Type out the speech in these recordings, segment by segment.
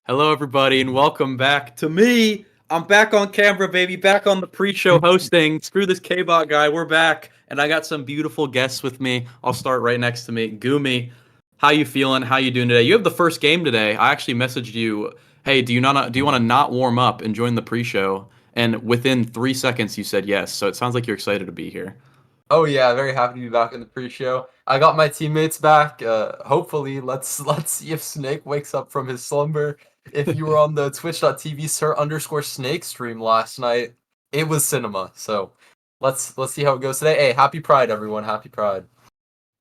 Hello, everybody, and welcome back to me. I'm back on camera, baby. Back on the pre-show hosting. Screw this K-Bot guy. We're back, and I got some beautiful guests with me. I'll start right next to me. Gumi, how you feeling? How you doing today? You have the first game today. I actually messaged you, hey, do you want to not warm up and join the pre-show? And within 3 seconds, you said yes. So it sounds like you're excited to be here. Oh yeah, very happy to be back in the pre-show. I got my teammates back. Hopefully, let's see if Snake wakes up from his slumber. If you were on the twitch.tv sir_snake stream last night, it was cinema. So let's see how it goes today. Hey, happy Pride, everyone! Happy Pride.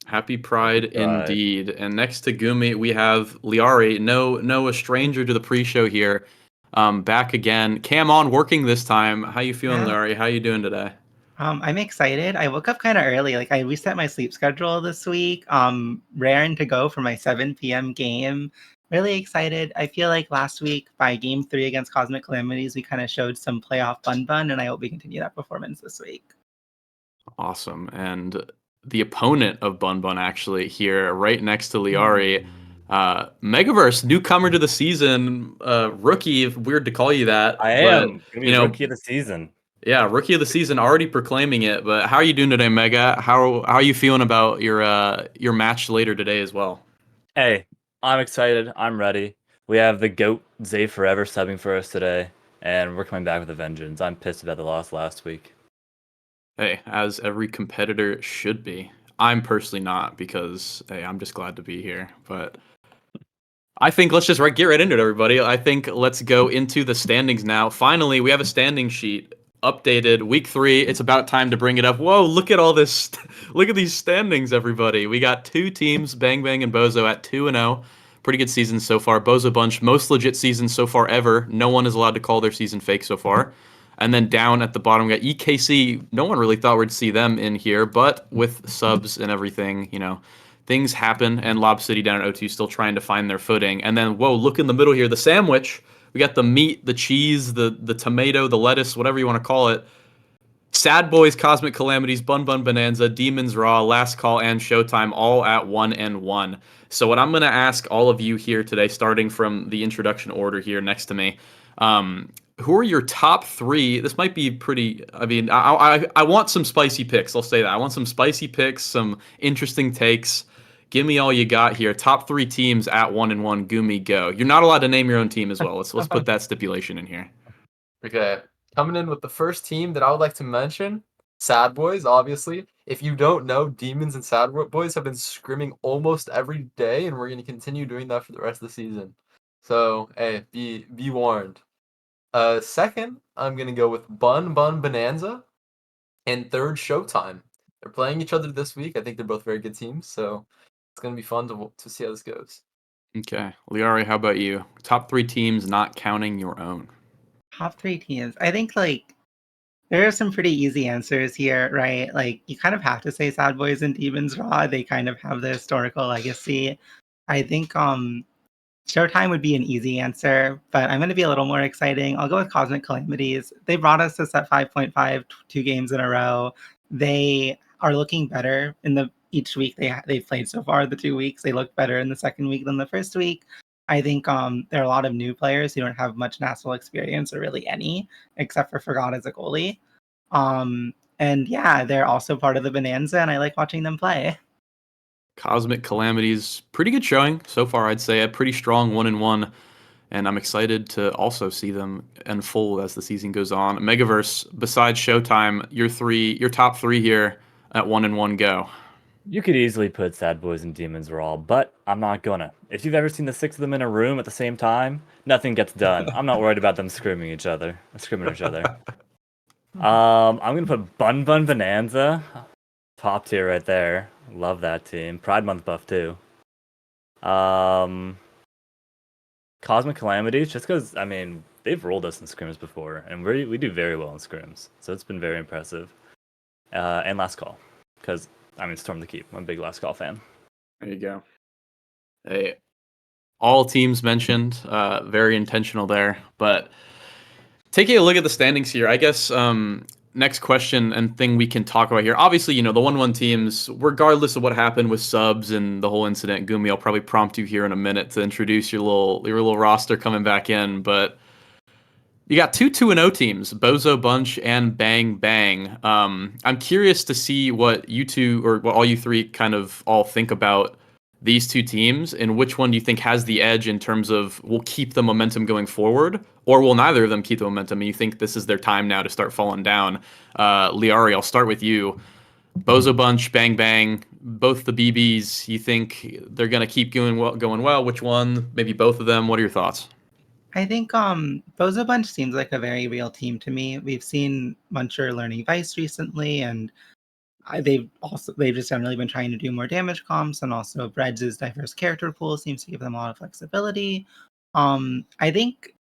Happy Pride Right. indeed. And next to Gumi, we have Liari, no a stranger to the pre-show here. Back again. Cam on working this time. How you feeling, Yeah. Liari? How you doing today? I'm excited. I woke up kind of early. Like I reset my sleep schedule this week. Raring to go for my 7 p.m. game. Really excited. I feel like last week by game 3 against Cosmic Calamities, we kind of showed some playoff bun, and I hope we continue that performance this week. Awesome. And the opponent of Bun Bun actually here, right next to Liari. Megaverse, newcomer to the season, rookie, weird to call you that. I But am gonna be you know, rookie of the season. yeah, rookie of the season, already proclaiming it. But how are you doing today, Mega? How are you feeling about your match later today as well? Hey, I'm excited. I'm ready. We have the GOAT Zay Forever subbing for us today, and we're coming back with a vengeance. I'm pissed about the loss last week. Hey, as every competitor should be. I'm personally not because hey, I'm just glad to be here. But I think let's just get right into it, everybody. I think let's go into the standings now. Finally, we have a standing sheet updated. Week 3. It's about time to bring it up. Whoa! Look at all this. Look at these standings, everybody. We got two teams, Bang Bang and Bozo, at 2-0. Pretty good season so far. Bozo Bunch, most legit season so far ever. No one is allowed to call their season fake so far. And then down at the bottom, we got EKC. No one really thought we'd see them in here, but with subs and everything, things happen. And Lob City down at O2 still trying to find their footing. And then, whoa, look in the middle here, the sandwich. We got the meat, the cheese, the tomato, the lettuce, whatever you want to call it. Sad Boys, Cosmic Calamities, Bun Bun Bonanza, Demons Raw, Last Call, and Showtime all at 1-1. So what I'm going to ask all of you here today, starting from the introduction order here next to me, who are your top 3? This might be pretty. I mean, I want some spicy picks. I'll say that. I want some spicy picks, some interesting takes. Give me all you got here. Top 3 teams at 1-1. Gumi, go. You're not allowed to name your own team as well. Let's put that stipulation in here. Okay, coming in with the first team that I would like to mention, Sad Boys. Obviously, if you don't know, Demons and Sad Boys have been scrimming almost every day, and we're going to continue doing that for the rest of the season. So hey, be warned. Second, I'm gonna go with Bun Bun Bonanza, and third, Showtime. They're playing each other this week. I think they're both very good teams, so it's gonna be fun to see how this goes. Okay. Liari, how about you? Top 3 teams not counting your own. Top 3 teams. I think like there are some pretty easy answers here, right? Like you kind of have to say Sad Boys and Demons Raw. They kind of have the historical legacy. I think Showtime would be an easy answer, but I'm going to be a little more exciting. I'll go with Cosmic Calamities. They brought us to set 5.5 2 games in a row. They are looking better in the each week they've played so far. The 2 weeks they look better in the second week than the first week. I think there are a lot of new players who don't have much national experience or really any, except for Forgot as a goalie. And yeah, they're also part of the Bonanza, and I like watching them play. Cosmic Calamities, pretty good showing so far, I'd say. A pretty strong 1-1. And I'm excited to also see them unfold as the season goes on. Megaverse, besides Showtime, your top 3 here at 1-1 go. You could easily put Sad Boys and Demons Raw, but I'm not gonna. If you've ever seen the 6 of them in a room at the same time, nothing gets done. I'm not worried about them screaming at each other. I'm gonna put Bun Bun Bonanza, top tier right there. Love that team. Pride Month buff too. Cosmic Calamities, just because I mean they've rolled us in scrims before, and we do very well in scrims, so it's been very impressive. And Last Call, because I mean Storm the Keep. I'm a big Last Call fan. There you go. Hey, all teams mentioned, very intentional there. But taking a look at the standings here, I guess next question and thing we can talk about here. Obviously, the 1-1 teams, regardless of what happened with subs and the whole incident, Gumi, I'll probably prompt you here in a minute to introduce your little roster coming back in. But you got two 2-0 teams, Bozo Bunch and Bang Bang. I'm curious to see what you two, or what all you three kind of all think about these two teams, and which one do you think has the edge in terms of will keep the momentum going forward, or will neither of them keep the momentum, and you think this is their time now to start falling down? Liari, I'll start with you. Bozo Bunch, Bang Bang, both the BBs, you think they're going to keep going well? Which one? Maybe both of them? What are your thoughts? I think Bozo Bunch seems like a very real team to me. We've seen Muncher learning Vice recently, and they've just generally been trying to do more damage comps, and also Breads' diverse character pool seems to give them a lot of flexibility. I think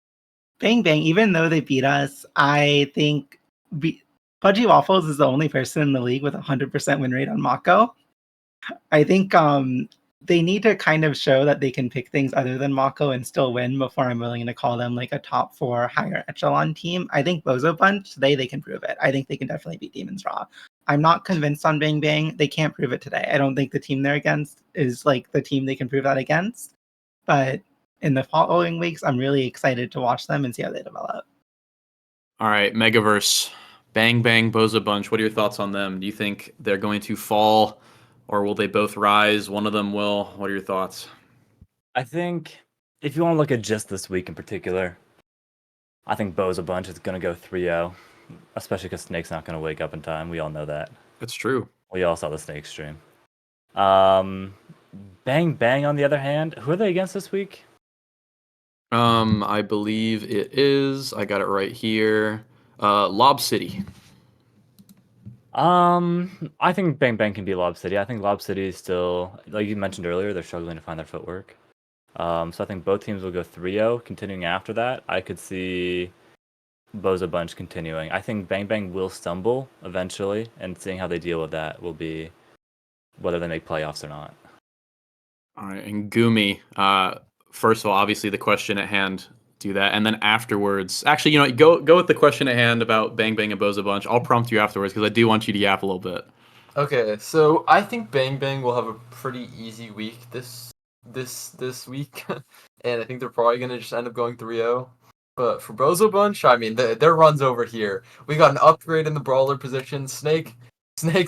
Bang Bang, even though they beat us, I think Pudgy Waffles is the only person in the league with a 100% win rate on Mako. I think they need to kind of show that they can pick things other than Mako and still win before I'm willing to call them like a top 4 higher echelon team. I think Bozo Bunch, today they can prove it. I think they can definitely beat Demons Raw. I'm not convinced on Bang Bang. They can't prove it today. I don't think the team they're against is like the team they can prove that against. But in the following weeks, I'm really excited to watch them and see how they develop. All right, Megaverse, Bang Bang, Bozo Bunch. What are your thoughts on them? Do you think they're going to fall, or will they both rise? One of them will. What are your thoughts? I think if you want to look at just this week in particular, I think Bozo Bunch is going to go 3-0, especially because Snake's not going to wake up in time. We all know that. That's true. We all saw the Snake stream. Bang Bang, on the other hand, who are they against this week? I believe it is. I got it right here. Lob City. I think Bang Bang can beat Lob City. I think Lob City is still, like you mentioned earlier, they're struggling to find their footwork. So I think both teams will go 3-0. Continuing after that, I could see Bozo Bunch continuing. I think Bang Bang will stumble eventually, and seeing how they deal with that will be whether they make playoffs or not. All right, and Gumi. First of all, obviously the question at hand. Do that, and then afterwards, actually, go with the question at hand about Bang Bang and Bozo Bunch. I'll prompt you afterwards because I do want you to yap a little bit. Okay, so I think Bang Bang will have a pretty easy week this week, and I think they're probably gonna just end up going 3-0. But for Bozo Bunch, I mean, their run's over here. We got an upgrade in the brawler position. Snake's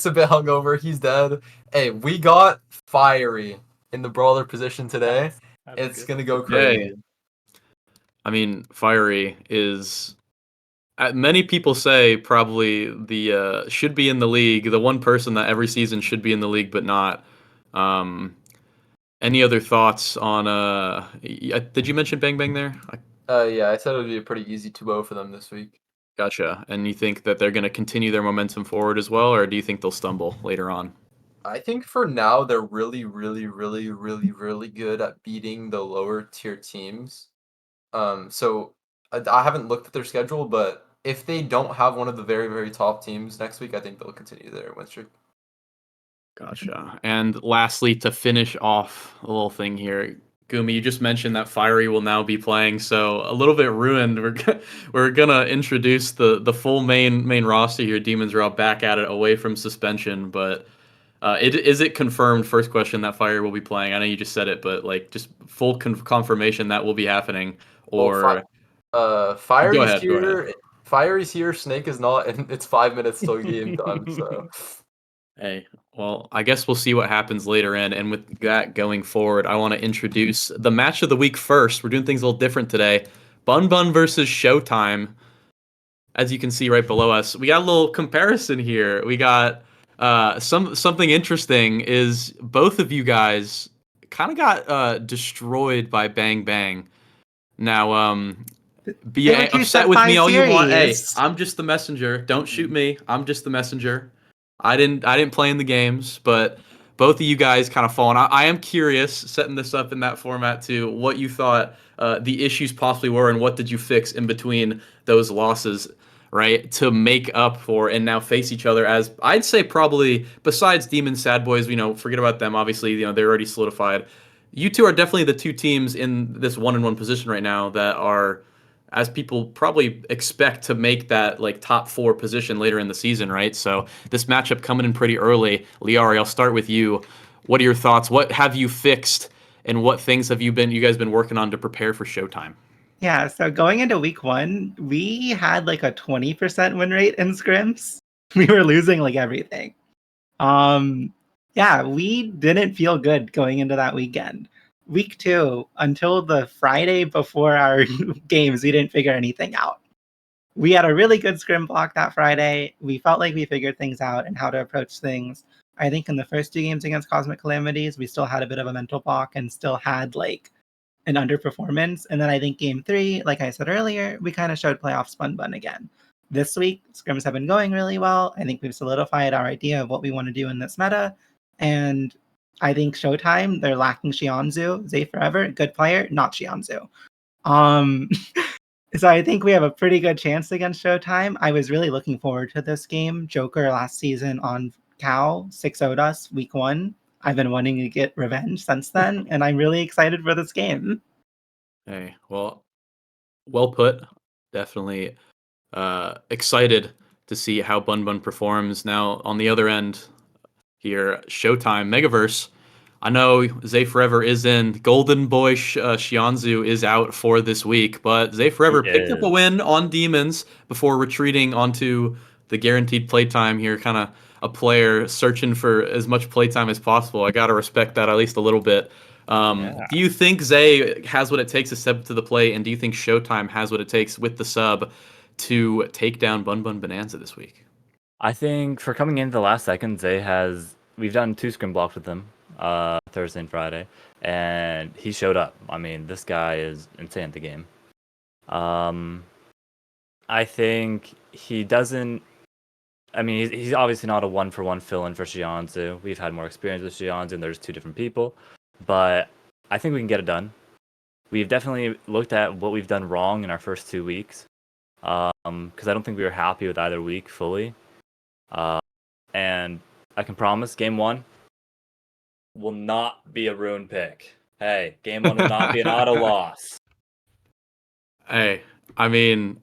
a bit hungover. He's dead. Hey, we got Fiery in the brawler position today. It's gonna go crazy. Hey. I mean, Fiery is, many people say, probably the should be in the league. The one person that every season should be in the league, but not. Any other thoughts on? Did you mention Bang Bang there? Yeah, I said it would be a pretty easy 2-0 for them this week. Gotcha. And you think that they're going to continue their momentum forward as well, or do you think they'll stumble later on? I think for now they're really, really, really, really, really good at beating the lower tier teams. So I haven't looked at their schedule, but if they don't have one of the very, very top teams next week, I think they'll continue their win streak. Gotcha. And lastly, to finish off a little thing here, Gumi, you just mentioned that Fiery will now be playing, so a little bit ruined. We're gonna introduce the full main roster here. Demons are all back at it, away from suspension, but is it confirmed? First question, that Fire will be playing. I know you just said it, but like just full confirmation that will be happening. Or Fiery's Go ahead. here. Fiery's here. Snake is not, and it's 5 minutes till game time. So Hey, well, I guess we'll see what happens later in. And with that going forward, I want to introduce the match of the week first. We're doing things a little different today. Bun Bun versus Showtime. As you can see right below us, we got a little comparison here. We got something interesting is both of you guys kind of got destroyed by Bang Bang. Now, be upset with me all you want. Hey, I'm just the messenger. Don't shoot me. I'm just the messenger. I didn't play in the games, but both of you guys kind of fallen. I am curious, setting this up in that format too, what you thought the issues possibly were, and what did you fix in between those losses, right, to make up for and now face each other as, I'd say, probably besides Demon Sad Boys, forget about them. Obviously, they're already solidified. You two are definitely the two teams in this 1-1 position right now that are as people probably expect to make that like top 4 position later in the season, right? So this matchup coming in pretty early. Liari, I'll start with you. What are your thoughts? What have you fixed, and what things have you guys been working on to prepare for Showtime? Yeah, so going into week 1, we had like a 20% win rate in scrims. We were losing like everything. Yeah, we didn't feel good going into that weekend. Week 2, until the Friday before our games, we didn't figure anything out. We had a really good scrim block that Friday. We felt like we figured things out and how to approach things. I think in the first 2 games against Cosmic Calamities, we still had a bit of a mental block and still had like an underperformance. And then I think game 3, like I said earlier, we kind of showed playoff spun bun again. This week, scrims have been going really well. I think we've solidified our idea of what we want to do in this meta. And I think Showtime, they're lacking Xianzhu. Zay Forever, good player, not Xianzhu. Um, so I think we have a pretty good chance against Showtime. I was really looking forward to this game. Joker last season on Cal 6-0'd us week 1. I've been wanting to get revenge since then, and I'm really excited for this game. Hey, well put. Definitely excited to see how Bun Bun performs. Now, on the other end here, Showtime, Megaverse. I know Zay Forever is in. Golden Boy Shianzu is out for this week, but Zay Forever He picked up a is. win on Demons before retreating onto the guaranteed playtime here. Kind of a player searching for as much playtime as possible. I got to respect that at least a little bit. Yeah. Do you think Zay has what it takes to step to the plate, and do you think Showtime has what it takes with the sub to take down Bun Bun Bonanza this week? I think for coming in the last second, we've done 2 scrim blocks with him, Thursday and Friday, and he showed up. I mean, this guy is insane at the game. I think he doesn't. I mean, he's obviously not a 1-for-1 fill-in for Shianzu. We've had more experience with Shianzu, and there's 2 different people, but I think we can get it done. We've definitely looked at what we've done wrong in our first 2 weeks, because I don't think we were happy with either week fully. And I can promise game 1 will not be a ruined pick. Hey, game 1 will not be an auto loss. Hey, I mean,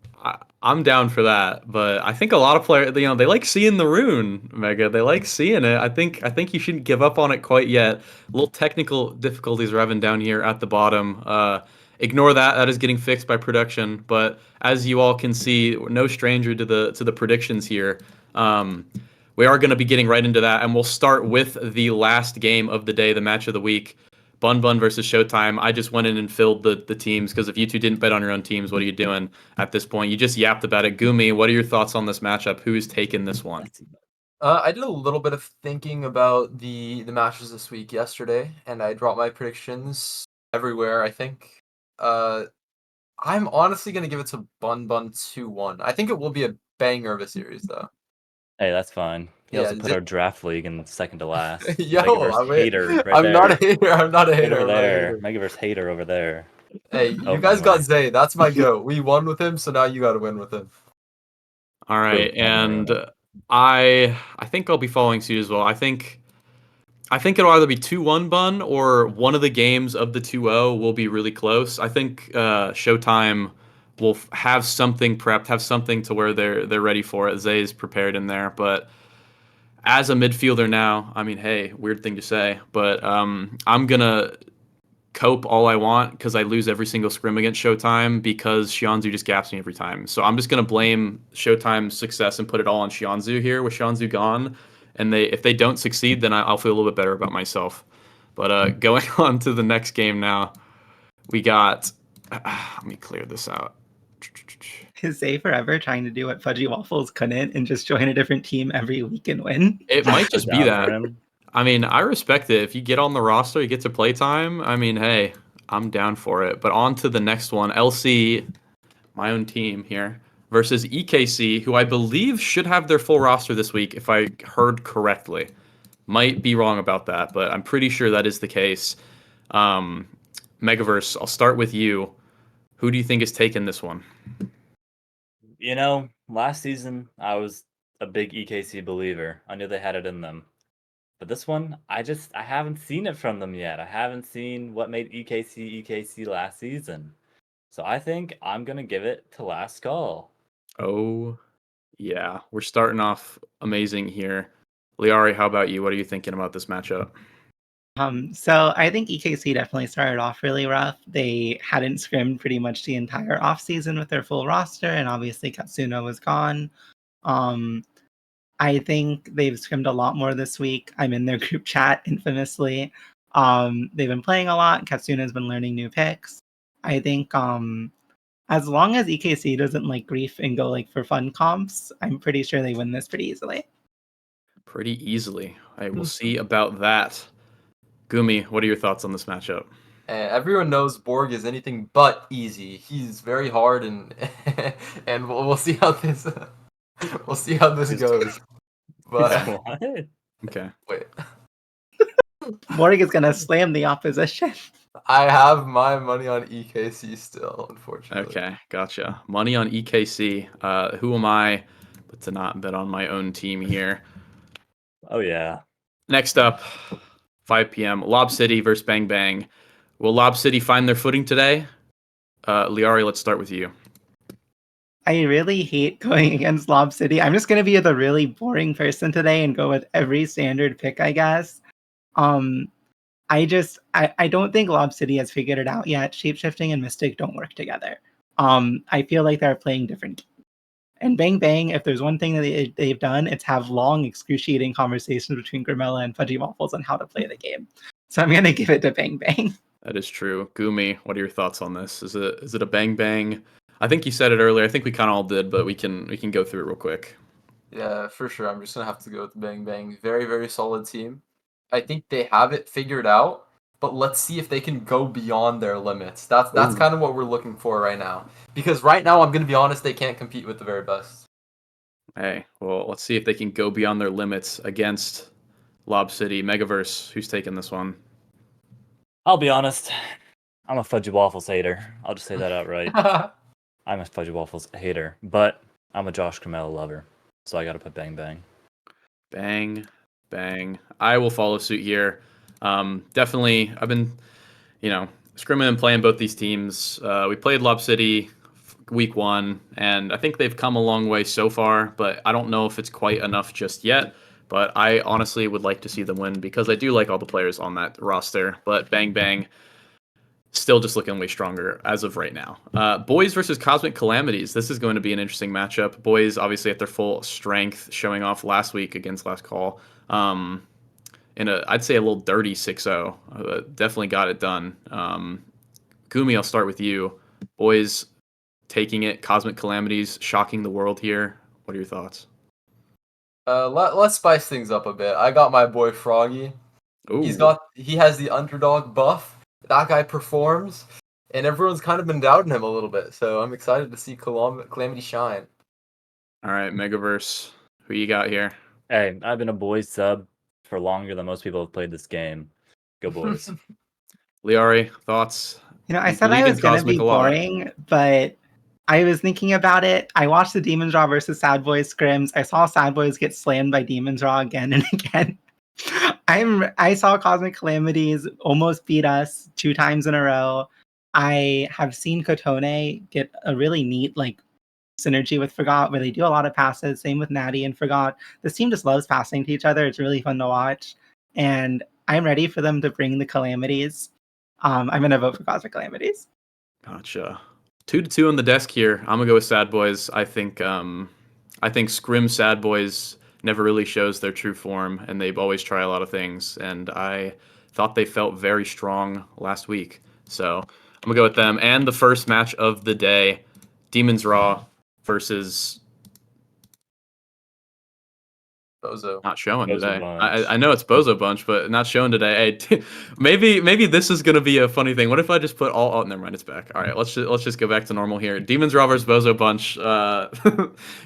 I'm down for that, but I think a lot of players, they like seeing the rune, Mega. They like seeing it. I think you shouldn't give up on it quite yet. Little technical difficulties we're having down here at the bottom. Ignore that. That is getting fixed by production. But as you all can see, we're no stranger to the predictions here. We are going to be getting right into that, and we'll start with the last game of the day, the match of the week. Bun Bun versus Showtime. I just went in and filled the teams because if you two didn't bet on your own teams, what are you doing at this point? You just yapped about it. Gumi, what are your thoughts on this matchup? Who's taking this one? I did a little bit of thinking about the matches this week yesterday, and I dropped my predictions everywhere, I think. I'm honestly gonna give it to Bun Bun 2-1. I think it will be a banger of a series, though. Hey, that's fine. He Yeah, also put our draft league in second to last. Yo, Megaverse hater right I'm not a there. hater. I'm not a Right hater. over I'm not a there. hater. Megaverse hater over there. Hey, Oh, you guys got anyway. Zay. That's my goat. We won with him, so now you got to win with him. All right, Boom. Don't ruin and it. I think I'll be following suit as well. I think it'll either be 2-1 Bun or one of the games of the 2-0 will be really close. I think Showtime will have something prepped, have something to where they're ready for it. Zay's prepared in there, but as a midfielder now, I mean, hey, weird thing to say, but I'm gonna cope all I want because I lose every single scrim against Showtime because Shianzu just gaps me every time. So I'm just gonna blame Showtime's success and put it all on Shianzu here with Shianzu gone. And if they don't succeed, then I'll feel a little bit better about myself. But going on to the next game now, we got. Let me clear this out. Is Zay Forever trying to do what Fudgy Waffles couldn't and just join a different team every week and win? It might So just be down for that. him. I mean, I respect it. If you get on the roster, you get to play time. I mean, hey, I'm down for it. But on to the next one. LC, my own team here, versus EKC, who I believe should have their full roster this week, if I heard correctly. Might be wrong about that, but I'm pretty sure that is the case. Um, Megaverse, I'll start with you. Who do you think is taking this one? You know, last season I was a big EKC believer. I knew they had it in them. But this one, I haven't seen it from them yet. I haven't seen what made EKC EKC last season. So I think I'm gonna give it to Last Call. Oh, yeah. We're starting off amazing here. Liari, how about you? What are you thinking about this matchup? So I think EKC definitely started off really rough. They hadn't scrimmed pretty much the entire offseason with their full roster, and obviously Katsuno was gone. Um, I think they've scrimmed a lot more this week. I'm in their group chat infamously. They've been playing a lot. Katsuno's been learning new picks. I think as long as EKC doesn't like grief and go like for fun comps, I'm pretty sure they win this pretty easily. Pretty easily. I will see about that. Gumi, what are your thoughts on this matchup? And everyone knows Borg is anything but easy. He's very hard, and and we'll see how this we'll see how this goes. But What? Okay. wait, Borg is gonna slam the opposition. I have my money on EKC still, unfortunately. Okay, gotcha. Money on EKC. Who am I but to not bet on my own team here? Oh yeah. Next up, 5 p.m. Lob City versus Bang Bang. Will Lob City find their footing today? Liari, let's start with you. I really hate going against Lob City. I'm just gonna be the really boring person today and go with every standard pick, I guess. I don't think Lob City has figured it out yet. Shapeshifting and Mystic don't work together. I feel like they're playing different games. And Bang Bang, if there's one thing that they've done, it's have long, excruciating conversations between Grimella and Fudgy Waffles on how to play the game. So I'm gonna give it to Bang Bang. That is true. Gumi, what are your thoughts on this? Is it a Bang Bang? I think you said it earlier. I think we kind of all did, but we can go through it real quick. Yeah, for sure. I'm just gonna have to go with Bang Bang. Very, very solid team. I think they have it figured out, but let's see if they can go beyond their limits. That's Ooh. kind of what we're looking for right now. Because right now, I'm gonna be honest, they can't compete with the very best. Hey, well, let's see if they can go beyond their limits against Lob City. Megaverse, who's taking this one? I'll be honest. I'm a Fudgy Waffles hater. I'll just say that outright. I'm a Fudgy Waffles hater, but I'm a Josh Grimella lover. So I gotta put Bang Bang. Bang, bang. I will follow suit here. Definitely, I've been, scrimming and playing both these teams. We played Lob City week 1, and I think they've come a long way so far, but I don't know if it's quite enough just yet. But I honestly would like to see them win because I do like all the players on that roster. But Bang Bang, still just looking way stronger as of right now. Boys versus Cosmic Calamities. This is going to be an interesting matchup. Boys obviously at their full strength, showing off last week against Last Call. In I'd say a little dirty 6-0. Definitely got it done. Gumi, I'll start with you. Boys taking it. Cosmic Calamities shocking the world here. What are your thoughts? Let's spice things up a bit. I got my boy Froggy. Ooh. He has the underdog buff. That guy performs, and everyone's kind of been doubting him a little bit. So I'm excited to see Calamity shine. All right, Megaverse. Who you got here? Hey, I've been a boys sub for longer than most people have played this game. Go boys. Liari, thoughts? I You said I believe in was gonna be Cosmic a lot. boring, but I was thinking about it. I watched the Demon's Raw versus Sad Boys scrims. I saw Sad Boys get slammed by Demon's Raw again and again. I saw Cosmic Calamities almost beat us 2 times in a row. I have seen Kotone get a really neat synergy with Forgot where they do a lot of passes. Same with Natty and Forgot. This team just loves passing to each other. It's really fun to watch. And I'm ready for them to bring the Calamities. I'm gonna vote for Cosmic Calamities. Gotcha. 2-2 on the desk here. I'm gonna go with Sad Boys. I think Scrim Sad Boys never really shows their true form, and they always try a lot of things. And I thought they felt very strong last week, so I'm gonna go with them. And the first match of the day, Demons Raw versus Bozo. not showing Bozo today. Bunch. I know it's Bozo Bunch, but not showing today. Hey, maybe this is gonna be a funny thing. What if I just put all? Oh, never mind. It's back. All right, let's just go back to normal here. Demons Raw versus Bozo Bunch.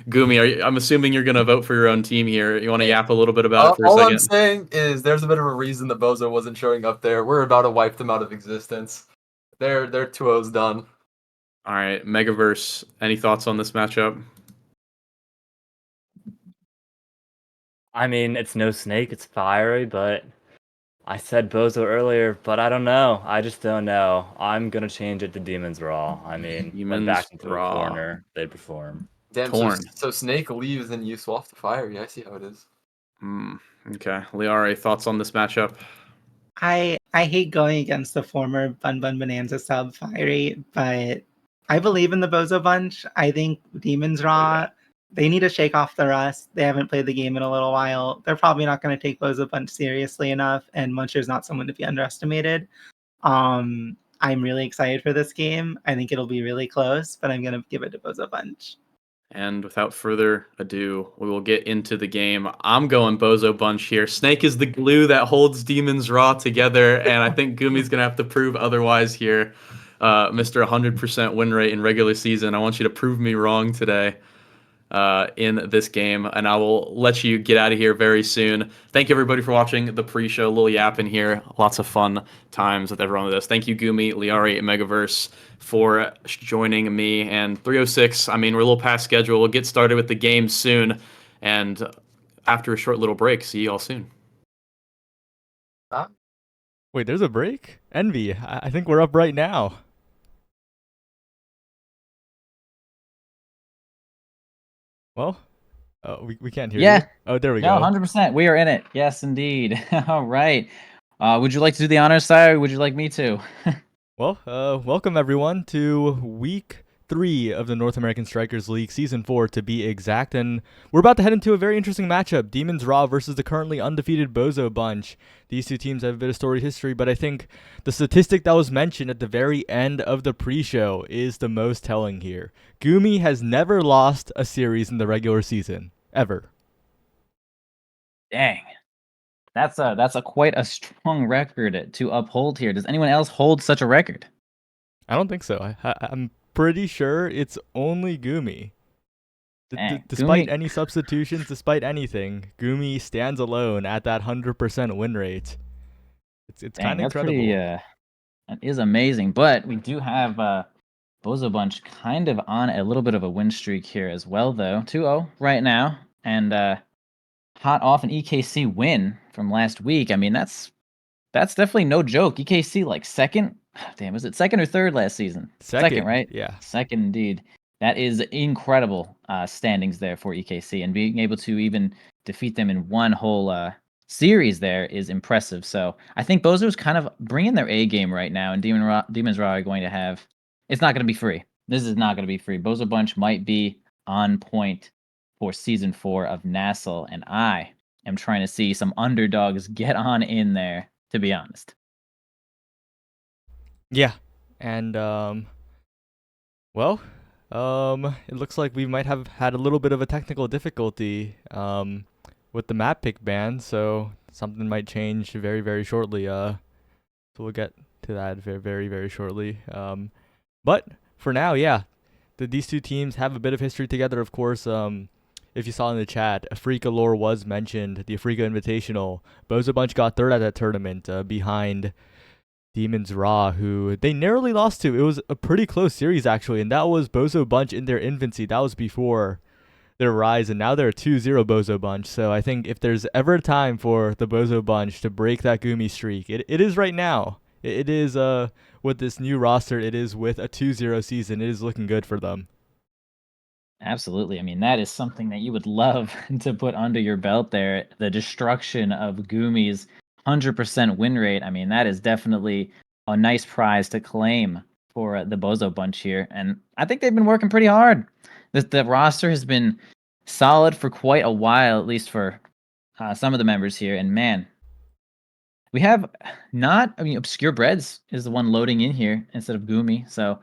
Gumi, I'm assuming you're gonna vote for your own team here. You want to yap a little bit about it for a All I'm second? saying is there's a bit of a reason that Bozo wasn't showing up there. We're about to wipe them out of existence. They're 2-0's done. All right, Megaverse. Any thoughts on this matchup? I mean, it's no snake, it's fiery, but I said Bozo earlier, but I don't know. I just don't know. I'm gonna change it to Demons Raw. I mean, when Demons back into a Raw. corner, they perform. Damn, Torn. so Snake leaves and you swap to Fiery. I see how it is. Okay, Liare, thoughts on this matchup? I hate going against the former Bun Bun Bonanza sub Fiery, but I believe in the Bozo Bunch. I think Demons Raw, they need to shake off the rust. They haven't played the game in a little while. They're probably not going to take Bozo Bunch seriously enough, and Muncher's not someone to be underestimated. I'm really excited for this game. I think it'll be really close, but I'm going to give it to Bozo Bunch. And without further ado, we will get into the game. I'm going Bozo Bunch here. Snake is the glue that holds Demons Raw together, and I think Gumi's going to have to prove otherwise here. Mr. 100% win rate in regular season. I want you to prove me wrong today in this game, and I will let you get out of here very soon. Thank you, everybody, for watching the pre-show. Little yap in here. Lots of fun times with everyone with us. Thank you, Gumi, Liari, and Megaverse for joining me. And 306, I mean, we're a little past schedule. We'll get started with the game soon. And after a short little break, see you all soon. Wait, there's a break? Envy, I think we're up right now. Well, we can't hear you. Oh, there we go. 100%. We are in it. Yes, indeed. All right. Would you like to do the honors, Sire, or would you like me to? Well, welcome everyone to week 3 of the North American Strikers League, Season 4 to be exact, and we're about to head into a very interesting matchup, Demons Raw versus the currently undefeated Bozo Bunch. These two teams have a bit of storied history, but I think the statistic that was mentioned at the very end of the pre-show is the most telling here. Gumi has never lost a series in the regular season, ever. Dang. That's a quite a strong record to uphold here. Does anyone else hold such a record? I don't think so. I'm pretty sure it's only Gumi. Despite Gumi... any substitutions, despite anything, Gumi stands alone at that 100% win rate. It's kind of incredible. Pretty, that is amazing. But we do have Bozo Bunch kind of on a little bit of a win streak here as well, though. 2-0 right now, and hot off an EKC win from last week. I mean, that's definitely no joke. EKC like second. Damn, was it second or third last season? Second, right? Yeah. Second indeed. That is incredible standings there for EKC, and being able to even defeat them in one whole series there is impressive. So I think Bozo's kind of bringing their A game right now, and Demons Raw are going to have. It's not going to be free. This is not going to be free. Bozo Bunch might be on point for Season 4 of Nassau, and I am trying to see some underdogs get on in there, to be honest. Yeah, and well, it looks like we might have had a little bit of a technical difficulty with the map pick ban, so something might change very, very shortly. So we'll get to that very, very, very shortly. But for now, yeah, these two teams have a bit of history together, of course. If you saw in the chat, Afrika Lore was mentioned, the Afrika Invitational. Bozo Bunch got third at that tournament behind Demons Raw, who they narrowly lost to. It was a pretty close series, actually, and that was Bozo Bunch in their infancy. That was before their rise, and now they're a 2-0 Bozo Bunch. So I think if there's ever a time for the Bozo Bunch to break that Gumi streak, it is right now. It is with this new roster, it is with a 2-0 season. It is looking good for them. Absolutely. I mean, that is something that you would love to put under your belt there. The destruction of Gumi's 100% win rate. I mean, that is definitely a nice prize to claim for the Bozo Bunch here. And I think they've been working pretty hard. The roster has been solid for quite a while, at least for some of the members here. And man, we have Obscure Breads is the one loading in here instead of Gumi. So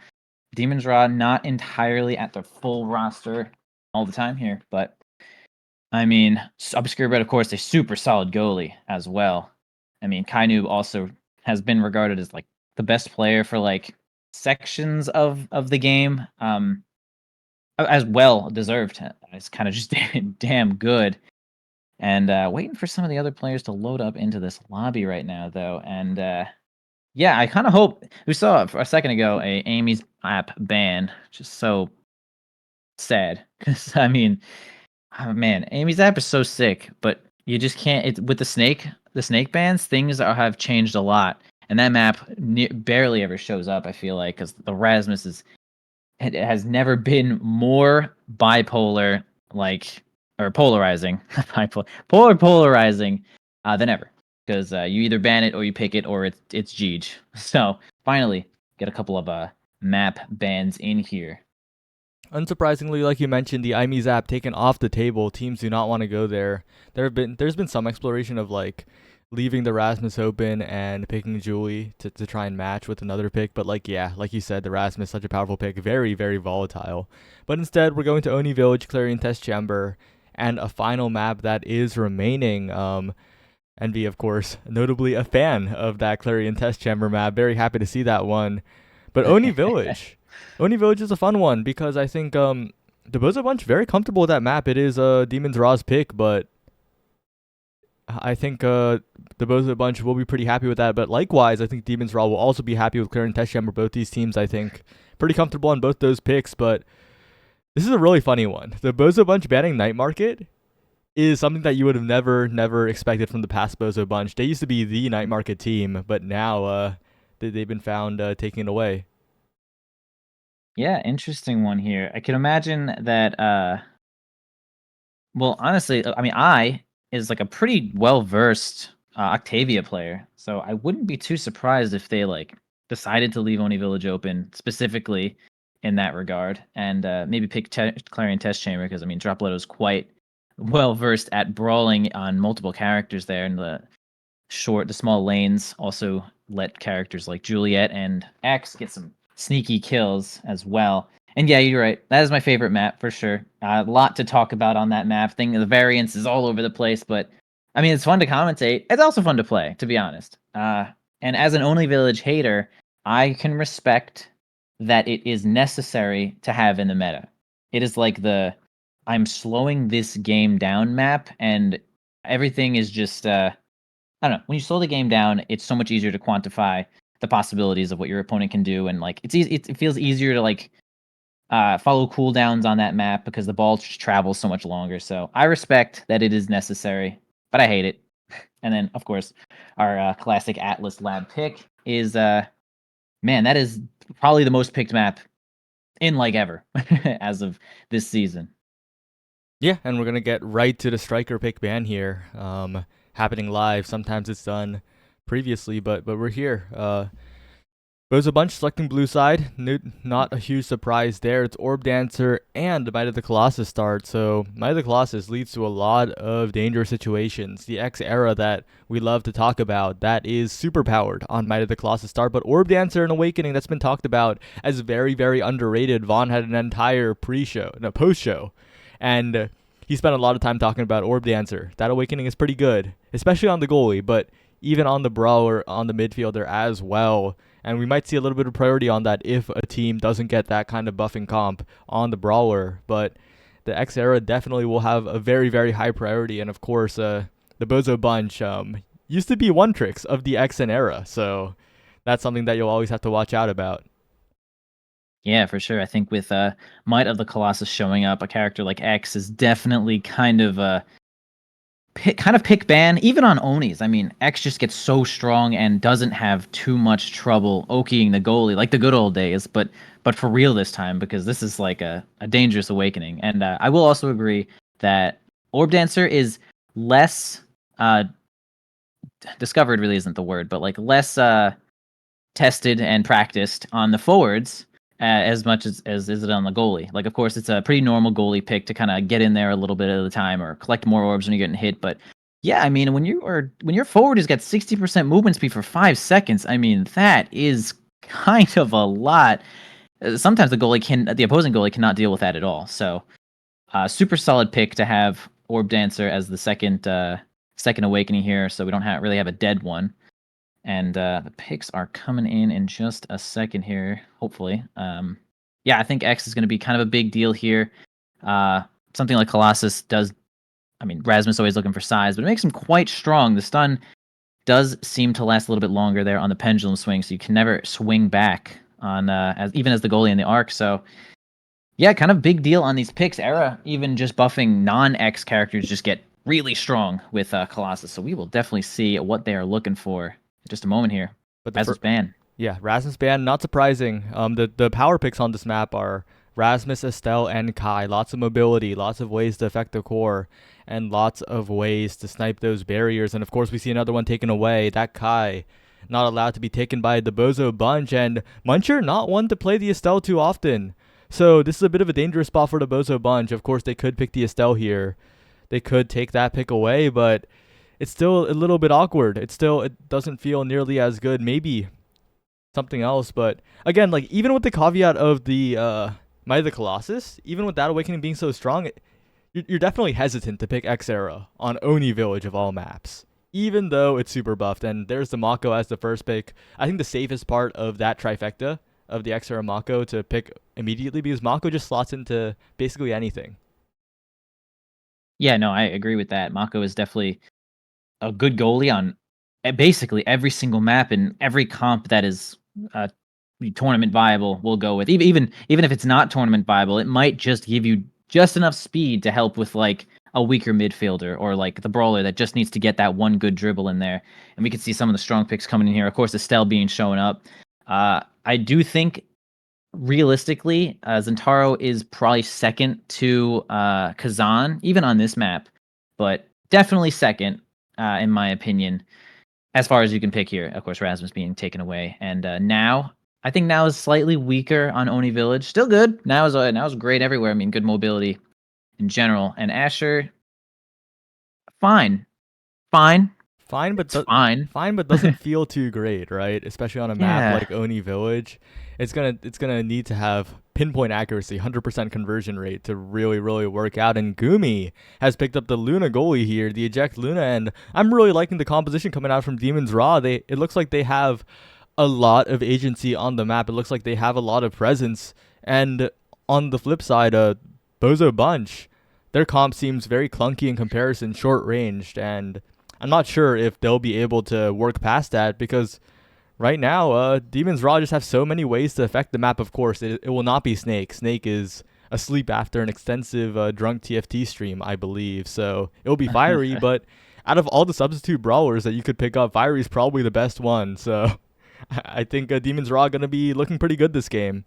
Demons Raw not entirely at their full roster all the time here, but I mean, Obscure Bread, of course, a super solid goalie as well. I mean, Kainu also has been regarded as like the best player for like sections of the game, as well deserved. It's kind of just damn good. And waiting for some of the other players to load up into this lobby right now, though, and. Yeah, I kind of hope we saw for a second ago a Amy's app ban, just so sad. Because I mean, oh man, Amy's app is so sick, but you just can't. It's with the snake the snake bans, have changed a lot, and that map barely ever shows up. I feel like because the Rasmus it has never been more bipolar, or polarizing, polarizing than ever. Because you either ban it or you pick it, or it's Jeej. So finally, get a couple of map bans in here. Unsurprisingly, like you mentioned, the IME's app taken off the table. Teams do not want to go there. There's been some exploration of like leaving the Rasmus open and picking Julie to try and match with another pick. But like you said, the Rasmus such a powerful pick, very, very volatile. But instead, we're going to Oni Village, Clarion Test Chamber, and a final map that is remaining. Envy, of course, notably a fan of that Clarion Test Chamber map. Very happy to see that one. But Oni Village. Oni Village is a fun one because I think the Bozo Bunch very comfortable with that map. It is Demon's Raw's pick, but I think the Bozo Bunch will be pretty happy with that. But likewise, I think Demon's Raw will also be happy with Clarion Test Chamber. Both these teams, I think, pretty comfortable on both those picks. But this is a really funny one. The Bozo Bunch banning Night Market is something that you would have never expected from the past Bozo Bunch. They used to be the Night Market team, but now they've been found taking it away. Yeah, interesting one here. I can imagine that. Well, honestly, I mean, is like a pretty well versed Octavia player, so I wouldn't be too surprised if they like decided to leave Oni Village open specifically in that regard, and maybe pick Clarion Test Chamber because I mean, Dropletto is quite well versed at brawling on multiple characters there, and the small lanes also let characters like Juliet and X get some sneaky kills as well. And yeah, you're right. That is my favorite map for sure. A lot to talk about on that map. The variance is all over the place, but I mean, it's fun to commentate. It's also fun to play, to be honest. And as an Only Village hater, I can respect that it is necessary to have in the meta. It is like I'm slowing this game down map, and everything is just I don't know. When you slow the game down, it's so much easier to quantify the possibilities of what your opponent can do, and like it feels easier to like follow cooldowns on that map because the ball just travels so much longer. So I respect that it is necessary, but I hate it. And then, of course, our classic Atlas Lab pick is man, that is probably the most picked map in like ever as of this season. Yeah, and we're gonna get right to the striker pick ban here. Happening live. Sometimes it's done previously, but we're here. Bozo Bunch selecting blue side. Not a huge surprise there. It's Orb Dancer and Might of the Colossus start. So Might of the Colossus leads to a lot of dangerous situations. The X era that we love to talk about, that is super powered on Might of the Colossus start. But Orb Dancer and Awakening, that's been talked about as very, very underrated. Vaughn had an entire post-show. And he spent a lot of time talking about Orb Dancer. That Awakening is pretty good, especially on the goalie, but even on the brawler, on the midfielder as well. And we might see a little bit of priority on that if a team doesn't get that kind of buffing comp on the brawler. But the X era definitely will have a very, very high priority. And of course, the Bozo Bunch used to be one tricks of the XN era. So that's something that you'll always have to watch out about. Yeah, for sure. I think with Might of the Colossus showing up, a character like X is definitely kind of pick ban, even on Onis. I mean, X just gets so strong and doesn't have too much trouble okiing the goalie like the good old days, but for real this time, because this is like a dangerous awakening. And I will also agree that Orb Dancer is less discovered, really isn't the word, but like less tested and practiced on the forwards as much as is it on the goalie. Like, of course, it's a pretty normal goalie pick to kind of get in there a little bit at a time or collect more orbs when you're getting hit. But yeah, I mean, when your forward has got 60% movement speed for 5 seconds, I mean, that is kind of a lot. Sometimes the opposing goalie cannot deal with that at all. So, super solid pick to have Orb Dancer as the second awakening here. So we don't really have a dead one. And the picks are coming in just a second here, hopefully. Yeah, I think X is going to be kind of a big deal here. Something like Colossus does. I mean, Rasmus always looking for size, but it makes him quite strong. The stun does seem to last a little bit longer there on the pendulum swing, so you can never swing back on even as the goalie in the arc. So yeah, kind of big deal on these picks. Era even just buffing non-X characters just get really strong with Colossus. So we will definitely see what they are looking for in just a moment here. But Rasmus Ban. Yeah, Rasmus Ban, not surprising. The power picks on this map are Rasmus, Estelle, and Kai. Lots of mobility, lots of ways to affect the core, and lots of ways to snipe those barriers. And of course, we see another one taken away. That Kai, not allowed to be taken by the Bozo bunch. And Muncher, not one to play the Estelle too often. So this is a bit of a dangerous spot for the Bozo bunch. Of course, they could pick the Estelle here. They could take that pick away, but it's still a little bit awkward. It doesn't feel nearly as good. Maybe something else, but again, like even with the caveat of the Might of the Colossus, even with that awakening being so strong, you're definitely hesitant to pick X Era on Oni Village of all maps, even though it's super buffed. And there's the Mako as the first pick. I think the safest part of that trifecta of the X Era Mako to pick immediately, because Mako just slots into basically anything. Yeah, no, I agree with that. Mako is definitely a good goalie on basically every single map and every comp that is tournament viable. We'll go with even if it's not tournament viable, it might just give you just enough speed to help with like a weaker midfielder or like the brawler that just needs to get that one good dribble in there. And we can see some of the strong picks coming in here. Of course, Estelle being shown up. I do think realistically, Zentaro is probably second to Kazan, even on this map, but definitely second, in my opinion, as far as you can pick here. Of course, Rasmus being taken away, and now I think now is slightly weaker on Oni Village. Still good. Now is great everywhere. I mean, good mobility in general. And Asher, fine, Fine, but fine. fine, but doesn't feel too great, right? Especially on a map Yeah. like Oni Village, it's gonna need to have pinpoint accuracy, 100% conversion rate to really work out. And Gumi has picked up the Luna goalie here, the eject Luna, and I'm really liking the composition coming out from Demon's Raw. It looks like they have a lot of agency on the map. It looks like they have a lot of presence. And on the flip side, Bozo Bunch, their comp seems very clunky in comparison, short ranged, and I'm not sure if they'll be able to work past that, because right now, Demon's Raw just have so many ways to affect the map. Of course, it will not be Snake. Snake is asleep after an extensive drunk TFT stream, I believe. So it will be Fiery, but out of all the substitute brawlers that you could pick up, Fiery is probably the best one. So I think Demon's Raw going to be looking pretty good this game.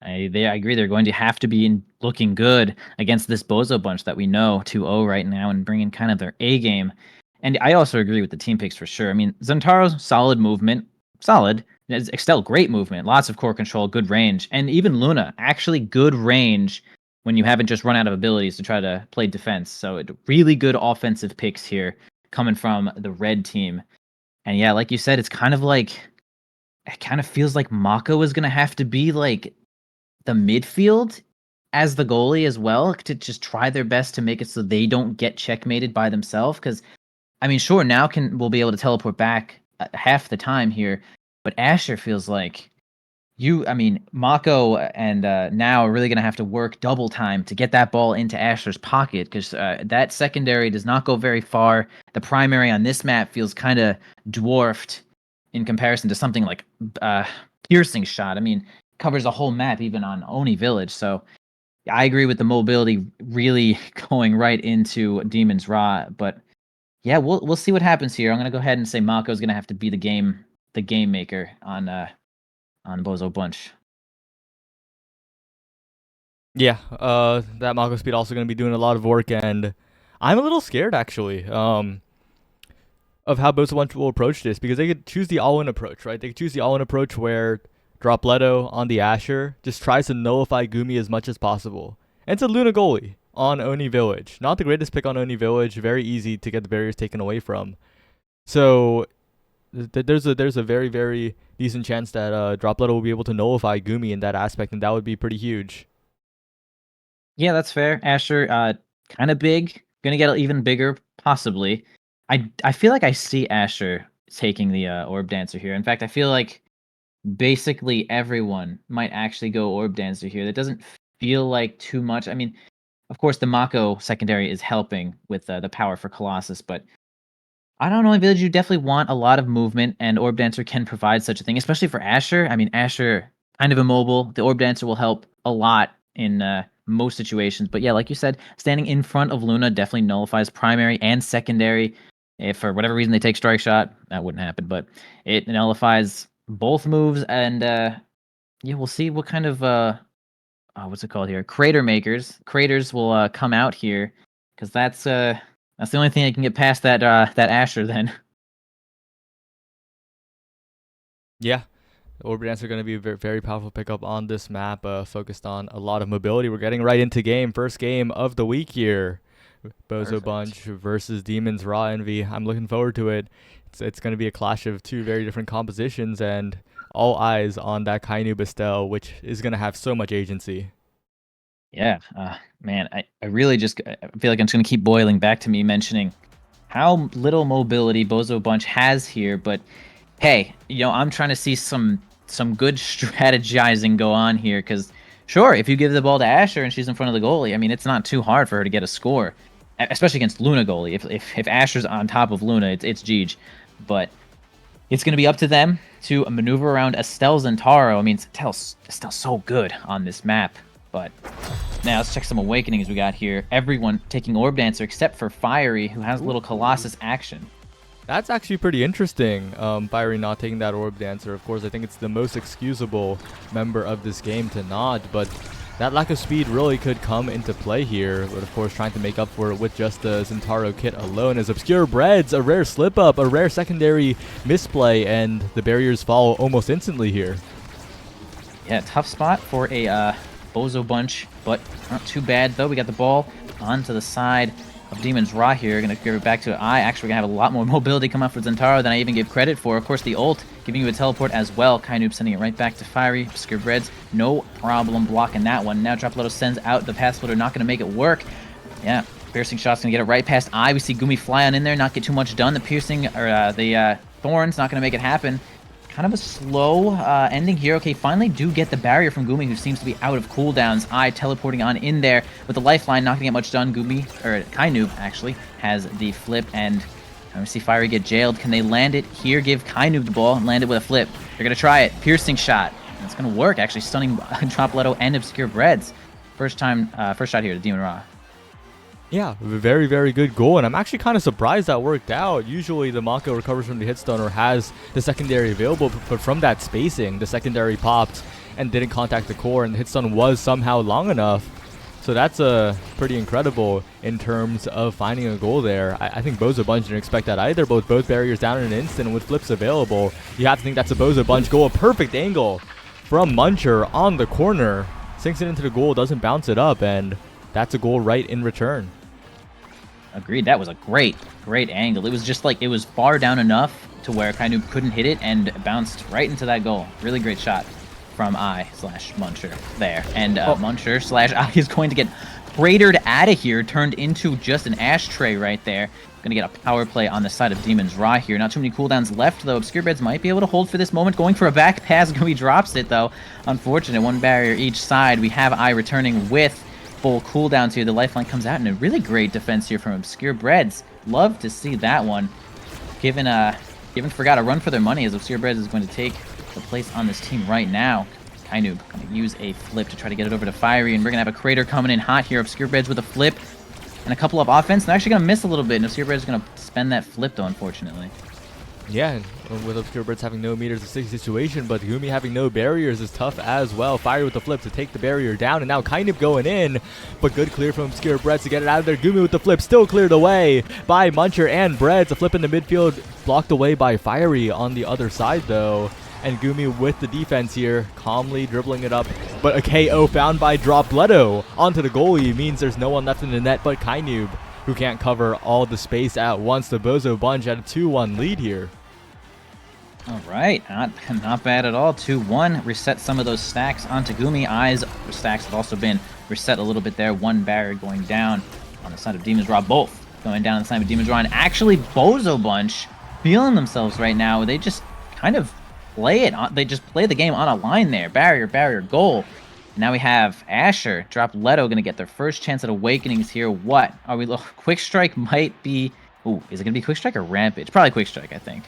I agree. They're going to have to be looking good against this Bozo bunch that we know 2-0 right now and bringing kind of their A game. And I also agree with the team picks for sure. I mean, Zentaro's solid movement, solid. Estelle, great movement, lots of core control, good range. And even Luna, actually good range when you haven't just run out of abilities to try to play defense. So really good offensive picks here coming from the red team. And yeah, like you said, it kind of feels like Mako is going to have to be like the midfield as the goalie as well, to just try their best to make it so they don't get checkmated by themselves. Because, I mean, sure, now we'll be able to teleport back half the time here, but Asher feels like Mako and now are really going to have to work double time to get that ball into Asher's pocket, because that secondary does not go very far. The primary on this map feels kind of dwarfed in comparison to something like Piercing Shot. I mean, covers a whole map even on Oni Village. So I agree with the mobility really going right into Demon's Raw. But yeah, we'll see what happens here. I'm gonna go ahead and say Mako's gonna have to be the game maker on Bozo Bunch. Yeah, that Mako speed also going to be doing a lot of work, and I'm a little scared actually of how Bozo Bunch will approach this, because they could choose the all-in approach, right? They could choose the all-in approach where Dropletto on the Asher just tries to nullify Gumi as much as possible. And it's a Luna goalie on Oni Village. Not the greatest pick on Oni Village. Very easy to get the barriers taken away from. So there's a very decent chance that Dropletto will be able to nullify Gumi in that aspect, and that would be pretty huge. Yeah, that's fair. Asher, kind of big. Gonna get even bigger, possibly. I feel like I see Asher taking the Orb Dancer here. In fact, I feel like basically everyone might actually go Orb Dancer here. That doesn't feel like too much. I mean, of course, the Mako secondary is helping with the power for Colossus, but I don't know, in Village, you definitely want a lot of movement, and Orb Dancer can provide such a thing, especially for Asher. I mean, Asher, kind of immobile. The Orb Dancer will help a lot in most situations. But yeah, like you said, standing in front of Luna definitely nullifies primary and secondary. If for whatever reason they take strike shot, that wouldn't happen, but it nullifies both moves. And yeah, we'll see what kind of what's it called here? Crater makers. Craters will come out here because that's the only thing that can get past that that Asher then. Yeah. Orb Dancer going to be a very, very powerful pickup on this map, focused on a lot of mobility. We're getting right into game. First game of the week here. Bozo Perfect. Bunch versus Demons Raw Envy. I'm looking forward to it. It's going to be a clash of two very different compositions, and all eyes on that Kainu Bestel, which is going to have so much agency. Yeah, man, I really just I feel like I'm just going to keep boiling back to me mentioning how little mobility Bozo Bunch has here. But hey, I'm trying to see some good strategizing go on here, because sure, if you give the ball to Asher and she's in front of the goalie, I mean, it's not too hard for her to get a score, especially against Luna goalie. If Asher's on top of Luna, it's Jeej. But it's going to be up to them to maneuver around Estelle Zentaro. I mean, Estelle's so good on this map. But now let's check some awakenings we got here. Everyone taking Orb Dancer except for Fiery, who has a little Colossus action. That's actually pretty interesting, Fiery not taking that Orb Dancer. Of course, I think it's the most excusable member of this game to not, but that lack of speed really could come into play here. But of course, trying to make up for it with just the Zentaro kit alone as Obscure Breads, a rare slip-up, a rare secondary misplay, and the barriers fall almost instantly here. Yeah, tough spot for a Bozo Bunch, but not too bad, though. We got the ball onto the side of Demon's Raw here. Gonna give it back to I. Actually, we're gonna have a lot more mobility come out for Zentaro than I even give credit for. Of course, the ult giving you a teleport as well. Kainoob sending it right back to Fiery. Obscure Breads, no problem blocking that one. Now Drop Leto sends out the pass floater, not gonna make it work. Yeah, piercing shot's gonna get it right past I. We see Gumi fly on in there, not get too much done. The piercing, or the thorns, not gonna make it happen. Kind of a slow ending here. Okay, finally do get the barrier from Gumi, who seems to be out of cooldowns. I teleporting on in there with the lifeline, not gonna get much done. Gumi, or Kainoob actually, has the flip, and I'm gonna see Fiery get jailed. Can they land it here? Give Kainoob the ball and land it with a flip. They're gonna try it. Piercing shot. It's gonna work, actually, stunning Drop Leto and Obscure Breads. First shot here to Demon Raw. Yeah, very, very good goal, and I'm actually kind of surprised that worked out. Usually the Mako recovers from the hitstone or has the secondary available, but from that spacing, the secondary popped and didn't contact the core, and the hitstone was somehow long enough. So that's pretty incredible in terms of finding a goal there. I think Bozo Bunch didn't expect that either, but with both barriers down in an instant and with flips available, you have to think that's a Bozo Bunch goal. A perfect angle from Muncher on the corner. Sinks it into the goal, doesn't bounce it up, and that's a goal right in return. Agreed. That was a great angle. It was just like, it was far down enough to where Kainoob couldn't hit it and bounced right into that goal. Really great shot from I/Muncher there. And Muncher/I is going to get cratered out of here, turned into just an ashtray right there. Gonna get a power play on the side of Demon's Raw here. Not too many cooldowns left, though. Obscure Breads might be able to hold for this moment. Going for a back pass. Gumi drops it, though. Unfortunate. One barrier each side. We have I returning with full cooldowns here. The lifeline comes out, and a really great defense here from Obscure Breads. Love to see that one. Given Forgot a run for their money, as Obscure Breads is going to take the place on this team right now. Kainoob going to use a flip to try to get it over to Fiery, and we're going to have a Crater coming in hot here. Obscure Breads with a flip and a couple of offense. They're actually going to miss a little bit, and Obscure Breads is going to spend that flip, though, unfortunately. Yeah, with Obscure Breads having no meters, a sticky situation, but Gumi having no barriers is tough as well. Fire with the flip to take the barrier down, and now kind of going in, but good clear from Obscure Breads to get it out of there. Gumi with the flip, still cleared away by Muncher and Breads. A flip in the midfield, blocked away by Fiery on the other side, though. And Gumi with the defense here, calmly dribbling it up. But a KO found by Drop Leto onto the goalie means there's no one left in the net but Kainoob, who can't cover all the space at once. The Bozo Bunch at a 2-1 lead here. All right, not bad at all. 2-1. Reset some of those stacks onto Gumi. Eyes stacks have also been reset a little bit there. One barrier going down on the side of Demon's Raw. Both going down on the side of Demon's Raw. And actually, Bozo Bunch feeling themselves right now. They just kind of play it on. They just play the game on a line there. Barrier, goal. Now we have Asher, Drop Leto going to get their first chance at Awakenings here. What are we? Quick Strike might be. Ooh, is it going to be Quick Strike or Rampage? Probably Quick Strike, I think.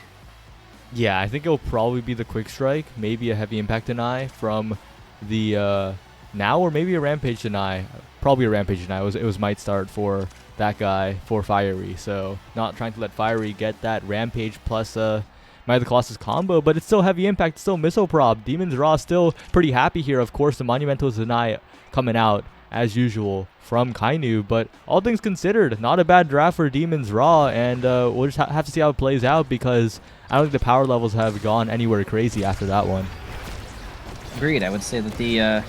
Yeah, I think it'll probably be the Quick Strike. Maybe a Heavy Impact deny from the now, or maybe a Rampage Deny. Probably a Rampage Deny. It was Might Start for that guy for Fiery. So not trying to let Fiery get that Rampage plus Might of the Colossus combo, but it's still heavy impact, still missile prob. Demons Raw still pretty happy here. Of course, the Monumental Deny coming out as usual from Kainu, but all things considered, not a bad draft for Demons Raw, and we'll just have to see how it plays out, because I don't think the power levels have gone anywhere crazy after that one. Agreed. I would say that the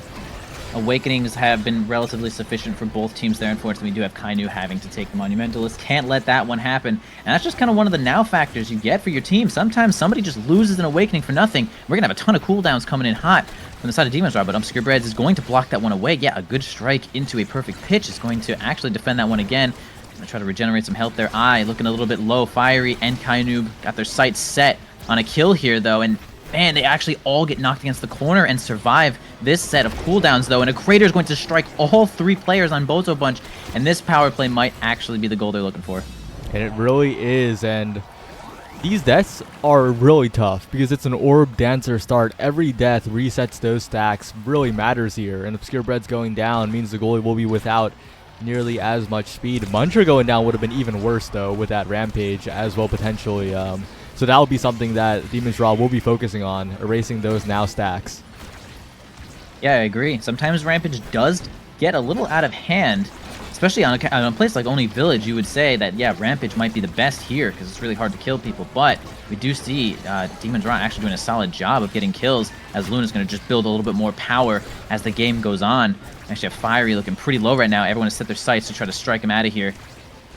Awakenings have been relatively sufficient for both teams there. Unfortunately, we do have Kainu having to take the Monumentalist. Can't let that one happen. And that's just kind of one of the now factors you get for your team. Sometimes somebody just loses an Awakening for nothing. We're going to have a ton of cooldowns coming in hot from the side of Demon's Raw, but Obscure Breads is going to block that one away. Yeah, a good strike into a perfect pitch is going to actually defend that one again. I'm going to try to regenerate some health there. Looking a little bit low. Fiery and Kainu got their sights set on a kill here, though, and man, they actually all get knocked against the corner and survive this set of cooldowns, though. And a Crater is going to strike all 3 players on Bozo Bunch, and this power play might actually be the goal they're looking for. And it really is, and these deaths are really tough because it's an Orb Dancer start. Every death resets those stacks, really matters here. And Obscure Breads going down means the goalie will be without nearly as much speed. Muncher going down would have been even worse, though, with that Rampage as well, potentially. So that will be something that Demon's Raw will be focusing on, erasing those now stacks. Yeah, I agree. Sometimes Rampage does get a little out of hand, especially on a place like Only Village. You would say that, yeah, Rampage might be the best here because it's really hard to kill people, but we do see Demon's Raw actually doing a solid job of getting kills, as Luna's going to just build a little bit more power as the game goes on. Actually, have Fiery looking pretty low right now. Everyone has set their sights to try to strike him out of here.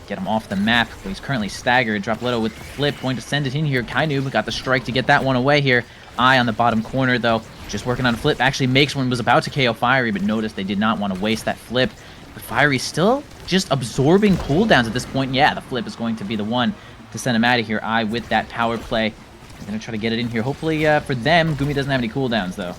Get him off the map, but he's currently staggered. Dropletto with the flip, going to send it in here. Kainu got the strike to get that one away here. On the bottom corner, though, just working on a flip. Actually makes one, was about to KO Fiery, but noticed they did not want to waste that flip. But Fiery still just absorbing cooldowns at this point. Yeah, the flip is going to be the one to send him out of here. With that power play. I'm going to try to get it in here. Hopefully for them, Gumi doesn't have any cooldowns, though.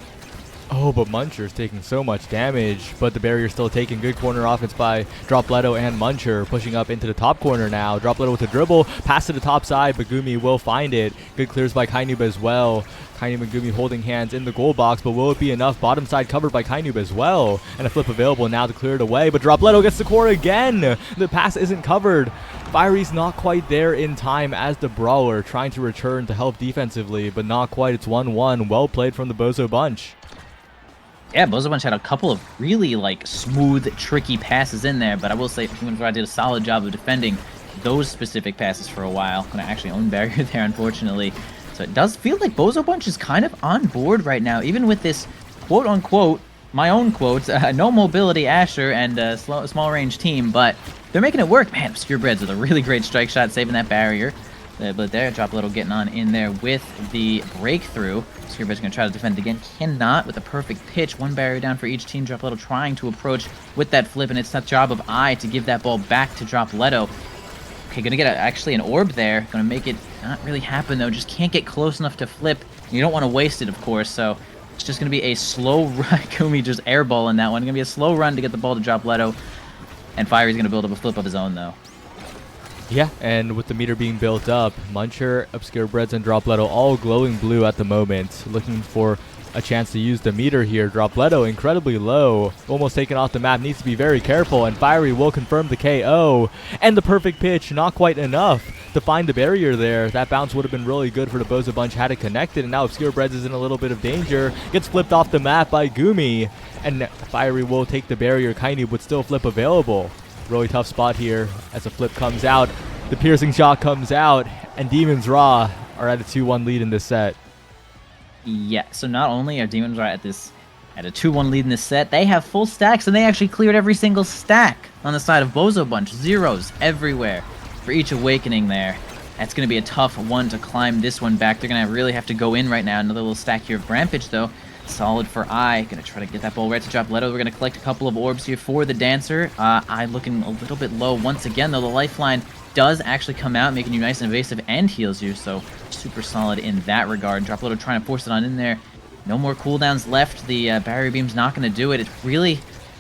Oh, but Muncher's taking so much damage, but the barrier's still taking. Good corner offense by Dropletto and Muncher, pushing up into the top corner now. Dropletto with a dribble, pass to the top side, but Gumi will find it. Good clears by Kainub as well. Kainub and Gumi holding hands in the goal box, but will it be enough? Bottom side covered by Kainub as well, and a flip available now to clear it away, but Dropletto gets the core again. The pass isn't covered. Fiery's not quite there in time as the Brawler, trying to return to help defensively, but not quite. It's 1-1. Well played from the Bozo Bunch. Yeah, Bozo Bunch had a couple of really, smooth, tricky passes in there, but I will say Demon's Raw did a solid job of defending those specific passes for a while. Gonna actually own barrier there, unfortunately. So it does feel like Bozo Bunch is kind of on board right now, even with this quote-unquote, my own quotes, no mobility Asher and small range team, but they're making it work. Man, Obscure Breads with a really great strike shot, saving that barrier. But there, Dropletto getting on in there with the breakthrough. Obscure Breads going to try to defend again. Cannot with a perfect pitch. One barrier down for each team. Dropletto trying to approach with that flip, and it's the job of to give that ball back to Dropletto. Okay, going to get actually an orb there. Going to make it not really happen, though. Just can't get close enough to flip. You don't want to waste it, of course, so it's just going to be a slow run. Kumi just airballing that one. Going to be a slow run to get the ball to Dropletto. And Fiery's going to build up a flip of his own, though. Yeah, and with the meter being built up, Muncher, Obscure Breads, and Dropletto all glowing blue at the moment, looking for a chance to use the meter here. Dropletto incredibly low, almost taken off the map, needs to be very careful, and Fiery will confirm the KO. And the perfect pitch, not quite enough to find the barrier there. That bounce would have been really good for the Bozo Bunch had it connected, and now Obscure Breads is in a little bit of danger. Gets flipped off the map by Gumi, and Fiery will take the barrier. Kainu would still flip available. Really tough spot here as the flip comes out. The piercing shot comes out, and Demon's Raw are at a 2-1 lead in this set. Yeah, so not only are Demon's Raw at a 2-1 lead in this set, they have full stacks, and they actually cleared every single stack on the side of Bozo Bunch. Zeros everywhere for each Awakening there. That's going to be a tough one to climb this one back. They're going to really have to go in right now. Another little stack here of Rampage, though. Solid for Gonna try to get that ball right to Dropletto. We're gonna collect a couple of orbs here for the Dancer. Looking a little bit low once again, though. The lifeline does actually come out, making you nice and evasive and heals you, so super solid in that regard. Dropletto trying to force it on in there. No more cooldowns left. The barrier beam's not gonna do it.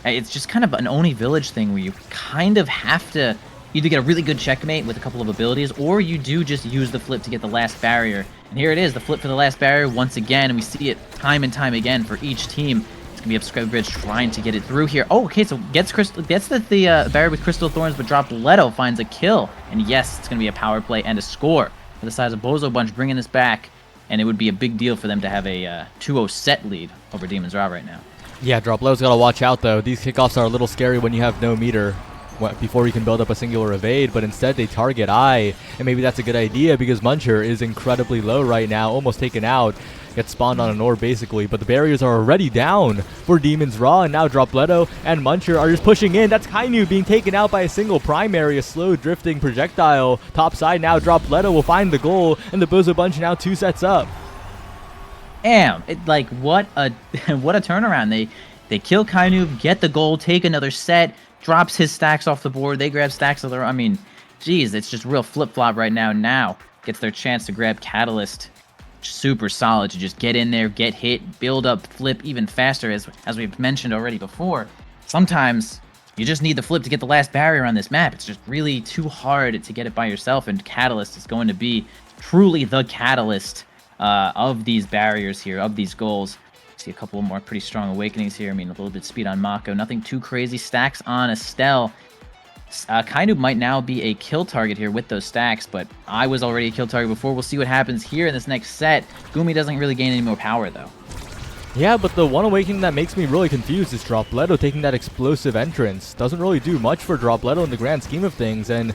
It's just kind of an Oni Village thing where you kind of have to either get a really good checkmate with a couple of abilities, or you do just use the flip to get the last barrier. And here it is, the flip for the last barrier once again, and we see it time and time again for each team. It's We have Scrubbridge trying to get it through here. Oh, okay, so gets the barrier with Crystal Thorns, but Dropletto finds a kill. And yes, it's going to be a power play and a score for the size of Bozo Bunch, bringing this back. And it would be a big deal for them to have a 2-0 set lead over Demon's Raw right now. Yeah, Dropletto's got to watch out, though. These kickoffs are a little scary when you have no meter before you can build up a singular evade, but instead they target I, and maybe that's a good idea because Muncher is incredibly low right now, almost taken out. Gets spawned on an orb basically, but the barriers are already down for Demon's Raw, and now Dropletto and Muncher are just pushing in. That's Kainu being taken out by a single primary, a slow drifting projectile. Top side now, Dropletto will find the goal, and the Bozo Bunch now 2 sets up. Damn, like what a what a turnaround. They kill Kainu, get the goal, take another set, drops his stacks off the board, they grab stacks of their, I mean, geez, it's just real flip-flop right now. Now gets their chance to grab Catalyst. Super solid to just get in there, get hit, build up, flip even faster, as we've mentioned already before. Sometimes you just need the flip to get the last barrier on this map. It's just really too hard to get it by yourself, and Catalyst is going to be truly the catalyst of these barriers here, of these goals. See a couple more pretty strong awakenings here. I mean, a little bit speed on Mako, nothing too crazy. Stacks on Estelle. Kainu might now be a kill target here with those stacks, but I was already a kill target before. We'll see what happens here in this next set. Gumi doesn't really gain any more power, though. Yeah, but the one awakening that makes me really confused is Dropletto taking that explosive entrance. Doesn't really do much for Dropletto in the grand scheme of things, and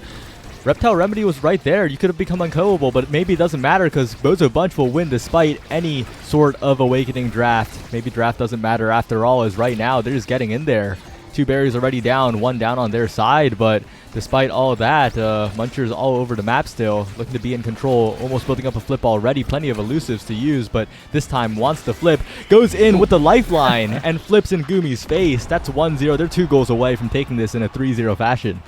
Reptile Remedy was right there. You could have become unkillable, but maybe it doesn't matter because Bozo Bunch will win despite any sort of awakening draft. Maybe draft doesn't matter after all, as right now they're just getting in there. 2 barriers already down, 1 down on their side, but despite all of that, Muncher's all over the map still, looking to be in control, almost building up a flip already, plenty of elusives to use, but this time wants to flip, goes in with the lifeline, and flips in Gumi's face. That's 1-0, they're 2 goals away from taking this in a 3-0 fashion.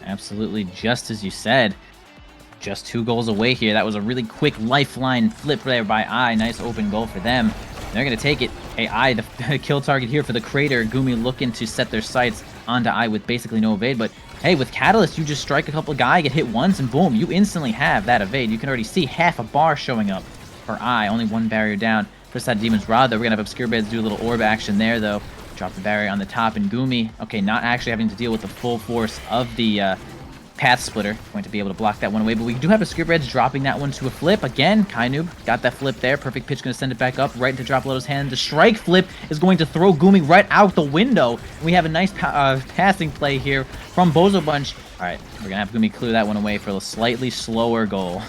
Absolutely, just as you said. Just 2 goals away here. That was a really quick lifeline flip there by I. Nice open goal for them. They're going to take it. Hey, I, the kill target here for the Crater. Gumi looking to set their sights onto I with basically no evade. But hey, with Catalyst, you just strike a couple of guys, get hit once, and boom, you instantly have that evade. You can already see half a bar showing up for I. Only 1 barrier down. First side Demon's Rod, though. We're going to have Obscure Beds do a little orb action there, though. Drop the barrier on the top, and Gumi, okay, not actually having to deal with the full force of the Path Splitter. Going to be able to block that one away, but we do have a Obscure Beds dropping that one to a flip. Again, Kainub got that flip there. Perfect pitch, going to send it back up right into Dropletto's hand. The strike flip is going to throw Gumi right out the window. We have a nice passing play here from Bozo Bunch. All right, we're going to have Gumi clear that one away for a slightly slower goal.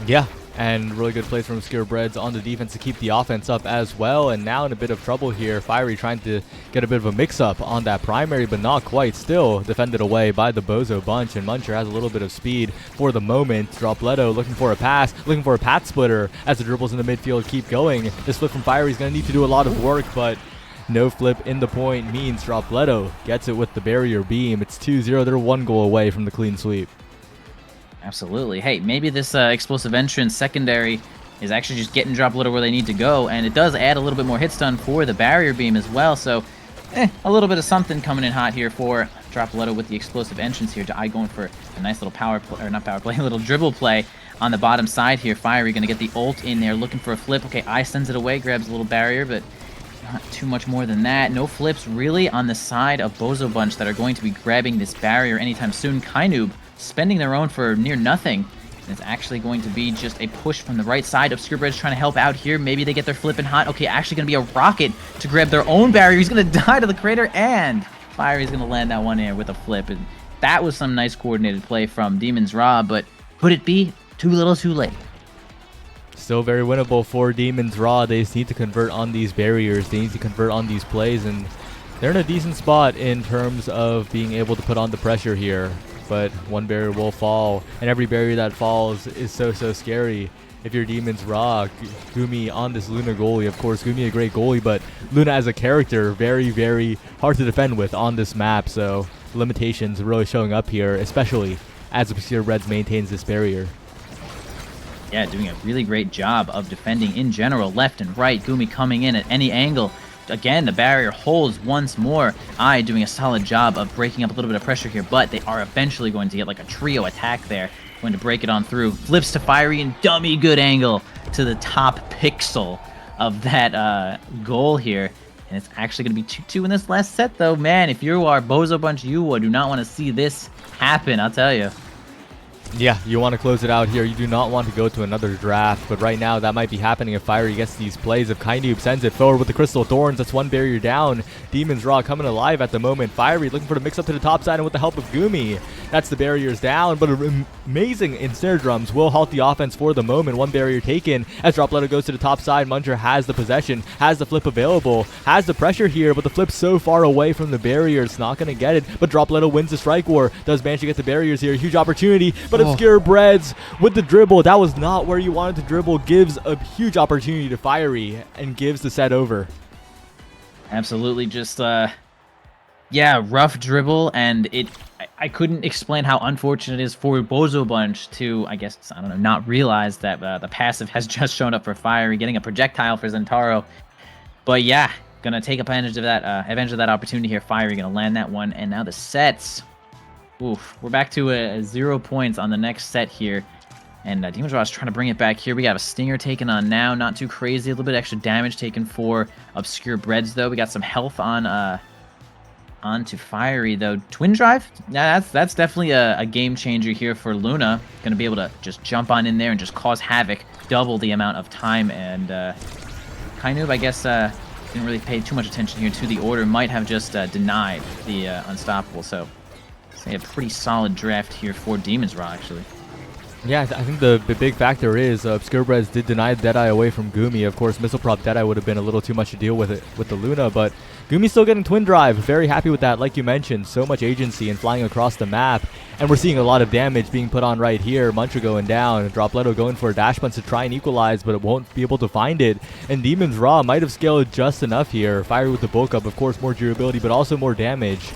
Yeah. And really good plays from Obscure Breads on the defense to keep the offense up as well. And now in a bit of trouble here. Fiery trying to get a bit of a mix-up on that primary, but not quite. Still defended away by the Bozo Bunch. And Muncher has a little bit of speed for the moment. Dropletto looking for a pass, looking for a Path Splitter as the dribbles in the midfield keep going. This flip from Fiery is going to need to do a lot of work, but no flip in the point means Dropletto gets it with the barrier beam. It's 2-0. They're 1 goal away from the clean sweep. Absolutely. Hey, maybe this explosive entrance secondary is actually just getting Dropletto where they need to go, and it does add a little bit more hit stun for the barrier beam as well, so a little bit of something coming in hot here for Dropletto with the explosive entrance here. I going for a nice little power play, or not power play, a little dribble play on the bottom side here. Fiery going to get the ult in there, looking for a flip. Okay, I sends it away, grabs a little barrier, but not too much more than that. No flips really on the side of Bozo Bunch that are going to be grabbing this barrier anytime soon. Kainub spending their own for near nothing. And it's actually going to be just a push from the right side. Obscure Bridge trying to help out here. Maybe they get their flipping hot. Okay, actually going to be a rocket to grab their own barrier. He's going to die to the Crater, and Fiery's going to land that one in with a flip. And that was some nice coordinated play from Demon's Raw, but could it be too little too late? Still very winnable for Demon's Raw. They just need to convert on these barriers. They need to convert on these plays, and they're in a decent spot in terms of being able to put on the pressure here. But 1 barrier will fall, and every barrier that falls is so scary. If you're Demon's Raw, Gumi on this Luna goalie, of course, Gumi a great goalie, but Luna as a character, very hard to defend with on this map, so limitations really showing up here, especially as Obscure Reds maintains this barrier. Yeah, doing a really great job of defending in general, left and right. Gumi coming in at any angle. Again, the barrier holds once more. I doing a solid job of breaking up a little bit of pressure here, but they are eventually going to get like a trio attack there. Going to break it on through. Flips to Fiery and dummy good angle to the top pixel of that goal here. And it's actually going to be 2-2 in this last set, though. Man, if you are Bozo Bunch, you do not want to see this happen, I'll tell you. Yeah, you want to close it out here. You do not want to go to another draft, but right now that might be happening if Fiery gets these plays. If Kainoob sends it forward with the Crystal Thorns, that's one barrier down. Demon's Raw coming alive at the moment. Fiery looking for the mix up to the top side, and with the help of Gumi, that's the barriers down, but amazing Ensnare Drums will halt the offense for the moment. One barrier taken as Dropletto goes to the top side. Muncher has the possession, has the flip available, has the pressure here, but the flip's so far away from the barrier, it's not going to get it, but Dropletto wins the strike war. Does manage to get the barriers here. Huge opportunity, but Obscure Breads with the dribble. That was not where you wanted to dribble. Gives a huge opportunity to Fiery and gives the set over. Absolutely, just yeah, rough dribble, and I couldn't explain how unfortunate it is for Bozo Bunch to, I guess, I don't know, not realize that the passive has just shown up for Fiery, getting a projectile for Zentaro. But yeah, gonna take advantage of that opportunity here. Fiery gonna land that one, and now the sets. Oof, we're back to 0 points on the next set here. And Demon's Raw is trying to bring it back here. We got a Stinger taken on now. Not too crazy. A little bit extra damage taken for Obscure Breads, though. We got some health on onto Fiery, though. Twin Drive? Yeah, that's definitely a game changer here for Luna. Going to be able to just jump on in there and just cause havoc. Double the amount of time. And Kainoob, I guess, didn't really pay too much attention here to the order. Might have just denied the Unstoppable. So a pretty solid draft here for Demon's Raw, actually. Yeah, I think the big factor is Obscure Breads did deny Deadeye away from Gumi. Of course, Missile Prop Deadeye would have been a little too much to deal with it with the Luna, but Gumi's still getting Twin Drive. Very happy with that. Like you mentioned, so much agency and flying across the map, and we're seeing a lot of damage being put on right here. Muncher going down, Dropletto going for a dash punch to try and equalize, but it won't be able to find it. And Demon's Raw might have scaled just enough here. Fiery with the bulk up, of course, more durability, but also more damage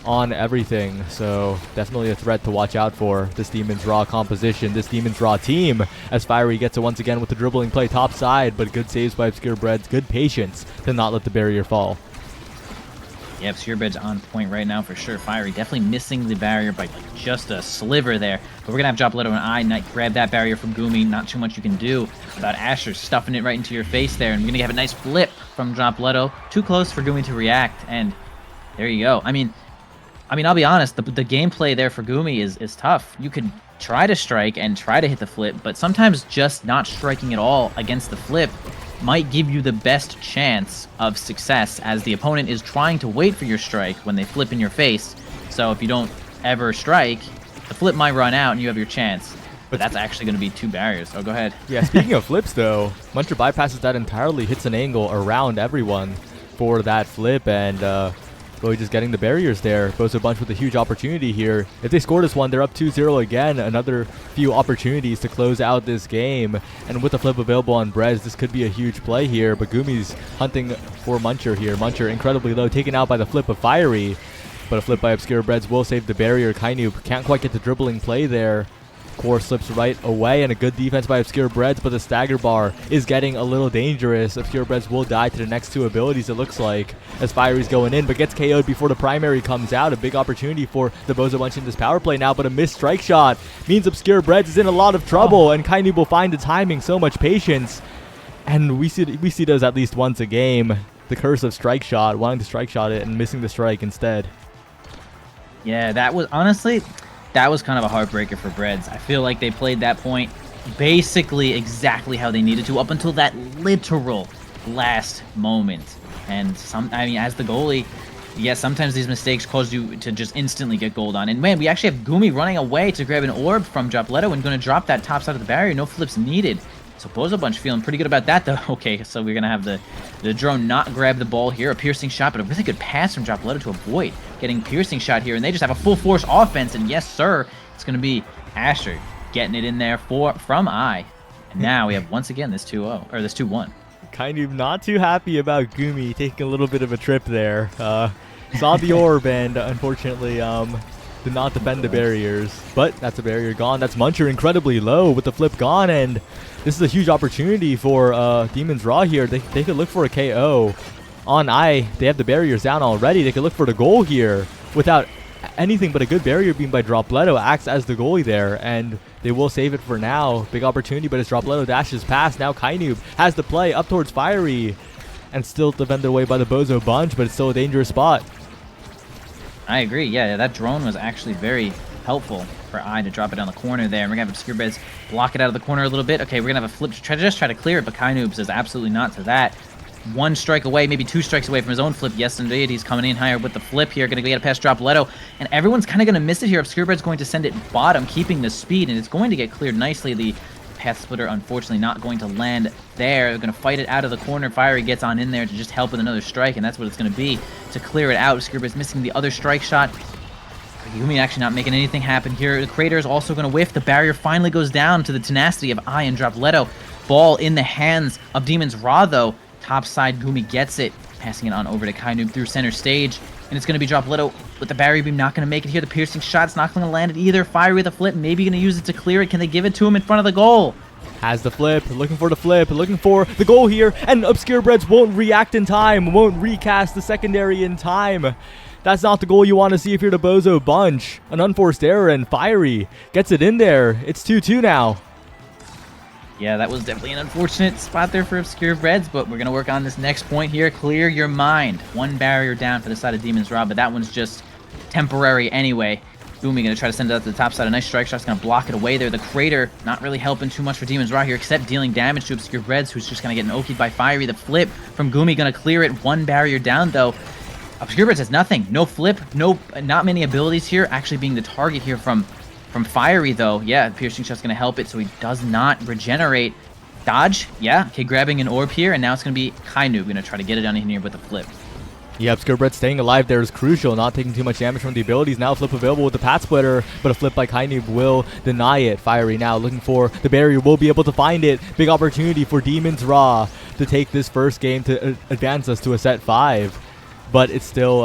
on everything, so definitely a threat to watch out for, this Demon's Raw composition, this Demon's Raw team, as Fiery gets it once again with the dribbling play top side, but good saves by Obscure Breads, good patience to not let the barrier fall. Yeah, Obscure Breads on point right now for sure. Fiery definitely missing the barrier by just a sliver there, but we're gonna have Dropletto and I grab that barrier from Gumi. Not too much you can do about Asher stuffing it right into your face there, and we're gonna have a nice flip from Dropletto. Too close for Gumi to react, and there you go. I mean, I'll be honest, the gameplay there for Gumi is tough. You could try to strike and try to hit the flip, but sometimes just not striking at all against the flip might give you the best chance of success, as the opponent is trying to wait for your strike when they flip in your face. So if you don't ever strike, the flip might run out and you have your chance. But that's actually going to be 2 barriers. Oh, go ahead. Yeah, speaking of flips, though, Muncher bypasses that entirely, hits an angle around everyone for that flip, and really just getting the barriers there. Bozo Bunch with a huge opportunity here. If they score this one, they're up 2-0 again. Another few opportunities to close out this game. And with the flip available on Brez, this could be a huge play here. But Gumi's hunting for Muncher here. Muncher incredibly low, taken out by the flip of Fiery. But a flip by Obscure Breads will save the barrier. Kainoob can't quite get the dribbling play there. Core slips right away, and a good defense by Obscure Breads, but the stagger bar is getting a little dangerous. Obscure Breads will die to the next 2 abilities, it looks like, as Fiery's going in, but gets KO'd before the primary comes out. A big opportunity for the Bozo Bunch in this power play now, but a missed strike shot means Obscure Breads is in a lot of trouble, and Kainoob will find the timing, so much patience. And we see those at least once a game. The curse of strike shot, wanting to strike shot it and missing the strike instead. Yeah, that was honestly, that was kind of a heartbreaker for Breads. I feel like they played that point basically exactly how they needed to up until that literal last moment. And as the goalie, yeah, sometimes these mistakes cause you to just instantly get gold on. And man, we actually have Gumi running away to grab an orb from Dropletto and going to drop that top side of the barrier. No flips needed. So Bozo Bunch feeling pretty good about that, though. Okay, so we're going to have the drone not grab the ball here. A piercing shot, but a really good pass from Dropletto to avoid getting piercing shot here. And they just have a full force offense. And yes, sir, it's going to be Asher getting it in there from I. And now we have, once again, this 2-0, or this 2-1. Kind of not too happy about Gumi taking a little bit of a trip there. Saw the orb and unfortunately did not defend the barriers. But that's a barrier gone. That's Muncher incredibly low with the flip gone, and this is a huge opportunity for Demon's Raw here. They could look for a KO on I. They have the barriers down already. They could look for the goal here without anything but a good barrier beam by Dropletto. Acts as the goalie there, and they will save it for now. Big opportunity, but as Dropletto dashes past, now Kainoob has the play up towards Fiery, and still defended away by the Bozo bunch, but it's still a dangerous spot. I agree. Yeah, that drone was actually very helpful for I to drop it down the corner there. And we're going to have Obscurebeds block it out of the corner a little bit. Okay, we're going to have a flip to try to clear it, but Kainoob says absolutely not to that. 1 strike away, maybe 2 strikes away from his own flip. Yes, indeed. He's coming in higher with the flip here. Going to get a past Dropletto. And everyone's kind of going to miss it here. Obscurebeds going to send it bottom, keeping the speed, and it's going to get cleared nicely. The Path Splitter, unfortunately, not going to land there. They're going to fight it out of the corner. Fiery gets on in there to just help with another strike, and that's what it's going to be to clear it out. Obscurebeds missing the other strike shot. Yumi actually not making anything happen here. The Crater is also going to whiff. The barrier finally goes down to the tenacity of I and Dropletto. Ball in the hands of Demon's Raw, though. Top side, Gumi gets it, passing it on over to Kainoob through center stage. And it's going to be Dropletto with the barrier beam, not going to make it here. The piercing shot's not going to land it either. Fiery with a flip, maybe going to use it to clear it. Can they give it to him in front of the goal? Has the flip, looking for the goal here, and Obscurebeds won't react in time, won't recast the secondary in time. That's not the goal you want to see if you're the Bozo bunch. An unforced error, and Fiery gets it in there. It's 2-2 now. Yeah, that was definitely an unfortunate spot there for Obscurebeds, but we're going to work on this next point here. Clear your mind. 1 barrier down for the side of Demon's Raw, but that one's just temporary anyway. Gumi going to try to send it out to the top side. A nice strike shot's going to block it away there. The Crater not really helping too much for Demon's Raw here, except dealing damage to Obscurebeds, who's just going to get Oki'd by Fiery. The flip from Gumi going to clear it. 1 barrier down, though. Obscurebeds has nothing. No flip, not many abilities here. Actually being the target here from Fiery, though. Yeah, piercing shot's going to help it, so he does not regenerate. Dodge, yeah. Okay, grabbing an orb here, and now it's going to be Kainoob going to try to get it down in here with a flip. Yeah, Obscurebeds staying alive there is crucial, not taking too much damage from the abilities. Now flip available with the Path Splitter, but a flip by Kainoob will deny it. Fiery now looking for the barrier, will be able to find it. Big opportunity for Demon's Raw to take this first game to advance us to a set 5. But it's still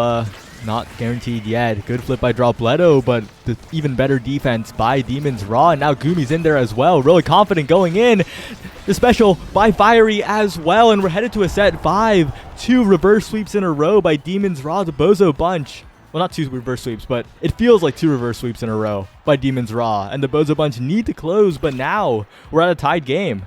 not guaranteed yet. Good flip by Dropletto, but the even better defense by Demon's Raw. And now Gumi's in there as well. Really confident going in. The special by Fiery as well. And we're headed to a set 5. 2 reverse sweeps in a row by Demon's Raw, the Bozo bunch. Well, not 2 reverse sweeps, but it feels like 2 reverse sweeps in a row by Demon's Raw. And the Bozo bunch need to close, but now we're at a tied game.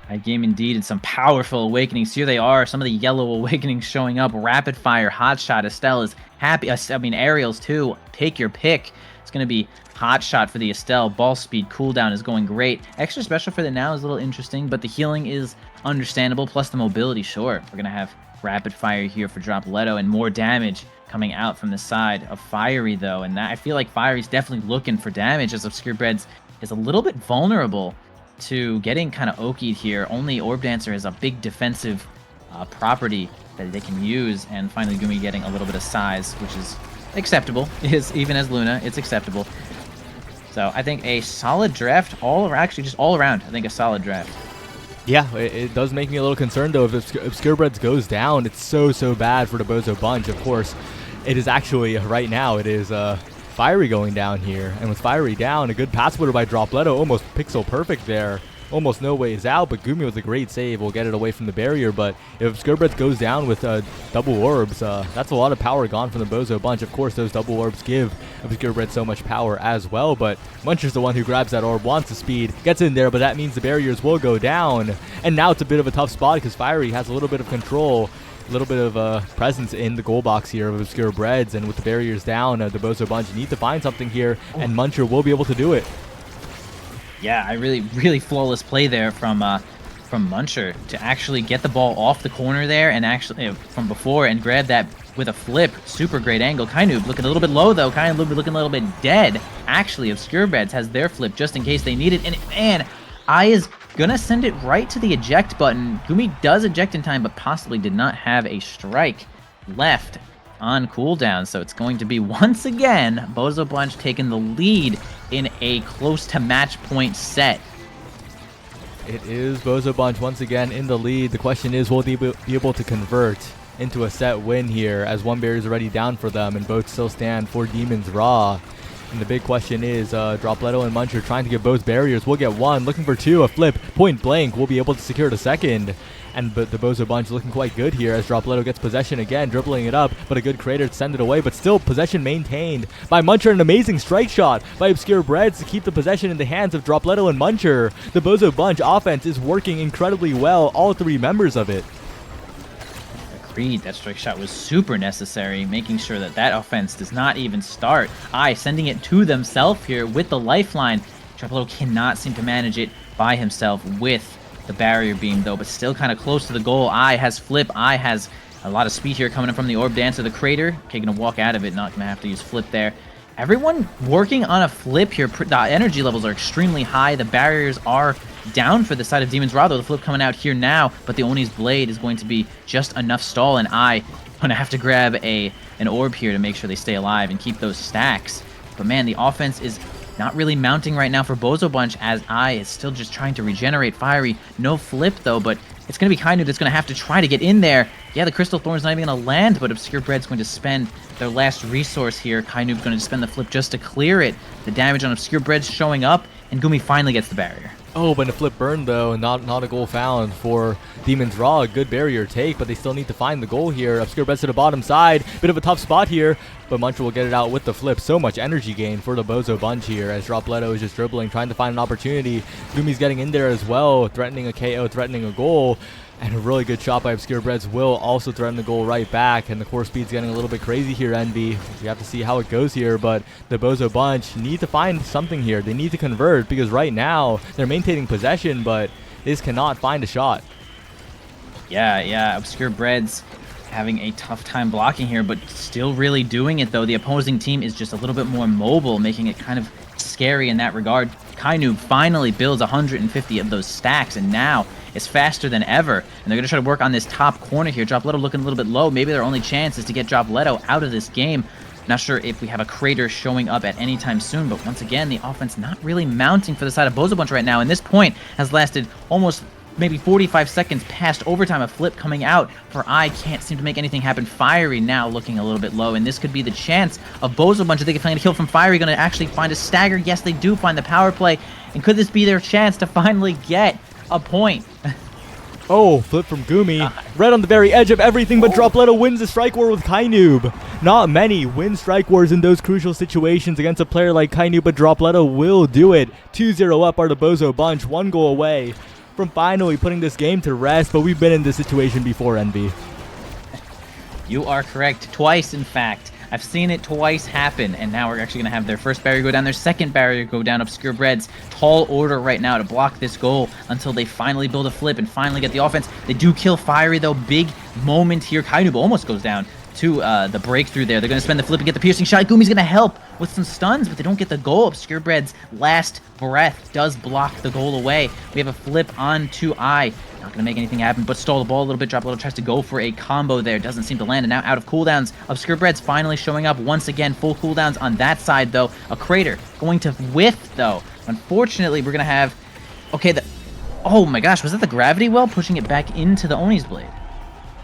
Tied game indeed, and some powerful awakenings. Here they are, some of the yellow awakenings showing up. Rapid Fire, Hot Shot, Estelle is happy. Aerials too. Take your pick. It's going to be Hot Shot for the Estelle. Ball speed, cooldown is going great. Extra special for the now is a little interesting, but the healing is understandable, plus the mobility, sure. We're going to have Rapid Fire here for Dropletto, and more damage coming out from the side of Fiery, though. And that, I feel like Fiery's definitely looking for damage, as Obscurebeds is a little bit vulnerable to getting kind of Oki'd here. Only Orb Dancer is a big defensive property that they can use, and finally Gumi getting a little bit of size, which is acceptable. Even as Luna, it's acceptable. So I think a solid draft all around. Actually, just all around, I think a solid draft. Yeah, it does make me a little concerned, though. If Obscurebeds goes down, it's so bad for the Bozo bunch. Of course, it is actually, right now, it is Fiery going down here. And with Fiery down, a good Path Splitter by Dropletto, almost pixel perfect there. Almost no ways out, but Gumi with a great save will get it away from the barrier. But if Obscurebeds goes down with double orbs, that's a lot of power gone from the Bozo bunch. Of course, those double orbs give Obscurebeds so much power as well, but Muncher's the one who grabs that orb, wants the speed, gets in there, but that means the barriers will go down. And now it's a bit of a tough spot because Fiery has a little bit of control, a little bit of presence in the goal box here of Obscurebeds, and with the barriers down, the Bozo bunch need to find something here, and Muncher will be able to do it. Yeah, I really flawless play there from Muncher to actually get the ball off the corner there, and actually from before, and grab that with a flip. Super great angle. Kainoob looking a little bit low though. Kainoob looking a little bit dead. Actually, Obscurebeds has their flip just in case they need it. And man, I is gonna send it right to the eject button. Gumi does eject in time, but possibly did not have a strike left on cooldown. So it's going to be once again Bozo bunch taking the lead in a close to match point set. It is Bozo bunch once again in the lead. The question is, will they be able to convert into a set win here, as one barrier is already down for them and both still stand for Demon's Raw. And the big question is, Dropletto and Muncher trying to get both barriers. We'll get one, looking for two, a flip, point blank. We'll be able to secure the second. And the Bozo Bunch looking quite good here as Dropletto gets possession again, dribbling it up, but a good creator to send it away, but still possession maintained by Muncher. An amazing strike shot by Obscure Breads to keep the possession in the hands of Dropletto and Muncher. The Bozo Bunch offense is working incredibly well, all three members of it. Agreed, that strike shot was super necessary, making sure that that offense does not even start. Sending it to themselves here with the lifeline. Dropletto cannot seem to manage it by himself with the barrier beam though, but still kind of close to the goal. Has flip. Has a lot of speed here coming in from the orb dancer. The crater taking a walk out of it, not gonna have to use flip there. Everyone working on a flip here. The energy levels are extremely high. The barriers are down for the side of Demon's Raw, though. The flip coming out here now, but the Oni's Blade is going to be just enough stall, and gonna have to grab an orb here to make sure they stay alive and keep those stacks. But man, the offense is not really mounting right now for Bozo Bunch, as is still just trying to regenerate Fiery. No flip though, but it's going to be Kainu that's going to have to try to get in there. Yeah, the Crystal Thorn's not even going to land, but Obscure Bread's going to spend their last resource here. Kainu's going to spend the flip just to clear it. The damage on Obscure Bread's showing up, and Gumi finally gets the barrier. Oh, but a flip burn though, not a goal found for Demon's Raw. A good barrier take, but they still need to find the goal here. Obscure Breads to the bottom side. Bit of a tough spot here, but Muncher will get it out with the flip. So much energy gain for the Bozo Bunch here as Dropletto is just dribbling, trying to find an opportunity. Gumi's getting in there as well, threatening a KO, threatening a goal. And a really good shot by Obscure Breads will also threaten the goal right back. And the core speed's getting a little bit crazy here, Envy. We have to see how it goes here, but the Bozo Bunch need to find something here. They need to convert, because right now they're maintaining possession, but they just cannot find a shot. Yeah, Obscure Breads having a tough time blocking here, but still really doing it though. The opposing team is just a little bit more mobile, making it kind of scary in that regard. Kainu finally builds 150 of those stacks, and now it's faster than ever. And they're going to try to work on this top corner here. Dropletto looking a little bit low. Maybe their only chance is to get Dropletto out of this game. Not sure if we have a crater showing up at any time soon, but once again, the offense not really mounting for the side of Bozo Bunch right now. And this point has lasted almost maybe 45 seconds past overtime. A flip coming out for can't seem to make anything happen. Fiery now looking a little bit low, and this could be the chance of Bozo Bunch. If they can find a kill from Fiery, going to actually find a stagger. Yes, they do find the power play, and could this be their chance to finally get a point? Oh, flip from Gumi. Right on the very edge of everything, but Dropletto wins the strike war with Kainoob. Not many win strike wars in those crucial situations against a player like Kainoob, but Dropletto will do it. 2-0 up are the Bozo Bunch, 1 goal away from finally putting this game to rest, but we've been in this situation before, Envy. You are correct. Twice, in fact. I've seen it twice happen, and now we're actually going to have their first barrier go down, their second barrier go down. Obscure Breads, tall order right now to block this goal until they finally build a flip and finally get the offense. They do kill Fiery, though. Big moment here. Kainu almost goes down to the breakthrough there. They're going to spend the flip and get the piercing shot. Gumi's going to help with some stuns, but they don't get the goal. Obscure Bread's last breath does block the goal away. We have a flip onto Not going to make anything happen, but stall the ball a little bit. Dropletto tries to go for a combo there. Doesn't seem to land, and now out of cooldowns. Obscure Bread's finally showing up once again. Full cooldowns on that side, though. A crater going to whiff, though. Unfortunately, we're going to have... Okay, oh my gosh, was that the gravity well pushing it back into the Oni's Blade?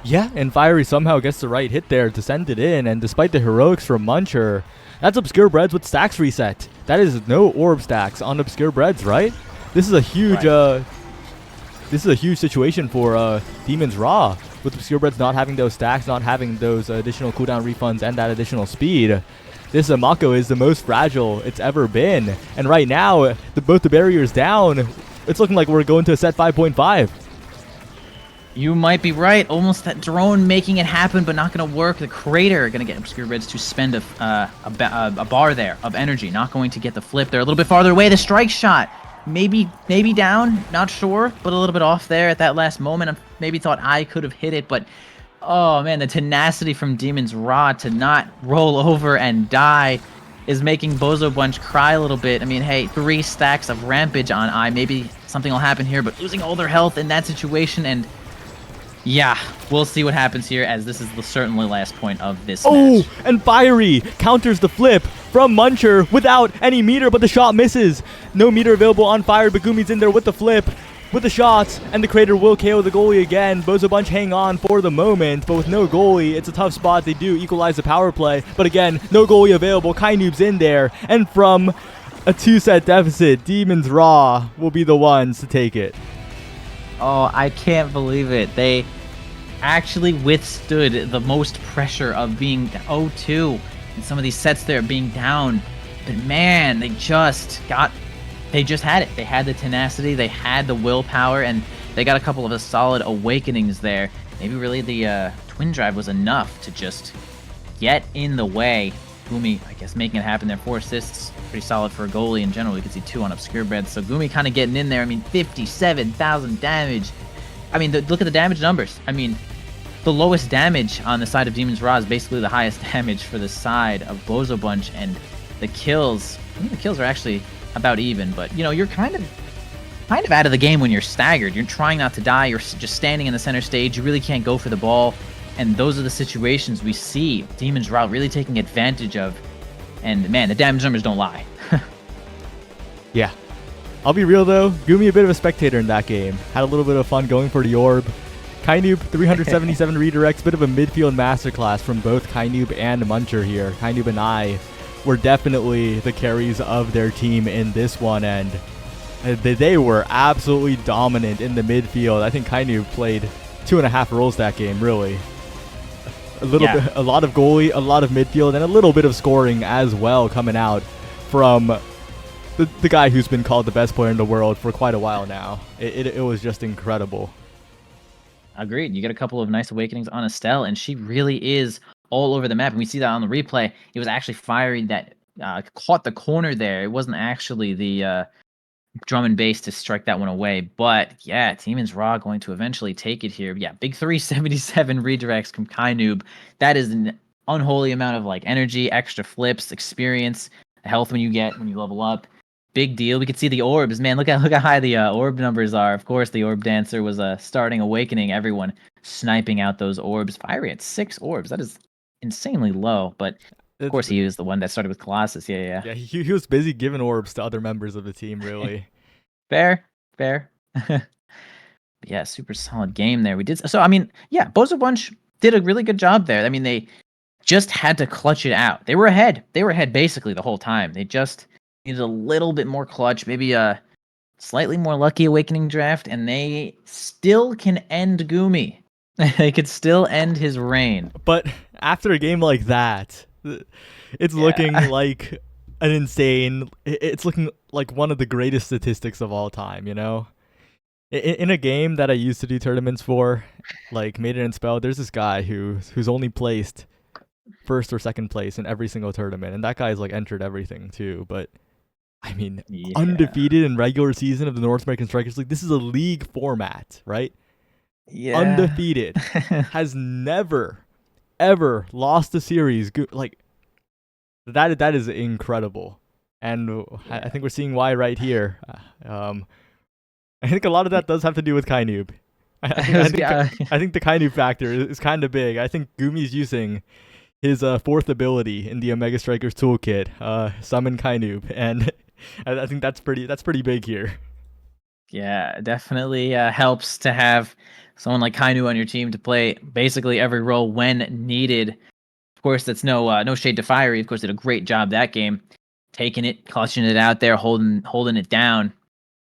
Yeah, and Fiery somehow gets the right hit there to send it in, and despite the heroics from Muncher, that's Obscure Breads with stacks reset. That is no orb stacks on Obscure Breads, right? This is a huge, this is a huge situation for Demon's Raw, with Obscure Breads not having those stacks, not having those additional cooldown refunds and that additional speed. This Mako is the most fragile it's ever been, and right now, both the barriers down, it's looking like we're going to a set 5.5. You might be right. Almost that drone making it happen, but not going to work. The crater going to get Obscure Breads to spend a bar there of energy. Not going to get the flip. They're a little bit farther away. The strike shot. Maybe down. Not sure, but a little bit off there at that last moment. I maybe thought I could have hit it, but oh man, the tenacity from Demon's Raw to not roll over and die is making Bozo Bunch cry a little bit. I mean, hey, 3 stacks of Rampage on Maybe something will happen here, but losing all their health in that situation, and yeah, we'll see what happens here, as this is the certainly last point of this match. And Fiery counters the flip from Muncher without any meter, but the shot misses. No meter available on Fire, but Gumi's in there with the flip. with the shots, and the Crater will KO the goalie again. Bozo Bunch hang on for the moment, but with no goalie, it's a tough spot. They do equalize the power play, but again, no goalie available. Kainoob's in there, and from a 2-set deficit, Demons Raw will be the ones to take it. Oh, I can't believe it. They actually withstood the most pressure of being 0-2 in some of these sets there, being down. But man, they just had it. They had the tenacity, they had the willpower, and they got a couple of solid awakenings there. Maybe really the twin drive was enough to just get in the way. Gumi, I guess, making it happen there. 4 assists, pretty solid for a goalie in general. You can see 2 on Obscure Bread. So Gumi kind of getting in there. I mean, 57,000 damage. I mean, look at the damage numbers. I mean, the lowest damage on the side of Demons Raw is basically the highest damage for the side of Bozo Bunch, and the kills, I think the kills are actually about even, but you know, you're kind of out of the game when you're staggered. You're trying not to die, you're just standing in the center stage, you really can't go for the ball, and those are the situations we see Demons Raw really taking advantage of, and man, the damage numbers don't lie. Yeah. I'll be real though, Gumi a bit of a spectator in that game. Had a little bit of fun going for the orb. Kainoob, 377 redirects, bit of a midfield masterclass from both Kainoob and Muncher here. Kainoob and I were definitely the carries of their team in this one, and they were absolutely dominant in the midfield. I think Kainoob played 2.5 roles that game, really. A lot of goalie, a lot of midfield, and a little bit of scoring as well coming out from the guy who's been called the best player in the world for quite a while now. It was just incredible. Agreed. You get a couple of nice awakenings on Estelle, and she really is all over the map. And we see that on the replay. It was actually firing that caught the corner there. It wasn't actually the drum and bass to strike that one away. But yeah, Demons Raw going to eventually take it here. Yeah, big 377 redirects from Kainoob. That is an unholy amount of like energy, extra flips, experience, health when you level up. Big deal. We could see the orbs, man. Look how high the orb numbers are. Of course, the orb dancer was starting awakening. Everyone sniping out those orbs. Fiery at 6 orbs. That is insanely low. But of course, he was the one that started with Colossus. Yeah. Yeah, he was busy giving orbs to other members of the team. Really. Fair. Yeah, super solid game there. We did so. I mean, yeah, Bozo Bunch did a really good job there. I mean, they just had to clutch it out. They were ahead. They were ahead basically the whole time. They just needed a little bit more clutch, maybe a slightly more lucky awakening draft, and they still can end Gumi. They could still end his reign. But after a game like that, it's looking like an insane. It's looking like one of the greatest statistics of all time, you know? In a game that I used to do tournaments for, like Maiden and Spell, there's this guy who's only placed first or second place in every single tournament, and that guy's like entered everything too, but I mean, undefeated in regular season of the North American Strikers League. This is a league format, right? Yeah. Undefeated. Has never, ever lost a series. Like, that is incredible. And I think we're seeing why right here. I think a lot of that does have to do with Kainoob. I think the Kainoob factor is kind of big. I think Gumi's using his 4th ability in the Omega Strikers toolkit, Summon Kainoob, and I think that's pretty big here. Yeah, definitely helps to have someone like Kainoob on your team to play basically every role when needed. Of course, that's no shade to Fiery. Of course, did a great job that game, taking it, clutching it out there, holding it down.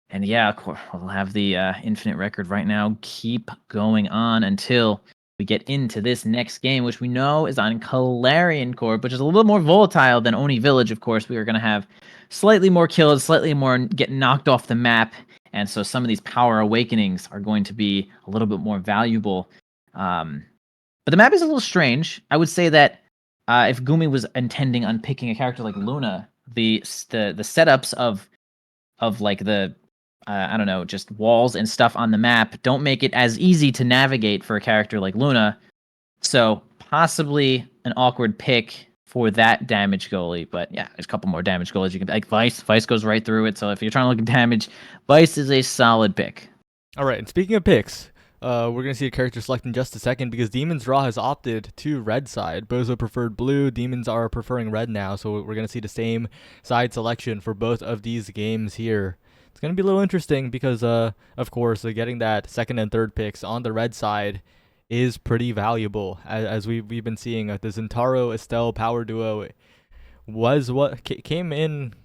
And yeah, of course, we'll have the infinite record right now keep going on until we get into this next game, which we know is on Calarian Corp, which is a little bit more volatile than Oni Village. Of course, we are going to have slightly more kills, slightly more get knocked off the map, and so some of these power awakenings are going to be a little bit more valuable. But the map is a little strange. I would say that if Gumi was intending on picking a character like Luna, the setups of like the I don't know, just walls and stuff on the map don't make it as easy to navigate for a character like Luna. So possibly an awkward pick for that damage goalie. But yeah, there's a couple more damage goalies you can pick. Vice goes right through it. So if you're trying to look at damage, Vice is a solid pick. All right, and speaking of picks, we're going to see a character select in just a second because Demons Raw has opted to red side. Bozo preferred blue. Demons are preferring red now. So we're going to see the same side selection for both of these games here It's going to be a little interesting because, of course, getting that second and third picks on the red side is pretty valuable. As we've been seeing, the Zentaro Estelle power duo was what came in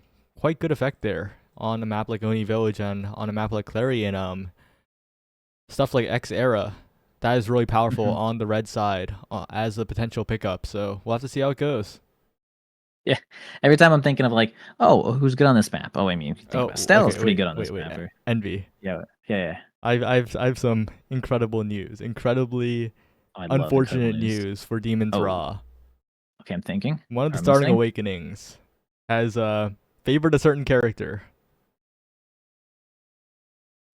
quite good effect there on a map like Oni Village and on a map like Clarion. Stuff like X Era, that is really powerful on the red side as a potential pickup. So we'll have to see how it goes. Yeah. Every time I'm thinking of like, oh, who's good on this map? Oh, I mean, think about Stella's pretty good on this map. Envy. Yeah. I've some incredible news. Incredibly unfortunate news for Demons Raw. Okay, I'm thinking. One of the starting awakenings has favored a certain character.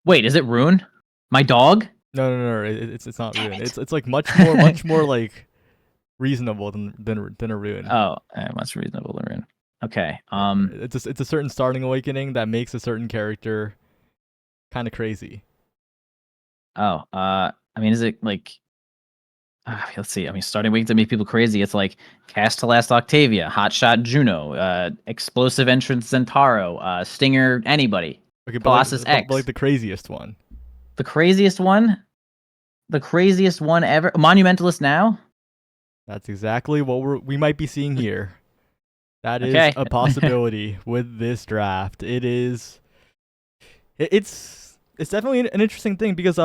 Wait, is it Rune? My dog? No. It's not Rune. It. It's like much more like reasonable than a Rune. Oh, much reasonable than Rune. Okay. It's a certain starting awakening that makes a certain character kind of crazy. Oh, I mean, is it like? Let's see. I mean, starting awakenings that make people crazy. It's like Cast to Last Octavia, Hotshot Juno, Explosive Entrance Zentaro, Stinger anybody. Okay, Colossus X. But like the craziest one. The craziest one? The craziest one ever? Monumentalist now? That's exactly what we might be seeing here. That is a possibility with this draft. It's definitely an interesting thing because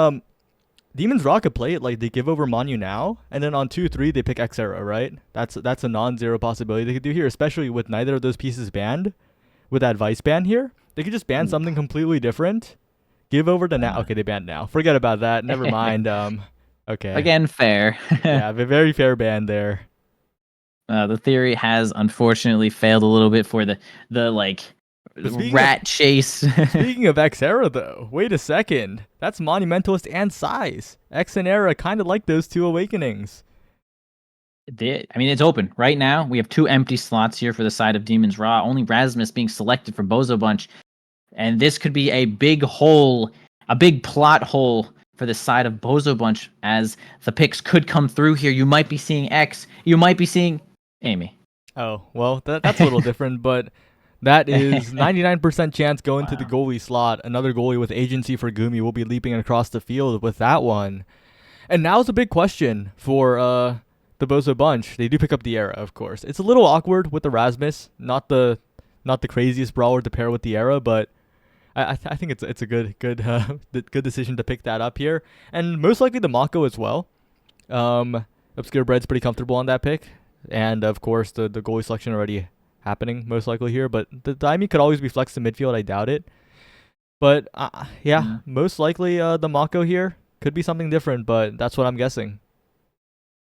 Demons Raw could play it like they give over Manu now, and then on 2-3 they pick Xera, right? That's a non-zero possibility they could do here, especially with neither of those pieces banned. With that Vice ban here, they could just ban something completely different. Give over to now. Okay, they banned now. Forget about that. Never mind. Okay. Again, fair. Yeah, a very fair ban there. The theory has unfortunately failed a little bit for the rat chase. Speaking of Xera, though, wait a second. That's Monumentalist and Size. X and Era kind of like those two awakenings. I mean, it's open right now. We have 2 empty slots here for the side of Demons Raw. Only Rasmus being selected for Bozo Bunch. And this could be a big hole, a big plot hole for the side of Bozo Bunch as the picks could come through here. You might be seeing X. You might be seeing Amy. Oh, well, that's a little different, but that is 99% chance going to the goalie slot. Another goalie with agency for Gumi will be leaping across the field with that one. And now's a big question for the Bozo Bunch. They do pick up the Era, of course. It's a little awkward with the Rasmus, not the craziest brawler to pair with the Era, but I think it's a good decision to pick that up here, and most likely the Mako as well. Obscure Bread's pretty comfortable on that pick, and of course the goalie selection already happening most likely here. But the Daimi could always be flexed to midfield. I doubt it, but most likely the Mako here could be something different. But that's what I'm guessing.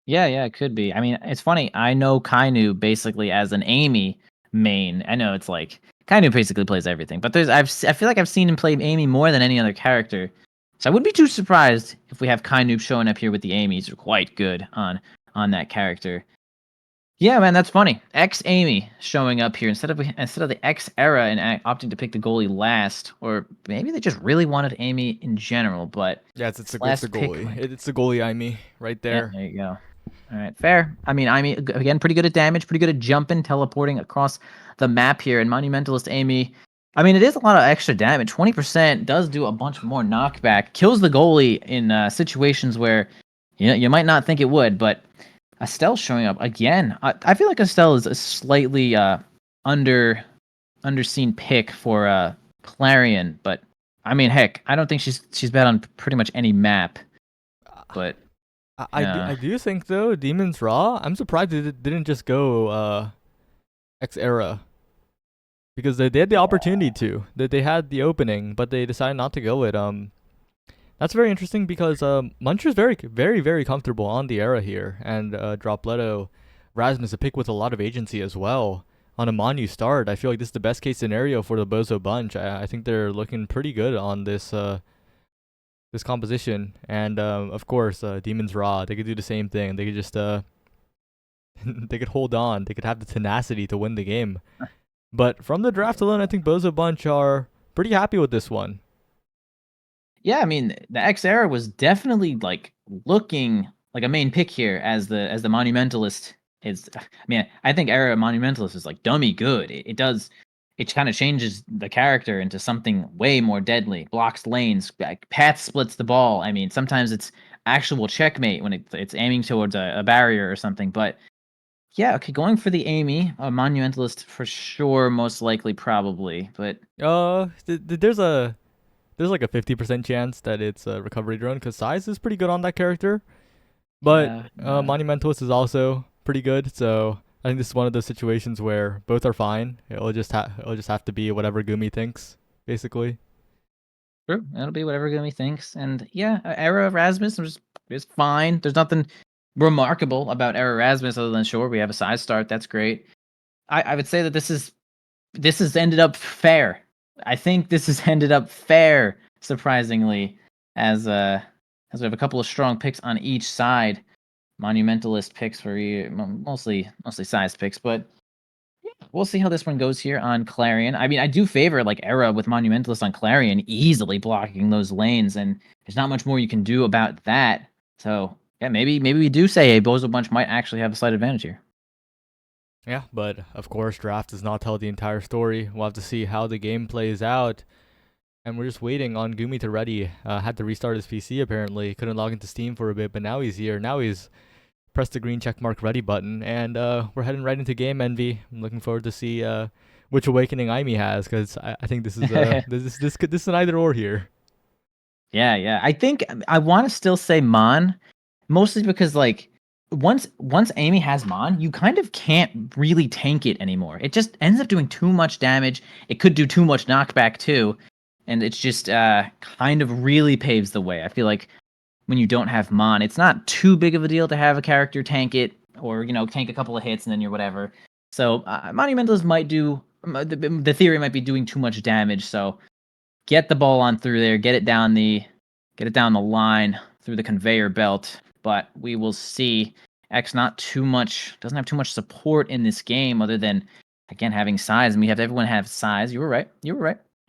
Yeah, it could be. I mean, it's funny. I know Kainu basically as an Amy main. I know it's like Kainu basically plays everything, but I feel like I've seen him play Amy more than any other character. So I wouldn't be too surprised if we have Kainu showing up here with the Amy's. Are quite good on that character. Yeah, man, that's funny. X Amy showing up here instead of the X Era and opting to pick the goalie last, or maybe they just really wanted Amy in general. But yeah, it's the goalie. It's the goalie Amy right there. Yeah, there you go. All right, fair. I mean, Amy, again, pretty good at damage, pretty good at jumping, teleporting across the map here. And Monumentalist Amy, I mean, it is a lot of extra damage. 20% does do a bunch more knockback. Kills the goalie in situations where you might not think it would. But Estelle showing up again. I feel like Estelle is a slightly underseen pick for Clarion. But, I mean, heck, I don't think she's bad on pretty much any map. But I do think though Demons Raw. I'm surprised they didn't just go X Era because they had the opportunity to. They had the opening, but they decided not to go it. That's very interesting because Muncher's very very very comfortable on the Era here, and Dropletto Rasmus a pick with a lot of agency as well on a Manu start. I feel like this is the best case scenario for the Bozo Bunch. I think they're looking pretty good on this. This composition, and of course Demons Raw, they could do the same thing. They could just they could hold on, they could have the tenacity to win the game. But from the draft alone, I think Bozo Bunch are pretty happy with this one. Yeah, I mean, the X Era was definitely like looking like a main pick here as the Monumentalist is. I mean, I think Era Monumentalist is like dummy good. It it kind of changes the character into something way more deadly. Blocks lanes, path splits the ball. I mean, sometimes it's actual checkmate when it's aiming towards a barrier or something. But yeah, okay, going for the Amy, a Monumentalist for sure, most likely, probably. But There's like a 50% chance that it's a recovery drone because size is pretty good on that character. But yeah, Monumentalist is also pretty good, so I think this is one of those situations where both are fine. It'll just have to be whatever Gumi thinks, basically. true. It'll be whatever Gumi thinks. And yeah, Era Erasmus is fine. There's nothing remarkable about Era Erasmus other than sure we have a size start. That's great. I would say that this has ended up fair. I think this has ended up fair, surprisingly, as we have a couple of strong picks on each side. Monumentalist picks for mostly size picks, but yeah, we'll see how this one goes here on Clarion. I mean, I do favor like Era with Monumentalist on Clarion easily blocking those lanes, and there's not much more you can do about that. So yeah, maybe we do say a Bozo Bunch might actually have a slight advantage here. Yeah, but of course, draft does not tell the entire story. We'll have to see how the game plays out. And we're just waiting on Gumi to ready. Had to restart his PC apparently. Couldn't log into Steam for a bit, but now he's here. Now he's pressed the green checkmark ready button, and we're heading right into game envy. I'm looking forward to see which awakening Aimee has, because I think this is this is an either or here. Yeah. I think I want to still say Mon, mostly because like once Aimee has Mon, you kind of can't really tank it anymore. It just ends up doing too much damage. It could do too much knockback too, and it's just kind of really paves the way. I feel like when you don't have Mon, it's not too big of a deal to have a character tank it, or tank a couple of hits and then you're whatever. So Monumentalist might do the theory might be doing too much damage. So get the ball on through there, get it down the line through the conveyor belt. But we will see. X doesn't have too much support in this game other than again having size, and we have everyone have size. You were right.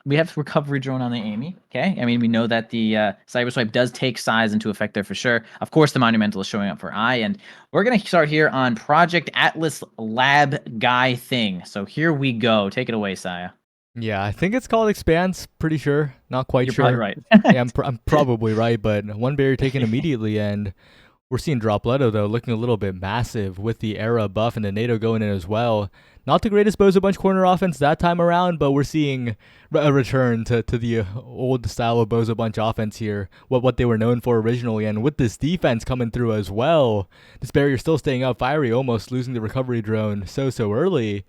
We have recovery drone on the Amy. Okay, I mean we know that the cyber swipe does take size into effect there for sure. Of course, the Monumental is showing up for I, and we're gonna start here on Project Atlas Lab Guy thing. So here we go. Take it away, Saya. Yeah, I think it's called Expanse. Pretty sure, not quite You're sure. probably right. Yeah, I'm probably right, but one barrier taken immediately, and we're seeing Dropletto though looking a little bit massive with the Era buff and the NATO going in as well. Not the greatest Bozo Bunch corner offense that time around, but we're seeing a return to the old style of Bozo Bunch offense here, what they were known for originally, and with this defense coming through as well. This barrier still staying up, Fiery almost losing the recovery drone so early.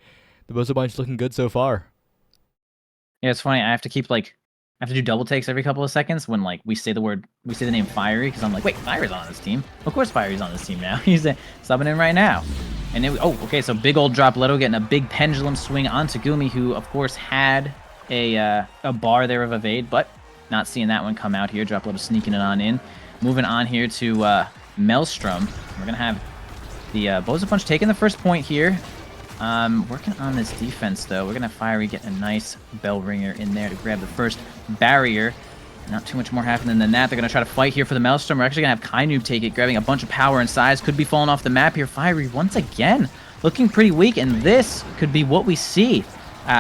The Bozo Bunch looking good so far. Yeah, it's funny. I have to do double takes every couple of seconds when like we say the name Fiery, because I'm like, wait, Fiery's on this team. Of course Fiery's on this team now. He's subbing in right now. And then okay, so big old Dropletto getting a big pendulum swing onto Gumi, who of course had a bar there of evade, but not seeing that one come out here. Dropletto sneaking it on in. Moving on here to Maelstrom. We're gonna have the Bozo Punch taking the first point here. Working on this defense, though. We're going to have Fiery get a nice bell ringer in there to grab the first barrier. Not too much more happening than that. They're going to try to fight here for the Maelstrom. We're actually going to have Kainoob take it, grabbing a bunch of power and size. Could be falling off the map here. Fiery, once again, looking pretty weak, and this could be what we see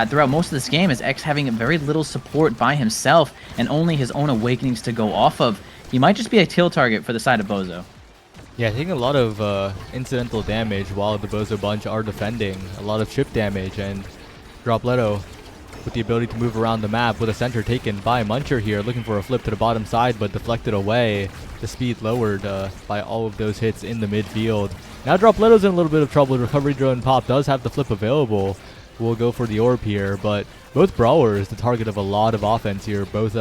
throughout most of this game, is X having very little support by himself and only his own awakenings to go off of. He might just be a kill target for the side of Bozo. Yeah, taking a lot of incidental damage while the Bozo Bunch are defending. A lot of chip damage, and Dropletto with the ability to move around the map with a center taken by Muncher here, looking for a flip to the bottom side, but deflected away. The speed lowered by all of those hits in the midfield. Now Dropletto's in a little bit of trouble. Recovery drone pop does have the flip available. We'll go for the orb here, but both brawlers the target of a lot of offense here. Both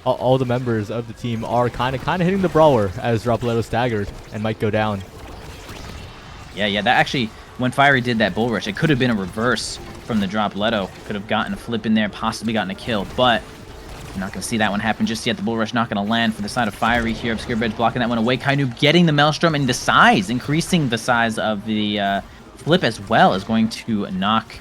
all the members of the team are kind of hitting the brawler as Dropletto staggered and might go down. Yeah, that actually, when Fiery did that bull rush, it could have been a reverse from the Dropletto. Could have gotten a flip in there, possibly gotten a kill, but I'm not going to see that one happen just yet. The bull rush not going to land for the side of Fiery here. Obscure Bridge blocking that one away. Kainoob getting the Maelstrom, and the size, increasing the size of the flip as well, is going to knock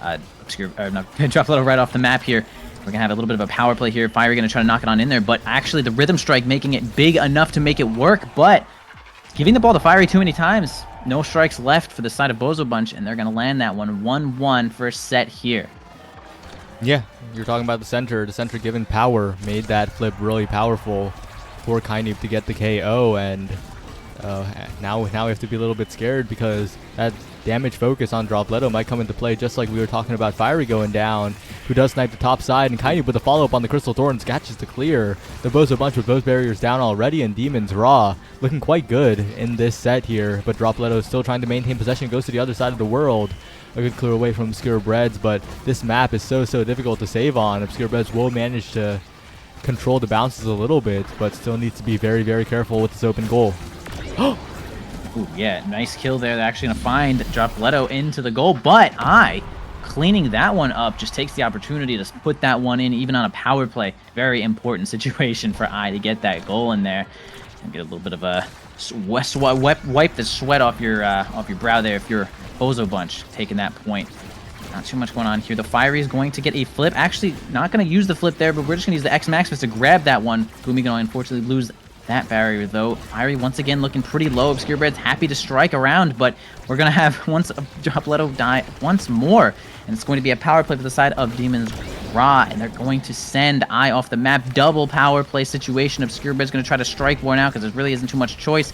Dropletto right off the map here. We're going to have a little bit of a power play here. Fiery going to try to knock it on in there, but actually the Rhythm Strike making it big enough to make it work, but giving the ball to Fiery too many times. No strikes left for the side of Bozo Bunch, and they're going to land that one 1-1 first set here. Yeah, you're talking about the center. The center given power made that flip really powerful for Kainoob to get the KO, and now we have to be a little bit scared because that damage focus on Dropletto might come into play, just like we were talking about Fiery going down, who does snipe the top side, and Kainoob with a follow-up on the Crystal Thorns catches to clear. The Bozo Bunch with both barriers down already, and Demon's Raw looking quite good in this set here, but Dropletto is still trying to maintain possession, goes to the other side of the world. A good clear away from Obscure Breads, but this map is so difficult to save on. Obscure Breads will manage to control the bounces a little bit, but still needs to be very careful with this open goal. Ooh, yeah, nice kill there. They're actually going to find Dropletto into the goal, but cleaning that one up just takes the opportunity to put that one in, even on a power play. Very important situation for to get that goal in there and get a little bit of a wipe the sweat off your brow there if you're Bozo Bunch taking that point. Not too much going on here. The Fiery is going to get a flip. Actually, not going to use the flip there, but we're just going to use the X Maximus to grab that one. Gumi going to unfortunately lose that barrier, though. Fiery once again looking pretty low. Obscure Bread's happy to strike around, but we're going to have once Dropletto die once more, and it's going to be a power play for the side of Demon's Raw, and they're going to send Eye off the map. Double power play situation. Obscure Bread's going to try to strike more now because there really isn't too much choice.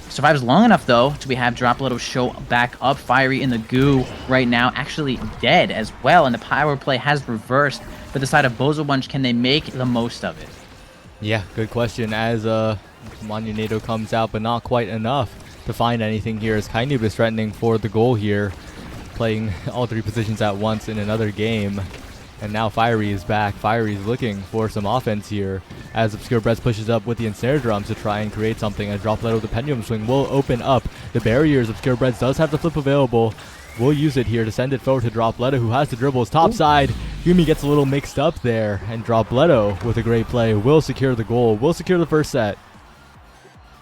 Survives long enough, though, to have Dropletto show back up. Fiery in the goo right now, actually dead as well, and the power play has reversed for the side of Bozo Bunch. Can they make the most of it? Yeah, good question. As Monunado comes out, but not quite enough to find anything here, as Kainoob is threatening for the goal here, playing all three positions at once in another game. And now Fiery is back. Fiery is looking for some offense here as Obscure Breads pushes up with the Ensnare Drums to try and create something. As Dropletto with the Pendulum Swing will open up the barriers. Obscure Breads does have the flip available. Will use it here to send it forward to Dropletto, who has the dribbles top side. Yumi gets a little mixed up there, and Dropletto with a great play will secure the goal, will secure the first set.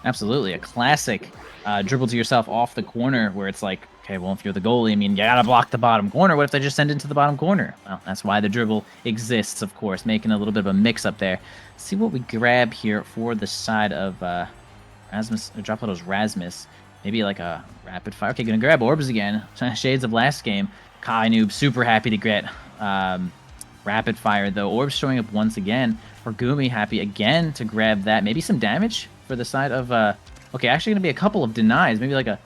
Absolutely, a classic dribble to yourself off the corner where it's like, okay, well, if you're the goalie, I mean, you gotta block the bottom corner. What if they just send it to the bottom corner? Well, that's why the dribble exists, of course, making a little bit of a mix-up there. Let's see what we grab here for the side of Dropletto's Rasmus. Maybe like a rapid fire. Okay, gonna grab orbs again. Shades of last game. Kainoob super happy to get rapid fire, though. Orbs showing up once again. For Gumi, happy again to grab that. Maybe some damage for the side of... okay, actually gonna be a couple of denies. Maybe like a...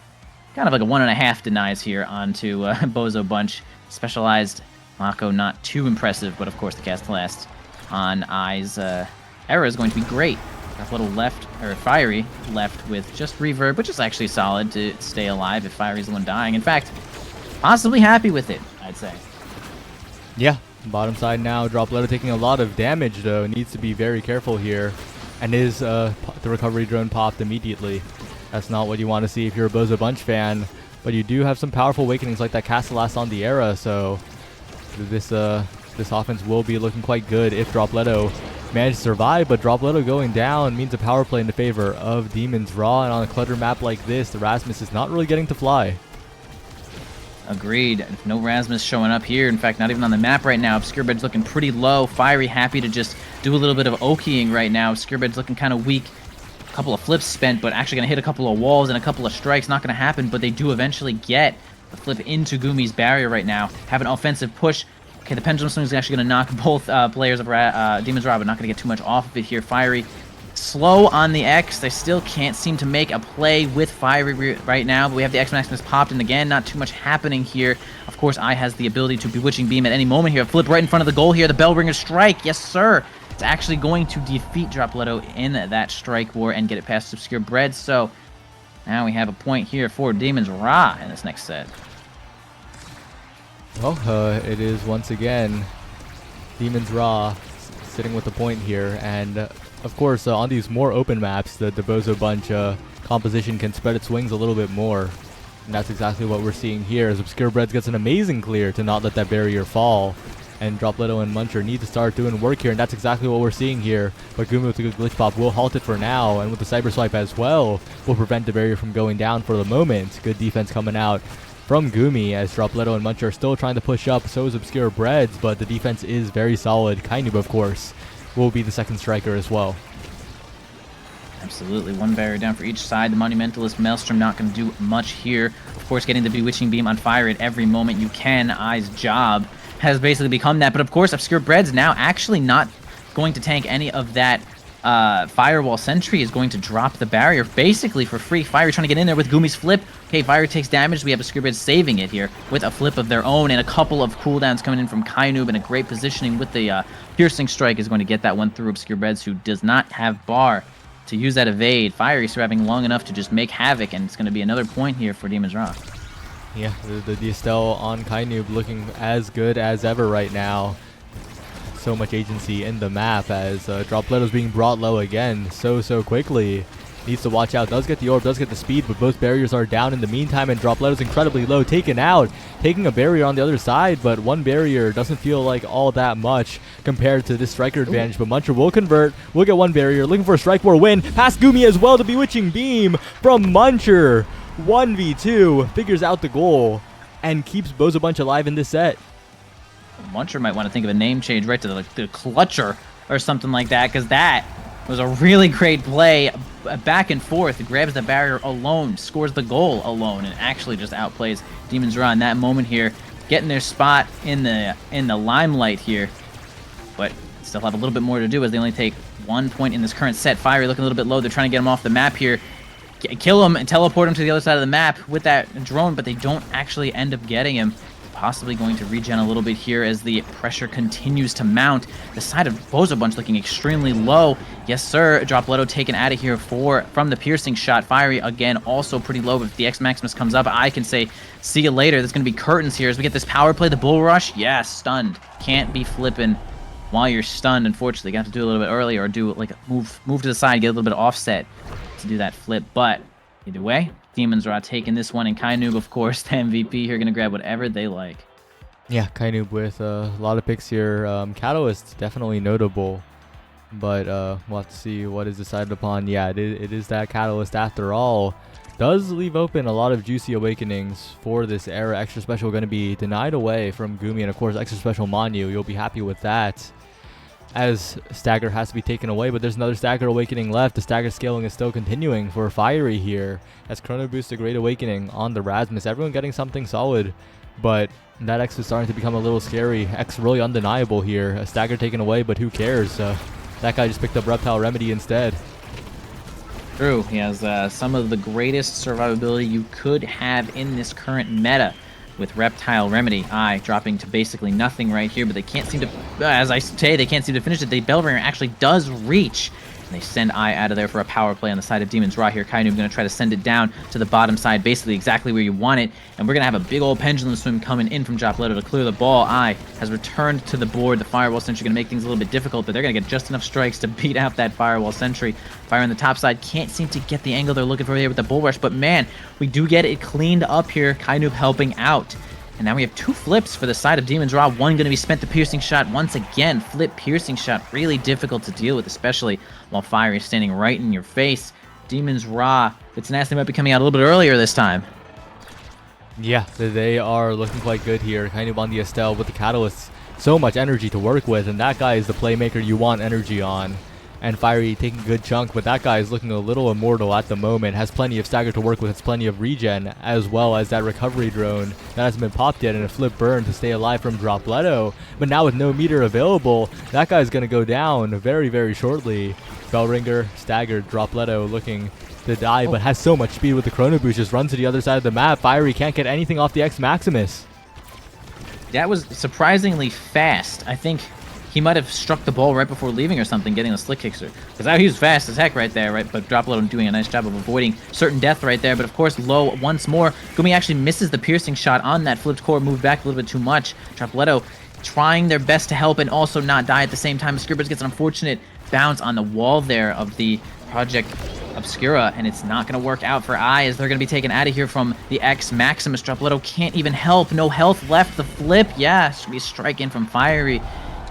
kind of like a 1.5 denies here onto Bozo Bunch. Specialized Mako, not too impressive, but of course the cast last on Eye's era is going to be great. Got a little left, or Fiery left with just reverb, which is actually solid to stay alive if Fiery's the one dying. In fact, possibly happy with it, I'd say. Yeah, bottom side now. Dropletto taking a lot of damage, though. Needs to be very careful here. And the recovery drone popped immediately. That's not what you want to see if you're a Bozo Bunch fan. But you do have some powerful awakenings like that Castellast on the era, so this offense will be looking quite good if Dropletto manages to survive. But Dropletto going down means a power play in the favor of Demon's Raw, and on a clutter map like this, the Rasmus is not really getting to fly. Agreed. No Rasmus showing up here. In fact, not even on the map right now. Obscure Bed's looking pretty low. Fiery happy to just do a little bit of okeying right now. Obscure Bed's looking kind of weak. A couple of flips spent, but actually going to hit a couple of walls and a couple of strikes. Not going to happen, but they do eventually get the flip into Gumi's barrier right now. Have an offensive push. Okay, the Pendulum Swing is actually going to knock both players of Demon's Raw, but not going to get too much off of it here. Fiery slow on the X. They still can't seem to make a play with Fiery right now, but we have the X Maximus popped in again. Not too much happening here. Of course, Eye has the ability to Bewitching Beam at any moment here. Flip right in front of the goal here. The Bellringer strike. Yes, sir. It's actually going to defeat Dropletto in that strike war and get it past Obscure Bread. So now we have a point here for Demon's Raw in this next set. Well, it is once again Demon's Raw sitting with the point here, and of course on these more open maps the Bozo Bunch composition can spread its wings a little bit more, and that's exactly what we're seeing here as Obscure Breads gets an amazing clear to not let that barrier fall, and Dropletto and Muncher need to start doing work here, and that's exactly what we're seeing here. But Gumi with the good glitch pop will halt it for now, and with the cyber swipe as well will prevent the barrier from going down for the moment. Good defense coming out from Gumi as Dropletto and Muncher are still trying to push up, so is Obscure Breads, but the defense is very solid. Kainoob, of course, will be the second striker as well. Absolutely, one barrier down for each side. The Monumentalist Maelstrom not going to do much here. Of course, getting the Bewitching Beam on fire at every moment you can. Eye's job has basically become that. But of course, Obscure Bread's now actually not going to tank any of that Firewall Sentry, is going to drop the barrier basically for free. Fiery trying to get in there with Gumi's flip. Okay, Fiery takes damage. We have Obscure Bread saving it here with a flip of their own, and a couple of cooldowns coming in from Kainoob, and a great positioning with the Piercing Strike is going to get that one through Obscure Breads, who does not have bar to use that evade. Fiery surviving long enough to just make havoc, and it's going to be another point here for Demon's Rock. Yeah, the Estelle on Kainoob looking as good as ever right now. So much agency in the map as Dropleto's being brought low again so quickly. Needs to watch out. Does get the orb, does get the speed, but both barriers are down in the meantime, and Dropleto's incredibly low, taken out, taking a barrier on the other side, but one barrier doesn't feel like all that much compared to this striker advantage. But Muncher will convert, will get one barrier, looking for a strike war win. Past Gumi as well, to Bewitching Beam from Muncher. 1v2, figures out the goal, and keeps Bozo Bunch alive in this set. Muncher might want to think of a name change right to the Clutcher or something like that, because that was a really great play. Back and forth, grabs the barrier alone, scores the goal alone, and actually just outplays Demon's Raw in that moment here, getting their spot in the limelight here. But still have a little bit more to do as they only take 1 point in this current set. Fiery looking a little bit low. They're trying to get him off the map here. Kill him and teleport him to the other side of the map with that drone, but they don't actually end up getting him. Possibly going to regen a little bit here as the pressure continues to mount. The side of Bozo Bunch looking extremely low. Yes, sir. Dropleto taken out of here from the piercing shot. Fiery, again, also pretty low. But if the X Maximus comes up, I can say, see you later. There's going to be curtains here as we get this power play. The Bull Rush, yeah, stunned. Can't be flipping while you're stunned, unfortunately. You have to do a little bit early or do like move to the side, get a little bit of offset to do that flip. But either way, Demon's Raw taking this one, and Kainoob, of course, the MVP here, going to grab whatever they like. Yeah, Kainoob with a lot of picks here. Catalyst, definitely notable, but we'll have to see what is decided upon. Yeah, it is that Catalyst after all. Does leave open a lot of juicy awakenings for this era. Extra Special going to be denied away from Gumi, and of course, Extra Special Manu. You'll be happy with that, as Stagger has to be taken away, but there's another Stagger Awakening left. The Stagger scaling is still continuing for Fiery here, as Chrono Boost a great awakening on the Rasmus. Everyone getting something solid, but that X is starting to become a little scary. X really undeniable here. A Stagger taken away, but who cares? That guy just picked up Reptile Remedy instead. True, he has some of the greatest survivability you could have in this current meta, with Reptile Remedy. Dropping to basically nothing right here, but they can't seem to, as I say, they can't seem to finish it. The Bellringer actually does reach, and they send out of there for a power play on the side of Demon's Raw here. Kainoob going to try to send it down to the bottom side, basically exactly where you want it, and we're going to have a big old pendulum swim coming in from Dropleto to clear the ball. Has returned to the board. The Firewall Sentry going to make things a little bit difficult, but they're going to get just enough strikes to beat out that Firewall Sentry. Fire on the top side, can't seem to get the angle they're looking for here with the Bull Rush, but man, we do get it cleaned up here. Kainoob helping out. And now we have two flips for the side of Demon's Raw. One going to be spent the piercing shot once again. Flip piercing shot, really difficult to deal with, especially while Fire is standing right in your face. Demon's Raw, it's nasty, might be coming out a little bit earlier this time. Yeah, they are looking quite good here. Kainoob on the Estelle with the Catalyst. So much energy to work with, and that guy is the playmaker you want energy on. And Fiery taking a good chunk, but that guy is looking a little immortal at the moment. Has plenty of Stagger to work with, has plenty of regen, as well as that recovery drone that hasn't been popped yet, and a flip burn to stay alive from Dropleto. But now with no meter available, that guy's going to go down very shortly. Bellringer, staggered, Dropleto looking to die, but has so much speed with the Chrono Boost, just runs to the other side of the map. Fiery can't get anything off the X Maximus. That was surprisingly fast. I think he might have struck the ball right before leaving or something, getting the slick kickster. Because he was fast as heck right there, right? But Dropleto doing a nice job of avoiding certain death right there. But of course, low once more. Gumi actually misses the piercing shot on that flipped core, moved back a little bit too much. Dropleto trying their best to help and also not die at the same time. Obscura gets an unfortunate bounce on the wall there of the Project Obscura, and it's not going to work out for as they're going to be taken out of here from the X Maximus. Dropleto can't even help. No health left. The flip, yeah, should be a strike in from Fiery.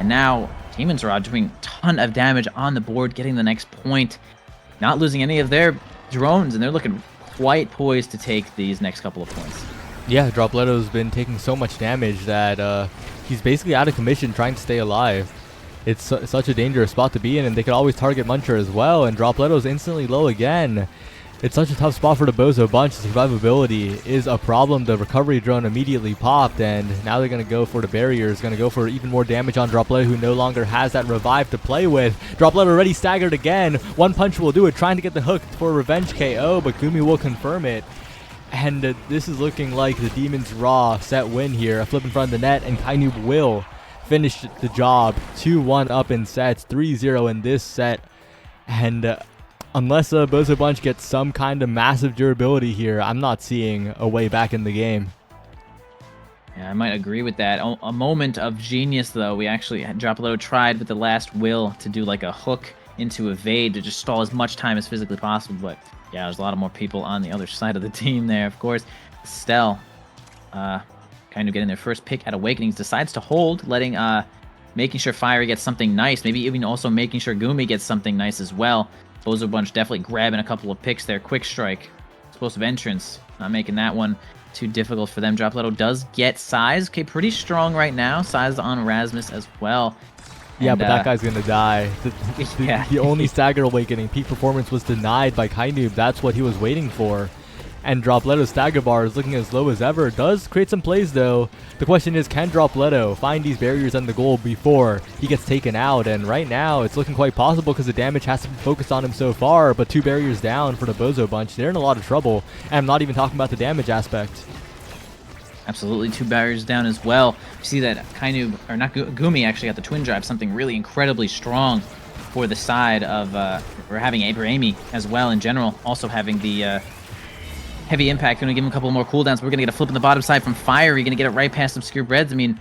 And now, Demon's Raw doing a ton of damage on the board, getting the next point. Not losing any of their drones, and they're looking quite poised to take these next couple of points. Yeah, Dropleto's been taking so much damage that he's basically out of commission trying to stay alive. It's such a dangerous spot to be in, and they could always target Muncher as well, and Dropleto's instantly low again. It's such a tough spot for the Bozo Bunch. The survivability is a problem. The recovery drone immediately popped, and now they're going to go for the barriers, going to go for even more damage on Droplet, who no longer has that revive to play with. Droplet already staggered again. One punch will do it, trying to get the hook for revenge KO, but Gumi will confirm it. And this is looking like the Demons Raw set win here. A flip in front of the net, and Kainoob will finish the job. 2-1 up in sets, 3-0 in this set. And unless Bozo Bunch gets some kind of massive durability here, I'm not seeing a way back in the game. Yeah, I might agree with that. A moment of genius, though. We actually had Droplet tried with the last will to do like a hook into evade to just stall as much time as physically possible. But yeah, there's a lot of more people on the other side of the team there. Of course, Stell, kind of getting their first pick at Awakenings, decides to hold, making sure Fiery gets something nice. Maybe even also making sure Gumi gets something nice as well. Bozo Bunch definitely grabbing a couple of picks there. Quick strike, explosive entrance, not making that one too difficult for them. Dropletto does get size. Okay, pretty strong right now. Size on Rasmus as well. Yeah, And, but that guy's going to die. Yeah. The only stagger awakening peak performance was denied by Kainoob. That's what he was waiting for. And Dropletto's stagger bar is looking as low as ever. Does create some plays, though. The question is, can Dropletto find these barriers and the goal before he gets taken out? And right now, it's looking quite possible because the damage has to be focused on him so far. But 2 barriers down for the Bozo Bunch. They're in a lot of trouble. And I'm not even talking about the damage aspect. Absolutely, 2 barriers down as well. You see that Kainoob, or not Gumi, actually got the twin drive, something really incredibly strong for the side of, we're having Amy as well in general, also having the heavy impact. Going to give him a couple more cooldowns. We're going to get a flip on the bottom side from Fiery, going to get it right past Obscure Breads. I mean,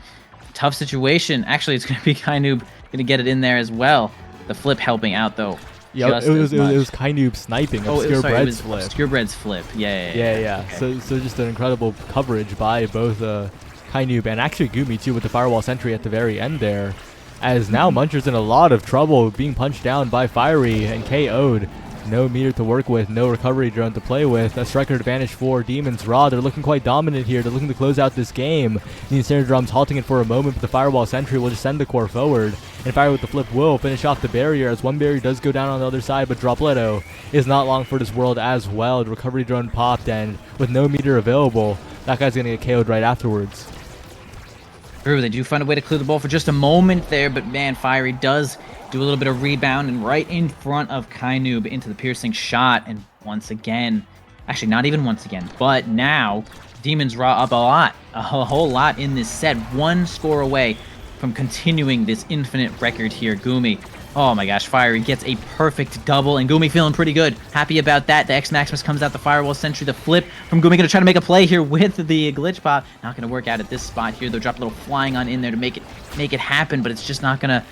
tough situation. Actually, it's going to be Kainoob going to get it in there as well. The flip helping out, though. Yeah, it was Kainoob sniping Obscure Bread's flip. Obscure Bread's flip. Yeah. Okay. So just an incredible coverage by both Kainoob and actually Gumi too, with the firewall sentry at the very end there. As now Muncher's in a lot of trouble, being punched down by Fiery and KO'd. No meter to work with, no recovery drone to play with. A striker advantage for Demons Raw. They're looking quite dominant here. They're looking to close out this game. The Incendiary Drum's halting it for a moment, but the Firewall Sentry will just send the core forward. And Fire with the flip will finish off the barrier, as one barrier does go down on the other side, but Dropletto is not long for this world as well. The recovery drone popped, and with no meter available, that guy's going to get KO'd right afterwards. True, they do find a way to clear the ball for just a moment there, but man, Fiery does do a little bit of rebound and right in front of Kainoob into the piercing shot. And once again, actually not even once again, but now Demons Raw up a whole lot in this set. 1 score away from continuing this infinite record here. Gumi, oh my gosh, Fiery gets a perfect double, and Gumi feeling pretty good. Happy about that. The X Maximus comes out, the Firewall Sentry, the flip from Gumi, gonna try to make a play here with the glitch pop. Not gonna work out at this spot here. They'll drop a little flying on in there to make it happen, but it's just not gonna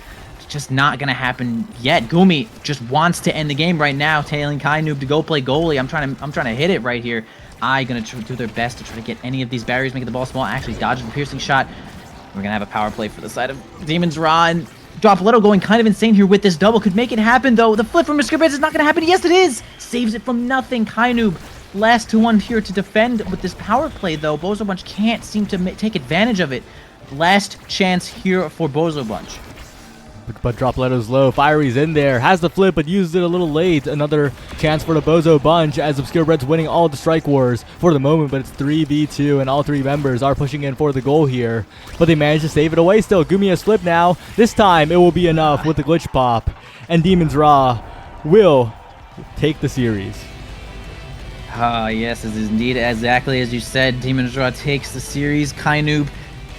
happen yet. Gumi just wants to end the game right now, tailing Kainoob to go play goalie. I'm trying to hit it right here. Gonna do their best to try to get any of these barriers, making the ball small. Actually dodging the piercing shot. We're gonna have a power play for the side of Demons Raw, and Dropletto going kind of insane here with this double. Could make it happen, though. The flip from Mr. Breads is not gonna happen. Yes, it is. Saves it from nothing. Kainoob, last to one here to defend with this power play, though. Bozo Bunch can't seem to take advantage of it. Last chance here for Bozo Bunch. But Dropletto's low. Fiery's in there. Has the flip, but used it a little late. Another chance for the Bozo Bunch, as Obscure Red's winning all the strike wars for the moment, but it's 3v2, and all 3 members are pushing in for the goal here. But they managed to save it away still. Gumi has flipped now. This time, it will be enough with the glitch pop. And Demons Raw will take the series. Yes, this is indeed exactly as you said. Demons Raw takes the series. Kainoob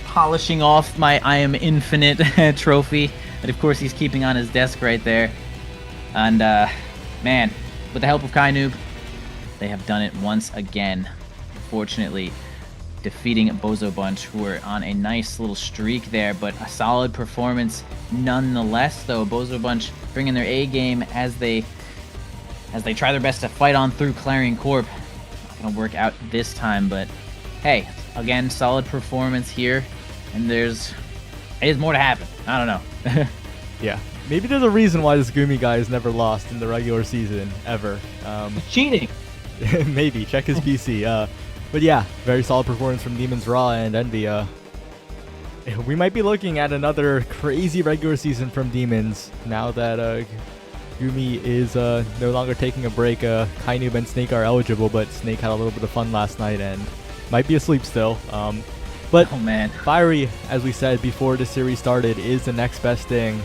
polishing off my I Am Infinite trophy. But of course, he's keeping on his desk right there. And, man, with the help of Kainoob, they have done it once again. Unfortunately, defeating Bozo Bunch, who are on a nice little streak there, but a solid performance nonetheless, though. Bozo Bunch bringing their A game as they try their best to fight on through Clarion Corp. Not gonna work out this time, but hey, again, solid performance here, and there's more to happen. I don't know. Yeah, maybe there's a reason why this Gumi guy has never lost in the regular season ever. Cheating. Maybe check his PC. But yeah, very solid performance from Demons Raw and Envy. We might be looking at another crazy regular season from Demons now that Gumi is no longer taking a break. Kainoob and Snake are eligible, but Snake had a little bit of fun last night and might be asleep still. But Oh man. Fiery, as we said before the series started, is the next best thing.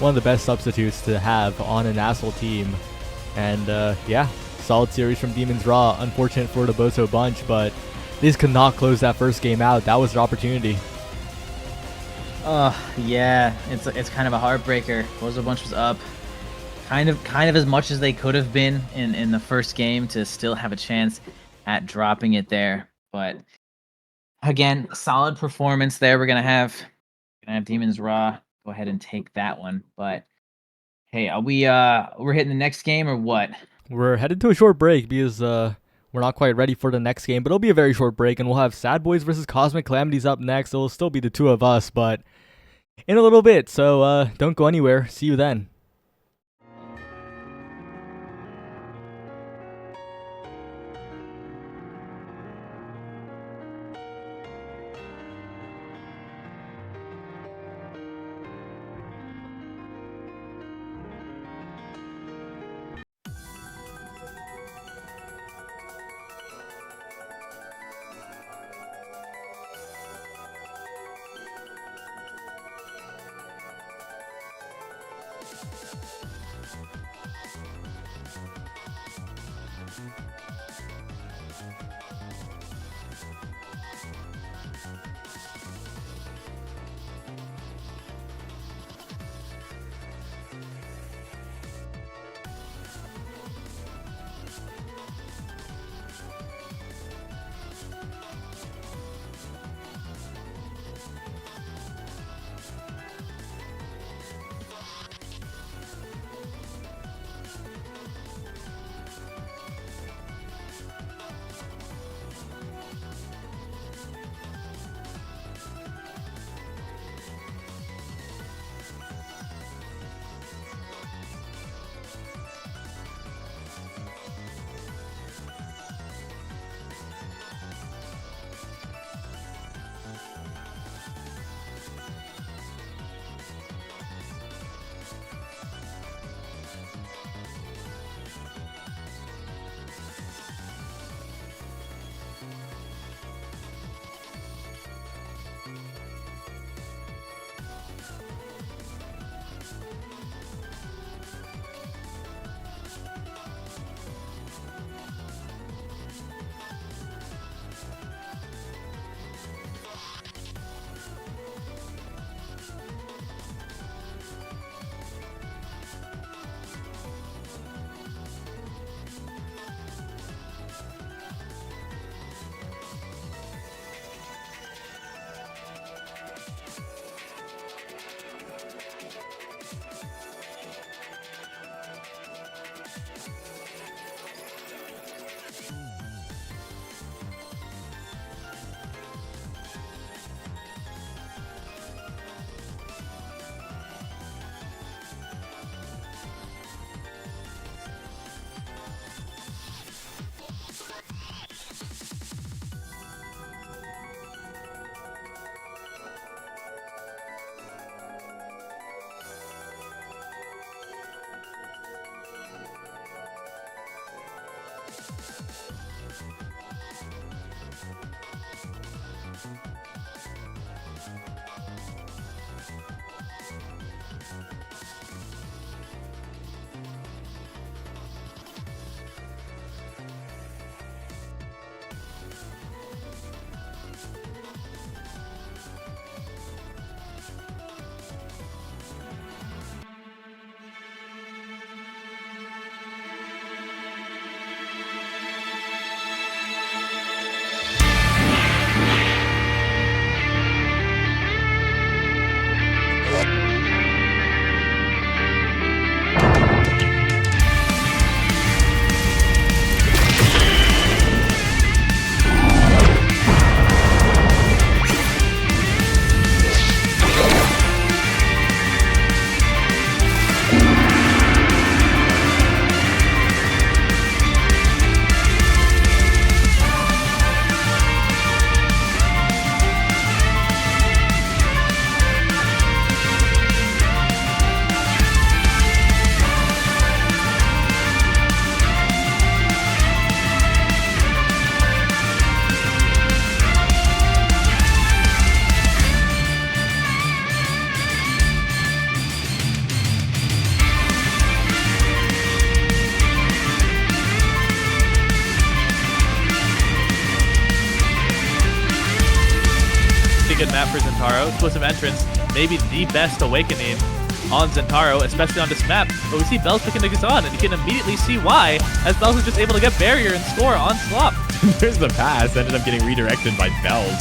One of the best substitutes to have on an Nassau team. And yeah, solid series from Demons Raw. Unfortunate for the Bozo bunch, but these could not close that first game out. That was their opportunity. Yeah, it's kind of a heartbreaker. Bozo Bunch was up kind of as much as they could have been in the first game to still have a chance at dropping it there. But again, solid performance there. We're gonna have Demons Raw go ahead and take that one. But hey, are we're hitting the next game or what? We're headed to a short break because we're not quite ready for the next game, but it'll be a very short break, and we'll have Sad Boys versus Cosmic Calamities up next. It'll still be the two of us, but in a little bit, so don't go anywhere. See you then. good map for Zentaro. Explosive Entrance, maybe the best awakening on Zentaro, especially on this map. But we see Bells picking niggas on, and you can immediately see why, as Bells is just able to get barrier and score on Slop. There's the pass, ended up getting redirected by Bells.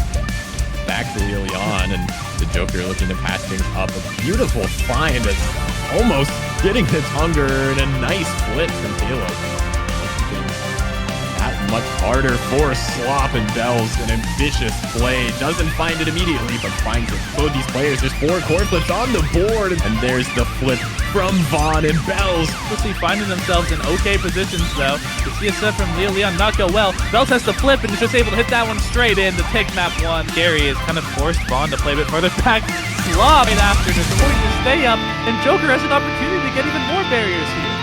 Back to Leon, and the Joker looking to pass things up. A beautiful find that's almost getting its hunger, and a nice flip from Caleb. That much harder for Slop, and Bells, an ambitious play. Doesn't find it immediately, but finds it. Both these players, there's 4 core flips on the board, and there's the flip from Vaughn, and Bells. Mostly finding themselves in okay positions, though. The CSF from Leon not go well. Bells has to flip, and is just able to hit that one straight in to take map 1. Gary has kind of forced Vaughn to play a bit further back. Slop right after, just going to stay up, and Joker has an opportunity to get even more barriers here.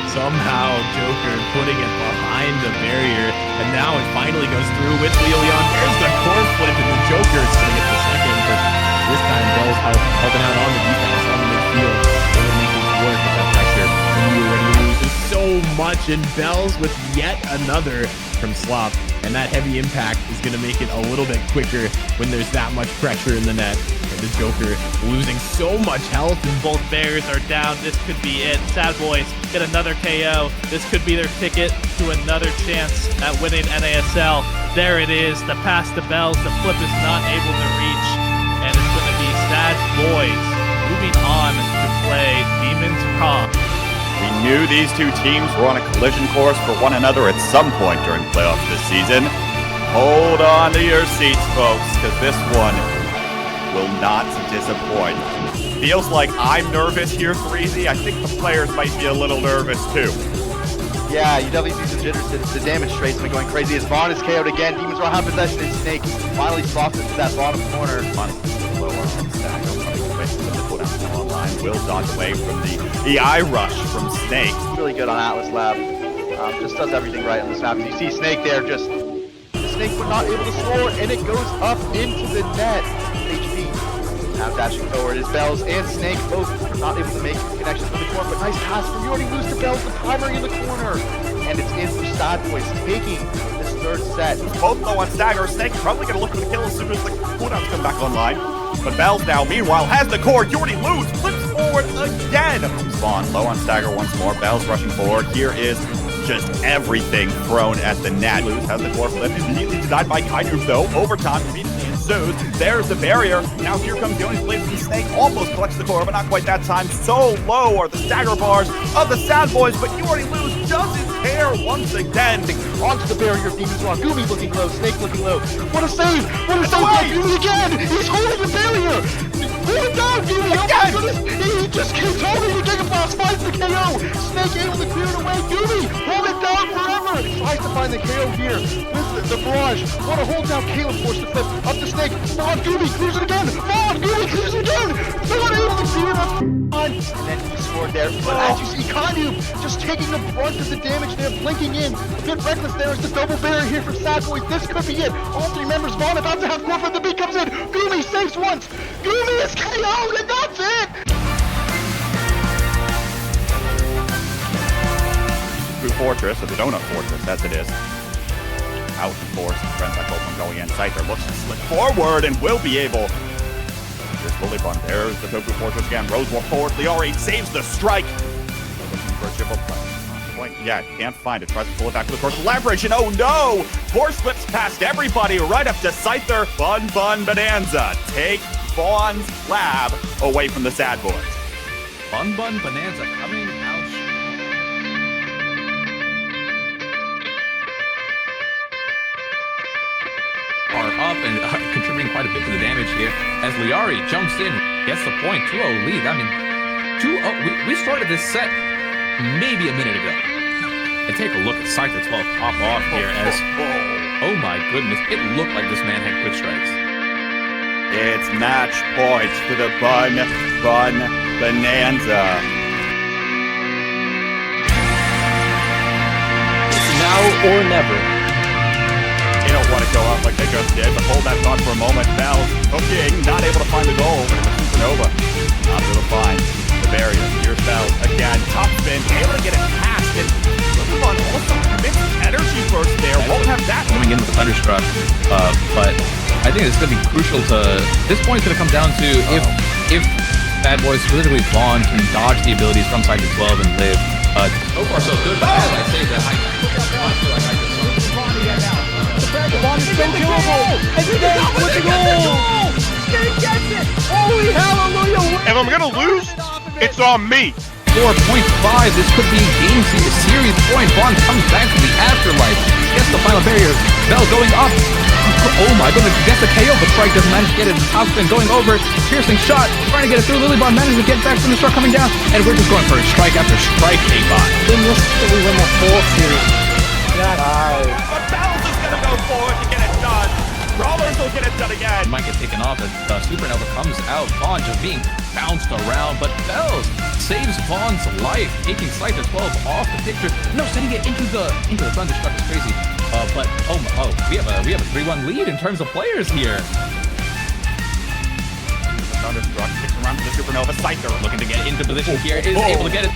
Somehow Joker putting it behind the barrier, and now it finally goes through with Leon. There's the core flip, and the Joker's going to get the second, but this time Bells helping out on the defense, on the midfield, able to make it work with that pressure. And you already loses so much, and Bells with yet another from Slop, and that heavy impact is going to make it a little bit quicker when there's that much pressure in the net. And the Joker losing so much health, and Both barriers are down. This could be it. Sad Boys get another KO. This could be their ticket to another chance at winning NASL. There it is. The pass to Bells. The flip is not able to reach. And it's going to be Sad Boys moving on to play Demons Raw. We knew these two teams were on a collision course for one another at some point during playoffs this season. Hold on to your seats, folks, because this one will not disappoint. Feels like I'm nervous here, Threezy. I think the players might be a little nervous too. Yeah, you definitely see some jitters. The damage trade's been going crazy as Vaughn is KO'd again. Demons Raw have possession, and Snake finally slots into that bottom corner. Lower on the stack. Will dodge away from the eye rush from Snake. Really good on Atlas Lab. Just does everything right on this map. You see Snake there, just Snake but not able to score, and it goes up into the net. HP now dashing forward is Bells and Snake both not able to make connections with the corner, but nice pass from you already lose to Bells, the primary in the corner, and it's in for Sad Boys taking this third set. Both low on stagger. Snake probably going to look for the kill as soon as the cooldowns come back online. But Bells now, meanwhile, has the core. You already lose. Flips forward again. Spawn low on stagger once more. Bells rushing forward. Here is just everything thrown at the net. Lose has the core flip. Immediately denied by Kaiju, though. Overtime immediately ensues. There's the barrier. Now here comes the only play from Snake. Almost collects the core, but not quite that time. So low are the stagger bars of the Sad Boys, but you already lose. Doesn't care once again. Onto the barrier of Demons Raw. Gumi looking low, Snake looking low. What a save! What a save! Gumi again! He's holding the barrier! Pull it down, Gumi! Oh my goodness! He just keeps holding the Giga Blast, finds the KO! Snake able to clear it away. Gumi! Hold it down forever! Tries to find the KO here with the barrage. Want to hold down Caleb, forced to flip up to Snake. Vaughn, Gumi clears it again! Vaughn, Gumi clears it again! Not able to clear it up! And then he scored there. But as you see, Kanyu just taking the brunt of the damage there, blinking in. A bit reckless there is the double barrier here from Sad Boys. This could be it. All 3 members, Vaughn about to have core flip. The beat comes in. Gumi saves once. Gumi is KO'd, and that's it! Through Fortress, or the Donut Fortress, as it is. Out and forced. Transactional from going in. Scyther looks to slip forward and will be able. There's Bully Bun. There's the Toku Fortress again. Rose more forward. Liari saves the strike. Looking for a chip up point. Yeah, can't find it. Tries to pull it back to the course. Leverage, and oh no! Force slips past everybody right up to Scyther. Bun Bonanza. Take Vaughn's lab away from the Sad Boys. Bun Bonanza coming out. Are up and contributing quite a bit to the damage here as Liari jumps in, gets the point, 2-0 lead. I mean, 2-0. We started this set maybe a minute ago. And take a look at Scyther 12 pop off here as, oh my goodness, it looked like this man had quick strikes. It's match points for the Bun Bonanza. It's now or never. They don't want to go up like they just did, but hold that thought for a moment. Bells hooking, not able to find the goal, but it's a supernova. Not able to find the barrier. Here's Bells again, top spin, able to get it past, and Pokemon also commits energy burst there. Won't have that coming in with a Thunderstruck, but I I think it's going to be crucial to. This point is going to come down to if Bad Boys, specifically Vaughn, can dodge the abilities from side to 12 and live. So far, so good. But as I say that, I feel like I just Vaughn has been killable. And Snake with the goal. Snake gets it. Holy hallelujah. If I'm gonna lose, it's on me. 4.5. This could be a game series point. Vaughn comes back from the afterlife. Gets the final barrier. Bell going up. Oh my goodness, gets the KO, but Strike doesn't manage to get it. Top spin going over. Piercing shot. Trying to get it through. Lilybond manages to get back from the struck coming down. And we're just going for a strike after strike, K-Bot. In this, we win the whole series. But Bells is gonna go forward to get it done. Brawlers will get it done again. Might get taken off as Supernova comes out. Vaughn just being bounced around, but Bells saves Vaughn's life, taking Scythe 12 off the picture. No, sending it into the Thunderstruck is crazy. But we have a 3-1 lead in terms of players here. Thunderstruck kicks around to the Supernova. Scyther Looking to get into position here, is able to get it.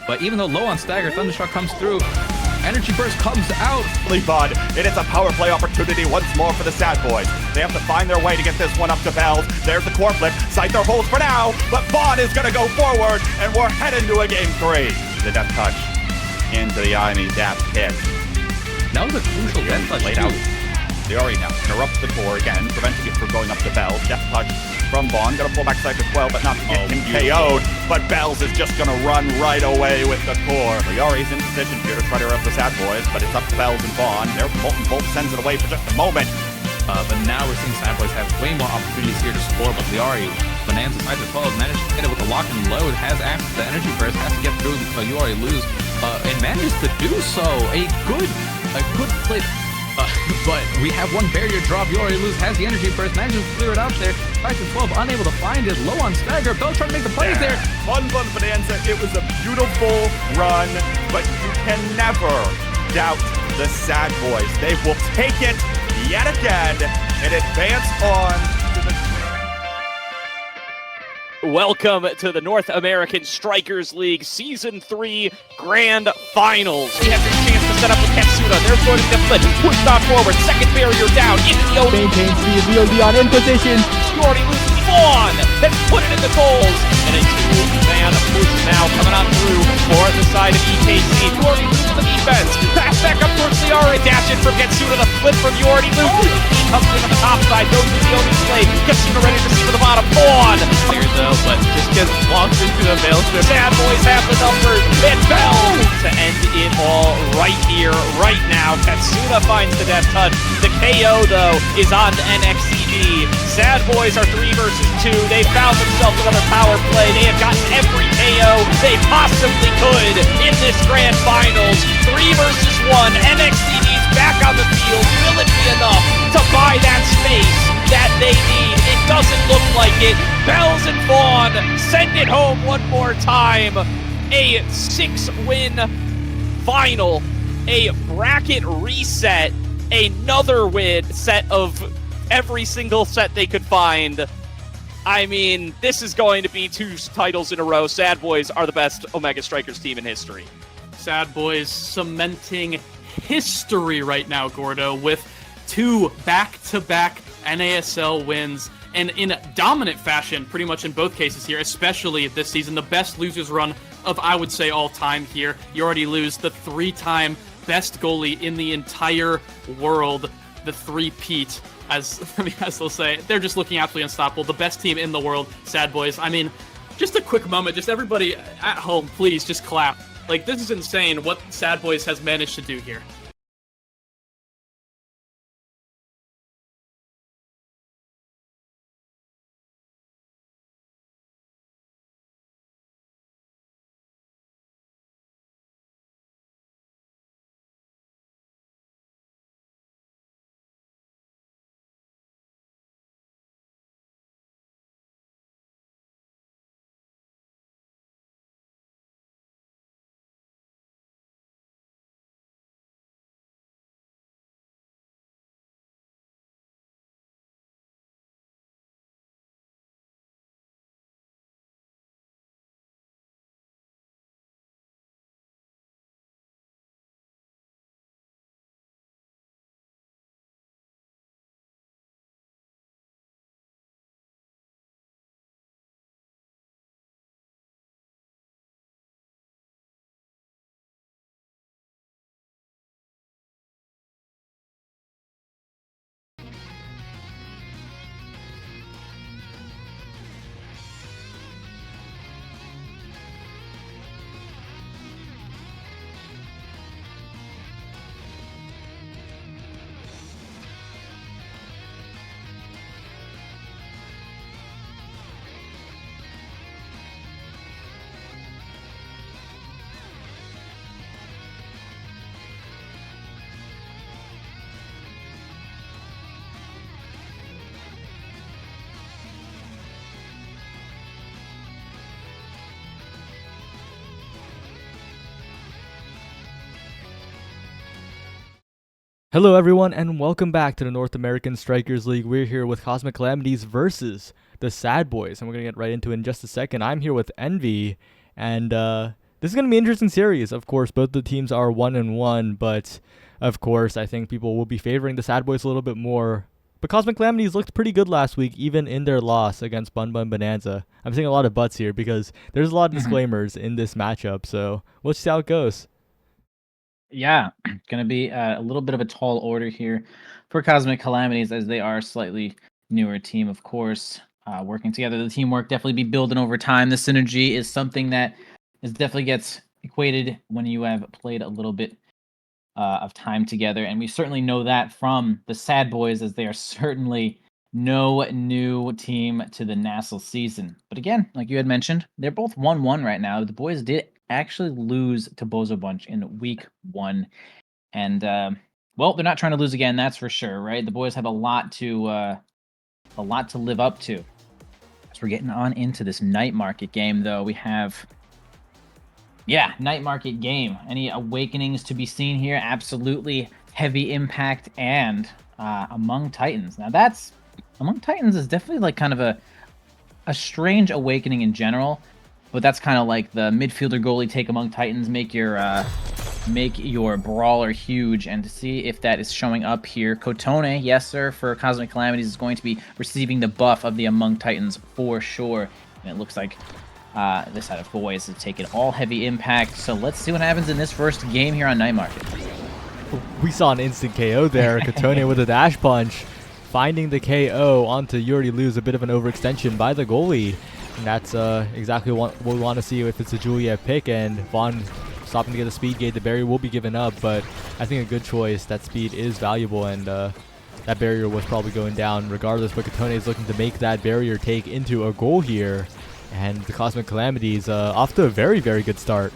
But even though low on stagger, Thunderstruck comes through. Energy Burst comes out. Bud, it is a power play opportunity once more for the Sad Boys. They have to find their way to get this one up to Bells. There's the core flip. Scyther holds for now, but Vaughn is gonna go forward, and we're heading to a game 3. The death touch into the enemy depth hit. That was a crucial death touch Laid out. Liari now interrupts the core again, preventing it from going up to Bells. Death touch from Vaughn. Gonna pull back Scyther 12, but not to get him KO'd. But Bells is just gonna run right away with the core. Liari's in position here to try to interrupt the Sad Boys, but it's up to Bells and Vaughn. They're both sends it away for just a moment. But now we're seeing Sad Boys have way more opportunities here to score, but Liari, Bonanza side to 12, managed to get it with the lock and load, has access to the energy burst, has to get through Liari lose, and manages to do so. A good play. But we have one barrier drop. Yori lose has the energy burst, manages to clear it out there. Tyson 12 unable to find it. Low on stagger. Bell trying to make the plays there. Fun Bonanza. It was a beautiful run, but you can never doubt the Sad Boys. They will take it yet again and advance on to the. Welcome to the North American Strikers League Season 3 Grand Finals. We have your chance to set up with Katsuda. They're going to get flipped. Pushed on forward. Second barrier down. Into the O. Maintains the Leon in position. Already loses on. Then put it in the goals. And a two-man push now coming on through for the side of EKC. Already loses the defense. Pass back up towards Liari. Dash in from Katsuda. The flip from Already loses. He comes in on the top side. Goes to the Oni slate. Katsuda ready to see to the bottom. On. Here though, but just gets launched into a maelstrom. Sad Boys have the numbers. And Bell to end it all right here, right now. Katsuda finds the death touch. The KO, though, is on to NXCD. Sad Boys are 3 versus 2. They found themselves another power play. They have gotten every KO they possibly could in this grand finals. 3 versus 1. NXCD's back on the field. Will it be enough to buy that space that they need? It doesn't look like it. Bells and Vaughn send it home one more time. A 6-win final, a bracket reset, another win set of every single set they could find. I mean, this is going to be 2 titles in a row. Sad Boys are the best Omega Strikers team in history. Sad Boys cementing history right now, Gordo, with 2 back-to-back NASL wins, and in dominant fashion, pretty much in both cases here, especially this season, the best losers run of, I would say, all time here. You already lose the 3-time best goalie in the entire world, the 3-peat, as they'll say. They're just looking absolutely unstoppable. The best team in the world, Sad Boys. I mean, just a quick moment, just everybody at home, please just clap. Like, this is insane what Sad Boys has managed to do here. Hello everyone and welcome back to the North American Strikers League. We're here with Cosmic Calamities versus the Sad Boys, and we're going to get right into it in just a second. I'm here with Envy, and this is going to be an interesting series. Of course, both the teams are 1-1, but of course, I think people will be favoring the Sad Boys a little bit more. But Cosmic Calamities looked pretty good last week, even in their loss against Bun Bun Bonanza. I'm seeing a lot of butts here because there's a lot of disclaimers in this matchup, so we'll see how it goes. Yeah, going to be a little bit of a tall order here for Cosmic Calamities, as they are a slightly newer team, of course. Working together, the teamwork definitely be building over time. The synergy is something that definitely gets equated when you have played a little bit of time together, and we certainly know that from the Sad Boys, as they are certainly no new team to the Nassau season. But again, like you had mentioned, they're both 1-1 right now. The boys did actually lose to Bozo Bunch in week 1, and well, they're not trying to lose again, that's for sure, right? The boys have a lot to live up to. So we're getting on into this night market game, though. We have night market game. Any awakenings to be seen here? Absolutely. Heavy Impact and Among Titans. Now that's Among Titans is definitely like kind of a strange awakening in general, but that's kind of like the midfielder goalie take Among Titans, make your brawler huge, and to see if that is showing up here. Kotone, yes sir, for Cosmic Calamities is going to be receiving the buff of the Among Titans for sure. And it looks like this side of boys have taken all heavy impact. So let's see what happens in this first game here on Night Market. We saw an instant KO there. Kotone with a dash punch, finding the KO onto You Already Lose. A bit of an overextension by the goalie. And that's exactly what we want to see if it's a Juliet pick. And Vaughn stopping to get a speed gate. The barrier will be given up, but I think a good choice. That speed is valuable, and that barrier was probably going down regardless. But Kotone is looking to make that barrier take into a goal here. And the Cosmic Calamities off to a very, very good start.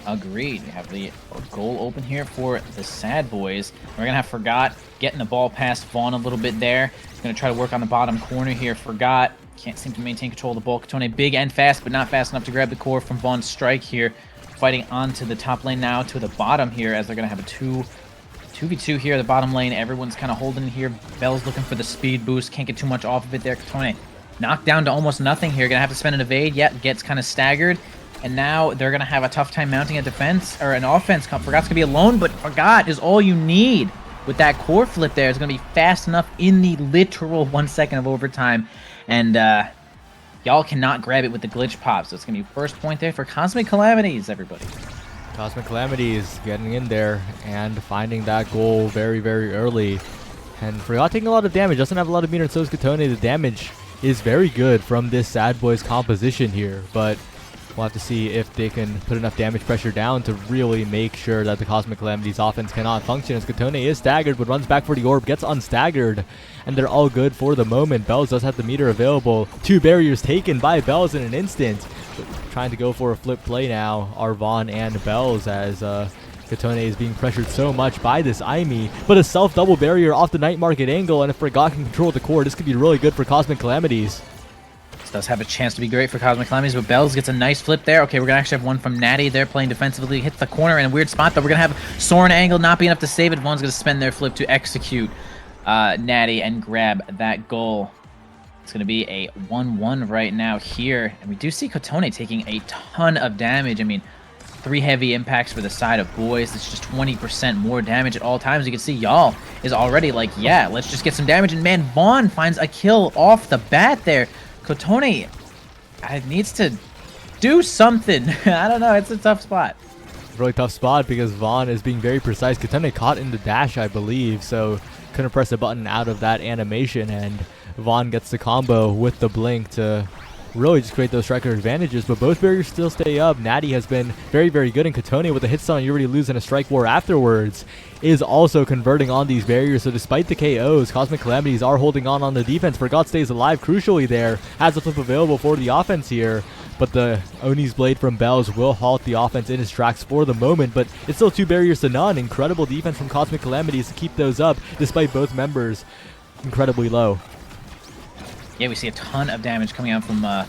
Agreed. We have the goal open here for the Sad Boys. We're going to have Forgot getting the ball past Vaughn a little bit there. He's going to try to work on the bottom corner here. Forgot can't seem to maintain control of the ball. Kotone big and fast, but not fast enough to grab the core from Vaughn's strike here. Fighting onto the top lane now to the bottom here, as they're going to have a 2v2 here. The bottom lane, everyone's kind of holding here. Bell's looking for the speed boost. Can't get too much off of it there. Kotone knocked down to almost nothing here. Gonna have to spend an evade. Yet gets kind of staggered. And now they're gonna have a tough time mounting a defense or an offense. Forgot's gonna be alone, but Forgot is all you need with that core flip there. It's gonna be fast enough in the literal 1 second of overtime. And y'all cannot grab it with the glitch pop. So it's gonna be first point there for Cosmic Calamities, everybody. Cosmic Calamities getting in there and finding that goal very, very early. And Forgot taking a lot of damage. Doesn't have a lot of meter, and so is Kotone. The damage is very good from this Sad Boys composition here, but we'll have to see if they can put enough damage pressure down to really make sure that the Cosmic Calamities offense cannot function, as Kotone is staggered but runs back for the orb, gets unstaggered, and they're all good for the moment. Bells does have the meter available. 2 barriers taken by Bells in an instant. Trying to go for a flip play now are Vaughn and Bells, as Kotone is being pressured so much by this Aimi, but a self-double barrier off the night market angle, and if Forgot can control the core, this could be really good for Cosmic Calamities. This does have a chance to be great for Cosmic Calamities, but Bells gets a nice flip there. Okay, we're going to actually have one from Natty there playing defensively. Hits the corner in a weird spot, but we're going to have Soren angle not be enough to save it. Vaughn's going to spend their flip to execute Natty and grab that goal. It's going to be a 1-1 right now here, and we do see Kotone taking a ton of damage. I mean, 3 heavy impacts for the side of boys. It's just 20% more damage at all times. You can see y'all is already like, yeah, let's just get some damage. And man, Vaughn finds a kill off the bat there. Kotone needs to do something. I don't know. It's a tough spot. Really tough spot because Vaughn is being very precise. Kotone caught in the dash, I believe, so couldn't press a button out of that animation, and Vaughn gets the combo with the blink to really just create those striker advantages, but both barriers still stay up. Natty has been very, very good, and Kotone with a hit stun, You Already Lose, and a strike war afterwards is also converting on these barriers. So despite the KOs, Cosmic Calamities are holding on the defense. Forgot stays alive crucially there, has a flip available for the offense here, but the Oni's Blade from Bells will halt the offense in its tracks for the moment, but it's still 2 barriers to none. Incredible defense from Cosmic Calamities to keep those up, despite both members incredibly low. Yeah, we see a ton of damage coming out from the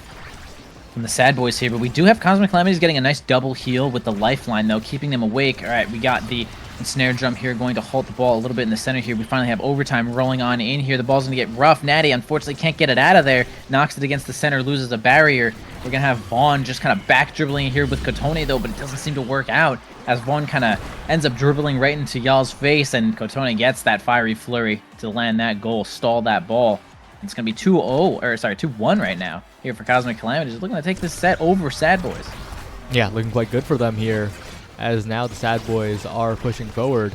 Sad Boys here, but we do have Cosmic Calamities getting a nice double heal with the lifeline, though, keeping them awake. All right, we got the And snare jump here going to halt the ball a little bit in the center here. We finally have overtime rolling on in here. The ball's going to get rough. Natty unfortunately can't get it out of there. Knocks it against the center, loses a barrier. We're going to have Vaughn just kind of back dribbling here with Kotone though, but it doesn't seem to work out as Vaughn kind of ends up dribbling right into Y'all's face, and Kotone gets that fiery flurry to land that goal, stall that ball. It's going to be 2-1 right now here for Cosmic Calamities. Looking to take this set over Sad Boys. Yeah, looking quite good for them here, as now the Sad Boys are pushing forward,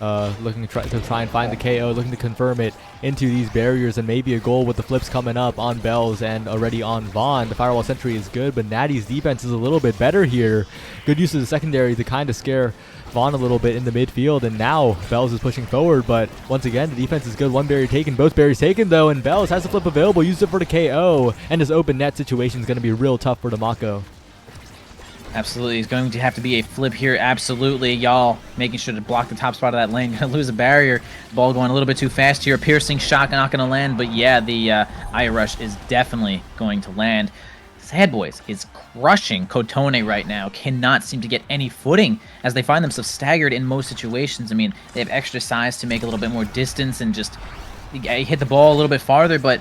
looking to try and find the KO, looking to confirm it into these barriers, and maybe a goal with the flips coming up on Bells and already on Vaughn. The firewall sentry is good, but Natty's defense is a little bit better here. Good use of the secondary to kind of scare Vaughn a little bit in the midfield, and now Bells is pushing forward, but once again, the defense is good. One barrier taken, both barriers taken though, and Bells has the flip available, used it for the KO, and his open net situation is going to be real tough for Demako. Absolutely, he's going to have to be a flip here. Absolutely, Y'all making sure to block the top spot of that lane. Gonna lose a barrier. Ball going a little bit too fast here. Piercing shot not going to land, but yeah, the Eye Rush is definitely going to land. Sad Boys is crushing Kotone right now. Cannot seem to get any footing as they find themselves staggered in most situations. I mean, they have extra size to make a little bit more distance and just hit the ball a little bit farther, but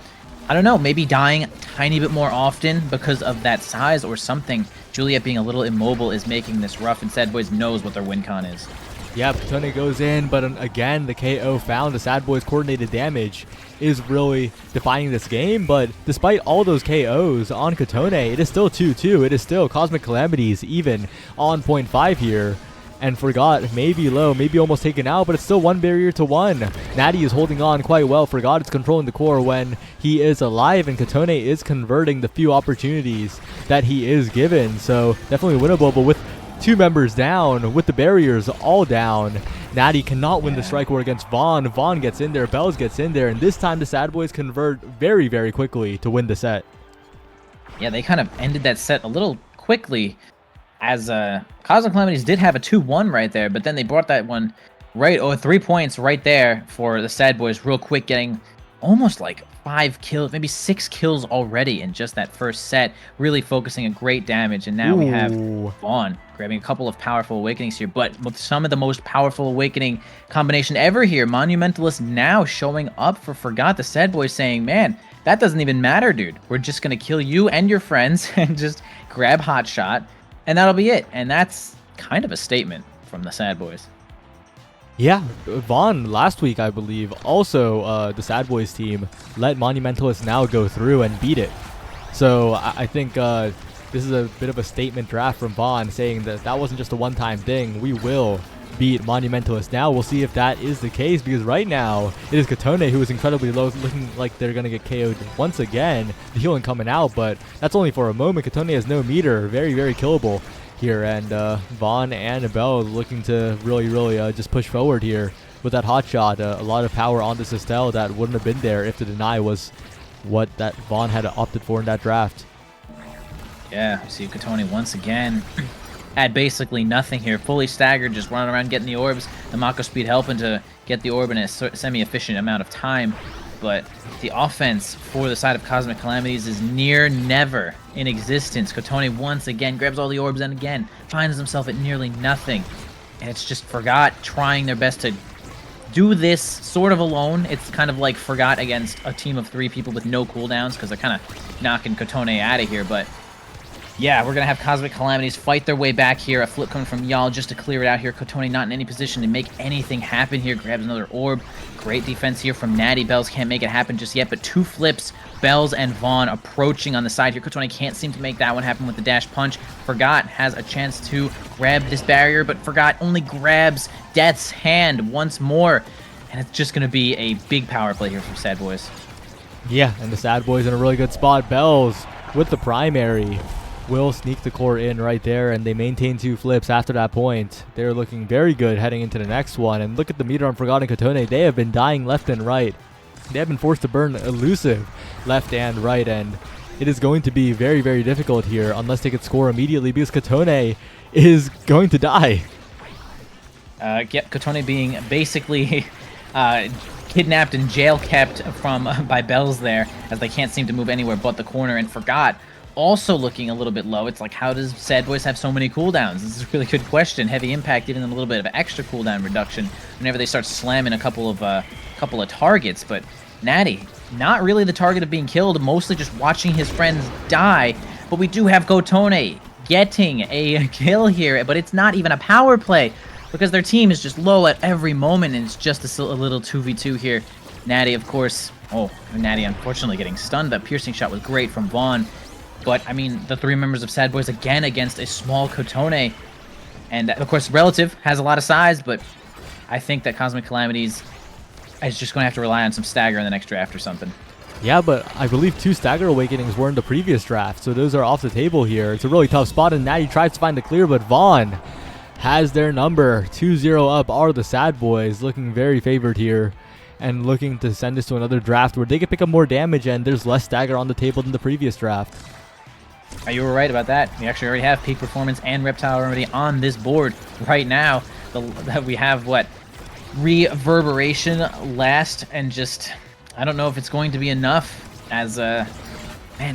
I don't know, maybe dying a tiny bit more often because of that size or something. Juliet being a little immobile is making this rough, and Sad Boys knows what their win con is. Yeah, Kotone goes in, but again, the KO found. The Sad Boys' coordinated damage is really defining this game, but despite all those KOs on Kotone, it is still 2-2. It is still Cosmic Calamities even on 0.5 here. And Forgot maybe low, maybe almost taken out, but it's still 1 barrier to 1. Natty is holding on quite well. Forgot is controlling the core when he is alive, and Kotone is converting the few opportunities that he is given. So definitely winnable, but with 2 members down, with the barriers all down, Natty cannot win the strike war against Vaughn. Vaughn gets in there, Bells gets in there, and this time the Sad Boys convert very, very quickly to win the set. Yeah, they kind of ended that set a little quickly, as Cosmic Calamities did have a 2-1 right there, but then they brought that one right, 3 points right there for the Sad Boys real quick, getting almost like 5 kills, maybe 6 kills already in just that first set, really focusing a great damage. And now we have Vaughn grabbing a couple of powerful awakenings here, but with some of the most powerful awakening combination ever here. Monumentalist now showing up for Forgot. The Sad Boys saying, man, that doesn't even matter, dude. We're just going to kill you and your friends and just grab Hotshot, and that'll be it. And that's kind of a statement from the Sad Boys. Yeah, Vaughn last week, I believe, also the Sad Boys team let Monumentalist now go through and beat it. So I think this is a bit of a statement draft from Vaughn, saying that that wasn't just a one-time thing. We will beat Monumentalist now. We'll see if that is the case, because right now it is Kotone who is incredibly low, looking like they're going to get KO'd once again. The healing coming out, but that's only for a moment. Kotone has no meter, very, very killable here, and Vaughn and Bell looking to really just push forward here with that hot shot. A lot of power on this Estelle that wouldn't have been there if the deny was what that Vaughn had opted for in that draft. Yeah, we see Kotone once again had basically nothing here, fully staggered, just running around getting the orbs. The Mako speed helping to get the orb in a semi-efficient amount of time. But the offense for the side of Cosmic Calamities is near never in existence. Kotone once again grabs all the orbs and again finds himself at nearly nothing. And it's just Forgot trying their best to do this sort of alone. It's kind of like Forgot against a team of 3 people with no cooldowns, because they're kind of knocking Kotone out of here. But yeah, we're going to have Cosmic Calamities fight their way back here. A flip coming from Y'all just to clear it out here. Kotone not in any position to make anything happen here. Grabs another orb. Great defense here from Natty. Bells can't make it happen just yet, but 2 flips. Bells and Vaughn approaching on the side here. Kotone can't seem to make that one happen with the dash punch. Forgot has a chance to grab this barrier, but Forgot only grabs Death's Hand once more. And it's just going to be a big power play here from Sad Boys. Yeah, and the Sad Boys in a really good spot. Bells with the primary will sneak the core in right there, and they maintain 2 flips after that point. They're looking very good heading into the next one. And look at the meter on Forgotten Kotone. They have been dying left and right. They have been forced to burn elusive left and right, and it is going to be very, very difficult here unless they could score immediately, because Kotone is going to die. Yep, Kotone being basically kidnapped and jail kept by Bells there, as they can't seem to move anywhere but the corner. And Forgot also looking a little bit low. It's like, how does Sad Boys have so many cooldowns? This is a really good question. Heavy Impact giving them a little bit of extra cooldown reduction whenever they start slamming a couple of targets. But Natty, not really the target of being killed, mostly just watching his friends die. But we do have Kotone getting a kill here, but it's not even a power play because their team is just low at every moment, and it's just a little 2v2 here. Natty, of course. Oh, Natty unfortunately getting stunned. That piercing shot was great from Vaughn. But, I mean, the 3 members of Sad Boys again against a small Kotone. And, of course, Relative has a lot of size, but I think that Cosmic Calamities is just going to have to rely on some stagger in the next draft or something. Yeah, but I believe 2 Stagger Awakenings were in the previous draft, so those are off the table here. It's a really tough spot, and Natty tries to find the clear, but Vaughn has their number. 2-0 up are the Sad Boys, looking very favored here, and looking to send this to another draft where they can pick up more damage, and there's less stagger on the table than the previous draft. You were right about that. We actually already have Peak Performance and Reptile Remedy on this board right now. We have, what, Reverberation last, and just, I don't know if it's going to be enough, as, man,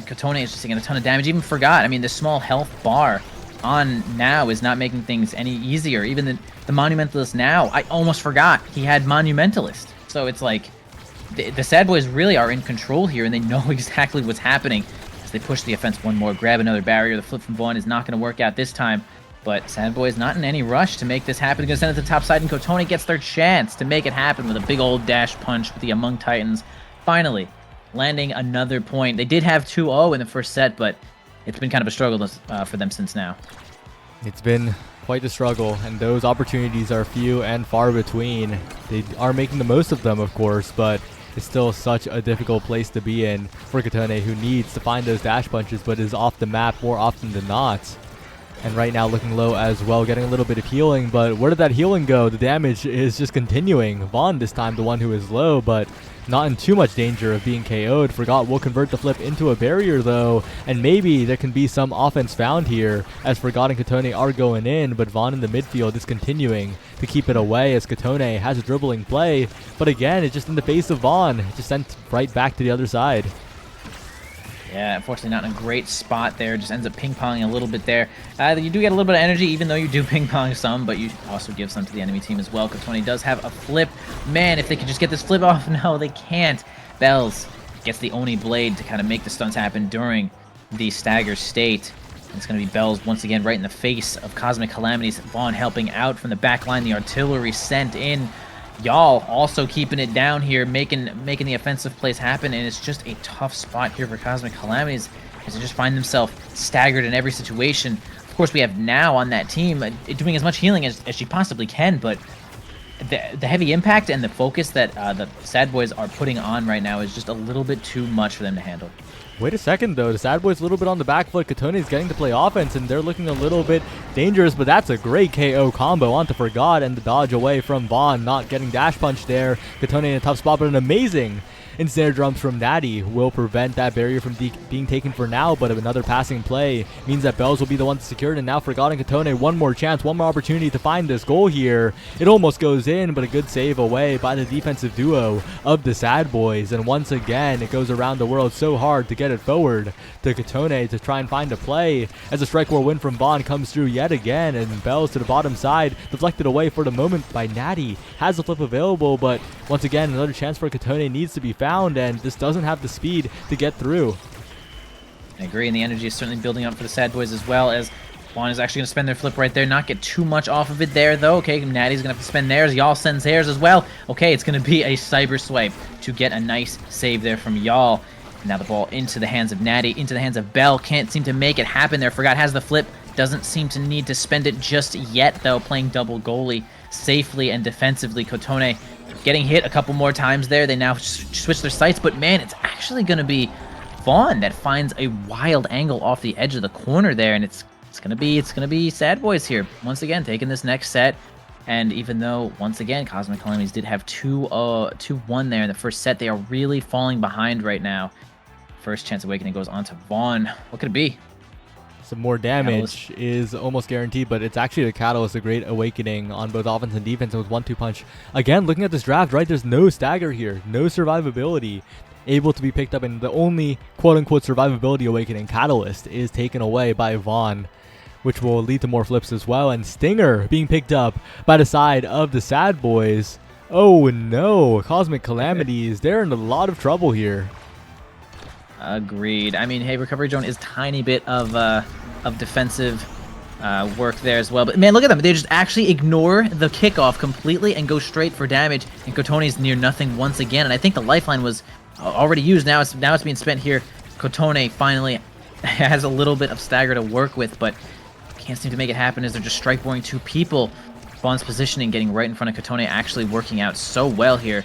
Kotone is just taking a ton of damage. Even forgot, I mean, the small health bar on now is not making things any easier. Even the Monumentalist now, I almost forgot he had Monumentalist. So it's like, the Sad Boys really are in control here, and they know exactly what's happening as they push the offense one more, grab another barrier. The flip from Vaughn is not going to work out this time, but Sad Boys not in any rush to make this happen. Going to send it to the top side, and Kotone gets their chance to make it happen with a big old dash punch with the Among Titans. Finally, landing another point. They did have 2-0 in the first set, but it's been kind of a struggle for them since now. It's been quite a struggle, and those opportunities are few and far between. They are making the most of them, of course, but it's still such a difficult place to be in for Kotone, who needs to find those dash punches but is off the map more often than not. And right now looking low as well, getting a little bit of healing, but where did that healing go? The damage is just continuing. Vaughn this time the one who is low, but not in too much danger of being KO'd. Forgot will convert the flip into a barrier though, and maybe there can be some offense found here as Forgot and Kotone are going in, but Vaughn in the midfield is continuing to keep it away as Kotone has a dribbling play, but again it's just in the face of Vaughn, just sent right back to the other side. Yeah, unfortunately not in a great spot there. Just ends up ping-ponging a little bit there. You do get a little bit of energy, even though you do ping-pong some, but you also give some to the enemy team as well. Kotone does have a flip. Man, if they could just get this flip off. No, they can't. Bells gets the Oni Blade to kind of make the stunts happen during the stagger state. It's going to be Bells once again right in the face of Cosmic Calamities. Vaughn helping out from the back line. The artillery sent in. Y'all also keeping it down here, making the offensive plays happen, and it's just a tough spot here for Cosmic Calamities as they just find themselves staggered in every situation. Of course, we have Now on that team doing as much healing as she possibly can, but the heavy impact and the focus that the Sad Boys are putting on right now is just a little bit too much for them to handle. Wait a second though, the Sad Boys a little bit on the back foot. Kotone is getting to play offense and they're looking a little bit dangerous, but that's a great KO combo onto Forgot and the dodge away from Vaughn, not getting dash punch there. Kotone in a tough spot, but an amazing ensnare drums from Natty will prevent that barrier from being taken for now, but another passing play means that Bells will be the one to secure it, and now Forgot and Kotone one more chance, one more opportunity to find this goal here. It almost goes in, but a good save away by the defensive duo of the Sad Boys, and once again it goes around the world so hard to get it forward to Kotone to try and find a play as a strike war win from Vaughn comes through yet again, and Bells to the bottom side, deflected away for the moment by Natty, has the flip available, but once again another chance for Kotone needs to be found, and this doesn't have the speed to get through. I agree, and the energy is certainly building up for the Sad Boys as well, as Vaughn is actually going to spend their flip right there, not get too much off of it there though. Okay, Natty's going to have to spend theirs, Y'all sends theirs as well. Okay, it's going to be a cyber swipe to get a nice save there from Y'all. Now the ball into the hands of Natty, into the hands of Bell, can't seem to make it happen there. Forgot has the flip, doesn't seem to need to spend it just yet though, playing double goalie safely and defensively. Kotone getting hit a couple more times there. They now switch their sights, but man, it's actually going to be Vaughn that finds a wild angle off the edge of the corner there, and it's gonna be Sad Boys here once again taking this next set. And even though once again Cosmic Calamities did have 2-1 there in the first set, they are really falling behind right now. First chance awakening goes on to Vaughn. What could it be? Some more damage is almost guaranteed, but it's actually the Catalyst, a great awakening on both offense and defense with 1-2 punch. Again, looking at this draft, right, there's no stagger here, no survivability. able to be picked up, and the only quote-unquote survivability awakening catalyst is taken away by Vaughn, which will lead to more flips as well. And Stinger being picked up by the side of the Sad Boys. Oh no, Cosmic Calamities, they're in a lot of trouble here. Agreed. I mean, hey, Recovery Drone is tiny bit of defensive work there as well. But man, look at them. They just actually ignore the kickoff completely and go straight for damage. And Kotone's near nothing once again. And I think the lifeline was already used. Now it's being spent here. Kotone finally has a little bit of stagger to work with, but can't seem to make it happen as they're just strike boring 2 people. Vaughn's positioning getting right in front of Kotone actually working out so well here.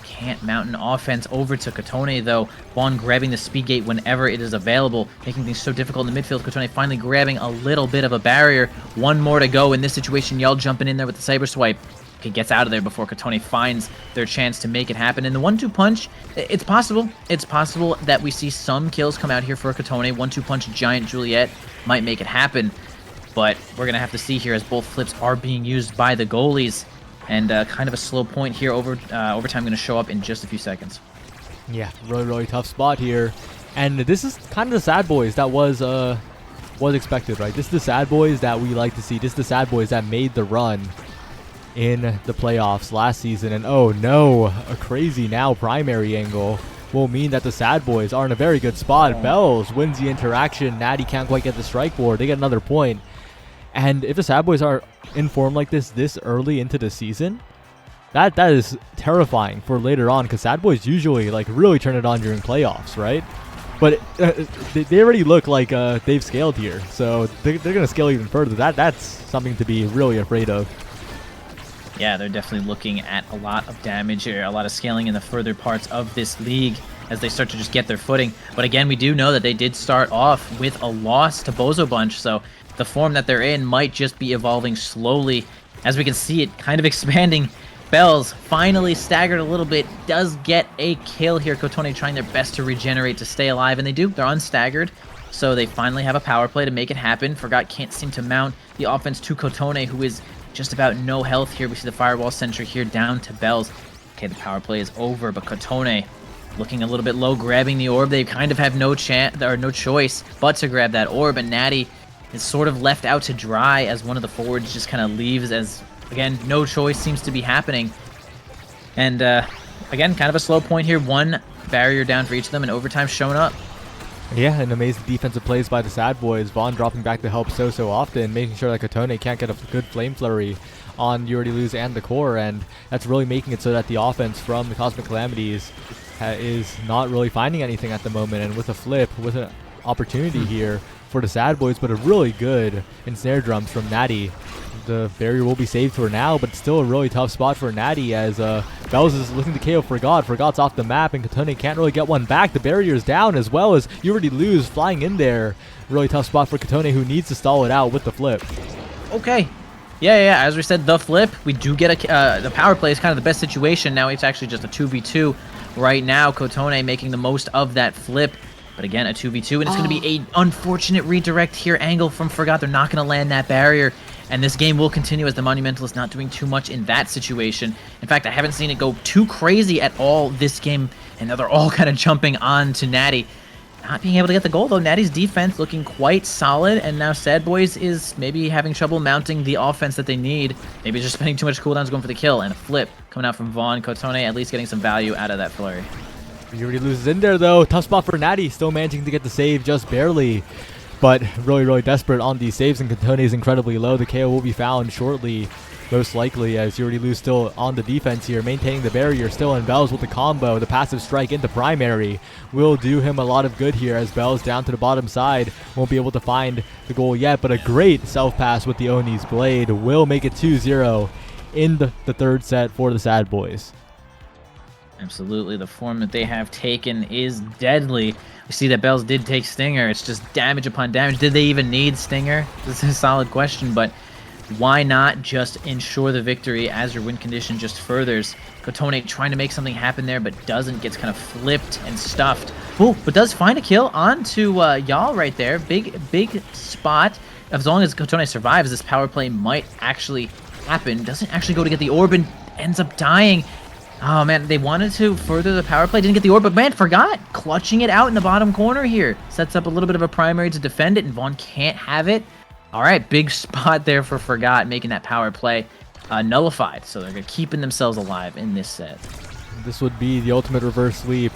Can't mount an offense over to Kotone though. Vaughn grabbing the speed gate whenever it is available, making things so difficult in the midfield. Kotone finally grabbing a little bit of a barrier. 1 more to go in this situation. Y'all jumping in there with the Saber Swipe. He gets out of there before Kotone finds their chance to make it happen. And the 1-2 punch, it's possible. It's possible that we see some kills come out here for Kotone. 1-2 punch Giant Juliet might make it happen. But we're going to have to see here as both flips are being used by the goalies. And kind of a slow point here. Overtime going to show up in just a few seconds. Yeah, really tough spot here. And this is kind of the Sad Boys that was expected, right? This is the Sad Boys that we like to see. This is the Sad Boys that made the run in the playoffs last season. And oh no, a crazy now primary angle will mean that the Sad Boys are in a very good spot. Bells wins the interaction. Natty can't quite get the strike board. They get another point. And if the Sad Boys are in form like this early into the season, that is terrifying for later on, because Sad Boys usually like really turn it on during playoffs, right? But they already look like they've scaled here, so they're gonna scale even further. That's something to be really afraid of. Yeah, they're definitely looking at a lot of damage here, a lot of scaling in the further parts of this league as they start to just get their footing. But again, we do know that they did start off with a loss to Bozo Bunch, so the form that they're in might just be evolving slowly. As we can see it kind of expanding. Bells finally staggered a little bit, does get a kill here. Kotone trying their best to regenerate to stay alive, and they do. They're unstaggered, so they finally have a power play to make it happen. Forgot can't seem to mount the offense to Kotone, who is just about no health here. We see the Firewall Sentry here down to Bells. Okay, the power play is over, but Kotone looking a little bit low, grabbing the orb. They kind of have no choice but to grab that orb, and Natty is sort of left out to dry as one of the forwards just kind of leaves, as again, no choice seems to be happening. And again, kind of a slow point here. 1 barrier down for each of them, and overtime showing up. Yeah, and amazing defensive plays by the Sad Boys. Vaughn dropping back to help so often, making sure that Kotone can't get a good flame flurry on You Already Lose and the core, and that's really making it so that the offense from the Cosmic Calamities is not really finding anything at the moment. And with a flip, with an opportunity here for the Sad Boys, but a really good ensnare drums from Natty. The barrier will be saved for now, but still a really tough spot for Natty as Bells is looking to KO Forgot. Forgot's off the map, and Kotone can't really get one back. The barrier is down, as well as You Already Lose flying in there. Really tough spot for Kotone, who needs to stall it out with the flip. Okay. Yeah, as we said, the flip. We do get the power play is kind of the best situation. Now it's actually just a 2v2 right now. Kotone making the most of that flip. But again, a 2v2, and it's going to be an unfortunate redirect here angle from Forgot. They're not going to land that barrier, and this game will continue as the Monumentalist not doing too much in that situation. In fact, I haven't seen it go too crazy at all this game, and now they're all kind of jumping on to Natty. Not being able to get the goal, though. Natty's defense looking quite solid, and now Sad Boys is maybe having trouble mounting the offense that they need. Maybe just spending too much cooldowns going for the kill, and a flip coming out from Vaughn. Kotone at least getting some value out of that flurry. You Already Loses in there, though. Tough spot for Natty, still managing to get the save just barely. But really desperate on these saves, and Kotone is incredibly low. The KO will be found shortly, most likely, as You Already Lose still on the defense here, maintaining the barrier still, and Bells with the combo. The passive strike into primary will do him a lot of good here, as Bells down to the bottom side won't be able to find the goal yet, but a great self-pass with the Oni's Blade will make it 2-0 in the third set for the Sad Boys. Absolutely, the form that they have taken is deadly. We see that Bells did take Stinger. It's just damage upon damage. Did they even need Stinger? This is a solid question, but why not just ensure the victory as your win condition just furthers? Kotone trying to make something happen there, but doesn't. Gets kind of flipped and stuffed. Ooh, but does find a kill onto y'all right there. Big spot. As long as Kotone survives, this power play might actually happen. Doesn't actually go to get the orb and ends up dying. Oh man, they wanted to further the power play, didn't get the orb, but man, forgot clutching it out in the bottom corner here. Sets up a little bit of a primary to defend it, and Vaughn can't have it. All right, big spot there for Forgot, making that power play nullified. So they're keeping themselves alive in this set. This would be the ultimate reverse sweep.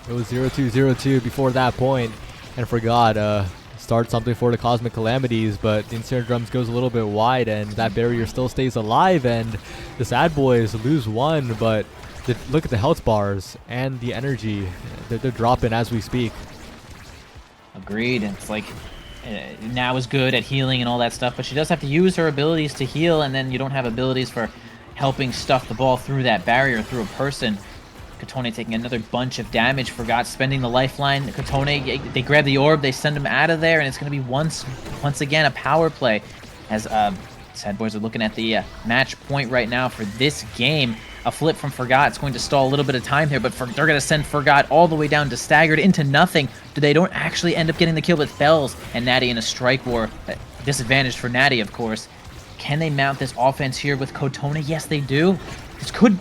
It was 0-2, 0-2 before that point, and Forgot start something for the Cosmic Calamities, but the Incinerator Drums goes a little bit wide, and that barrier still stays alive, and the Sad Boys lose one, but look at the health bars and the energy. They're dropping as we speak. Agreed. It's like now is good at healing and all that stuff, but she does have to use her abilities to heal, and then you don't have abilities for helping stuff the ball through that barrier, through a person. Kotone taking another bunch of damage. Forgot spending the lifeline. Kotone, they grab the orb, they send him out of there, and it's going to be once again a power play as Sad Boys are looking at the match point right now for this game. A flip from Forgot. It's going to stall a little bit of time here, but they're going to send Forgot all the way down to staggered into nothing. They don't actually end up getting the kill with Bells and Natty in a strike war. Disadvantage for Natty, of course. Can they mount this offense here with Kotone? Yes, they do. This could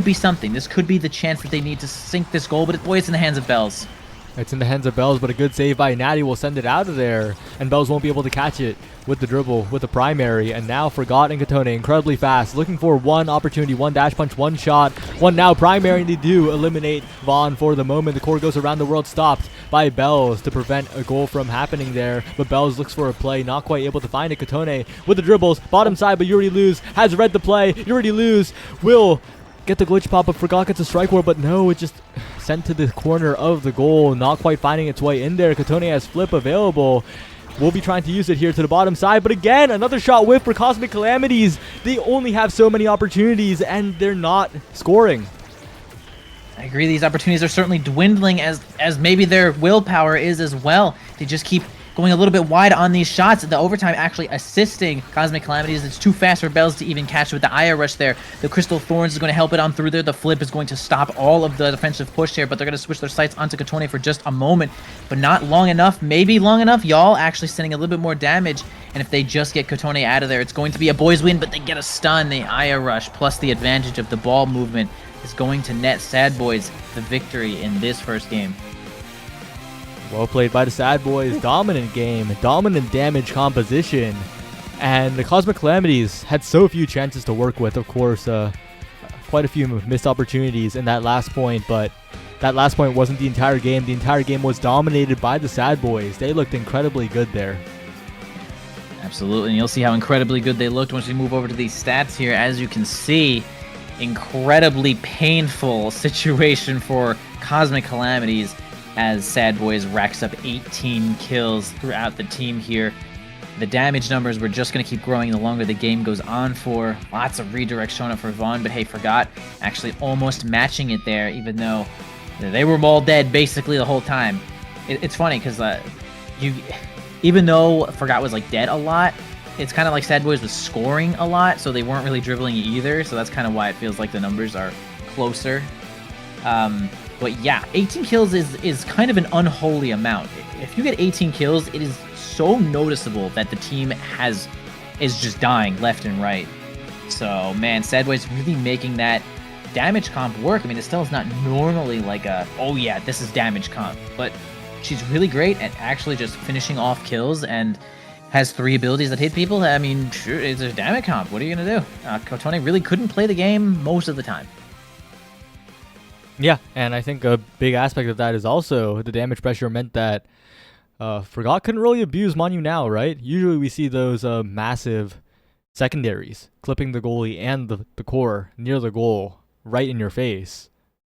be something. This could be the chance that they need to sink this goal, but boy, it's in the hands of Bells. It's in the hands of Bells, but a good save by Natty will send it out of there, and Bells won't be able to catch it with the dribble, with the primary, and now Forgot and Kotone incredibly fast, looking for one opportunity, one dash punch, one shot, one now primary, and they do eliminate Vaughn for the moment. The core goes around the world, stopped by Bells to prevent a goal from happening there, but Bells looks for a play, not quite able to find it. Kotone with the dribbles, bottom side, but Yuri Lose has read the play. Yuri Lose will get the glitch pop, but Forgot gets a strike war, but no, it just sent to the corner of the goal, not quite finding its way in there. Kotone has flip available. We'll be trying to use it here to the bottom side, but again, another shot whiff for Cosmic Calamities. They only have so many opportunities, and they're not scoring. I agree, these opportunities are certainly dwindling as maybe their willpower is as well. They just keep going a little bit wide on these shots. The overtime actually assisting Cosmic Calamities. It's too fast for Bells to even catch with the Aya Rush there. The Crystal Thorns is going to help it on through there. The flip is going to stop all of the defensive push here, but they're going to switch their sights onto Kotone for just a moment, but not long enough. Maybe long enough. Y'all actually sending a little bit more damage, and if they just get Kotone out of there, it's going to be a boys win, but they get a stun. The Aya Rush plus the advantage of the ball movement is going to net Sad Boys the victory in this first game. Well played by the Sad Boys. Dominant game, dominant damage composition. And the Cosmic Calamities had so few chances to work with, of course. Quite a few missed opportunities in that last point, but that last point wasn't the entire game. The entire game was dominated by the Sad Boys. They looked incredibly good there. Absolutely, and you'll see how incredibly good they looked once we move over to these stats here. As you can see, incredibly painful situation for Cosmic Calamities as Sad Boys racks up 18 kills throughout the team here. The damage numbers were just going to keep growing the longer the game goes on for. Lots of redirects showing up for Vaughn, but hey, Forgot actually almost matching it there, even though they were all dead basically the whole time. It's funny because even though Forgot was like dead a lot, it's kind of like Sad Boys was scoring a lot, so they weren't really dribbling either, so that's kind of why it feels like the numbers are closer. But yeah, 18 kills is kind of an unholy amount. If you get 18 kills, it is so noticeable that the team is just dying left and right. So man, Sad Boys really making that damage comp work. I mean, Estelle is not normally like a, oh yeah, this is damage comp, but she's really great at actually just finishing off kills and has 3 abilities that hit people. I mean, sure, it's a damage comp. What are you gonna do? Kotone really couldn't play the game most of the time. Yeah, and I think a big aspect of that is also the damage pressure meant that Forgot couldn't really abuse Manu now, right? Usually we see those massive secondaries clipping the goalie and the core near the goal right in your face.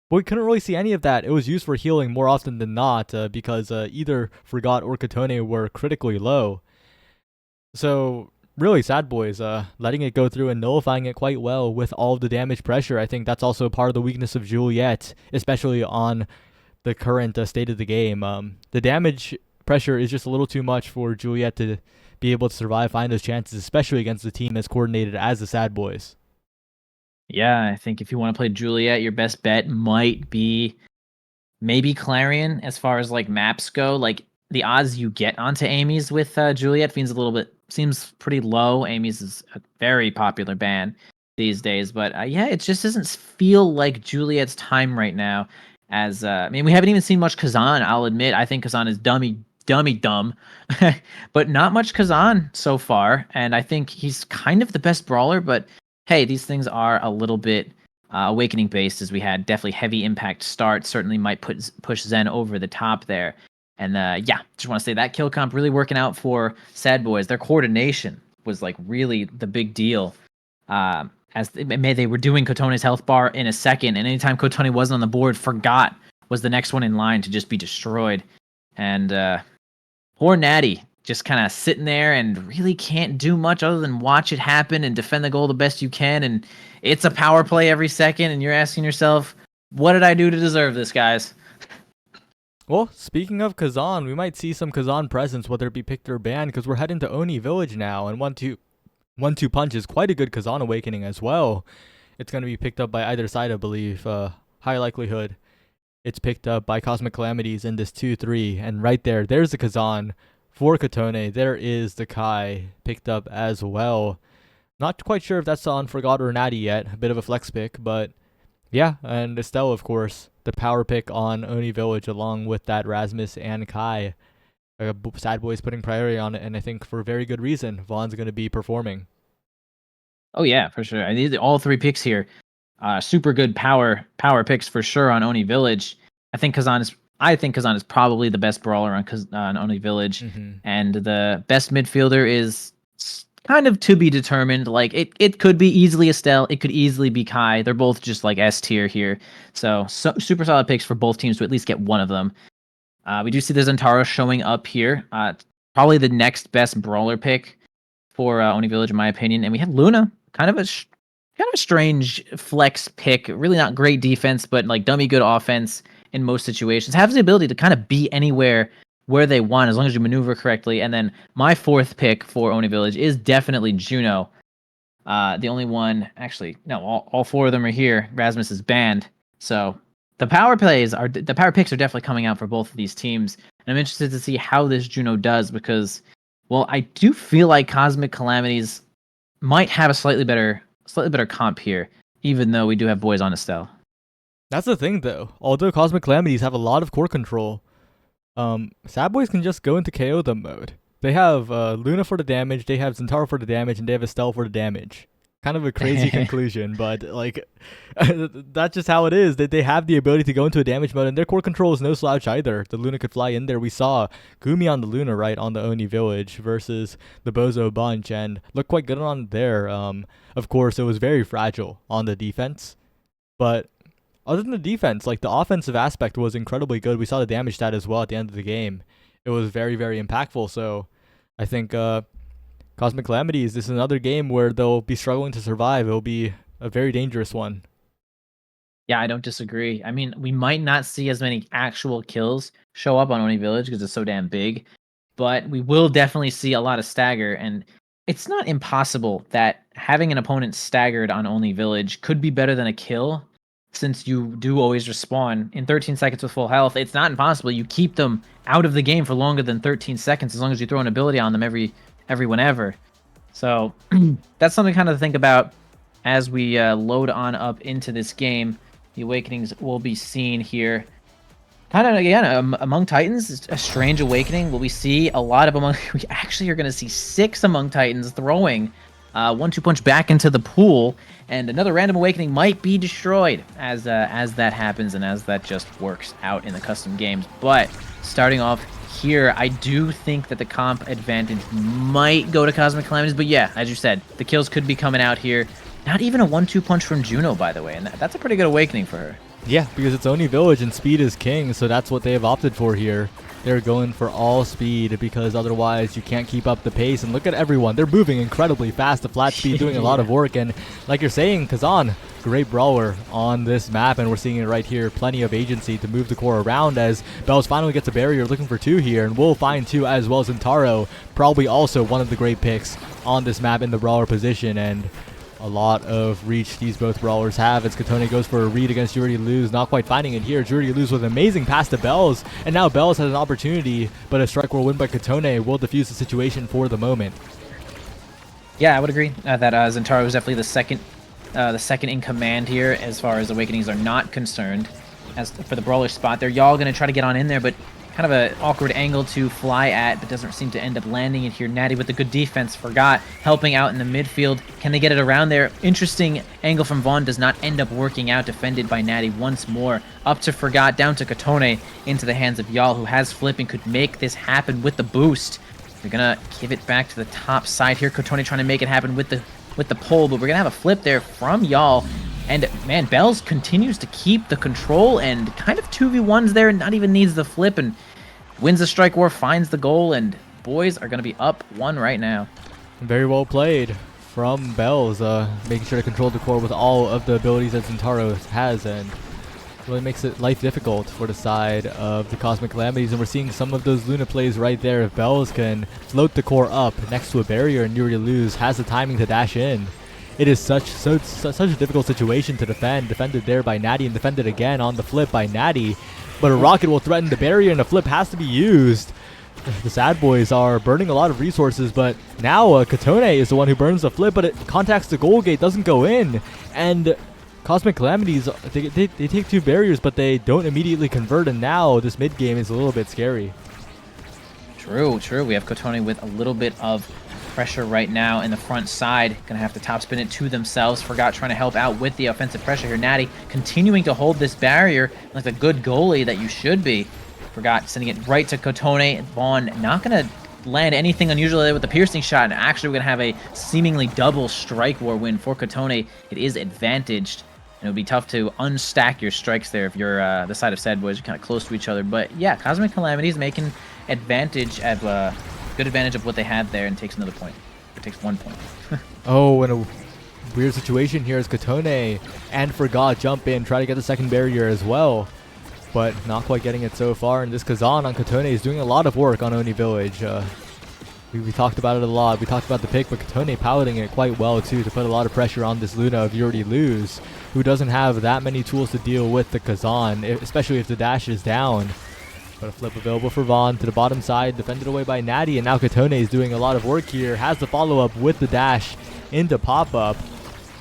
But we couldn't really see any of that. It was used for healing more often than not because either Forgot or Kotone were critically low. So really, Sad Boys letting it go through and nullifying it quite well with all of the damage pressure. I think that's also part of the weakness of Juliet, especially on the current state of the game. The damage pressure is just a little too much for Juliet to be able to survive, find those chances, especially against a team as coordinated as the Sad Boys. Yeah, I think if you want to play Juliet, your best bet might be maybe Clarion as far as like maps go. Like the odds you get onto Amy's with Juliet seems pretty low. Amy's is a very popular ban. these days. But yeah, it just doesn't feel like Juliet's time right now. As I mean, we haven't even seen much Kazan. I'll admit, I think Kazan is dumb, but not much Kazan so far. And I think he's kind of the best brawler. But hey, these things are a little bit awakening based, as we had definitely heavy impact start. Certainly might push Zen over the top there. And yeah, just want to say that kill comp really working out for Sad Boys. Their coordination was like really the big deal. As they were doing Kotone's health bar in a second, and anytime Kotone wasn't on the board, Forgot was the next one in line to just be destroyed. And poor Natty just kind of sitting there and really can't do much other than watch it happen and defend the goal the best you can. And it's a power play every second, and you're asking yourself, what did I do to deserve this, guys? Well, speaking of Kazan, we might see some Kazan presence, whether it be picked or banned, because we're heading to Oni Village now, and 1-2 punch is quite a good Kazan awakening as well. It's going to be picked up by either side, I believe. High likelihood it's picked up by Cosmic Calamities in this 2-3, and right there's the Kazan for Kotone. There is the Kai picked up as well. Not quite sure if that's on Forgot or Natty yet. A bit of a flex pick, but yeah, and Estelle, of course, the power pick on Oni Village along with that Rasmus and Kai. Sad Boys putting priority on it, and I think for a very good reason. Vaughn's going to be performing. Oh yeah, for sure. I need all three picks here. Super good power picks for sure on Oni Village. I think Kazan is probably the best brawler on Oni Village, and the best midfielder is kind of to be determined. Like it could be easily Estelle, it could easily be Kai. They're both just like S tier here. So super solid picks for both teams to at least get one of them. We do see the Zentaro showing up here. Probably the next best brawler pick for Oni Village, in my opinion. And we have Luna, kind of a strange flex pick. Really not great defense, but like dummy good offense in most situations. Has the ability to kind of be anywhere where they want as long as you maneuver correctly. And then my fourth pick for Oni Village is definitely Juno. The only one, actually, no, all four of them are here. Rasmus is banned, so the power picks are definitely coming out for both of these teams. And I'm interested to see how this Juno does because, well, I do feel like Cosmic Calamities might have a slightly better comp here, even though we do have boys on Estelle. That's the thing, though. Although Cosmic Calamities have a lot of core control, Sad Boys can just go into KO them mode. They have Luna for the damage, they have Zentaro for the damage, and they have Estelle for the damage. Kind of a crazy conclusion, but like that's just how it is. They have the ability to go into a damage mode, and their core control is no slouch either. The Luna could fly in there. We saw Gumi on the Luna, right, on the Oni Village versus the Bozo bunch, and looked quite good on there. Of course, it was very fragile on the defense, but other than the defense, like the offensive aspect was incredibly good. We saw the damage stat as well at the end of the game. It was very, very impactful. So I think Cosmic Calamities, this is another game where they'll be struggling to survive. It'll be a very dangerous one. Yeah, I don't disagree. I mean, we might not see as many actual kills show up on Oni Village because it's so damn big, but we will definitely see a lot of stagger. And it's not impossible that having an opponent staggered on Oni Village could be better than a kill, since you do always respawn in 13 seconds with full health. It's not impossible. You keep them out of the game for longer than 13 seconds as long as you throw an ability on them every whenever. So that's something kind of to think about as we load on up into this game. The Awakenings will be seen here. Kind of, again, Among Titans, a strange awakening. Will we see a lot of we actually are going to see 6 Among Titans throwing 1-2 punch back into the pool, and another random awakening might be destroyed as that happens and as that just works out in the custom games. But starting off here, I do think that the comp advantage might go to Cosmic Calamities, but yeah, as you said, the kills could be coming out here. Not even a 1-2 punch from Juno, by the way, and that's a pretty good awakening for her. Yeah, because it's Oni Village and speed is king, so that's what they have opted for here. They're going for all speed because otherwise you can't keep up the pace. And look at everyone. They're moving incredibly fast. The flat speed doing a lot of work. And like you're saying, Kazan, great brawler on this map. And we're seeing it right here. Plenty of agency to move the core around as Bells finally gets a barrier looking for 2 here. And we'll find 2 as well as Zentaro. Probably also one of the great picks on this map in the brawler position. And a lot of reach these both brawlers have as Kotone goes for a read against Jurity Luz, not quite finding it here. Jurity Luz with an amazing pass to Bells, and now Bells has an opportunity, but a strike will win by Kotone will defuse the situation for the moment. Yeah, I would agree that Zentaro was definitely the second the second in command here as far as Awakenings are not concerned. As for the brawler spot, they're y'all going to try to get on in there, but kind of an awkward angle to fly at, but doesn't seem to end up landing it here. Natty with the good defense, Forgot helping out in the midfield. Can they get it around there? Interesting angle from Vaughn, does not end up working out, defended by Natty once more. Up to Forgot, down to Kotone, into the hands of Y'all, who has flip and could make this happen with the boost. They're gonna give it back to the top side here. Kotone trying to make it happen with the pull, but we're gonna have a flip there from Y'all. And man, Bells continues to keep the control and kind of 2v1s there, not even needs the flip, and wins the strike war, finds the goal, and boys are going to be up 1 right now. Very well played from Bells, making sure to control the core with all of the abilities that Zentaro has, and really makes it life difficult for the side of the Cosmic Calamities. And we're seeing some of those Luna plays right there. If Bells can float the core up next to a barrier and Yuri Luz has the timing to dash in, it is such a difficult situation to defend. Defended there by Natty and defended again on the flip by Natty. But a rocket will threaten the barrier and a flip has to be used. The Sad Boys are burning a lot of resources, but now Kotone is the one who burns the flip, but it contacts the goal gate, doesn't go in. And Cosmic Calamities, they take 2 barriers, but they don't immediately convert, and now this mid game is a little bit scary. True. We have Kotone with a little bit of pressure right now in the front side. Gonna have to top spin it to themselves. Forgot trying to help out with the offensive pressure here. Natty continuing to hold this barrier like the good goalie that you should be. Forgot sending it right to Kotone. Vaughn not gonna land anything unusual there with the piercing shot, and actually we're gonna have a seemingly double strike war win for Kotone. It is advantaged, and it would be tough to unstack your strikes there if you're the side of Sad Boys. You're kind of close to each other, but yeah, Cosmic Calamities making advantage of good advantage of what they had there, and takes another point. It takes 1 point. Oh, and a weird situation here as Kotone and Forgot jump in, try to get the second barrier as well, but not quite getting it so far. And this Kazan on Kotone is doing a lot of work on Oni Village. We talked about it a lot. We talked about the pick, but Kotone piloting it quite well too to put a lot of pressure on this Luna of Yuri Luz, who doesn't have that many tools to deal with the Kazan, especially if the dash is down. But a flip available for Vaughn to the bottom side, defended away by Natty, and now Kotone is doing a lot of work here. Has the follow-up with the dash into pop-up,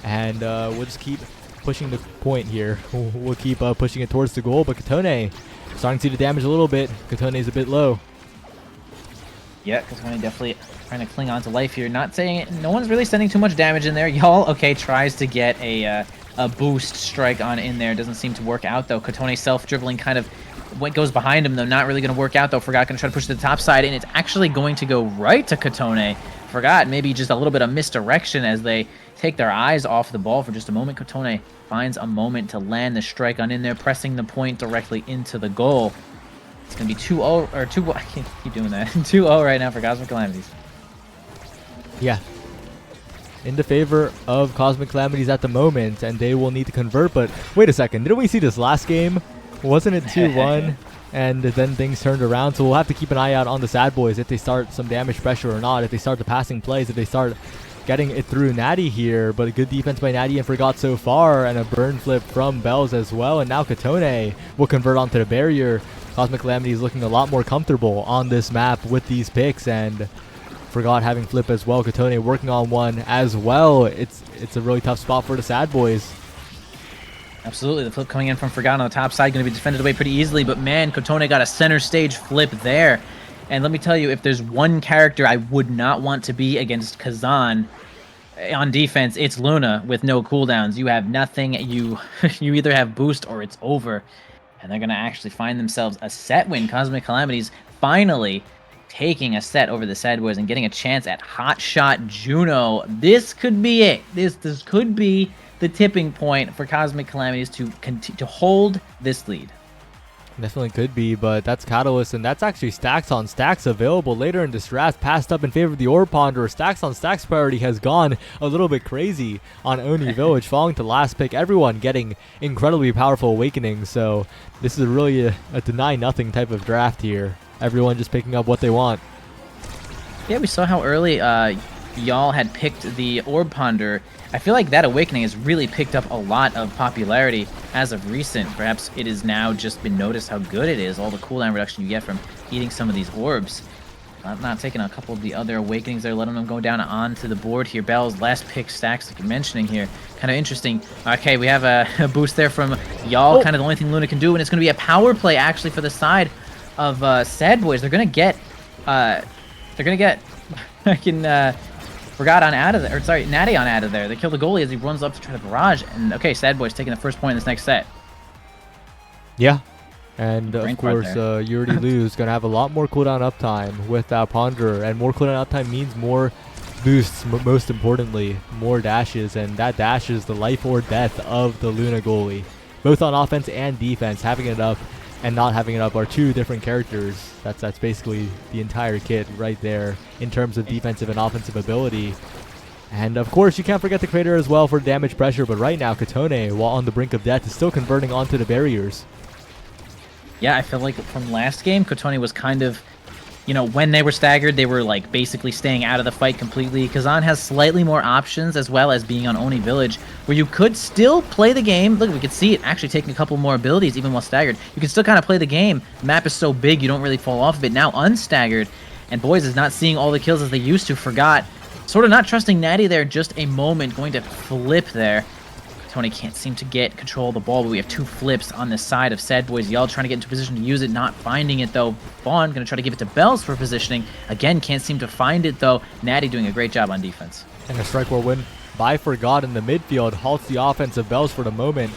and we'll just keep pushing the point here. We'll keep pushing it towards the goal, but Kotone starting to see the damage a little bit. Kotone is a bit low. Yeah, Kotone definitely trying to cling on to life here. Not saying it, no one's really sending too much damage in there. Y'all, okay, tries to get a boost strike on in there. Doesn't seem to work out, though. Kotone self-dribbling kind of what goes behind him, though, not really going to work out, though. Forgot going to try to push to the top side, and it's actually going to go right to Kotone. Forgot maybe just a little bit of misdirection as they take their eyes off the ball for just a moment. Kotone finds a moment to land the strike on in there, pressing the point directly into the goal. It's going to be 2-0, or 2-1. I can't keep doing that. 2-0 right now for Cosmic Calamities. Yeah. In the favor of Cosmic Calamities at the moment, and they will need to convert, but wait a second. Didn't we see this last game? Wasn't it 2-1? And then things turned around, so we'll have to keep an eye out on the Sad Boys if they start some damage pressure or not, if they start the passing plays, if they start getting it through Natty here. But a good defense by Natty and Forgot so far, and a burn flip from Bells as well. And now Kotone will convert onto the barrier. Cosmic Calamity is looking a lot more comfortable on this map with these picks, and Forgot having flip as well. Kotone working on one as well. It's a really tough spot for the Sad Boys. Absolutely, the flip coming in from Forgot on the top side, going to be defended away pretty easily, but man, Kotone got a center stage flip there. And let me tell you, if there's one character I would not want to be against Kazan on defense, it's Luna with no cooldowns. You have nothing, you either have boost or it's over. And they're going to actually find themselves a set win. Cosmic Calamities finally taking a set over the Sad Boys and getting a chance at Hot Shot Juno. This could be it. This could be the tipping point for Cosmic Calamities to hold this lead. Definitely could be, but that's Catalyst, and that's actually stacks on stacks available later in this draft, passed up in favor of the Orb Ponderer. Stacks on stacks priority has gone a little bit crazy on Oni Village, falling to last pick. Everyone getting incredibly powerful awakenings, so this is really a deny nothing type of draft here. Everyone just picking up what they want. Yeah, we saw how early y'all had picked the Orb Ponder. I feel like that awakening has really picked up a lot of popularity as of recent. Perhaps it has now just been noticed how good it is, all the cooldown reduction you get from eating some of these orbs. not taking a couple of the other awakenings there, letting them go down onto the board here. Bell's last pick stacks, like you're mentioning here. Kind of interesting. Okay, we have a boost there from y'all. Kind of the only thing Luna can do, and it's going to be a power play actually for the side of Sad Boys. They're going to get, I can, Forgot on out of there, or sorry, Natty on out of there. They kill the goalie as he runs up to try to barrage, and okay, Sad Boy's taking the first point in this next set. Yeah. And of Brain course, fart you already lose. Gonna have a lot more cooldown uptime with that Ponderer, and more cooldown uptime means more boosts. Most importantly, more dashes, and that dash is the life or death of the Luna goalie, both on offense and defense. Having it up and not having it up are two different characters. That's basically the entire kit right there in terms of defensive and offensive ability. And of course, you can't forget the Crater as well for damage pressure. But right now, Katone, while on the brink of death, is still converting onto the barriers. Yeah, I feel like from last game, Kotoni was kind of, you know, when they were staggered, they were like basically staying out of the fight completely. Kazan has slightly more options, as well as being on Oni Village, where you could still play the game. Look, we could see it actually taking a couple more abilities even while staggered. You can still kind of play the game. The map is so big, you don't really fall off of it. Now unstaggered, and Boys is not seeing all the kills as they used to. Forgot, sort of not trusting Natty there just a moment, going to flip there. Tony can't seem to get control of the ball, but we have two flips on the side of Sad Boys. Y'all trying to get into position to use it, not finding it though. Vaughn going to try to give it to Bells for positioning. Again, can't seem to find it though. Natty doing a great job on defense. And a strike war win by Forgot in the midfield halts the offense of Bells for the moment.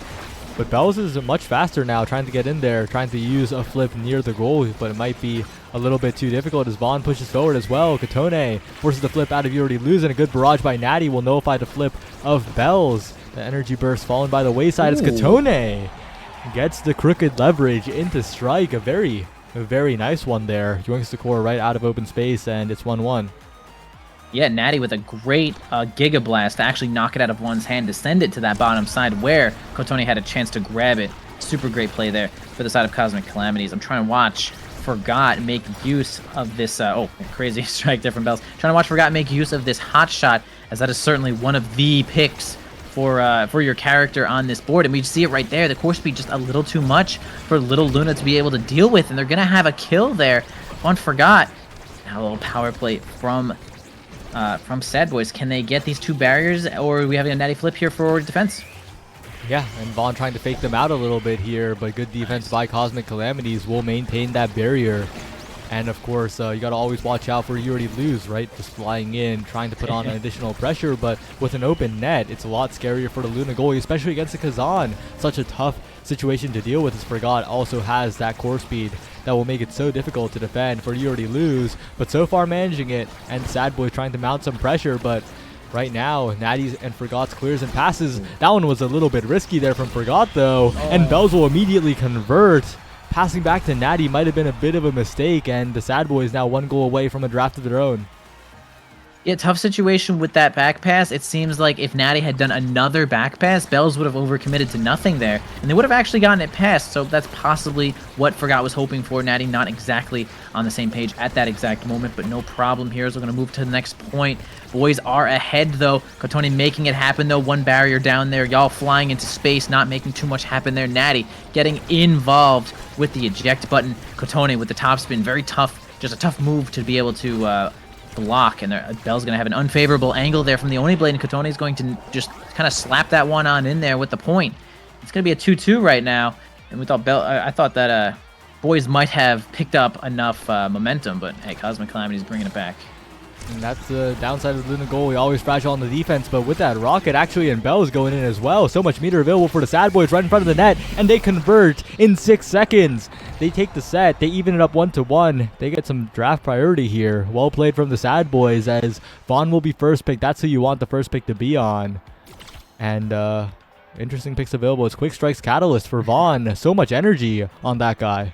But Bells is much faster now, trying to get in there, trying to use a flip near the goal, but it might be a little bit too difficult as Vaughn pushes forward as well. Katone forces the flip out of You Already Lose, and a good barrage by Natty will nullify the flip of Bells. The energy burst fallen by the wayside as Katone gets the crooked leverage into strike. A very nice one there. Yoinks the core right out of open space, and it's 1-1. Yeah, Natty with a great Giga Blast to actually knock it out of one's hand to send it to that bottom side where Kotoni had a chance to grab it. Super great play there for the side of Cosmic Calamities. I'm trying to watch Forgot make use of this, crazy strike there from Bells. Trying to watch Forgot make use of this hot shot, as that is certainly one of the picks for your character on this board. And we see it right there. The core speed just a little too much for little Luna to be able to deal with, and they're going to have a kill there on Forgot. Now a little power play from Sad Boys. Can they get these two barriers, or are we having a Natty flip here for defense? Yeah, and Vaughn trying to fake them out a little bit here, but good defense by Cosmic Calamities will maintain that barrier. And of course, you got to always watch out for You Already Lose, right? Just flying in, trying to put on additional pressure, but with an open net, it's a lot scarier for the Luna goalie, especially against the Kazan. Such a tough situation to deal with, as Forgot also has that core speed that will make it so difficult to defend for You Already Lose, but so far managing it, and Sad Boy trying to mount some pressure, but right now, Natty's and Forgot's clears and passes. That one was a little bit risky there from Forgot though, and Bells will immediately convert. Passing back to Natty might have been a bit of a mistake, and the Sad Boys now one goal away from a draft of their own. Yeah, tough situation with that back pass. It seems like if Natty had done another back pass, Bells would have overcommitted to nothing there, and they would have actually gotten it past, so that's possibly what Forgot was hoping for. Natty not exactly on the same page at that exact moment, but no problem here as we're going to move to the next point. Boys are ahead, though. Kotoni making it happen, though. One barrier down there. Y'all flying into space, not making too much happen there. Natty getting involved with the eject button. Kotoni with the top spin. Very tough, just a tough move to be able to block, and Bell's going to have an unfavorable angle there from the Oni Blade, and Kotoni is going to just kind of slap that one on in there with the point. It's going to be a 2-2 right now, and we thought I thought that Boys might have picked up enough momentum, but hey, Cosmic Calamity's bringing it back. And that's the downside of the Luna goalie, always fragile on the defense, but with that rocket actually, and Bell's going in as well. So much meter available for the Sad Boys right in front of the net, and they convert in 6 seconds. They take the set, they even it up 1-1. They get some draft priority here. Well played from the Sad Boys, as Vaughn will be first pick. That's who you want the first pick to be on. And interesting picks available. It's Quick Strike's Catalyst for Vaughn. So much energy on that guy.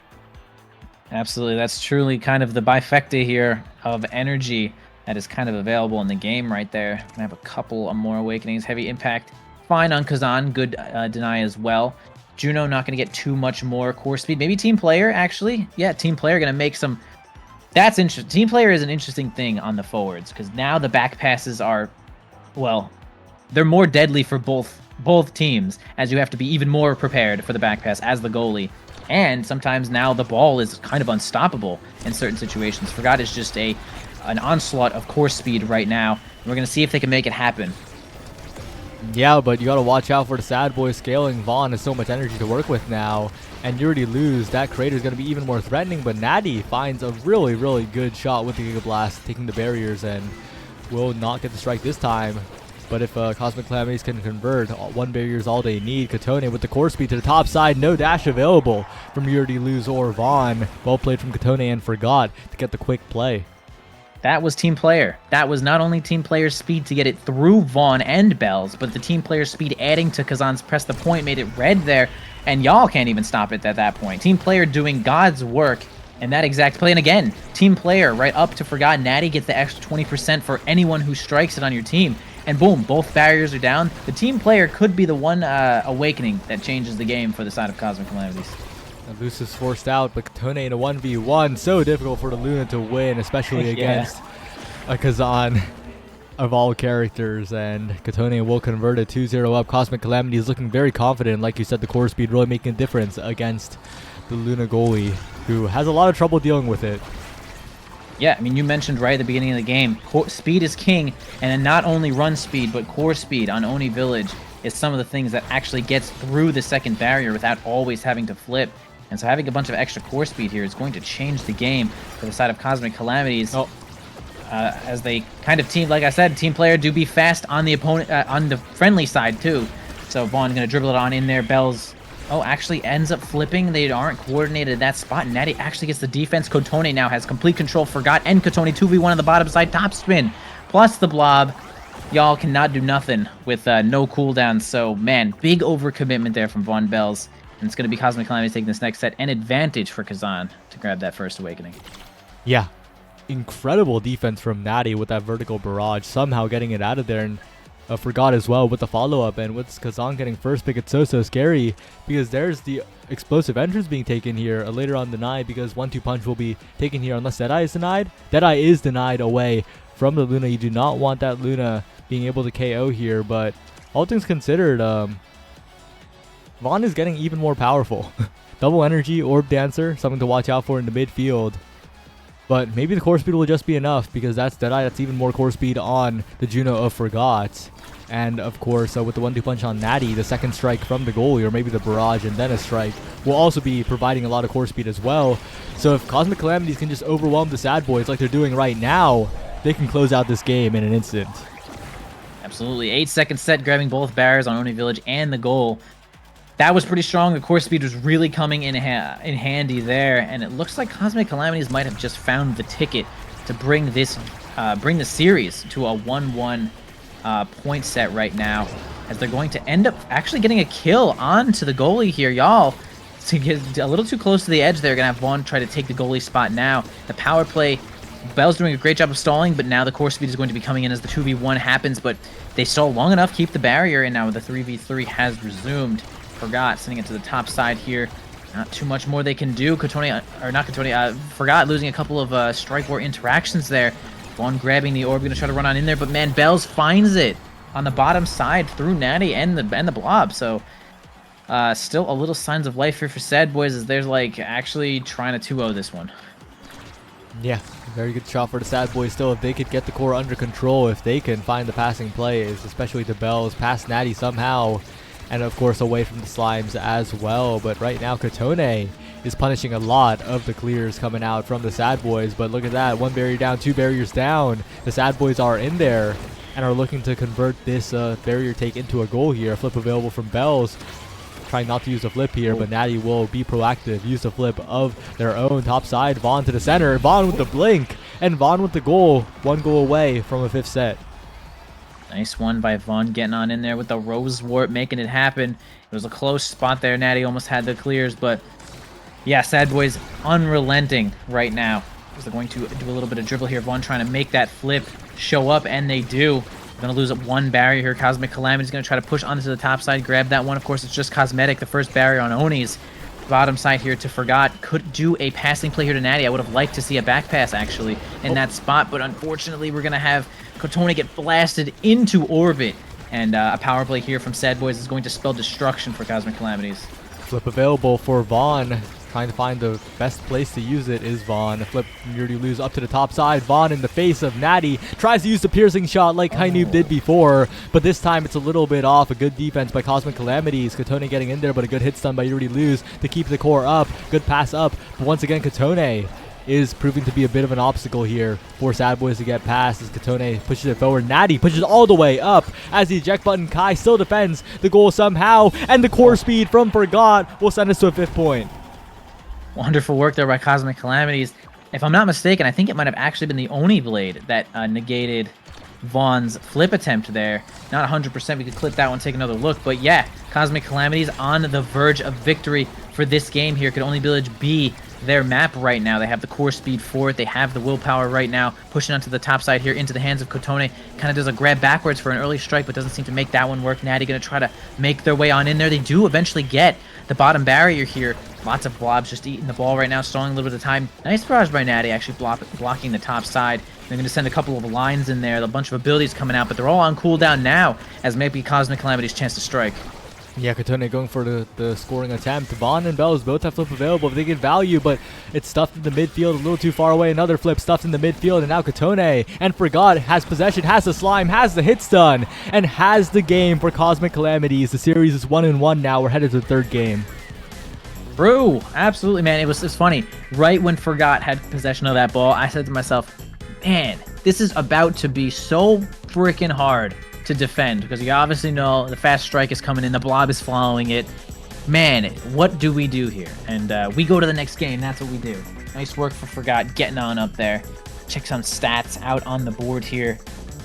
Absolutely, that's truly kind of the bifecta here of energy that is kind of available in the game right there. I have a couple of more awakenings. Heavy impact, fine on Kazan. Good deny as well. Juno not going to get too much more core speed. Maybe team player, actually. Yeah, team player going to make some... That's interesting. Team player is an interesting thing on the forwards, because now the back passes are, well, they're more deadly for both teams, as you have to be even more prepared for the back pass as the goalie. And sometimes now the ball is kind of unstoppable in certain situations. Forgot is just an onslaught of course speed right now. We're going to see if they can make it happen. Yeah, but you got to watch out for the Sad Boy scaling. Vaughn has so much energy to work with now, and you already lose. That crater is going to be even more threatening, but Natty finds a really, really good shot with the Giga Blast, taking the barriers, and will not get the strike this time. But if Cosmic Calamities can convert, one barrier is all they need. Katone with the core speed to the top side. No dash available from Yurdi Luz or Vaughn. Well played from Katone and Forgot to get the quick play. That was team player. That was not only team player's speed to get it through Vaughn and Bells, but the team player's speed adding to Kazan's press the point made it red there, and y'all can't even stop it at that point. Team player doing God's work in that exact play, and again, team player right up to Forgot. Natty gets the extra 20% for anyone who strikes it on your team, and boom, both barriers are down. The team player could be the one awakening that changes the game for the side of Cosmic Calamities. Luz is forced out, but Katone in a 1v1. So difficult for the Luna to win, especially against a Kazan of all characters. And Katone will convert it 2-0 up. Cosmic Calamity is looking very confident. Like you said, the core speed really making a difference against the Luna goalie, who has a lot of trouble dealing with it. Yeah, I mean, you mentioned right at the beginning of the game, speed is king, and then not only run speed, but core speed on Oni Village is some of the things that actually gets through the second barrier without always having to flip. And so having a bunch of extra core speed here is going to change the game for the side of Cosmic Calamities. As they kind of team, like I said, team player do be fast on the opponent, on the friendly side too. So Vaughn going to dribble it on in there. Bells, actually ends up flipping. They aren't coordinated at that spot. Natty actually gets the defense. Kotone now has complete control. Forgot and Kotone 2v1 on the bottom side. Top spin plus the blob. Y'all cannot do nothing with no cooldown. So man, big overcommitment there from Vaughn Bells. And it's going to be Cosmic Calamity taking this next set, and advantage for Kazan to grab that first awakening. Yeah, incredible defense from Natty with that vertical barrage, somehow getting it out of there, and Forgot as well with the follow-up. And with Kazan getting first pick, it's so scary, because there's the explosive entrance being taken here later on denied, because 1-2 punch will be taken here unless Deadeye is denied. Deadeye is denied away from the Luna. You do not want that Luna being able to KO here, but all things considered, Vaughn is getting even more powerful. Double energy, orb dancer, something to watch out for in the midfield. But maybe the core speed will just be enough, because that's Deadeye. That's even more core speed on the Juno of Forgot. And of course, with the 1-2 punch on Natty, the second strike from the goalie, or maybe the barrage and then a strike, will also be providing a lot of core speed as well. So if Cosmic Calamities can just overwhelm the Sad Boys like they're doing right now, they can close out this game in an instant. Absolutely. 8-second set, grabbing both barriers on Oni Village and the goal. That was pretty strong. The core speed was really coming in handy there, and it looks like Cosmic Calamities might have just found the ticket to bring the series to a 1-1 point set right now, as they're going to end up actually getting a kill onto the goalie here, y'all. To get a little too close to the edge, they're gonna have Vaughn try to take the goalie spot now. The power play, Bell's doing a great job of stalling, but now the core speed is going to be coming in as the 2v1 happens, but they stall long enough, keep the barrier, and now the 3v3 has resumed. Forgot sending it to the top side here. Not too much more they can do. Kotone, or not Kotone, Forgot losing a couple of Strike War interactions there. Vaughn grabbing the orb, gonna try to run on in there, but man, Bells finds it on the bottom side through Natty and the blob. So still a little signs of life here for Sad Boys, as they're like actually trying to 2-0 this one. Yeah, very good shot for the Sad Boys still. If they could get the core under control, if they can find the passing plays, especially to Bells, past Natty somehow, and of course away from the slimes as well. But right now Kotone is punishing a lot of the clears coming out from the Sad Boys. But look at that, 1 barrier down, 2 barriers down. The Sad Boys are in there and are looking to convert this barrier take into a goal here. A flip available from Bells, trying not to use a flip here, but Natty will be proactive, use a flip of their own. Top side, Vaughn to the center, Vaughn with the blink, and Vaughn with the goal. 1 goal away from a 5th set. Nice one by Vaughn, getting on in there with the Rose Warp, making it happen. It was a close spot there. Natty almost had the clears, but yeah, Sad Boys unrelenting right now. They're going to do a little bit of dribble here. Vaughn trying to make that flip show up, and they do. They're going to lose up 1 barrier here. Cosmic Calamity is going to try to push onto the top side, grab that one. Of course, it's just cosmetic. The first barrier on Oni's bottom side here to Forgot. Could do a passing play here to Natty. I would have liked to see a back pass actually in that spot, but unfortunately we're going to have Kotone get blasted into orbit, and a power play here from Sad Boys is going to spell destruction for Cosmic Calamities. Flip available for Vaughn. trying to find the best place to use it is Vaughn. A flip from Yuri Lose up to the top side. Vaughn in the face of Natty tries to use the piercing shot like Kainoob did before, but this time it's a little bit off. A good defense by Cosmic Calamities. Katone getting in there, but a good hit stun by Yuri Lose to keep the core up. Good pass up, but once again Katone is proving to be a bit of an obstacle here for Sad Boys to get past as Katone pushes it forward. Natty pushes all the way up as the eject button. Kai still defends the goal somehow, and the core speed from Forgot will send us to a 5th point. Wonderful work there by Cosmic Calamities. If I'm not mistaken, I think it might have actually been the Oni Blade that negated Vaughn's flip attempt there. Not 100%, we could clip that one, take another look, but yeah, Cosmic Calamities on the verge of victory for this game here. Could Only Village be their map right now? They have the core speed for it. They have the willpower right now. Pushing onto the top side here into the hands of Kotone. Kind of does a grab backwards for an early strike, but doesn't seem to make that one work. Natty going to try to make their way on in there. They do eventually get the bottom barrier here. Lots of blobs just eating the ball right now, stalling a little bit of time. Nice barrage by Natty, actually blocking the top side. They're going to send a couple of lines in there. A bunch of abilities coming out, but they're all on cooldown now, as maybe Cosmic Calamity's chance to strike. Yeah, Katone going for the scoring attempt. Vaughn and Bells both have flip available if they get value, but it's stuffed in the midfield a little too far away. Another flip stuffed in the midfield, and now Katone and Forgot has possession, has the slime, has the hit stun, and has the game for Cosmic Calamities. The series is 1-1 now. We're headed to the 3rd game. True, absolutely, man. It was funny. Right when Forgot had possession of that ball, I said to myself, man, this is about to be so freaking hard to defend, because you obviously know the fast strike is coming in, the blob is following it. Man, what do we do here? And we go to the next game. That's what we do. Nice work for Forgot getting on up there. Check some stats out on the board here.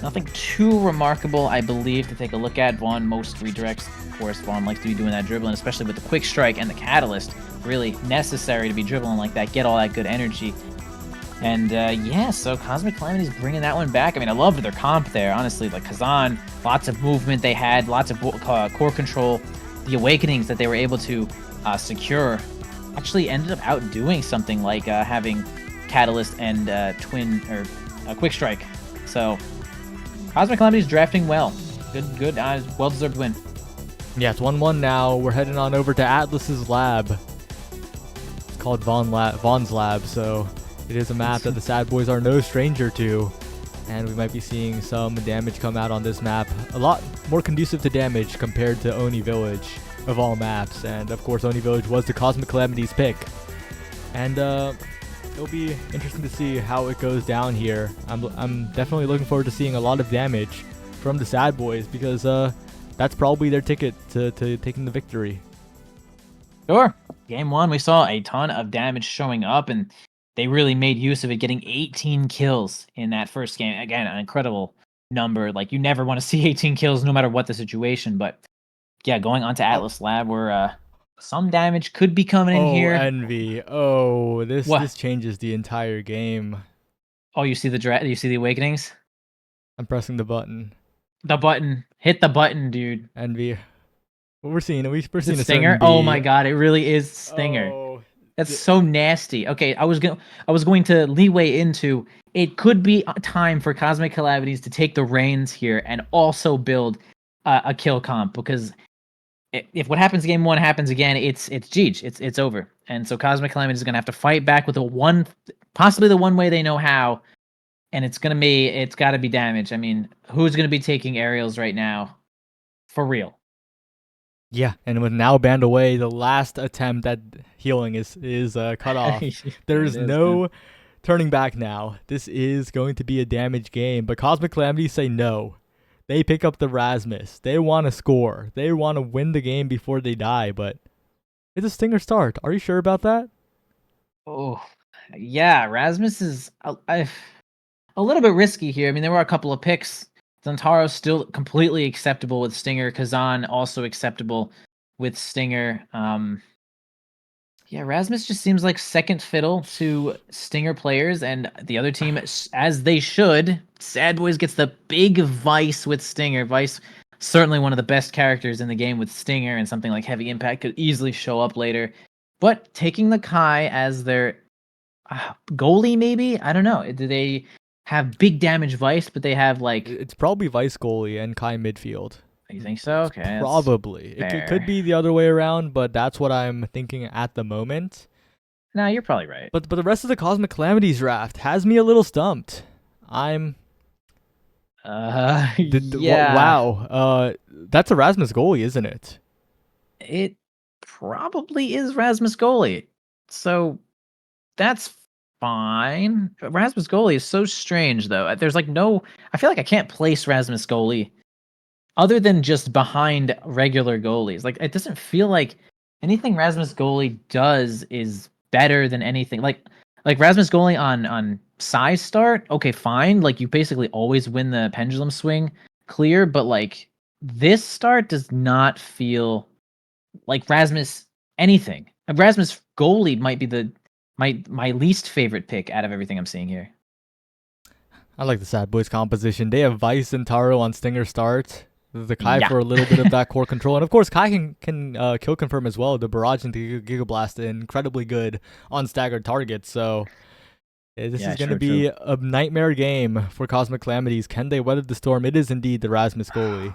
Nothing too remarkable, I believe, to take a look at. Vaughn, most redirects. Of course, Vaughn likes to be doing that dribbling, especially with the quick strike and the catalyst. Really necessary to be dribbling like that, get all that good energy. And yeah, so Cosmic Calamity's bringing that one back. I mean, I loved their comp there, honestly. Like Kazan, lots of movement they had, lots of core control. The awakenings that they were able to secure actually ended up outdoing something like having Catalyst and Quick Strike. So Cosmic Calamity's drafting well. Good, well-deserved win. Yeah, it's 1-1 now. We're heading on over to Atlas's lab. It's called Vaughn's lab, so it is a map that the Sad Boys are no stranger to, and we might be seeing some damage come out on this map. A lot more conducive to damage compared to Oni Village of all maps, and of course Oni Village was the Cosmic Calamity's pick. And it'll be interesting to see how it goes down here. I'm definitely looking forward to seeing a lot of damage from the Sad Boys, because that's probably their ticket to taking the victory. Sure. Game 1, we saw a ton of damage showing up, and they really made use of it, getting 18 kills in that first game. Again, an incredible number. Like, you never want to see 18 kills no matter what the situation. But yeah, going on to Atlas Lab, where some damage could be coming in here. Envy. Oh, this changes the entire game. Oh, you see you see the awakenings? I'm pressing the button. The button. Hit the button, dude. Envy. What we're seeing a Stinger. Oh my god, it really is Stinger. Oh. That's so nasty. Okay, I was going to leeway into it. Could be time for Cosmic Calamities to take the reins here and also build a kill comp, because if what happens game 1 happens again, it's GG. It's over. And so Cosmic Calamities is gonna have to fight back with possibly the one way they know how, and it's got to be damage. I mean, who's gonna be taking aerials right now, for real? Yeah, and with now banned away, the last attempt at healing is cut off. There is no turning back now. This is going to be a damage game, but Cosmic Calamities say no. They pick up the Rasmus. They want to score. They want to win the game before they die, but it's a Stinger start. Are you sure about that? Oh, yeah, Rasmus is a little bit risky here. I mean, there were a couple of picks. Zantaro still completely acceptable with Stinger. Kazan also acceptable with Stinger. Yeah, Rasmus just seems like second fiddle to Stinger players, and the other team, as they should. Sad Boys gets the big Vice with Stinger. Vice, certainly one of the best characters in the game with Stinger, and something like Heavy Impact could easily show up later. But taking the Kai as their goalie, maybe? I don't know. Do they have big damage Vice, but they have like... It's probably Vice goalie and Kai midfield. You think so? Okay. Probably. It could be the other way around, but that's what I'm thinking at the moment. No, you're probably right. But the rest of the Cosmic Calamities draft has me a little stumped. I'm yeah. wow. That's Erasmus goalie, isn't it? It probably is Rasmus goalie. So that's fine. Rasmus goalie is so strange though. There's like no I feel like I can't place Rasmus goalie other than just behind regular goalies. Like it doesn't feel like anything Rasmus goalie does is better than anything. Like Rasmus goalie on size start, okay, fine. Like you basically always win the pendulum swing clear, but like this start does not feel like Rasmus anything. Rasmus goalie might be my least favorite pick out of everything I'm seeing here. I like the Sad Boys composition. They have Vice and Taro on Stinger start. The Kai for a little bit of that core control. And of course, Kai can kill confirm as well. The barrage into Giga Blast incredibly good on staggered targets. So this is going to be a nightmare game for Cosmic Calamities. Can they weather the storm? It is indeed the Rasmus goalie.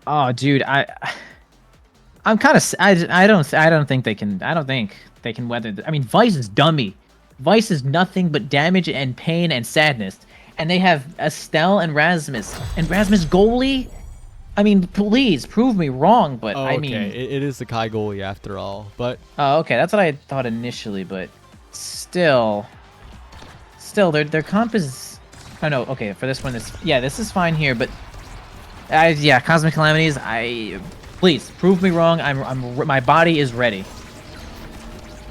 Oh, dude, I'm kind of I don't think they can. I don't think they can weather. I mean, Vice is dummy. Vice is nothing but damage and pain and sadness. And they have Estelle and Rasmus goalie. I mean, please prove me wrong, but I mean, it is the Kai goalie after all. But oh, okay, that's what I thought initially, but still, their comp is. Oh no, okay, for this one, this is fine here, but yeah, Cosmic Calamities. Please prove me wrong. My body is ready.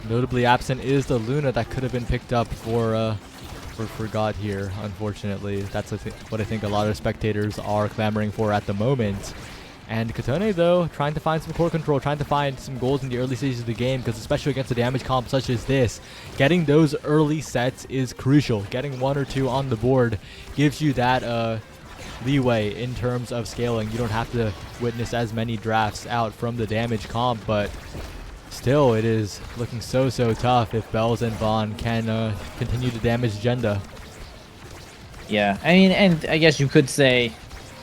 Notably absent is the Luna that could have been picked up for God here. Unfortunately, that's what I think a lot of spectators are clamoring for at the moment. And Katone, though, trying to find some core control, trying to find some goals in the early stages of the game, because especially against a damage comp such as this, getting those early sets is crucial. Getting 1 or 2 on the board gives you that leeway in terms of scaling. You don't have to witness as many drafts out from the damage comp, but still, it is looking so tough if Bells and Vaughn can continue to damage Jenda. Yeah, I mean, and I guess you could say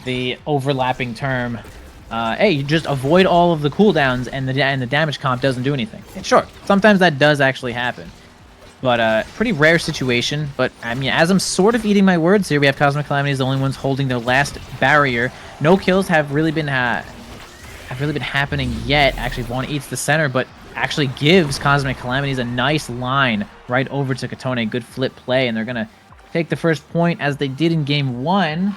the overlapping term, hey, you just avoid all of the cooldowns and the damage comp doesn't do anything. And sure, sometimes that does actually happen. But pretty rare situation. But I mean, as I'm sort of eating my words here, we have Cosmic Calamities, the only ones holding their last barrier. No kills have really been happening yet. Actually, Vaughn eats the center, but actually gives Cosmic Calamities a nice line right over to Katone. Good flip play, and they're gonna take the first point as they did in game 1.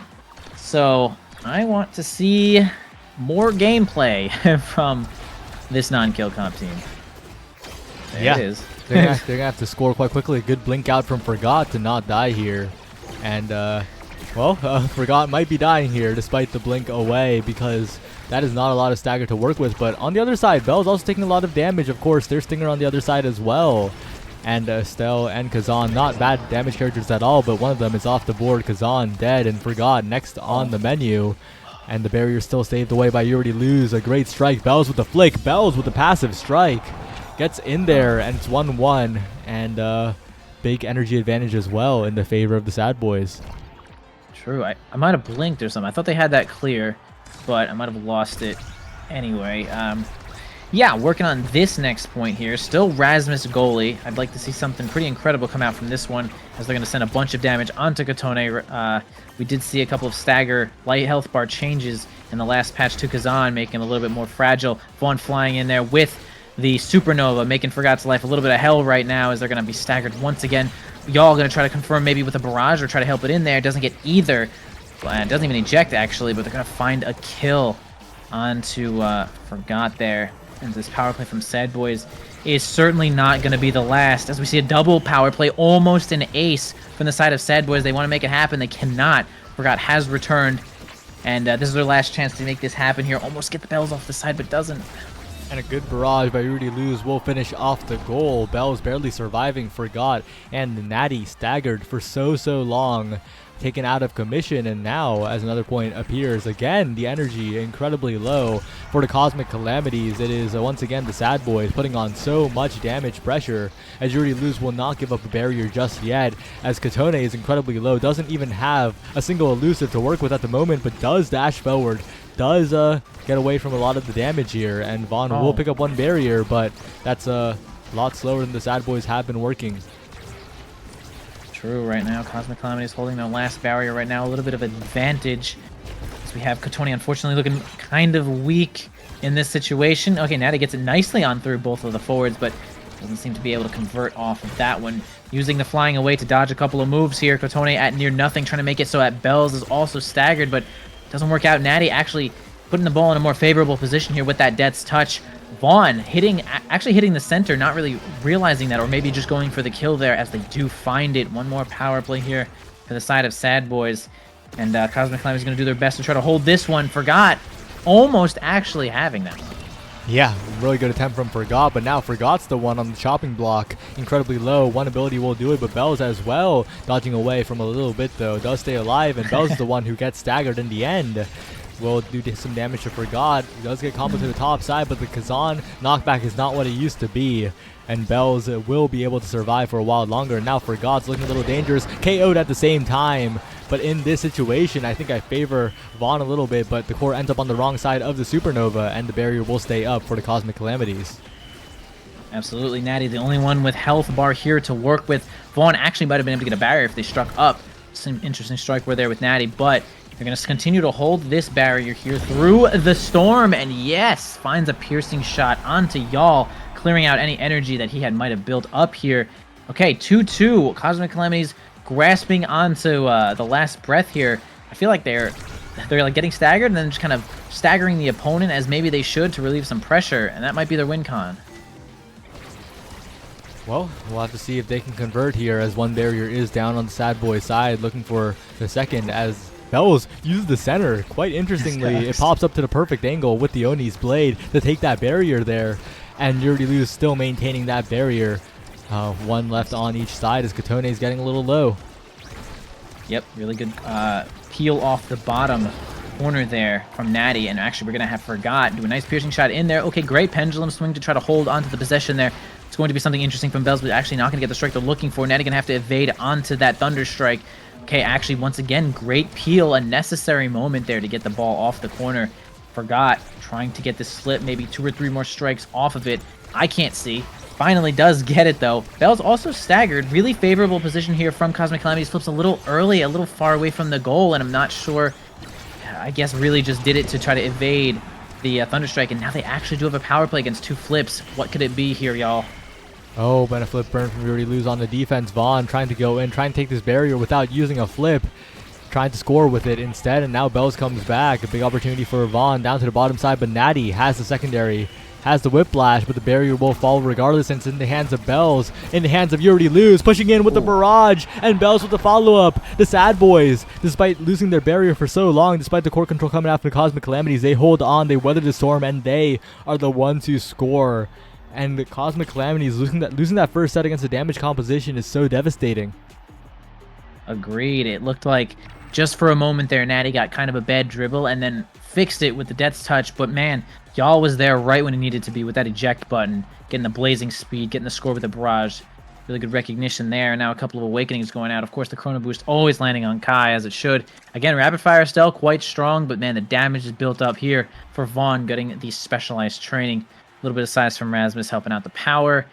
So I want to see more gameplay from this non-kill comp team. There it is. They're gonna have to score quite quickly. A good blink out from Forgot to not die here. And, Forgot might be dying here despite the blink away, because that is not a lot of stagger to work with. But on the other side, Bell's also taking a lot of damage. Of course, there's Stinger on the other side as well. And Estelle and Kazan, not bad damage characters at all, but one of them is off the board. Kazan dead, and Forgot next on the menu. And the barrier still saved away by You Already Lose. A great strike. Bells with the flick. Bells with the passive strike. Gets in there, and it's 1-1, and big energy advantage as well in the favor of the Sad Boys. True. I might have blinked or something. I thought they had that clear, but I might have lost it anyway. Yeah, working on this next point here. Still Rasmus goalie. I'd like to see something pretty incredible come out from this one, as they're going to send a bunch of damage onto Katone. We did see a couple of stagger light health bar changes in the last patch to Kazan, making him a little bit more fragile. Vaughn flying in there with the Supernova, making Forgot's life a little bit of hell right now, as they're going to be staggered once again. Y'all going to try to confirm maybe with a barrage or try to help it in there. Doesn't get either. Doesn't even eject, actually, but they're going to find a kill onto Forgot there. And this power play from Sad Boys is certainly not going to be the last, as we see a double power play, almost an ace from the side of Sad Boys. They want to make it happen. They cannot. Forgot has returned, and this is their last chance to make this happen here. Almost get the Bells off the side, but doesn't. And a good barrage by Rudy Luz will finish off the goal. Bells barely surviving, Forgot, and Natty staggered for so long, taken out of commission, and now, as another point appears, again, the energy incredibly low for the Cosmic Calamities. It is once again the Sad Boys putting on so much damage pressure, as Rudy Luz will not give up a barrier just yet, as Katone is incredibly low, doesn't even have a single elusive to work with at the moment, but does dash forward, does get away from a lot of the damage here, and Vaughn will pick up one barrier, but that's a lot slower than the Sad Boys have been working. True, right now, Cosmic Calamity is holding their last barrier right now, a little bit of advantage. As we have Kotoni, unfortunately, looking kind of weak in this situation. Okay, Natty gets it nicely on through both of the forwards, but doesn't seem to be able to convert off of that one. Using the flying away to dodge a couple of moves here. Kotoni at near nothing, trying to make it so that Bells is also staggered, but doesn't work out. Natty actually putting the ball in a more favorable position here with that Death's Touch. Vaughn actually hitting the center, not really realizing that, or maybe just going for the kill there as they do find it. One more power play here for the side of Sad Boys. And Cosmic Calamity is going to do their best to try to hold this one. Forgot almost actually having that one. Yeah, really good attempt from Forgot, but now Forgot's the one on the chopping block. Incredibly low. One ability will do it, but Bells as well, dodging away from a little bit though. Does stay alive, and Bells is the one who gets staggered in the end. Will do some damage to Forgot. He does get combo to the top side, but the Kazan knockback is not what it used to be. And Bells will be able to survive for a while longer. Now Forgot's looking a little dangerous. KO'd at the same time. But in this situation, I think I favor Vaughn a little bit, but the core ends up on the wrong side of the Supernova, and the barrier will stay up for the Cosmic Calamities. Absolutely, Natty, the only one with health bar here to work with. Vaughn actually might have been able to get a barrier if they struck up. Some interesting strike were there with Natty, but they're going to continue to hold this barrier here through the storm, and yes, finds a piercing shot onto Y'all, clearing out any energy that he might have built up here. Okay, 2-2, Cosmic Calamities grasping onto the last breath here. I feel like they're like getting staggered and then just kind of staggering the opponent as maybe they should to relieve some pressure, and that might be their win con. Well, we'll have to see if they can convert here, as one barrier is down on the Sad Boy side, looking for the second, as Bells uses the center. Quite interestingly, it pops up to the perfect angle with the Oni's blade to take that barrier there, and Yuri Luz still maintaining that barrier. One left on each side as Kotone is getting a little low. Yep, really good peel off the bottom corner there from Natty, and actually we're going to have Forgot do a nice piercing shot in there. Okay, great pendulum swing to try to hold onto the possession there. It's going to be something interesting from Bells, but actually not going to get the strike they're looking for. Natty going to have to evade onto that Thunder Strike. Okay, actually, once again, great peel, a necessary moment there to get the ball off the corner. Forgot trying to get this slip, maybe 2 or 3 more strikes off of it. I can't see. Finally does get it, though. Bell's also staggered. Really favorable position here from Cosmic Calamities. Flips a little early, a little far away from the goal, and I'm not sure. I guess really just did it to try to evade the Thunder Strike, and now they actually do have a power play against 2 flips. What could it be here, y'all? Oh, but a flip burn from Yuri Luz on the defense. Vaughn trying to go in, trying to take this barrier without using a flip. Trying to score with it instead, and now Bells comes back. A big opportunity for Vaughn down to the bottom side, but Natty has the secondary. Has the whiplash, but the barrier will fall regardless, and it's in the hands of Bells, in the hands of Yuri Luz, pushing in with the barrage, and Bells with the follow-up. The Sad Boys, despite losing their barrier for so long, despite the core control coming after the Cosmic Calamities, they hold on, they weather the storm, and they are the ones who score. And the Cosmic Calamities losing that first set against the damage composition is so devastating. Agreed. It looked like just for a moment there, Natty got kind of a bad dribble and then fixed it with the Death's Touch, but man, Y'all was there right when he needed to be with that eject button, getting the blazing speed, getting the score with the barrage. Really good recognition there. Now a couple of awakenings going out. Of course, the Chrono Boost always landing on Kai as it should. Again, Rapid Fire still quite strong, but man, the damage is built up here for Vaughn getting the specialized training. A little bit of size from Rasmus helping out the power.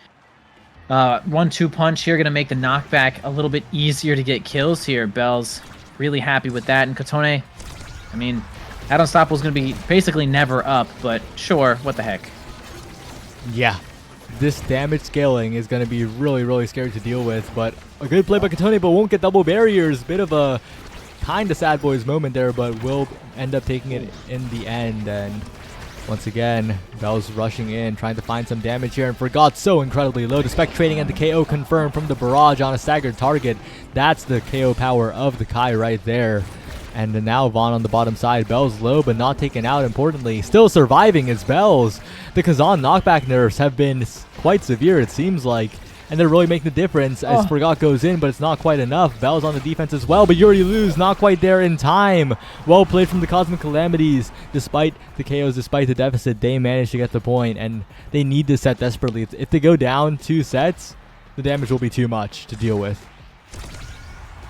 1-2 punch here, going to make the knockback a little bit easier to get kills here. Bells really happy with that. And Kotone, I mean, that Unstoppable is going to be basically never up, but sure, what the heck. Yeah, this damage scaling is going to be really, really scary to deal with, but a good play by Kotone, but won't get double barriers. Bit of a kind of Sad Boys moment there, but will end up taking it in the end. And once again, Bells rushing in, trying to find some damage here, and Forgot so incredibly low. The spec trading and the KO confirmed from the barrage on a staggered target. That's the KO power of the Kai right there. And now Vaughn on the bottom side. Bells low, but not taken out, importantly. Still surviving is Bells. The Kazan knockback nerfs have been quite severe, it seems like. And they're really making the difference as Forgot goes in, but it's not quite enough. Bells on the defense as well, but Yuri Luz not quite there in time. Well played from the Cosmic Calamities. Despite the KOs, despite the deficit, they managed to get the point, and they need this set desperately. If they go down 2 sets, the damage will be too much to deal with.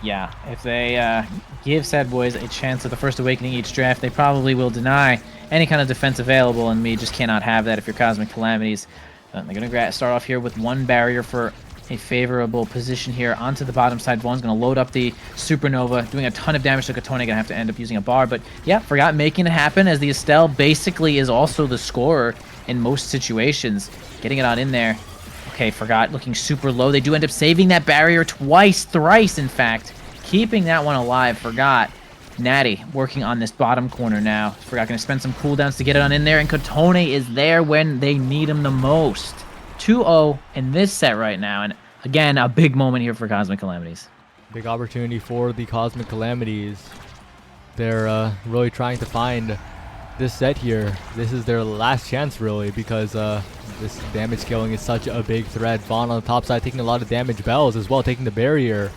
Yeah, if they give Sad Boys a chance at the first awakening each draft, they probably will deny any kind of defense available, and me just cannot have that if you're Cosmic Calamities. They're going to start off here with one barrier for a favorable position here onto the bottom side. Vaughn's going to load up the Supernova, doing a ton of damage to Katone. Going to have to end up using a bar. But yeah, Forgot making it happen as the Estelle basically is also the scorer in most situations. Getting it on in there. Okay, Forgot looking super low. They do end up saving that barrier thrice in fact. Keeping that one alive. Forgot. Natty working on this bottom corner now. Forgot going to spend some cooldowns to get it on in there. And Katone is there when they need him the most. 2-0 in this set right now. And again, a big moment here for Cosmic Calamities. Big opportunity for the Cosmic Calamities. They're really trying to find this set here. This is their last chance, really, because this damage killing is such a big threat. Vaughn on the top side taking a lot of damage. Bells as well taking the barrier.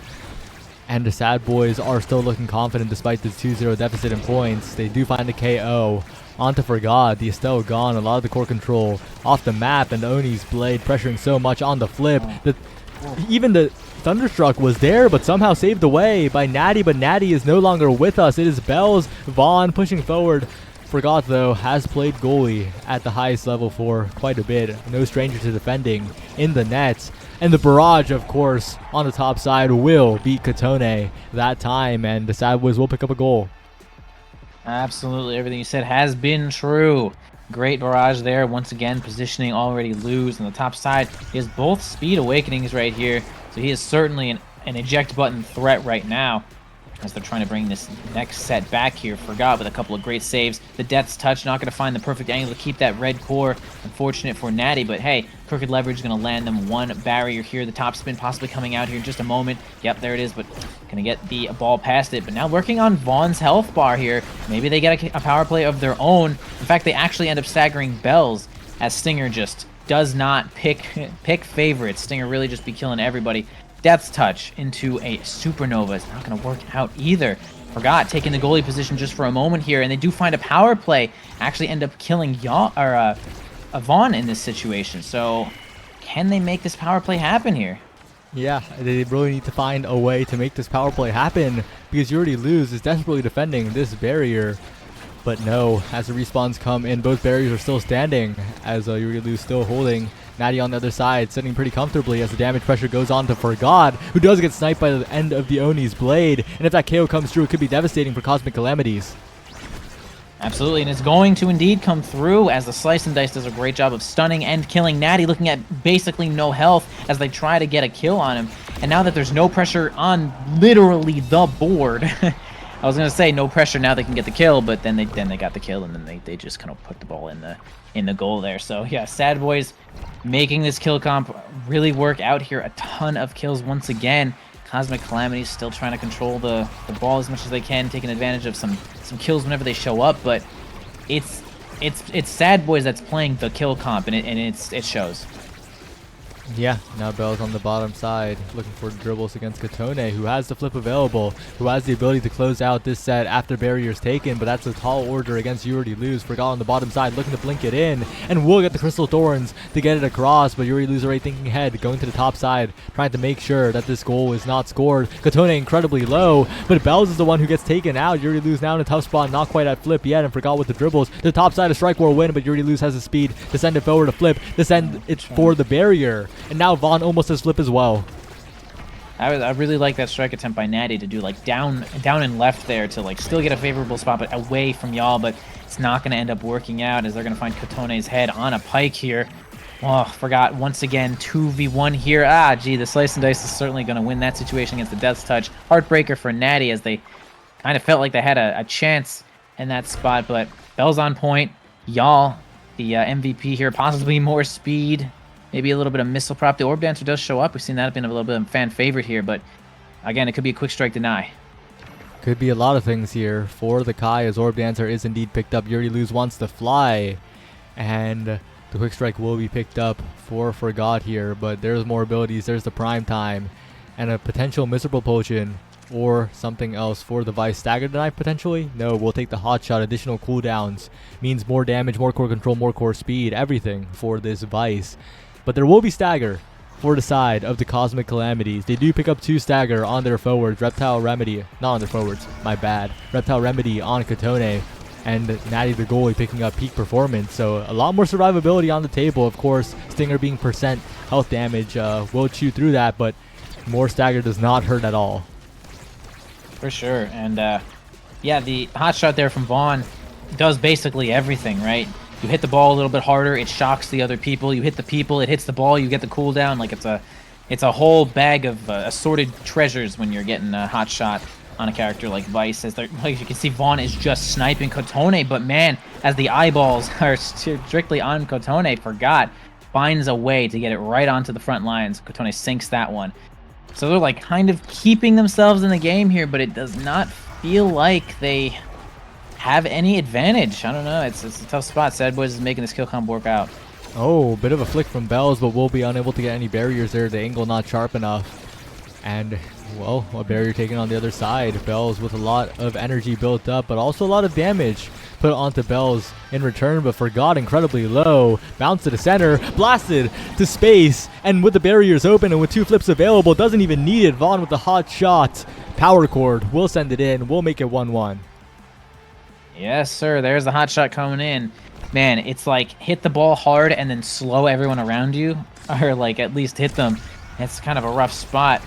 And the Sad Boys are still looking confident despite the 2-0 deficit in points. They do find a KO. Onto Forgot. The Estelle gone. A lot of the core control off the map. And Oni's blade pressuring so much on the flip. Even the Thunderstruck was there, but somehow saved away by Natty. But Natty is no longer with us. It is Bells. Vaughn pushing forward. Forgot, though, has played goalie at the highest level for quite a bit. No stranger to defending in the net. And the barrage, of course, on the top side will beat Katone that time. And the Sad Boys will pick up a goal. Absolutely. Everything you said has been true. Great barrage there. Once again, positioning already lose on the top side. He has both speed awakenings right here. So he is certainly an eject button threat right now. As they're trying to bring this next set back here. Forgot with a couple of great saves. The Death's Touch not going to find the perfect angle to keep that red core. Unfortunate for Natty, but hey, Crooked Leverage is going to land them one barrier here. The top spin possibly coming out here in just a moment. Yep, there it is, but going to get the ball past it. But now working on Vaughn's health bar here. Maybe they get a power play of their own. In fact, they actually end up staggering Bells as Stinger just does not pick favorites. Stinger really just be killing everybody. Death's Touch into a Supernova is not going to work out either. Forgot taking the goalie position just for a moment here, and they do find a power play. Actually end up killing Vaughn in this situation. So can they make this power play happen here? Yeah, they really need to find a way to make this power play happen because you already lose is desperately defending this barrier. But no, as the respawns come in, both barriers are still standing as Yuri Lou still holding. Natty on the other side, sitting pretty comfortably as the damage pressure goes on to Forgot, who does get sniped by the end of the Oni's blade. And if that KO comes through, it could be devastating for Cosmic Calamities. Absolutely, and it's going to indeed come through as the Slice and Dice does a great job of stunning and killing Natty, looking at basically no health as they try to get a kill on him. And now that there's no pressure on literally the board, I was going to say no pressure, now they can get the kill, but then they got the kill, and then they just kind of put the ball in the goal there. So yeah, Sad Boys making this kill comp really work out here. A ton of kills once again. Cosmic Calamities still trying to control the ball as much as they can, taking advantage of some kills whenever they show up, but it's Sad Boys that's playing the kill comp, and it shows. Yeah, now Bell's on the bottom side, looking for dribbles against Katone, who has the flip available, who has the ability to close out this set after barriers taken, but that's a tall order against You Already Lose. Forgot on the bottom side, looking to blink it in, and will get the Crystal Thorns to get it across, but You Already Lose already thinking ahead, going to the top side, trying to make sure that this goal is not scored. Katone incredibly low, but Bells is the one who gets taken out. You Already Lose now in a tough spot, not quite at flip yet, and Forgot with the dribbles. The top side, a strike will win, but You Already Lose has the speed to send it forward to flip, to send it for the barrier. And now Vaughn almost has flip as well. I really like that strike attempt by Natty to do like down and left there to like still get a favorable spot but away from y'all, but it's not going to end up working out as they're going to find Katone's head on a pike here. Oh, Forgot once again 2v1 here. The Slice and Dice is certainly going to win that situation against the Death's Touch. Heartbreaker for Natty as they kind of felt like they had a chance in that spot, but Bell's on point. Y'all, the MVP here, possibly more speed. Maybe a little bit of missile prop. The Orb Dancer does show up. We've seen that being a little bit of a fan favorite here, but again, it could be a quick strike deny. Could be a lot of things here for the Kai as Orb Dancer is indeed picked up. Yuri Lose wants to fly, and the quick strike will be picked up for Forgot here, but there's more abilities. There's the Prime Time and a potential Miserable Potion or something else for the Vice. Stagger Deny potentially? No, we'll take the Hot Shot. Additional cooldowns means more damage, more core control, more core speed, everything for this Vice. But there will be stagger for the side of the Cosmic Calamities. They do pick up 2 stagger on their forwards. Reptile Remedy, not on their forwards, my bad. Reptile Remedy on Katone. and Natty the goalie picking up peak performance. So a lot more survivability on the table. Of course, Stinger being percent health damage will chew through that, but more stagger does not hurt at all. For sure. And yeah, the hot shot there from Vaughn does basically everything, right? You hit the ball a little bit harder, it shocks the other people. You hit the people, it hits the ball, you get the cooldown. Like it's a whole bag of assorted treasures when you're getting a hot shot on a character like Vice. As like you can see, Vaughn is just sniping Kotone, but man, as the eyeballs are strictly on Kotone, Forgot finds a way to get it right onto the front lines. Kotone sinks that one. So they're like kind of keeping themselves in the game here, but it does not feel like they have any advantage. I don't know. It's a tough spot. Sad Boys is making this kill combo work out. Oh, bit of a flick from Bells, but we'll be unable to get any barriers there. The angle not sharp enough. And, well, a barrier taken on the other side. Bells with a lot of energy built up, but also a lot of damage put onto Bells in return, but Forgot incredibly low. Bounce to the center, blasted to space, and with the barriers open and with 2 flips available, doesn't even need it. Vaughn with the hot shot. Power chord, we'll send it in. We'll make it 1-1. Yes, sir. There's the hot shot coming in. Man, it's like hit the ball hard and then slow everyone around you, or like at least hit them. It's kind of a rough spot.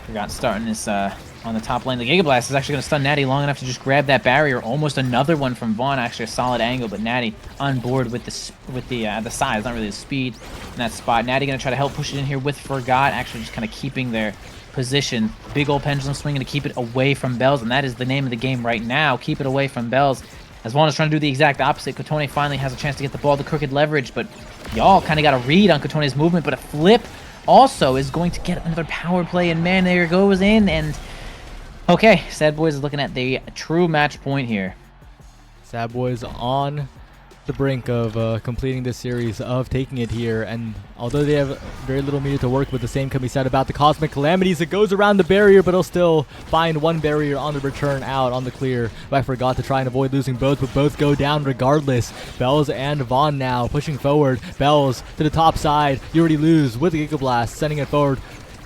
Forgot starting this on the top lane. The Giga Blast is actually going to stun Natty long enough to just grab that barrier. Almost another one from Vaughn. Actually a solid angle, but Natty on board with the size, not really the speed in that spot. Natty going to try to help push it in here with Forgot. Actually just kind of keeping their position. Big old pendulum swinging to keep it away from Bells, and that is the name of the game right now. Keep it away from Bells. As Vaughn is trying to do the exact opposite, Kotone finally has a chance to get the ball, the crooked leverage, but y'all kind of got a read on Kotone's movement, but a flip also is going to get another power play, and man, there it goes in, and okay, Sad Boys is looking at the true match point here. Sad Boys on the brink of completing this series, of taking it here, and although they have very little meter to work with, the same can be said about the Cosmic Calamities. It goes around the barrier, but it'll still find one barrier on the return out on the clear. But I forgot to try and avoid losing both, but both go down regardless. Bells and Vaughn now pushing forward. Bells to the top side. You already lose with the Giga Blast, sending it forward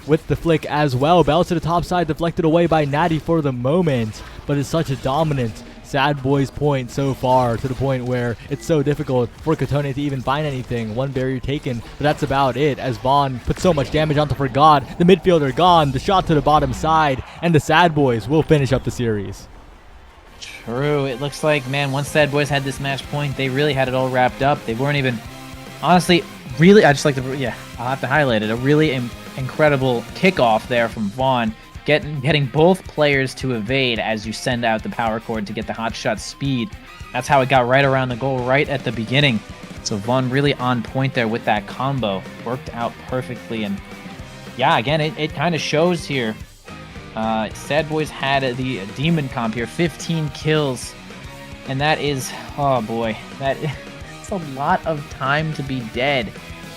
with the flick as well. Bells to the top side, deflected away by Natty for the moment, but it's such a dominant Sad Boys point so far, to the point where it's so difficult for Kotone to even find anything. One barrier taken, but that's about it, as Vaughn puts so much damage onto Forgot. The midfielder gone, the shot to the bottom side, and the Sad Boys will finish up the series. True. It looks like, man, once Sad Boys had this match point, they really had it all wrapped up. They weren't even, honestly, really, I just like to, yeah, I'll have to highlight it. A really incredible kickoff there from Vaughn. Getting both players to evade as you send out the power chord to get the hot shot speed. That's how it got right around the goal right at the beginning. So Vaughn really on point there with that combo. Worked out perfectly. And yeah, again, it kind of shows here. Sad Boys had the demon comp here. 15 kills. And that is, oh boy, it's a lot of time to be dead.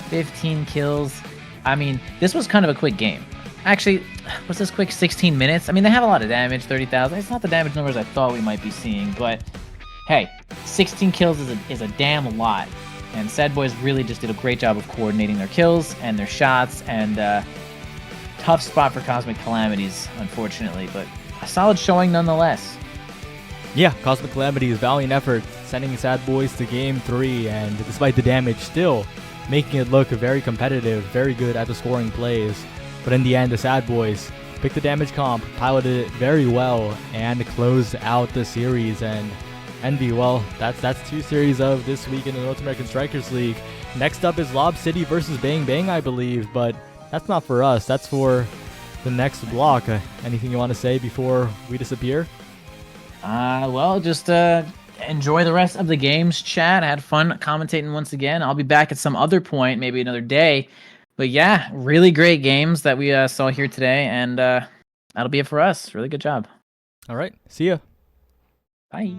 15 kills. I mean, this was kind of a quick game. Actually, was this quick 16 minutes? I mean, they have a lot of damage, 30,000. It's not the damage numbers I thought we might be seeing, but hey, 16 kills is a damn lot. And Sad Boys really just did a great job of coordinating their kills and their shots, and tough spot for Cosmic Calamities, unfortunately, but a solid showing nonetheless. Yeah, Cosmic Calamities, valiant effort, sending Sad Boys to Game 3, and despite the damage, still making it look very competitive, very good at the scoring plays. But in the end, the Sad Boys picked the damage comp, piloted it very well, and closed out the series. And Envy, well, that's 2 series of this week in the North American Strikers League. Next up is Lob City versus Bang Bang, I believe, but that's not for us. That's for the next block. Anything you want to say before we disappear? Well, just enjoy the rest of the games, chat. I had fun commentating once again. I'll be back at some other point, maybe another day. But yeah, really great games that we saw here today, and that'll be it for us. Really good job. All right, see ya. Bye.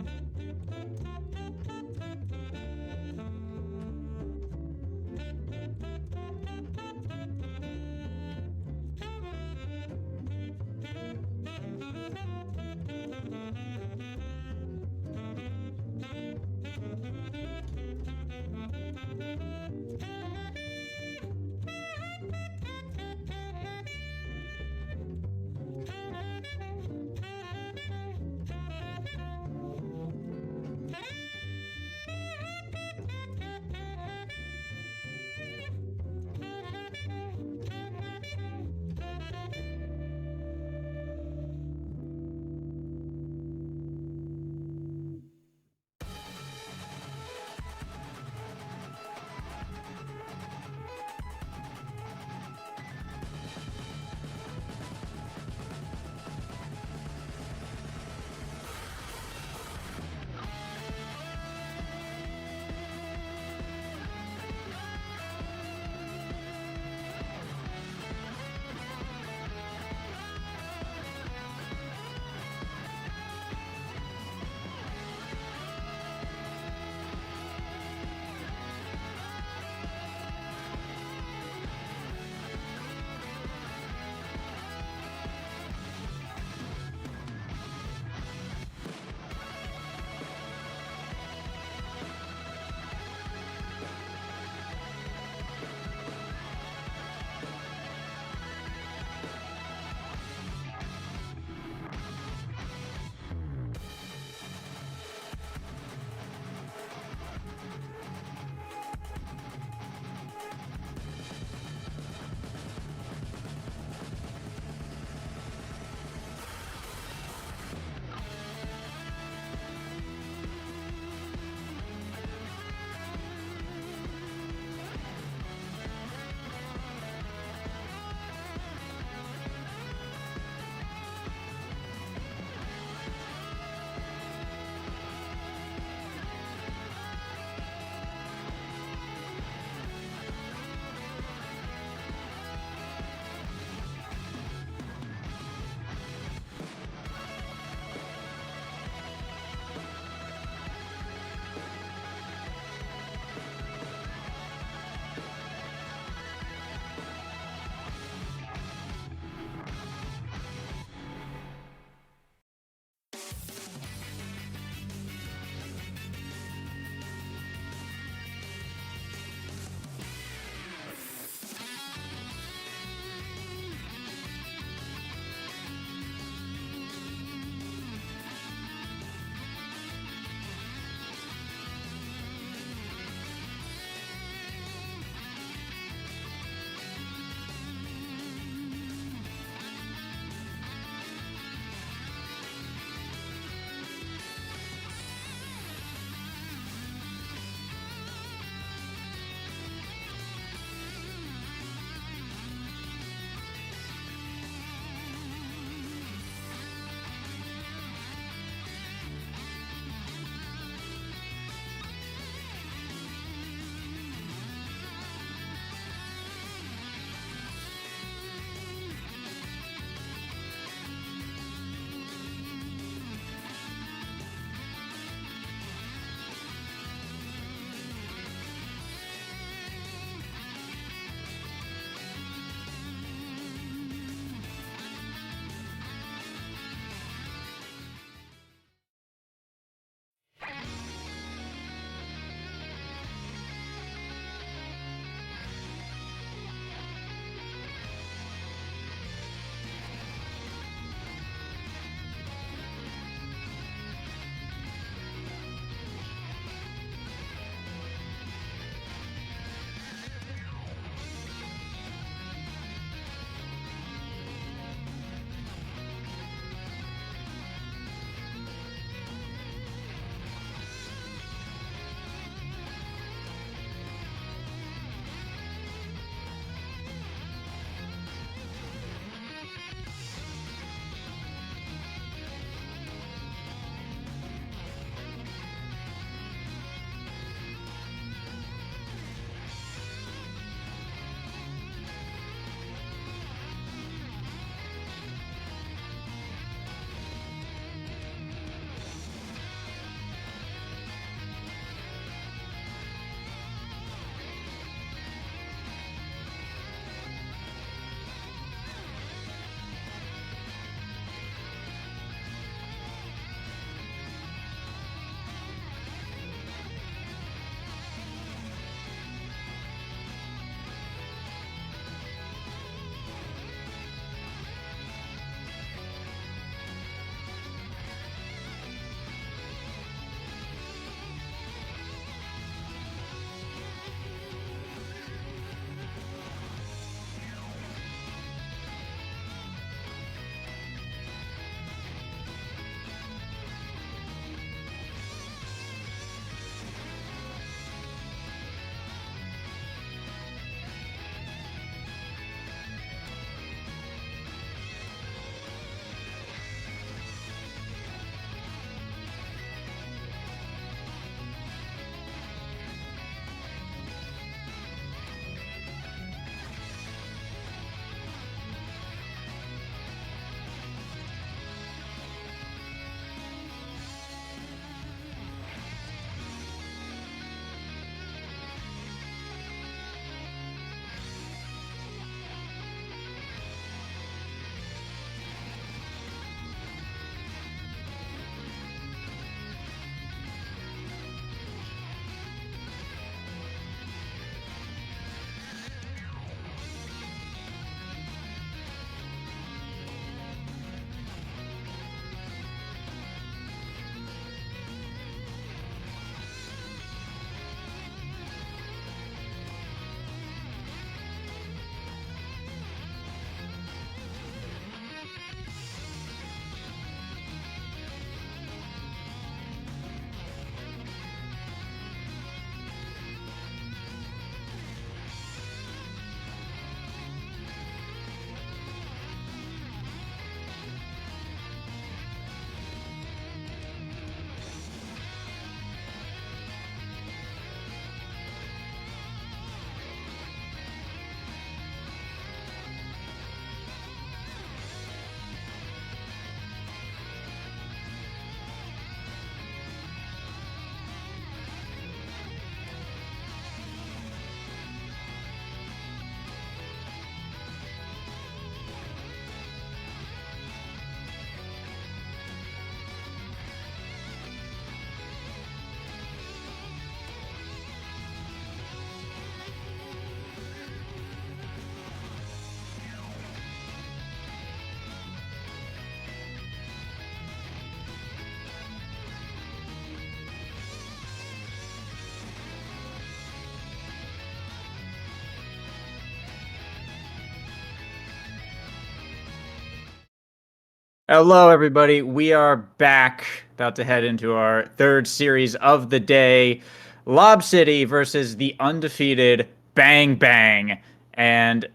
Hello, everybody. We are back, about to head into our third series of the day. Lob City versus the undefeated Bang Bang. And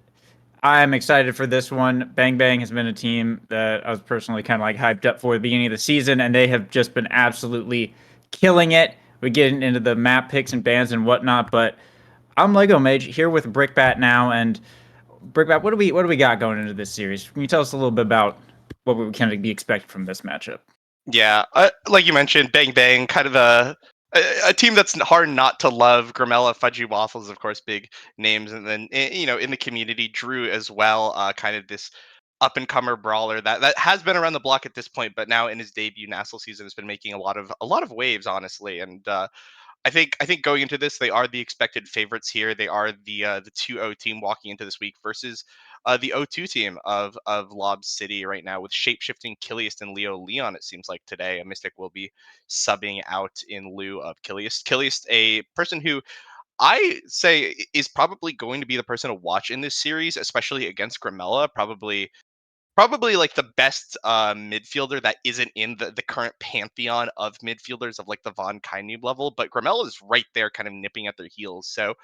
I'm excited for this one. Bang Bang has been a team that I was personally kind of like hyped up for the beginning of the season, and they have just been absolutely killing it. We get into the map picks and bans and whatnot, but I'm Lego Mage here with Brickbat now, and Brickbat, what do we got going into this series? Can you tell us a little bit about what we can be expected from this matchup? Yeah, like you mentioned, Bang Bang, kind of a team that's hard not to love. Gramella, Fudgy Waffles, of course, big names, and then in the community, Drew as well, kind of this up and comer brawler that has been around the block at this point, but now in his debut Nassel season has been making a lot of waves, honestly, and I think going into this, they are the expected favorites here. They are the 2-0 team walking into this week versus the 0-2 team of Lob City right now with shapeshifting Killiest and Leo Leon. It seems like today a Mystic will be subbing out in lieu of Killiest. Killiest, a person who I say is probably going to be the person to watch in this series, especially against Gramella. Probably like the best midfielder that isn't in the current pantheon of midfielders of like the Von Kynoob level, but Gramella is right there kind of nipping at their heels. So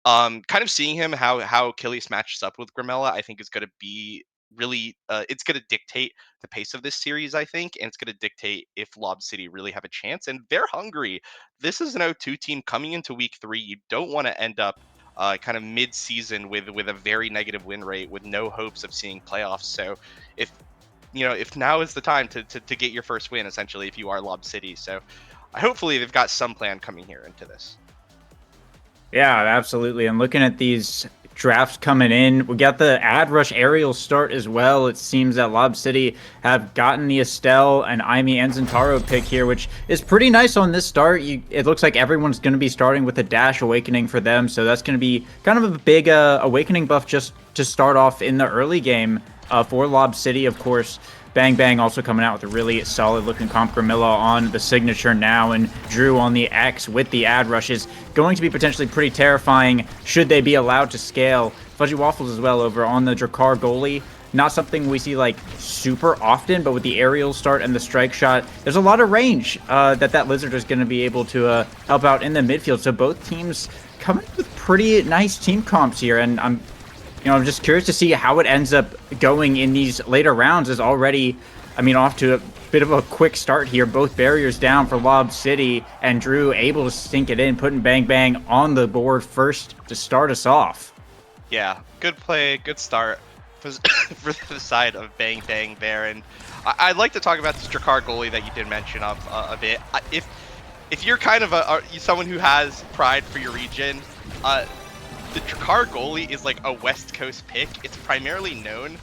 kind of seeing him how Achilles matches up with Gramella, I think is going to be really it's going to dictate the pace of this series, I think, and it's going to dictate if Lob City really have a chance. And they're hungry. This is an 0-2 team coming into week 3. You don't want to end up kind of mid-season with a very negative win rate with no hopes of seeing playoffs. So if if now is the time to get your first win, essentially, if you are Lob City. So hopefully they've got some plan coming here into this. Yeah, absolutely. And looking at these drafts coming in, we got the Ad Rush aerial start as well. It seems that Lob City have gotten the Estelle and Aimee and Zentaro pick here, which is pretty nice on this start. It looks like everyone's going to be starting with a Dash Awakening for them, so that's going to be kind of a big Awakening buff just to start off in the early game for Lob City, of course. Bang Bang also coming out with a really solid looking comp. Gramilla on the signature now, and Drew on the X with the Ad Rush is going to be potentially pretty terrifying should they be allowed to scale. Fudgy Waffles as well over on the Drakkar goalie. Not something we see like super often, but with the aerial start and the strike shot, there's a lot of range that Lizard is going to be able to help out in the midfield. So both teams coming with pretty nice team comps here, and I'm just curious to see how it ends up going in these later rounds. Is already, off to a bit of a quick start here. Both barriers down for Lob City, and Drew able to sink it in, putting Bang Bang on the board first to start us off. Yeah, good play, good start for the side of Bang Bang there. And I'd like to talk about this Drakkar goalie that you did mention of a bit. If you're kind of someone who has pride for your region, the Drakkar goalie is like a West Coast pick. It's primarily known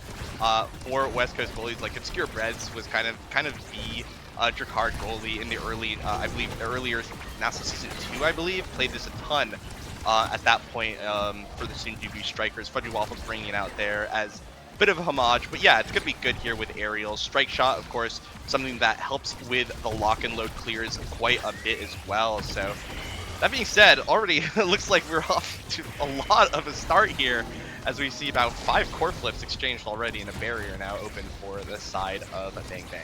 for West Coast goalies. Like Obscure Breads was kind of the Drakkar goalie in the early, I believe, earlier Nassel season 2. I believe played this a ton at that point for the soon debut Strikers. Fudgy Waffles bringing it out there as a bit of a homage, but yeah, it's gonna be good here with aerials. Strike shot, of course, something that helps with the lock and load clears quite a bit as well. So. That being said, already it looks like we're off to a lot of a start here as we see about 5 core flips exchanged already and a barrier now open for the side of a Bang Bang.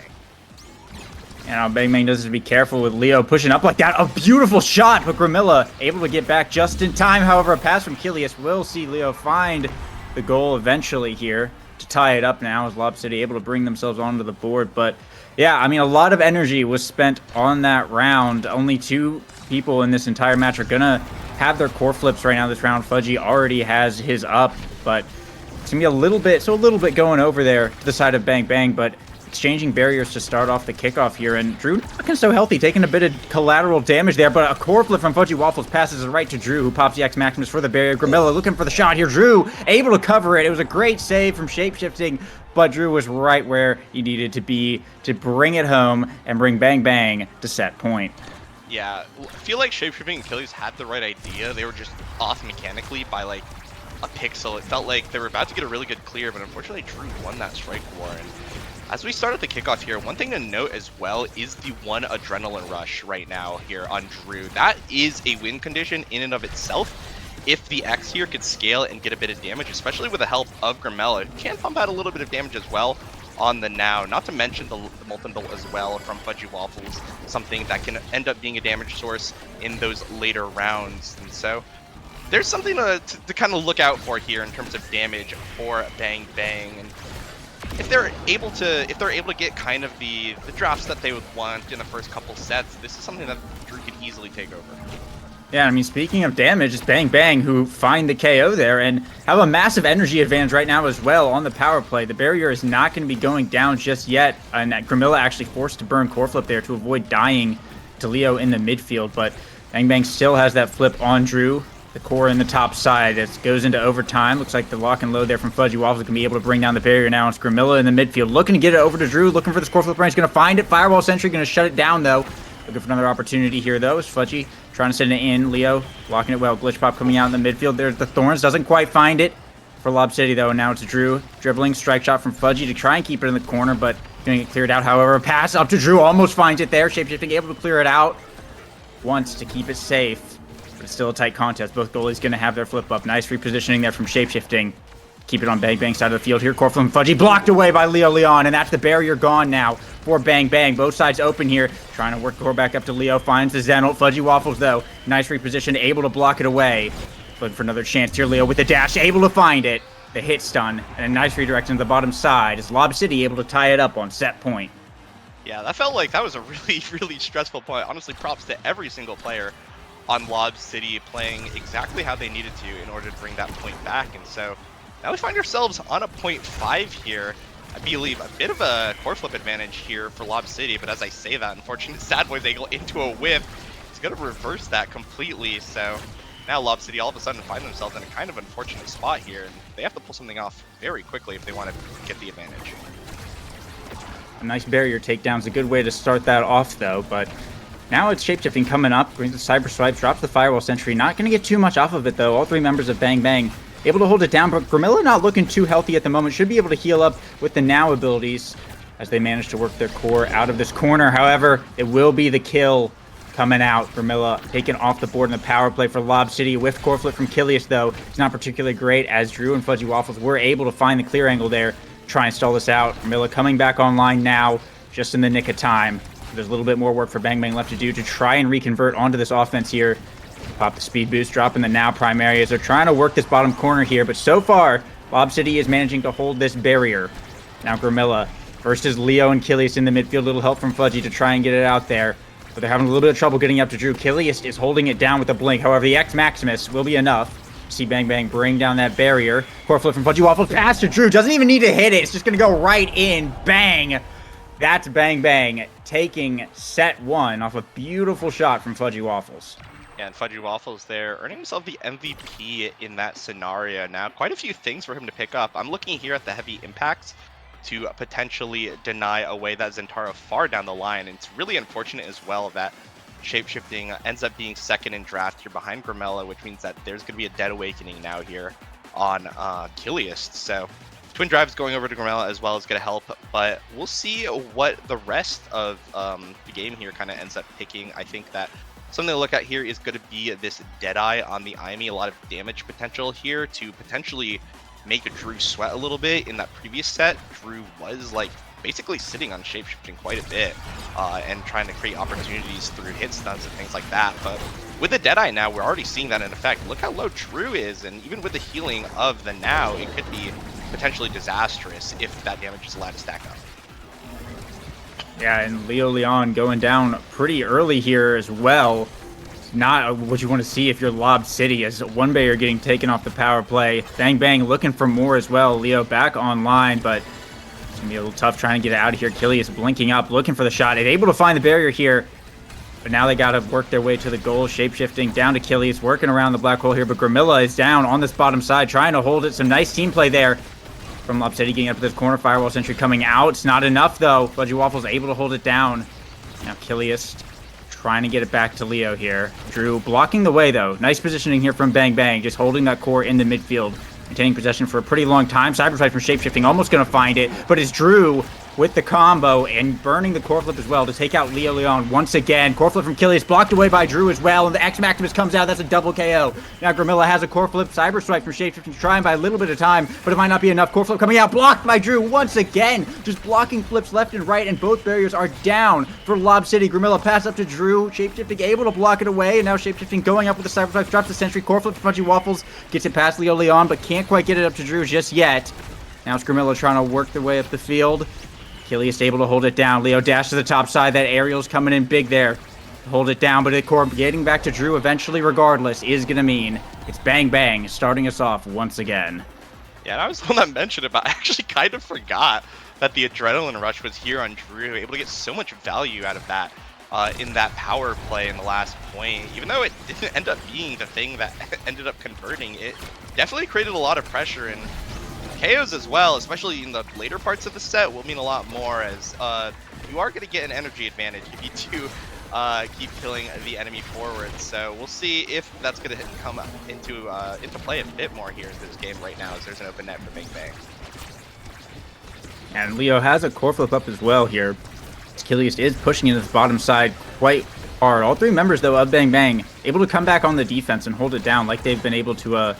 And Bang Bang does have to be careful with Leo pushing up like that. A beautiful shot, but Gramilla able to get back just in time. However, a pass from Killiest will see Leo find the goal eventually here to tie it up now as Lob City able to bring themselves onto the board. But yeah, a lot of energy was spent on that round. Only 2 people in this entire match are gonna have their core flips right now this round. Fudgy already has his up, but it's gonna be a little bit going over there to the side of Bang Bang, but exchanging barriers to start off the kickoff here. And Drew looking so healthy, taking a bit of collateral damage there, but a core flip from Fudgy Waffles passes it right to Drew, who pops the X Maximus for the barrier. Gramilla looking for the shot here. Drew able to cover it. It was a great save from Shapeshifting, but Drew was right where he needed to be to bring it home and bring Bang Bang to set point. Yeah, I feel like Shapeshifting and Achilles had the right idea. They were just off mechanically by like a pixel. It felt like they were about to get a really good clear, but unfortunately Drew won that strike war. And as we start at the kickoff here, one thing to note as well is the 1 adrenaline rush right now here on Drew. That is a win condition in and of itself. If the X here could scale and get a bit of damage, especially with the help of Gramella, can pump out a little bit of damage as well. on the Now. Not to mention the Molten Bolt as well from Fudgy Waffles, something that can end up being a damage source in those later rounds. And so there's something to kind of look out for here in terms of damage for Bang Bang. And if they're able to get kind of the drafts that they would want in the first couple sets, this is something that Drew could easily take over. Yeah, I mean, speaking of damage, it's Bang Bang who find the KO there and have a massive energy advantage right now as well on the power play. The barrier is not going to be going down just yet, and Grimilla actually forced to burn core flip there to avoid dying to Leo in the midfield, but Bang Bang still has that flip on Drew. The core in the top side. It goes into overtime. Looks like the lock and load there from Fudgy Waffles can be able to bring down the barrier now. It's Grimilla in the midfield, looking to get it over to Drew, looking for the core flip range. Going to find it. Firewall Sentry going to shut it down, though. Looking for another opportunity here, though, is Fudgy trying to send it in. Leo blocking it well. Glitch Pop coming out in the midfield. There's the Thorns. Doesn't quite find it for Lob City, though. Now it's Drew. Dribbling. Strike shot from Fudgy to try and keep it in the corner, but going to get cleared out. However, a pass up to Drew. Almost finds it there. Shapeshifting able to clear it out. Wants to keep it safe. But it's still a tight contest. Both goalies going to have their flip up. Nice repositioning there from Shapeshifting. Keep it on Bang Bang's side of the field here. Core from Fudgy blocked away by Leo Leon, and that's the barrier gone now for Bang Bang. Both sides open here. Trying to work the core back up to Leo. Finds the Xenol. Fudgy Waffles, though. Nice reposition. Able to block it away. Looking for another chance here. Leo with the dash. Able to find it. The hit stun. And a nice redirection to the bottom side. Is Lob City able to tie it up on set point. Yeah, that felt like that was a really, really stressful point. Honestly, props to every single player on Lob City playing exactly how they needed to in order to bring that point back. And so now we find ourselves on a 0.5 here. I believe a bit of a core flip advantage here for Lob City, but as I say that, unfortunately, Sad Boys angle into a whiff. It's going to reverse that completely. So now Lob City all of a sudden find themselves in a kind of unfortunate spot here, and they have to pull something off very quickly if they want to get the advantage. A nice barrier takedown is a good way to start that off, though, but now it's Shapeshifting coming up, brings the Cyber Swipe, drops the Firewall Sentry. Not going to get too much off of it, though. All three members of Bang Bang able to hold it down, but Grimilla not looking too healthy at the moment. Should be able to heal up with the Now abilities as they manage to work their core out of this corner. However, it will be the kill coming out. Grimilla taken off the board in the power play for Lob City. Whiff core flip from Kilius, though. It's not particularly great as Drew and Fudgy Waffles were able to find the clear angle there. Try and stall this out. Grimilla coming back online now, just in the nick of time. There's a little bit more work for Bang Bang left to do to try and reconvert onto this offense here. Pop the speed boost, dropping the Now primary as they're trying to work this bottom corner here. But so far, Lob City is managing to hold this barrier. Now Grimilla versus Leo and Kilius in the midfield. Little help from Fudgy to try and get it out there. But they're having a little bit of trouble getting up to Drew. Kilius is holding it down with a blink. However, the X Maximus will be enough. See Bang Bang bring down that barrier. Core flip from Fudgy Waffles. Pass to Drew. Doesn't even need to hit it. It's just going to go right in. Bang. That's Bang Bang taking set one off a beautiful shot from Fudgy Waffles. Yeah, and Fudgy Waffles there earning himself the MVP in that scenario. Now, quite a few things for him to pick up. I'm looking here at the heavy impacts to potentially deny away that Zentaro far down the line. And it's really unfortunate as well that Shapeshifting ends up being second in draft here behind Grimella, which means that there's going to be a dead awakening now here on Kilius. So Twin Drive's going over to Grimella as well is going to help, but we'll see what the rest of the game here kind of ends up picking. I think that something to look at here is going to be this Deadeye on the Imi. A lot of damage potential here to potentially make Drew sweat a little bit. In that previous set, Drew was like basically sitting on Shapeshifting quite a bit and trying to create opportunities through hit stuns and things like that. But with the Deadeye now, we're already seeing that in effect. Look how low Drew is, and even with the healing of the Now, it could be potentially disastrous if that damage is allowed to stack up. Yeah, and Leo Leon going down pretty early here as well. Not what you want to see if you're Lob City, as one Bayer getting taken off the power play. Bang Bang looking for more as well. Leo back online, but it's going to be a little tough trying to get out of here. Kilius blinking up, looking for the shot. It's able to find the barrier here, but now they got to work their way to the goal. Shapeshifting down to Kilius, working around the black hole here, but Grimilla is down on this bottom side, trying to hold it. Some nice team play there from Lob City, getting up to this corner. Firewall Sentry coming out. It's not enough, though. Fudgy Waffles able to hold it down. Now Kilius trying to get it back to Leo here. Drew blocking the way, though. Nice positioning here from Bang Bang, just holding that core in the midfield, maintaining possession for a pretty long time. Cyberfight from Shapeshifting almost going to find it, but it's Drew with the combo and burning the core flip as well to take out Leo Leon once again. Core flip from Killius blocked away by Drew as well, and the X Maximus comes out. That's a double KO. Now Grimilla has a core flip cyber strike from Shapeshifting, trying by a little bit of time, but it might not be enough. Core flip coming out, blocked by Drew once again. Just blocking flips left and right, and both barriers are down for Lob City. Grimilla pass up to Drew. Shapeshifting able to block it away, and now Shapeshifting going up with the cyber strike, drops the sentry. Core flip to Punchy Waffles, gets it past Leo Leon, but can't quite get it up to Drew just yet. Now it's Grimilla trying to work their way up the field. Killius able to hold it down. Leo dash to the top side. That aerial's coming in big there. Hold it down, but the core getting back to Drew eventually regardless is going to mean it's Bang Bang starting us off once again. Yeah, and I was the one that mentioned it, but I actually kind of forgot that the adrenaline rush was here on Drew, able to get so much value out of that in that power play in the last point. Even though it didn't end up being the thing that ended up converting, it definitely created a lot of pressure, and KOs as well, especially in the later parts of the set, will mean a lot more, as you are going to get an energy advantage if you do keep killing the enemy forward. So we'll see if that's going to come into play a bit more here in this game right now, as there's an open net for Bang Bang. And Leo has a core flip up as well here. Killius is pushing into the bottom side quite hard. All three members, though, of Bang Bang able to come back on the defense and hold it down like they've been able to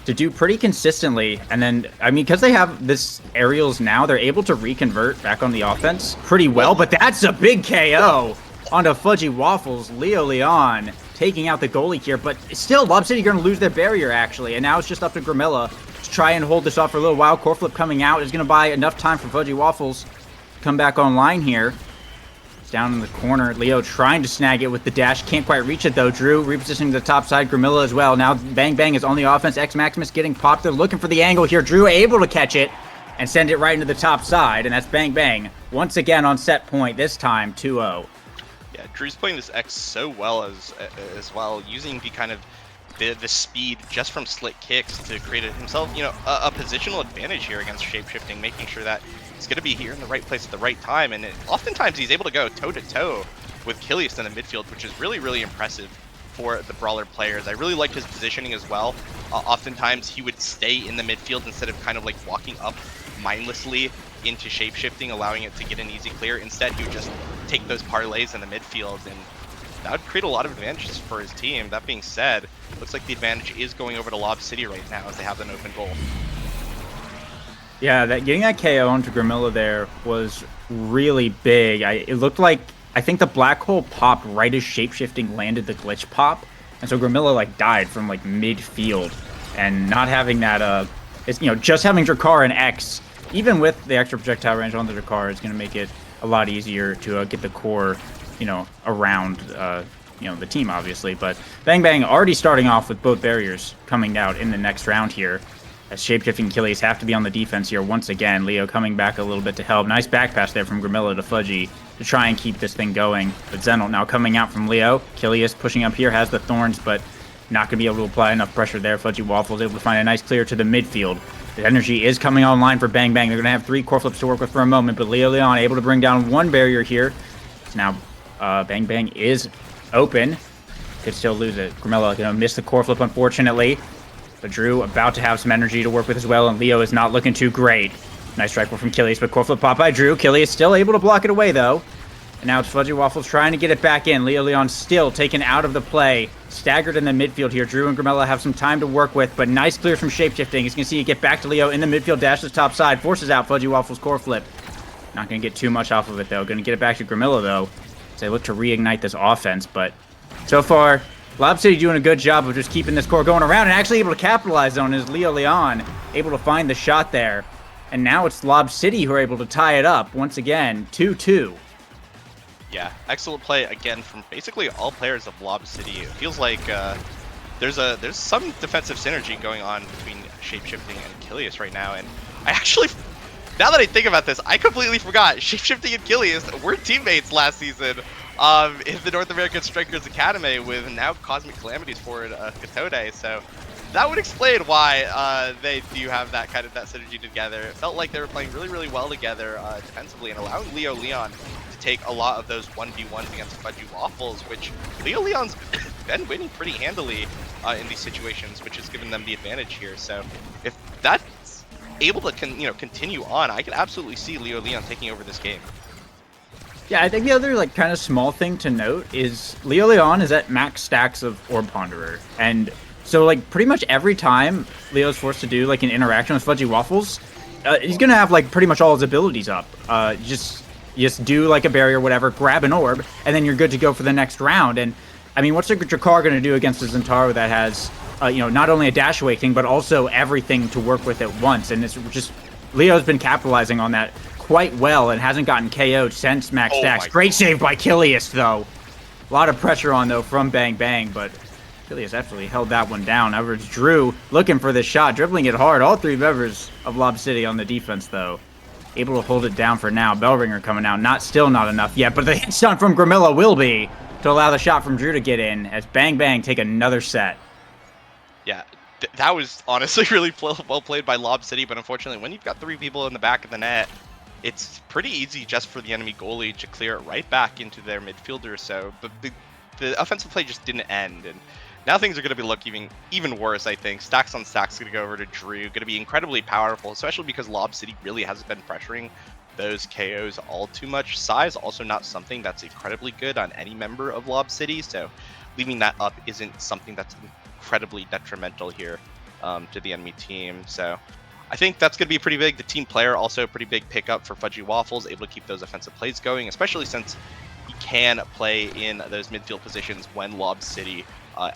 do pretty consistently. And then, I mean, because they have this aerials now, they're able to reconvert back on the offense pretty well. But that's a big KO onto Fudgy Waffles. Leo Leon taking out the goalie here, but still, Lob City going to lose their barrier, actually. And now it's just up to Grimilla to try and hold this off for a little while. Core flip coming out is going to buy enough time for Fudgy Waffles to come back online here. Down in the corner, Leo trying to snag it with the dash, can't quite reach it though. Drew repositioning the top side, Grimilla as well. Now Bang Bang is on the offense. X Maximus getting popped. They're looking for the angle here. Drew able to catch it and send it right into the top side, and that's Bang Bang once again on set point. This time 2-0. Yeah, Drew's playing this X so well as well, using the kind of the speed just from slick kicks to create himself, you know, a positional advantage here against Shapeshifting, making sure that he's going to be here in the right place at the right time, and oftentimes he's able to go toe-to-toe with Killius in the midfield, which is really, really impressive for the Brawler players. I really liked his positioning as well. Oftentimes he would stay in the midfield instead of kind of like walking up mindlessly into Shapeshifting, allowing it to get an easy clear. Instead, he would just take those parlays in the midfield, and that would create a lot of advantages for his team. That being said, looks like the advantage is going over to Lob City right now as they have an open goal. Yeah, getting that KO onto Grimilla there was really big. It looked like, I think the black hole popped right as Shapeshifting landed the glitch pop, and so Grimilla like died from like midfield, and not having that it's, you know, just having Drakkar and X, even with the extra projectile range on the Drakkar, is going to make it a lot easier to get the core, you know, around you know, the team obviously. But Bang Bang already starting off with both barriers coming out in the next round here, as Shapeshifting and Killius have to be on the defense here once again. Leo coming back a little bit to help. Nice back pass there from Grimilla to Fudgy to try and keep this thing going. But Zenel now coming out from Leo. Killius pushing up here, has the thorns, but not going to be able to apply enough pressure there. Fudgy Waffles able to find a nice clear to the midfield. The energy is coming online for Bang Bang. They're going to have 3 core flips to work with for a moment, but Leo Leon able to bring down 1 barrier here. So now Bang Bang is open. Could still lose it. Grimilla going to miss the core flip, unfortunately. But Drew about to have some energy to work with as well, and Leo is not looking too great. Nice strike from Killius, but core flip pop by Drew. Killius still able to block it away, though. And now it's Fudgy Waffles trying to get it back in. Leo Leon still taken out of the play. Staggered in the midfield here. Drew and Grimilla have some time to work with, but nice clear from Shapeshifting. He's going to see it get back to Leo in the midfield. Dash to the top side. Forces out Fudgy Waffles' core flip. Not going to get too much off of it, though. Going to get it back to Grimilla, though, as they look to reignite this offense. But so far, Lob City doing a good job of just keeping this core going around and actually able to capitalize on his Leo Leon, able to find the shot there. And now it's Lob City who are able to tie it up once again, 2-2. Yeah, excellent play again from basically all players of Lob City. It feels like there's some defensive synergy going on between Shapeshifting and Killius right now. And I actually, now that I think about this, I completely forgot Shapeshifting and Killius were teammates last season in the North American Strikers Academy with now Cosmic Calamities forward Katode. So that would explain why they do have that kind of synergy together. It felt like they were playing really, really well together defensively and allowing Leo Leon to take a lot of those 1v1s against Fudgy Waffles, which Leo Leon's been winning pretty handily in these situations, which has given them the advantage here. So if that's able to continue on, I could absolutely see Leo Leon taking over this game. Yeah, I think the other like kind of small thing to note is Leo Leon is at max stacks of Orb Ponderer, and so like pretty much every time Leo's forced to do like an interaction with Fudgy Waffles, he's gonna have like pretty much all his abilities up. Just do like a barrier, whatever, grab an orb, and then you're good to go for the next round. And I mean, what's a Drakkar gonna do against a Zentaro that has not only a dash away thing but also everything to work with at once? And it's just Leo's been capitalizing on that quite well and hasn't gotten KO'd since max stacks. Great save by Kilius, though. A lot of pressure on, though, from Bang Bang, but Kilius absolutely held that one down. However, it's Drew looking for the shot, dribbling it hard. All three members of Lob City on the defense, though. Able to hold it down for now. Bellringer coming out. Still not enough yet, but the hit stun from Gramilla will be to allow the shot from Drew to get in as Bang Bang take another set. Yeah, that was honestly really well played by Lob City, but unfortunately, when you've got 3 people in the back of the net, it's pretty easy just for the enemy goalie to clear it right back into their midfielder. So the offensive play just didn't end, and now things are going to be looking even worse, I think. Stacks on stacks going to go over to Drew, going to be incredibly powerful, especially because Lob City really hasn't been pressuring those KOs all too much. Size also not something that's incredibly good on any member of Lob City, so leaving that up isn't something that's incredibly detrimental here to the enemy team. So I think that's going to be pretty big. The team player also a pretty big pickup for Fudgy Waffles, able to keep those offensive plays going, especially since he can play in those midfield positions when Lob City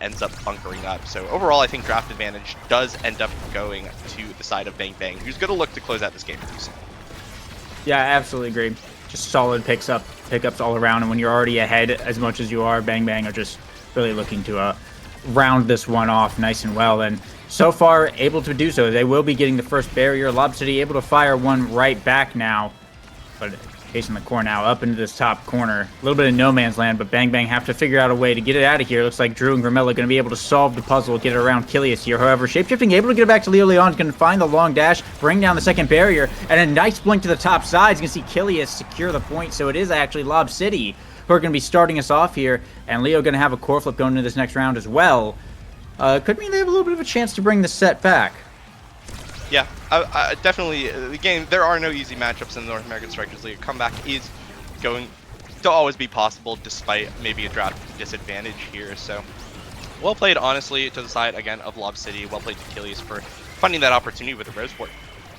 ends up bunkering up. So overall, I think draft advantage does end up going to the side of Bang Bang, who's going to look to close out this game pretty soon. Yeah, I absolutely agree. Just solid pickups all around, and when you're already ahead as much as you are, Bang Bang are just really looking to round this one off nice and well, and so far able to do so. They will be getting the first barrier. Lob City able to fire one right back now, but chasing the core now up into this top corner. A little bit of no man's land, but Bang Bang have to figure out a way to get it out of here. Looks like Drew and Gramilla going to be able to solve the puzzle, get it around Kilius here. However, Shapeshifting able to get it back to Leo Leon, is going to find the long dash, bring down the second barrier, and a nice blink to the top side. You can see Kilius secure the point, so it is actually Lob City who are going to be starting us off here, and Leo going to have a core flip going into this next round as well. Could mean they have a little bit of a chance to bring the set back. Yeah, I definitely. The game, there are no easy matchups in the North American Strikers League. Comeback is going to always be possible, despite maybe a draft disadvantage here. So, well played, honestly, to the side again of Lob City. Well played to Kilius for finding that opportunity with the Roseport.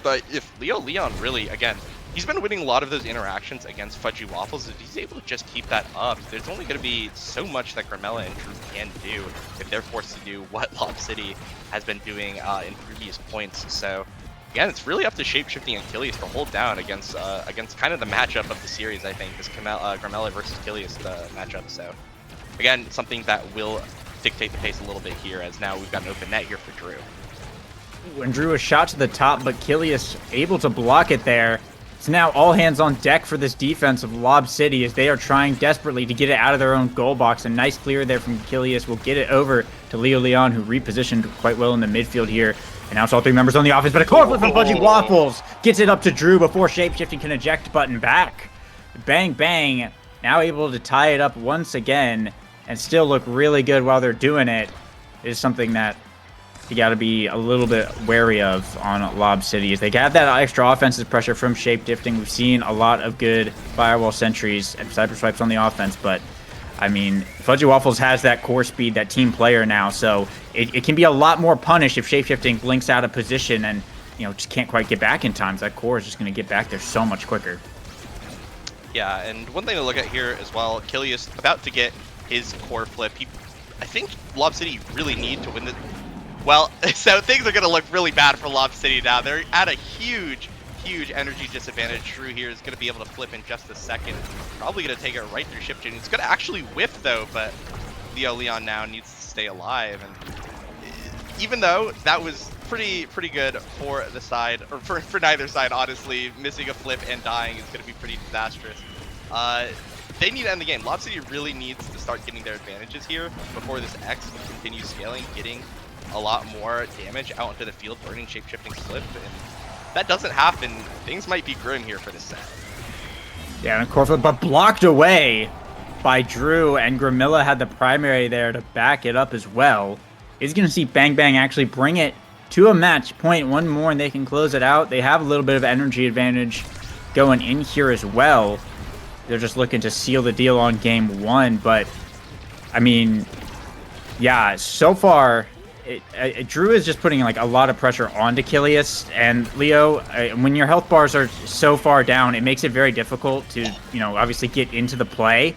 But if Leo Leon really, again, he's been winning a lot of those interactions against Fudgy Waffles. If he's able to just keep that up, there's only going to be so much that Gramilla and Drew can do if they're forced to do what Lob City has been doing in previous points. So, again, it's really up to Shapeshifting and Kilius to hold down against kind of the matchup of the series, I think, this Gramilla versus Kilius matchup. So, again, something that will dictate the pace a little bit here, as now we've got an open net here for Drew. When Drew a shot to the top, but Kilius able to block it there. It's now all hands on deck for this defense of Lob City as they are trying desperately to get it out of their own goal box. A nice clear there from Kilius will get it over to Leo Leon, who repositioned quite well in the midfield here. And now it's all 3 members on the offense, but a core flip from Fudgy Waffles gets it up to Drew before Shapeshifting can eject button back. Bang Bang now able to tie it up once again and still look really good while they're doing it. It is something that you got to be a little bit wary of on Lob City. As they have that extra offensive pressure from Shapeshifting. We've seen a lot of good firewall sentries and cyber swipes on the offense, but I mean, Fudgy Waffles has that core speed, that team player now, so it can be a lot more punished if Shapeshifting blinks out of position and just can't quite get back in time. So that core is just going to get back there so much quicker. Yeah, and one thing to look at here as well, Kilius about to get his core flip. I think Lob City really need to win this. Well, so things are going to look really bad for Lob City now. They're at a huge energy disadvantage. Drew here is going to be able to flip in just a second. Probably going to take it right through Shipchin. It's going to actually whiff, though, but Leo Leon now needs to stay alive. And even though that was pretty good for the side, or for neither side, honestly, missing a flip and dying is going to be pretty disastrous. They need to end the game. Lob City really needs to start getting their advantages here before this X continues scaling, getting a lot more damage out into the field, burning Shapeshifting slip, and that doesn't happen. Things might be grim here for this set. Yeah, and core flip, but blocked away by Drew, and Gramilla had the primary there to back it up as well. Is going to see Bang Bang actually bring it to a match point, one more, and they can close it out. They have a little bit of energy advantage going in here as well. They're just looking to seal the deal on game one, but I mean, yeah, so far, Drew is just putting like a lot of pressure onto Kilius and Leo. When your health bars are so far down, it makes it very difficult to, obviously get into the play,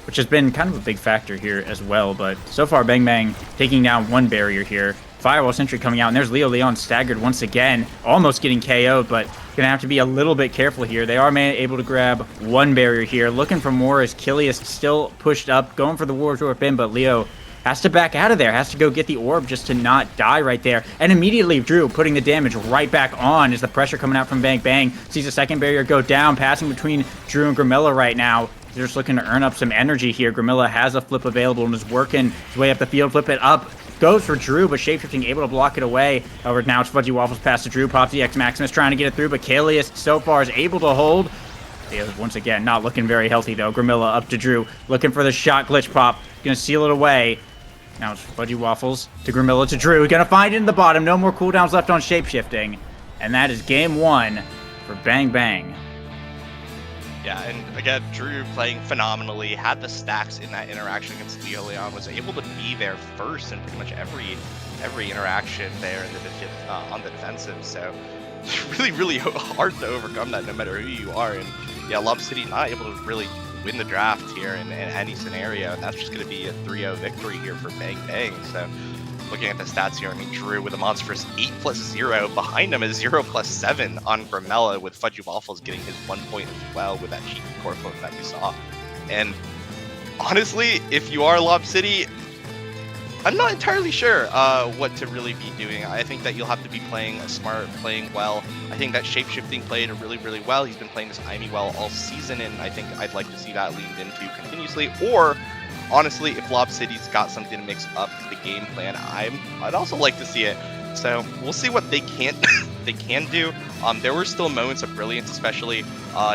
which has been kind of a big factor here as well. But so far, Bang Bang taking down one barrier here. Firewall Sentry coming out, and there's Leo Leon staggered once again, almost getting KO'd, but gonna have to be a little bit careful here. They are able to grab one barrier here, looking for more as Kilius still pushed up, going for the Wardorp in, but Leo has to back out of there, has to go get the orb just to not die right there. And immediately Drew putting the damage right back on as the pressure coming out from Bang Bang. Sees the second barrier go down, passing between Drew and Grimilla right now. They're just looking to earn up some energy here. Grimilla has a flip available and is working his way up the field. Flip it up. Goes for Drew, but Shapeshifting able to block it away. However, now it's Fudgy Waffles pass to Drew. Pops the X Maximus trying to get it through, but Kalius so far is able to hold. Once again, not looking very healthy though. Grimilla up to Drew, looking for the shot glitch pop. Gonna seal it away. Now it's Fudgy Waffles to Grimilla to Drew. Gonna find it in the bottom. No more cooldowns left on Shapeshifting. And that is game one for Bang Bang. Yeah, and again, Drew playing phenomenally, had the stacks in that interaction against Leo Leon, was able to be there first in pretty much every interaction there in the on the defensive. So it's really hard to overcome that no matter who you are. And yeah, Lob City not able to really win the draft here in any scenario, and that's just going to be a 3-0 victory here for Bang Bang. So looking at the stats here, I mean, Drew with a monstrous 8+0. Behind him is 0+7 on Grimella, with Fudgy Waffles getting his 1 point as well with that cheeky core flip that we saw. And honestly, if you are Lob City, I'm not entirely sure what to really be doing. I think that you'll have to be playing smart, playing well. I think that Shapeshifting played really well. He's been playing this Imi well all season, and I think I'd like to see that leaned into continuously. Or honestly, if Lob City's got something to mix up the game plan, I'd also like to see it. So we'll see what they can do. There were still moments of brilliance, especially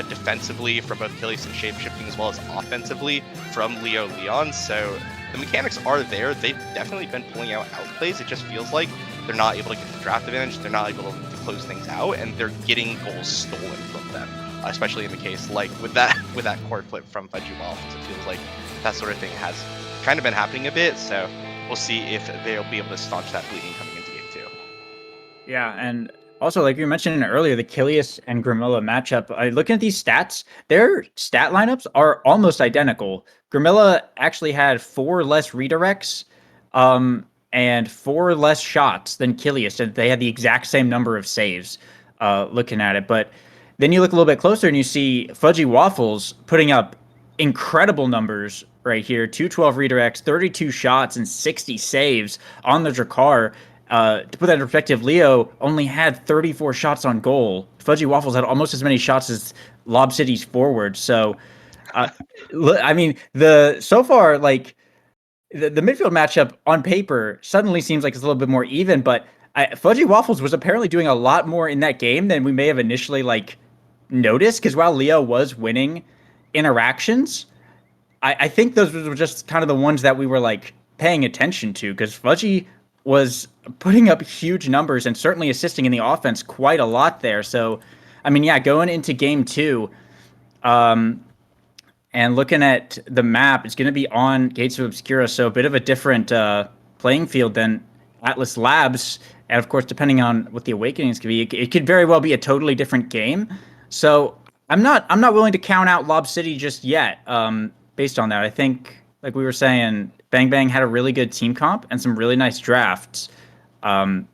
defensively from both Kilius and Shapeshifting, as well as offensively from Leo Leon. So the mechanics are there. They've definitely been pulling out outplays. It just feels like they're not able to get the draft advantage. They're not able to close things out, and they're getting goals stolen from them. Especially in the case like with that core flip from Fudgy Waffles. It feels like that sort of thing has kind of been happening a bit. So we'll see if they'll be able to staunch that bleeding coming into game 2. Yeah, and also, like you mentioned earlier, the Kilius and Grimilla matchup, looking at these stats, their stat lineups are almost identical. Grimilla actually had 4 less redirects and 4 less shots than Kilius, and they had the exact same number of saves looking at it. But then you look a little bit closer and you see Fudgy Waffles putting up incredible numbers right here. 212 redirects, 32 shots, and 60 saves on the Drakkar. To put that in perspective, Leo only had 34 shots on goal. Fudgy Waffles had almost as many shots as Lob City's forward. So, I mean, so far, like, the midfield matchup on paper suddenly seems like it's a little bit more even, but Fudgy Waffles was apparently doing a lot more in that game than we may have initially, like, noticed, because while Leo was winning interactions, I think those were just kind of the ones that we were, like, paying attention to, because Fudgy was putting up huge numbers and certainly assisting in the offense quite a lot there. So, I mean, yeah, going into game 2, and looking at the map, it's going to be on Gates of Obscura, so a bit of a different playing field than Atlas Labs. And of course, depending on what the Awakenings could be, it could very well be a totally different game. So I'm not willing to count out Lob City just yet. Based on that, I think, like we were saying, Bang Bang had a really good team comp and some really nice drafts. But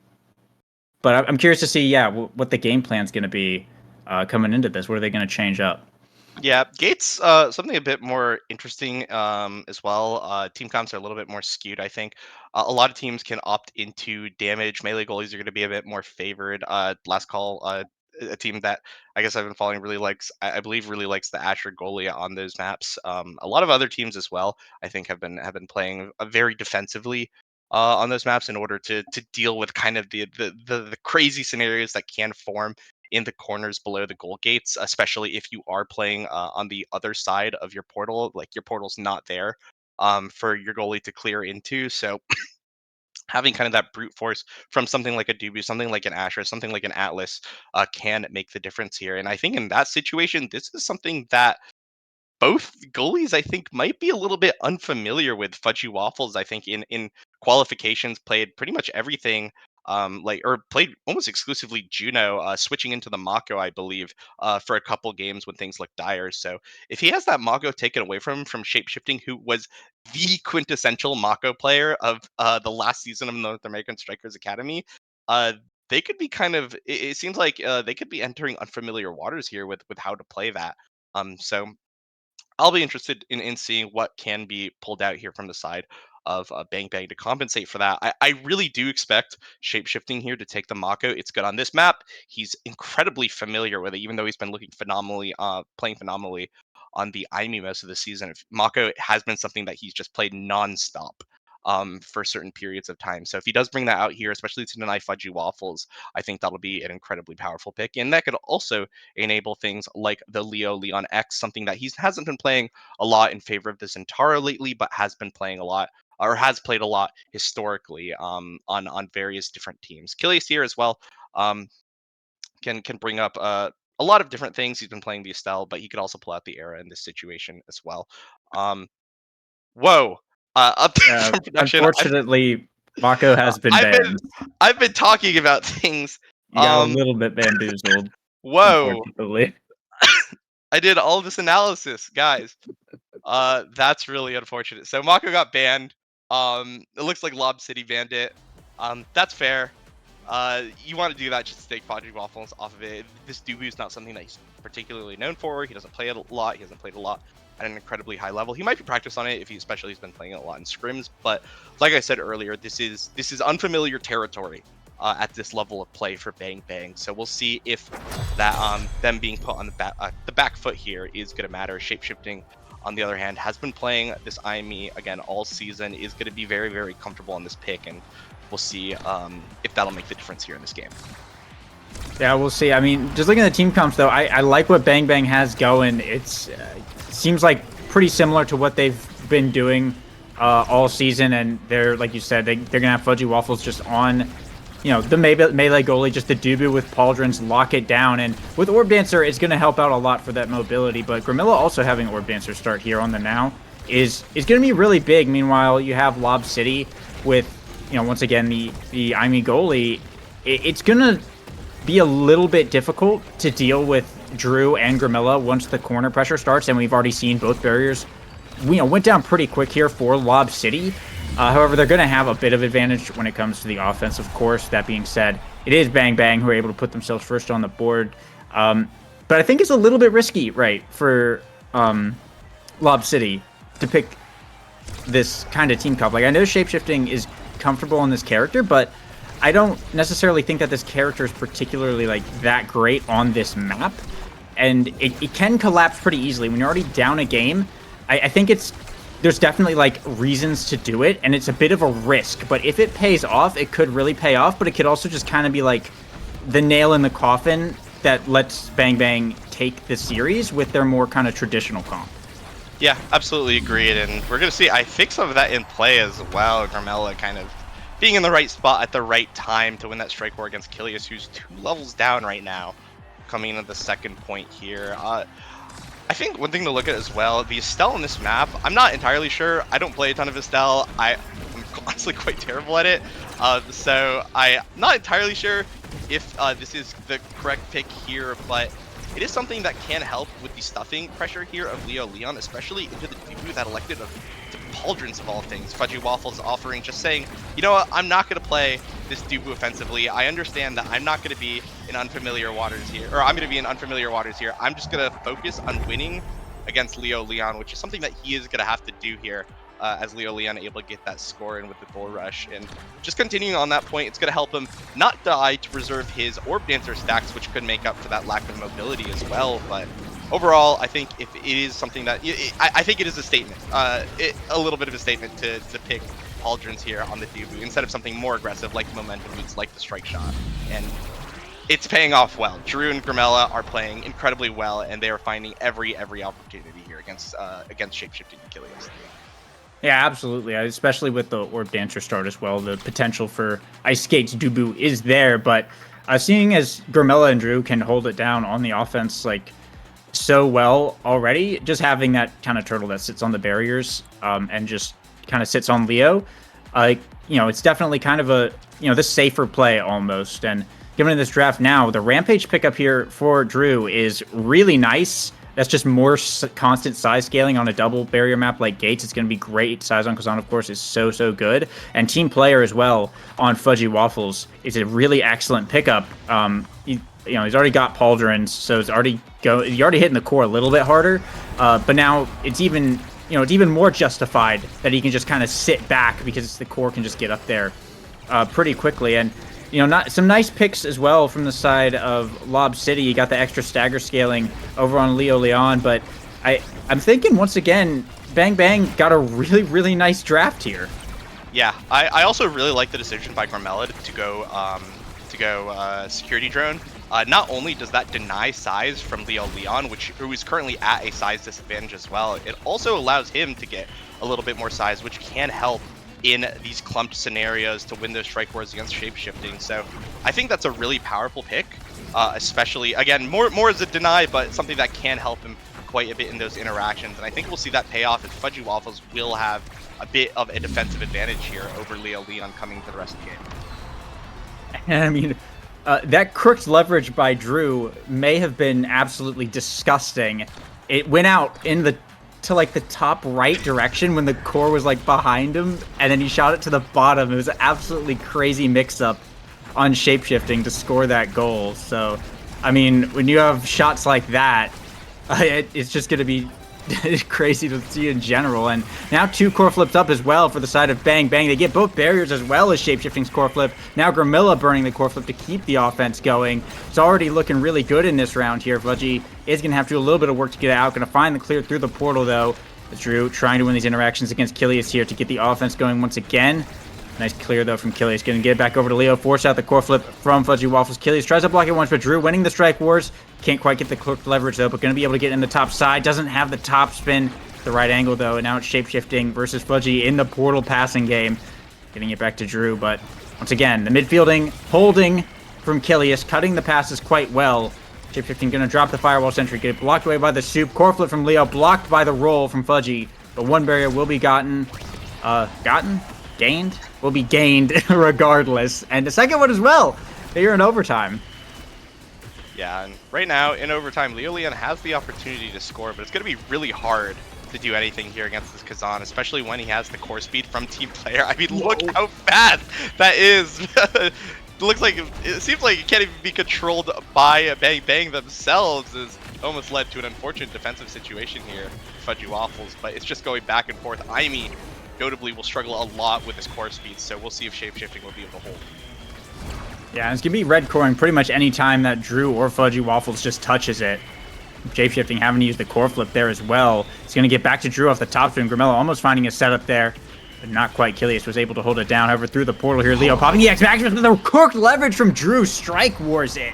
I'm curious to see, what the game plan is going to be coming into this. What are they going to change up? Yeah, Gates, something a bit more interesting as well. Team comps are a little bit more skewed, I think. A lot of teams can opt into damage. Melee goalies are going to be a bit more favored. Last call, a team that I guess I've been following really likes, I believe, really likes the Asher goalie on those maps. A lot of other teams as well, I think, have been playing very defensively on those maps in order to deal with kind of the crazy scenarios that can form in the corners below the goal gates, especially if you are playing on the other side of your portal, like your portal's not there for your goalie to clear into. So having kind of that brute force from something like a Dubu, something like an Asher, something like an Atlas can make the difference here. And I think in that situation, this is something that both goalies, I think, might be a little bit unfamiliar with. Fudgy Waffles, I think, in qualifications played pretty much everything, or played almost exclusively Juno, switching into the Mako, I believe, for a couple games when things looked dire. So if he has that Mako taken away from him from Shapeshifting, who was the quintessential Mako player of the last season of North American Strikers Academy, uh, they could be kind of. It seems like they could be entering unfamiliar waters here with how to play that. So I'll be interested in seeing what can be pulled out here from the side of Bang Bang to compensate for that. I really do expect Shapeshifting here to take the Mako. It's good on this map. He's incredibly familiar with it, even though he's been looking phenomenally, playing phenomenally on the IME most of the season. Mako has been something that he's just played nonstop for certain periods of time. So if he does bring that out here, especially to deny Fudgy Waffles, I think that'll be an incredibly powerful pick. And that could also enable things like the Leo Leon X, something that he hasn't been playing a lot in favor of the Zentara lately, but has been playing a lot, or has played a lot historically on various different teams. Kilius here as well can bring up a lot of different things. He's been playing the Estelle, but he could also pull out the Era in this situation as well. Whoa. Update from production. Unfortunately, Mako has been banned. I've been talking about things. You got a little bit bamboozled. Whoa. Unfortunately. I did all this analysis, guys. That's really unfortunate. So Mako got banned. It looks like Lob City banned it. That's fair. You want to do that just to take Fudgy Waffles off of it. This Dubu is not something that he's particularly known for. He doesn't play it a lot. He hasn't played a lot at an incredibly high level. He might be practiced on it if he especially has been playing it a lot in scrims. But like I said earlier, this is unfamiliar territory at this level of play for Bang Bang. So we'll see if that them being put on the back foot here is going to matter. Shapeshifting, on the other hand, has been playing this IME again all season. Is going to be very, very comfortable on this pick, and we'll see if that'll make the difference here in this game. Yeah, we'll see. I mean, just looking at the team comps, though, I like what Bang Bang has going. It's seems like pretty similar to what they've been doing all season, and they're, like you said, they're gonna have Fudgy Waffles just on, the melee goalie, just the Dubu with Pauldrons, lock it down, and with Orb Dancer, it's gonna help out a lot for that mobility. But Grimilla also having Orb Dancer start here on the now is gonna be really big. Meanwhile, you have Lob City with, once again, the IME goalie. It's gonna be a little bit difficult to deal with Drew and Grimilla once the corner pressure starts, and we've already seen both barriers went down pretty quick here for Lob City. However, they're going to have a bit of advantage when it comes to the offense, of course. That being said, it is Bang Bang who are able to put themselves first on the board. But I think it's a little bit risky, right, for Lob City to pick this kind of team comp. Like, I know Shapeshifting is comfortable in this character, but I don't necessarily think that this character is particularly that great on this map, and it can collapse pretty easily when you're already down a game. I think there's definitely reasons to do it, and it's a bit of a risk, but if it pays off, it could really pay off. But it could also just kind of be the nail in the coffin that lets Bang Bang take the series with their more kind of traditional comp. Yeah, absolutely agreed, and we're gonna see, I think, some of that in play as well. Grimilla kind of being in the right spot at the right time to win that strike war against Kilius, who's 2 levels down right now, coming into the second point here. I think one thing to look at as well, the Estelle on this map, I'm not entirely sure. I don't play a ton of Estelle. I'm honestly quite terrible at it. So I'm not entirely sure if this is the correct pick here, but it is something that can help with the stuffing pressure here of Leo Leon, especially into the Dubu that elected of Pauldrons of all things. Fudgy Waffles offering, just saying, you know what, I'm not going to play this Dubu offensively. I understand that I'm not going to be in unfamiliar waters here, or I'm going to be in unfamiliar waters here. I'm just going to focus on winning against Leo Leon, which is something that he is going to have to do here as Leo Leon able to get that score in with the goal rush. And just continuing on that point, it's going to help him not die to preserve his Orb Dancer stacks, which could make up for that lack of mobility as well. But overall, I think if it is something that I think it is a statement, a little bit of a statement to pick Pauldrons here on the Dubu instead of something more aggressive like the momentum boots, like the strike shot, and it's paying off well. Drew and Grimilla are playing incredibly well, and they are finding every opportunity here against Shapeshifting and Kilius. Yeah, absolutely. Especially with the Orb Dancer start as well. The potential for Ice Skate's Dubu is there, but seeing as Grimella and Drew can hold it down on the offense like so well already, just having that kind of turtle that sits on the barriers and just kind of sits on Leo, it's definitely kind of a, the safer play almost. And given this draft now, the Rampage pickup here for Drew is really nice. That's just more constant size scaling on a double barrier map like Gates. It's going to be great. Size on Kazan, of course, is so kind And Team Player as well on Fudgy Waffles is a really excellent pickup. He's already got pauldrons, so he's already hitting the core a little bit harder. But now it's even more justified that he can just kind of sit back because the core can just get up there pretty quickly. And some nice picks as well from the side of Lob City. You got the extra stagger scaling over on Leo Leon, but I'm thinking once again, Bang Bang got a really nice draft here. Yeah, I also really like the decision by Grimella to go security drone. Not only does that deny size from Leo Leon, who is currently at a size disadvantage as well, it also allows him to get a little bit more size, which can help in these clumped scenarios to win those strike wars against shapeshifting. So I think that's a really powerful pick, especially, again, more as a deny, but something that can help him quite a bit in those interactions. And I think we'll see that pay off as Fudgy Waffles will have a bit of a defensive advantage here over Leo Leon coming to the rest of the game. And I mean, that crooked leverage by Drew may have been absolutely disgusting. It went out to like the top right direction when the core was like behind him, and then he shot it to the bottom. It was an absolutely crazy mix-up on shapeshifting to score that goal. So, I mean, when you have shots like that, it's just going to be crazy to see in general. And now 2 core flips up as well for the side of Bang Bang. They get both barriers as well as shapeshifting's core flip. Now Grimilla burning the core flip to keep the offense going. It's already looking really good in this round here. Fudgy is going to have to do a little bit of work to get out. Going to find the clear through the portal though. Drew trying to win these interactions against Kilius here to get the offense going once again. Nice clear though from Kilius. Going to get it back over to Leo. Force out the core flip from Fudgy Waffles. Kilius tries to block it once, but Drew winning the strike wars. Can't quite get the cloaked leverage though, but going to be able to get in the top side. Doesn't have the top spin. The right angle though, and now it's shapeshifting versus Fudgy in the portal passing game. Getting it back to Drew, but once again, the midfielding, holding from Kilius, cutting the passes quite well. Shapeshifting going to drop the firewall sentry, get it blocked away by the soup. Core flip from Leo, blocked by the roll from Fudgy, but one barrier will be gained? Will be gained regardless. And the second one as well. They are in overtime. Yeah, and right now in overtime, Leo Leon has the opportunity to score, but it's going to be really hard to do anything here against this Kazan, especially when he has the core speed from Team Player. I mean, look how fast that is. It seems like it can't even be controlled by Bang Bang themselves. Is almost led to an unfortunate defensive situation here, Fudgy Waffles, but it's just going back and forth. Aimi, notably, will struggle a lot with his core speed, so we'll see if shapeshifting will be able to hold. Yeah, it's going to be red coring pretty much any time that Drew or Fudgy Waffles just touches it. Shapeshifting having to use the core flip there as well. It's going to get back to Drew off the top spin. Grimella almost finding a setup there, but not quite. Kilius was able to hold it down. However, through the portal here, Leo popping the X-Max with the corked leverage from Drew. Strike wars it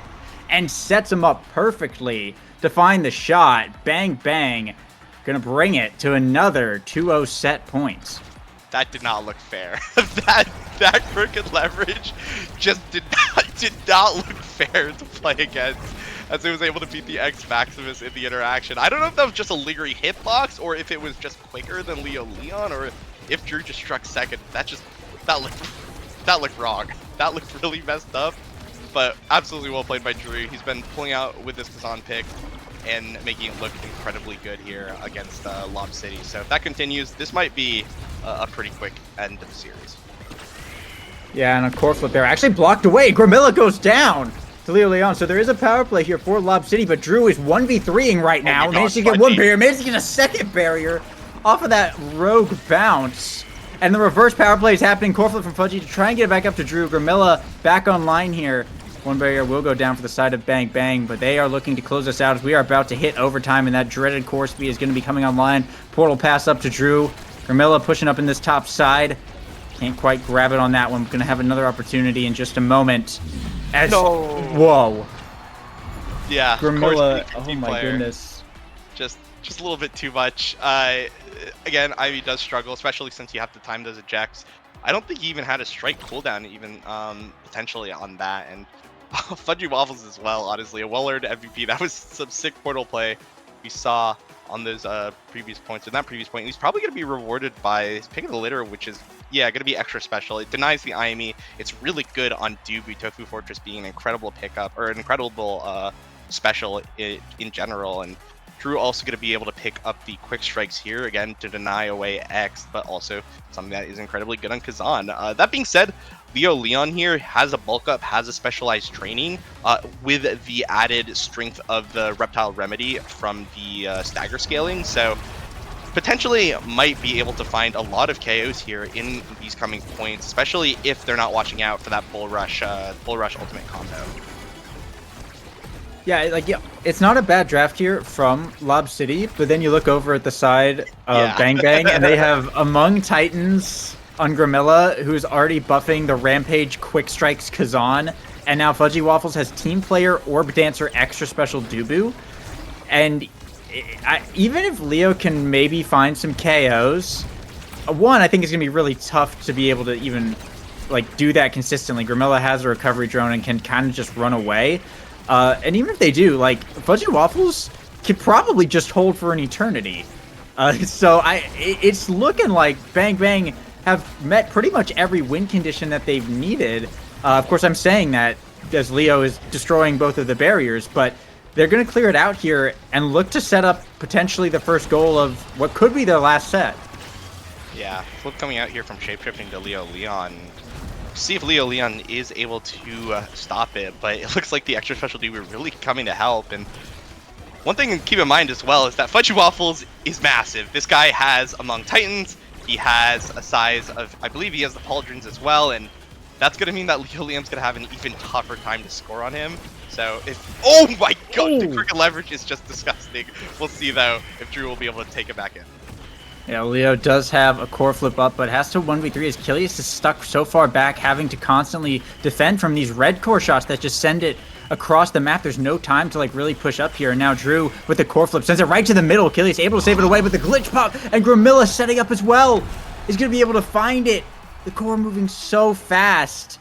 and sets him up perfectly to find the shot. Bang Bang going to bring it to another 2-0 set points. That did not look fair. that crooked leverage just did not look fair to play against, as it was able to beat the X Maximus in the interaction. I don't know if that was just a lingering hitbox, or if it was just quicker than Leo Leon, or if Drew just struck second. That looked wrong. That looked really messed up, but absolutely well played by Drew. He's been pulling out with this Kazan pick and making it look incredibly good here against Lob City. So if that continues, this might be a pretty quick end of the series. Yeah, and a core flip there. Actually blocked away. Grimilla goes down to Leo Leon. So there is a power play here for Lob City, but Drew is 1v3ing right now. Managed to get one barrier, managed to get a second barrier off of that rogue bounce. And the reverse power play is happening. Core flip from Fudgy to try and get it back up to Drew. Grimilla back online here. One barrier will go down for the side of Bang Bang, but they are looking to close us out as we are about to hit overtime, and that dreaded core speed is going to be coming online. Portal pass up to Drew. Grimilla pushing up in this top side. Can't quite grab it on that one. We're going to have another opportunity in just a moment. No. Whoa. Yeah. Grimilla, oh my goodness. Just just a little bit too much. Again, Ivy does struggle, especially since you have to time those ejects. I don't think he even had a strike cooldown, even potentially on that. And Fudgy Waffles as well, honestly. A well-earned MVP. That was some sick portal play we saw on those previous points. In that previous point, he's probably going to be rewarded by Pick of the Litter, which is, yeah, going to be extra special. It denies the IME. It's really good on Dubu, Tofu Fortress being an incredible pickup, or an incredible special in general. And Drew also going to be able to pick up the quick strikes here, again, to deny away X, but also something that is incredibly good on Kazan. That being said, Leo Leon here has a bulk up, has a specialized training with the added strength of the Reptile Remedy from the stagger scaling. So potentially might be able to find a lot of KOs here in these coming points, especially if they're not watching out for that Bull Rush ultimate combo. Yeah, like, yeah, it's not a bad draft here from Lob City, but then you look over at the side of Bang Bang, and they have Among Titans on Gramilla, who's already buffing the Rampage Quick Strikes Kazan, and now Fudgy Waffles has Team Player Orb Dancer Extra Special Dubu, and even if Leo can maybe find some KOs, one, I think it's going to be really tough to be able to even, like, do that consistently. Gramilla has a recovery drone and can kind of just run away. And even if they do, like, Fudgy Waffles could probably just hold for an eternity. So it's looking like Bang Bang have met pretty much every win condition that they've needed. Of course, I'm saying that as Leo is destroying both of the barriers, but they're going to clear it out here and look to set up potentially the first goal of what could be their last set. Yeah, flip coming out here from shapeshifting to Leo Leon. See if Leo Leon is able to stop it, but it looks like the extra special dude were really coming to help. And one thing to keep in mind as well is that Fudgy Waffles is massive. This guy has Among Titans, he has a size of, I believe he has the Pauldrons as well, and that's going to mean that Leo Leon's going to have an even tougher time to score on him. So if, oh my god, the cricket leverage is just disgusting. We'll see though if Drew will be able to take it back in. Yeah, Leo does have a core flip up, but has to 1v3 as Kilius is stuck so far back, having to constantly defend from these red core shots that just send it across the map. There's no time to, like, really push up here. And now Drew with the core flip sends it right to the middle. Kilius able to save it away with the glitch pop, and Gramilla setting up as well. Is going to be able to find it. The core moving so fast.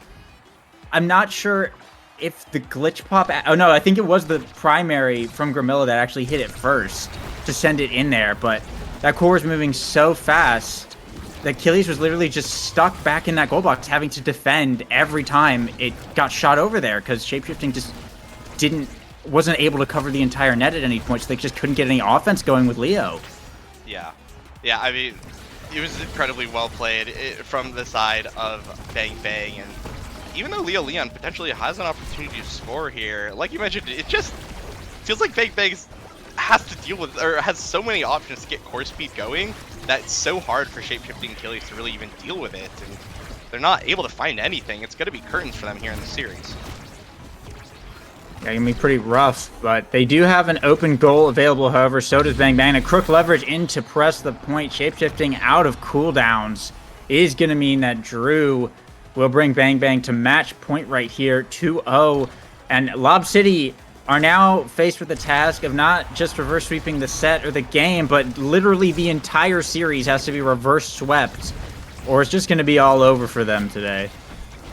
I'm not sure if the glitch pop... Oh, no, I think it was the primary from Gramilla that actually hit it first to send it in there, but... That core was moving so fast that Kilius was literally just stuck back in that goal box, having to defend every time it got shot over there, because shapeshifting just wasn't able to cover the entire net at any point, so they just couldn't get any offense going with Leo. Yeah, I mean, it was incredibly well played from the side of Bang Bang, and even though Leo Leon potentially has an opportunity to score here, like you mentioned, it just feels like Bang Bang's has to deal with, or has so many options to get core speed going that it's so hard for shapeshifting Kilius to really even deal with it, and they're not able to find anything. It's going to be curtains for them here in the series. Yeah, gonna be pretty rough, but they do have an open goal available. However, so does Bang Bang. A crook leverage in to press the point. Shapeshifting out of cooldowns is gonna mean that Drew will bring Bang Bang to match point right here, 2-0, and Lob City are now faced with the task of not just reverse sweeping the set or the game, but literally the entire series has to be reverse swept, or it's just going to be all over for them today.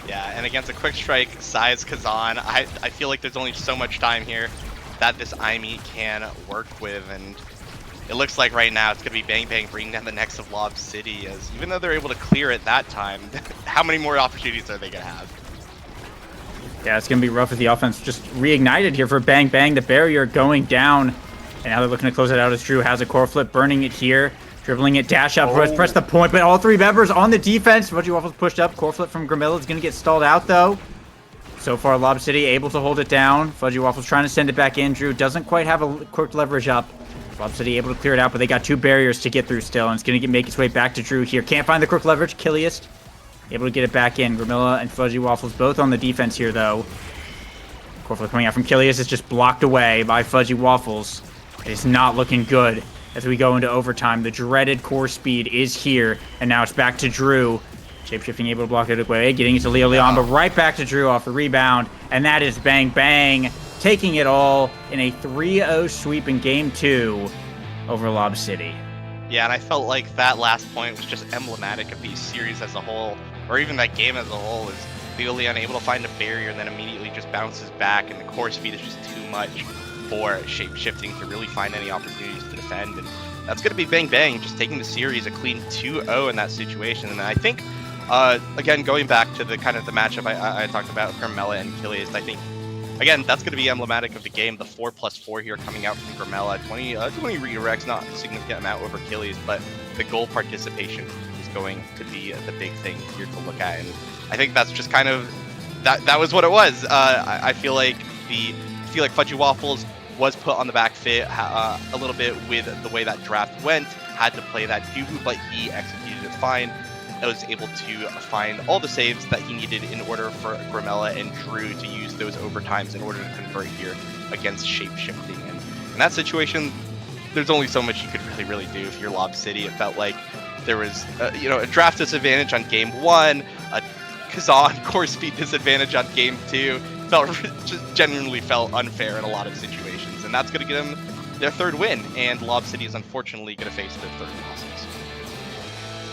Yeah, and against a quick strike size Kazan, I feel like there's only so much time here that this IME can work with, and it looks like right now it's going to be Bang Bang bringing down the next of Lob City, as even though they're able to clear it that time, how many more opportunities are they going to have? Yeah, it's going to be rough with the offense just reignited here for Bang Bang. The barrier going down. And now they're looking to close it out as Drew has a core flip, burning it here. Dribbling it, dash up, press the point. But all three members on the defense. Fudgy Waffles pushed up. Core flip from Gramilla is going to get stalled out, though. So far, Lob City able to hold it down. Fudgy Waffles trying to send it back in. Drew doesn't quite have a quick leverage up. Lob City able to clear it out, but they got two barriers to get through still. And it's going to make its way back to Drew here. Can't find the quick leverage. Kilius able to get it back in. Gramilla and Fudgy Waffles both on the defense here, though. Core flip coming out from Kilius is just blocked away by Fudgy Waffles. It is not looking good as we go into overtime. The dreaded core speed is here, and now it's back to Drew. Shapeshifting able to block it away, getting it to Leo Leon, but right back to Drew off the rebound, and that is Bang Bang taking it all in a 3-0 sweep in Game 2 over Lob City. Yeah, and I felt like that last point was just emblematic of the series as a whole, or even that game as a whole, is Leolian able to find a barrier and then immediately just bounces back, and the core speed is just too much for shape-shifting to really find any opportunities to defend, and that's going to be Bang Bang just taking the series a clean 2-0 in that situation. And I think, again, going back to the kind of the matchup I talked about, Grimella and Achilles, I think, again, that's going to be emblematic of the game. The 4+4 here coming out from Grimella, 20 redirects, not a significant amount over Achilles, but the goal participation is going to be the big thing here to look at. And I think that's just kind of that was what it was. I feel like Fudgy Waffles was put on the back foot a little bit with the way that draft went. Had to play that Dubu, but he executed it fine. I was able to find all the saves that he needed in order for Grimella and Drew to use those overtimes in order to convert here against shape-shifting. And in that situation, there's only so much you could really do if you're Lob City. It felt like there was a draft disadvantage on game 1, a Kazan core speed disadvantage on game 2. Just genuinely felt unfair in a lot of situations, and that's going to get them their 3rd win, and Lob City is unfortunately going to face their 3rd losses.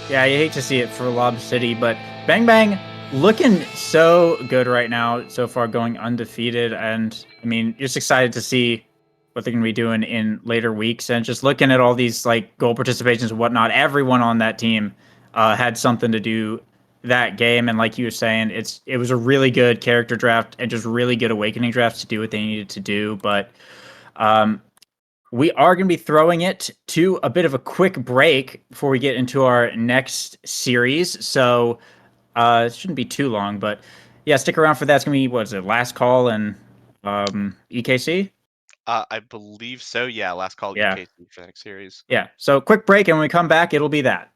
Yeah, you hate to see it for Lob City, but Bang Bang looking so good right now so far, going undefeated, and I mean, just excited to see what they're going to be doing in later weeks, and just looking at all these like goal participations and whatnot. Everyone on that team had something to do that game, and like you were saying, it was a really good character draft and just really good awakening drafts to do what they needed to do. But we are going to be throwing it to a bit of a quick break before we get into our next series. So it shouldn't be too long, but yeah, stick around for that. It's going to be, what is it, Last Call and EKC? I believe so, yeah. Last Call EKC for the next series. Yeah, so quick break, and when we come back, it'll be that.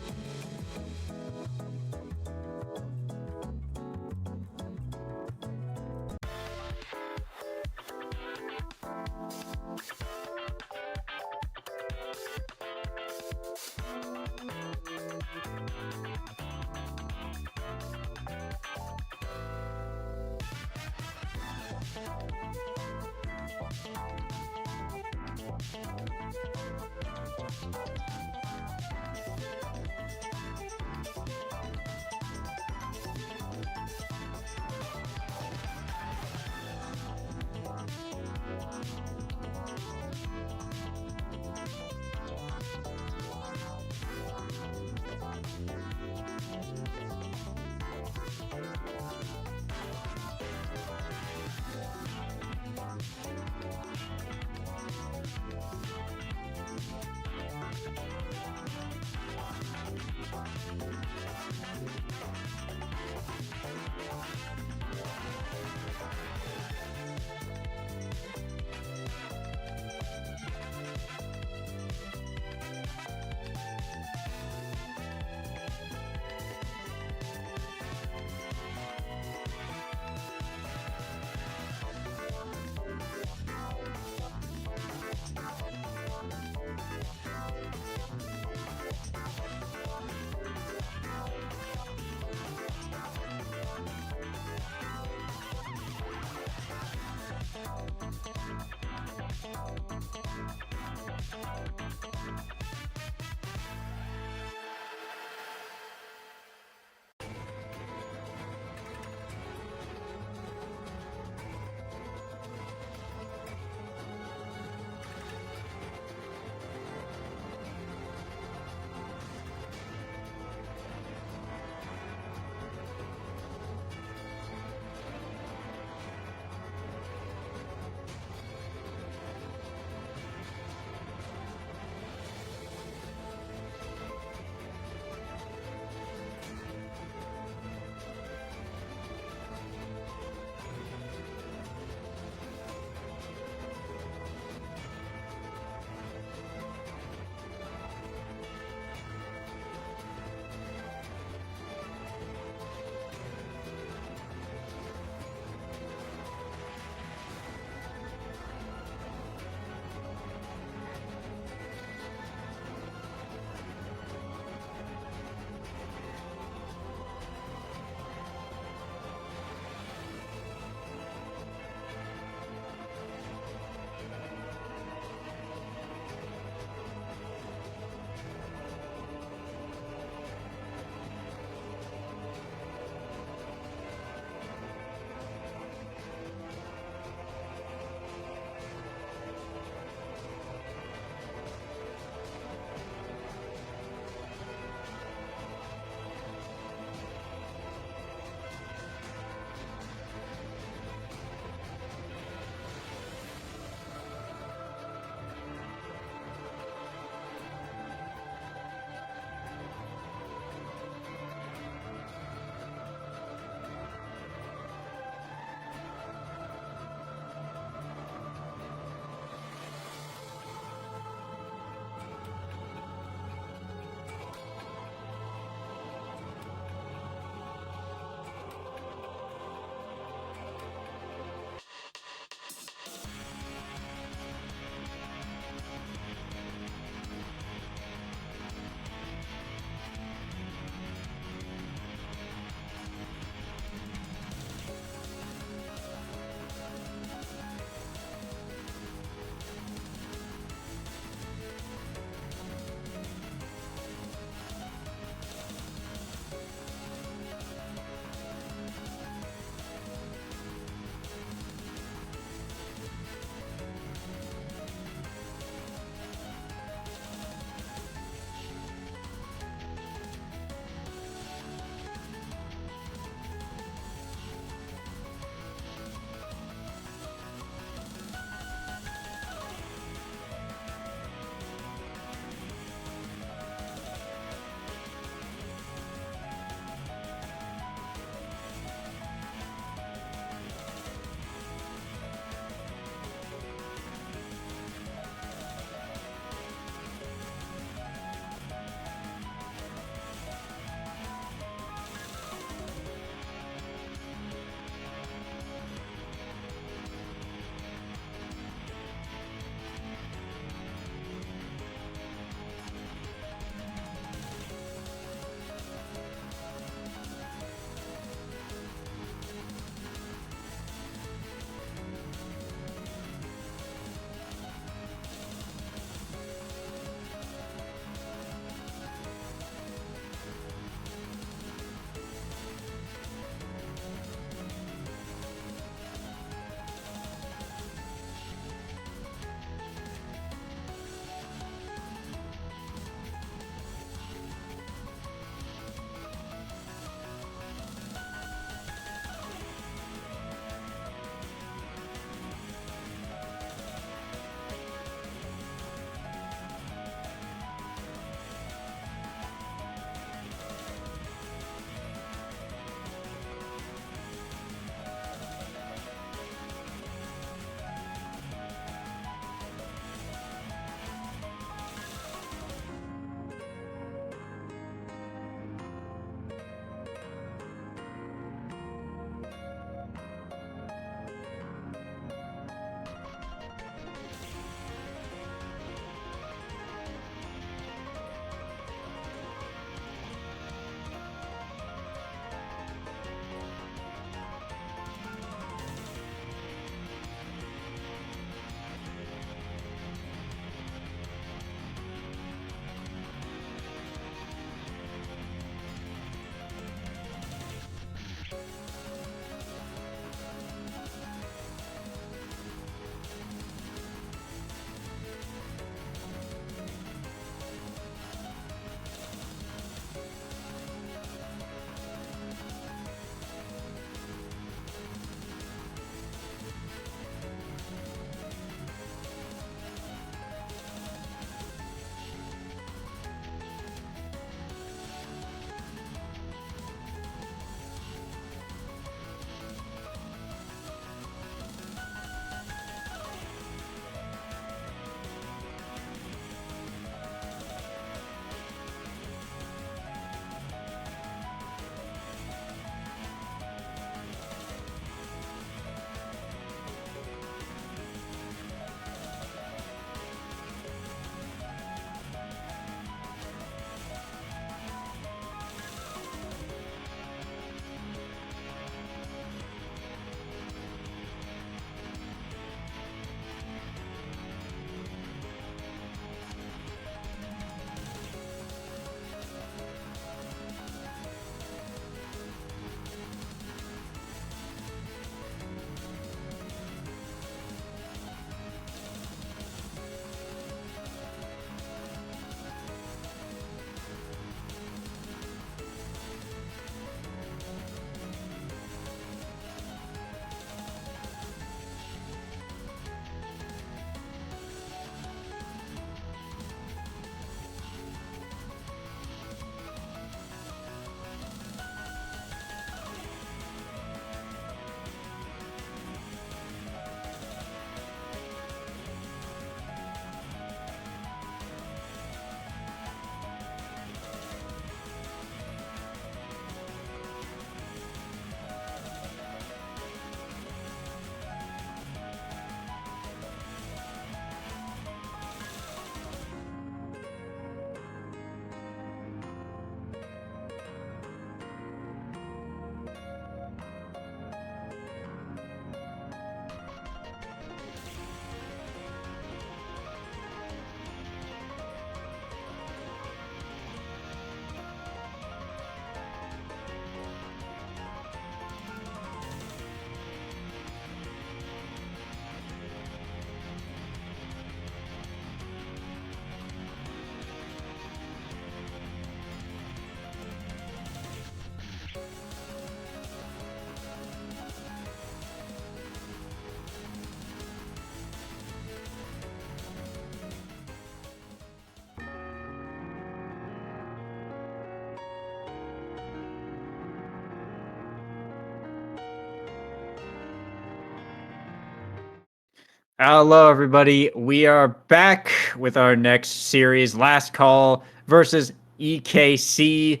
Hello, everybody. We are back with our next series, Last Call versus EKC.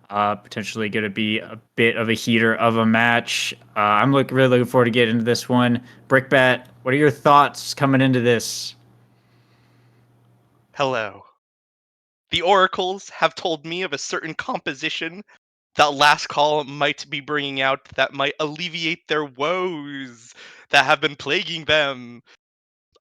Potentially going to be a bit of a heater of a match. I'm really looking forward to getting into this one. Brickbat, what are your thoughts coming into this? Hello. The oracles have told me of a certain composition that Last Call might be bringing out that might alleviate their woes that have been plaguing them.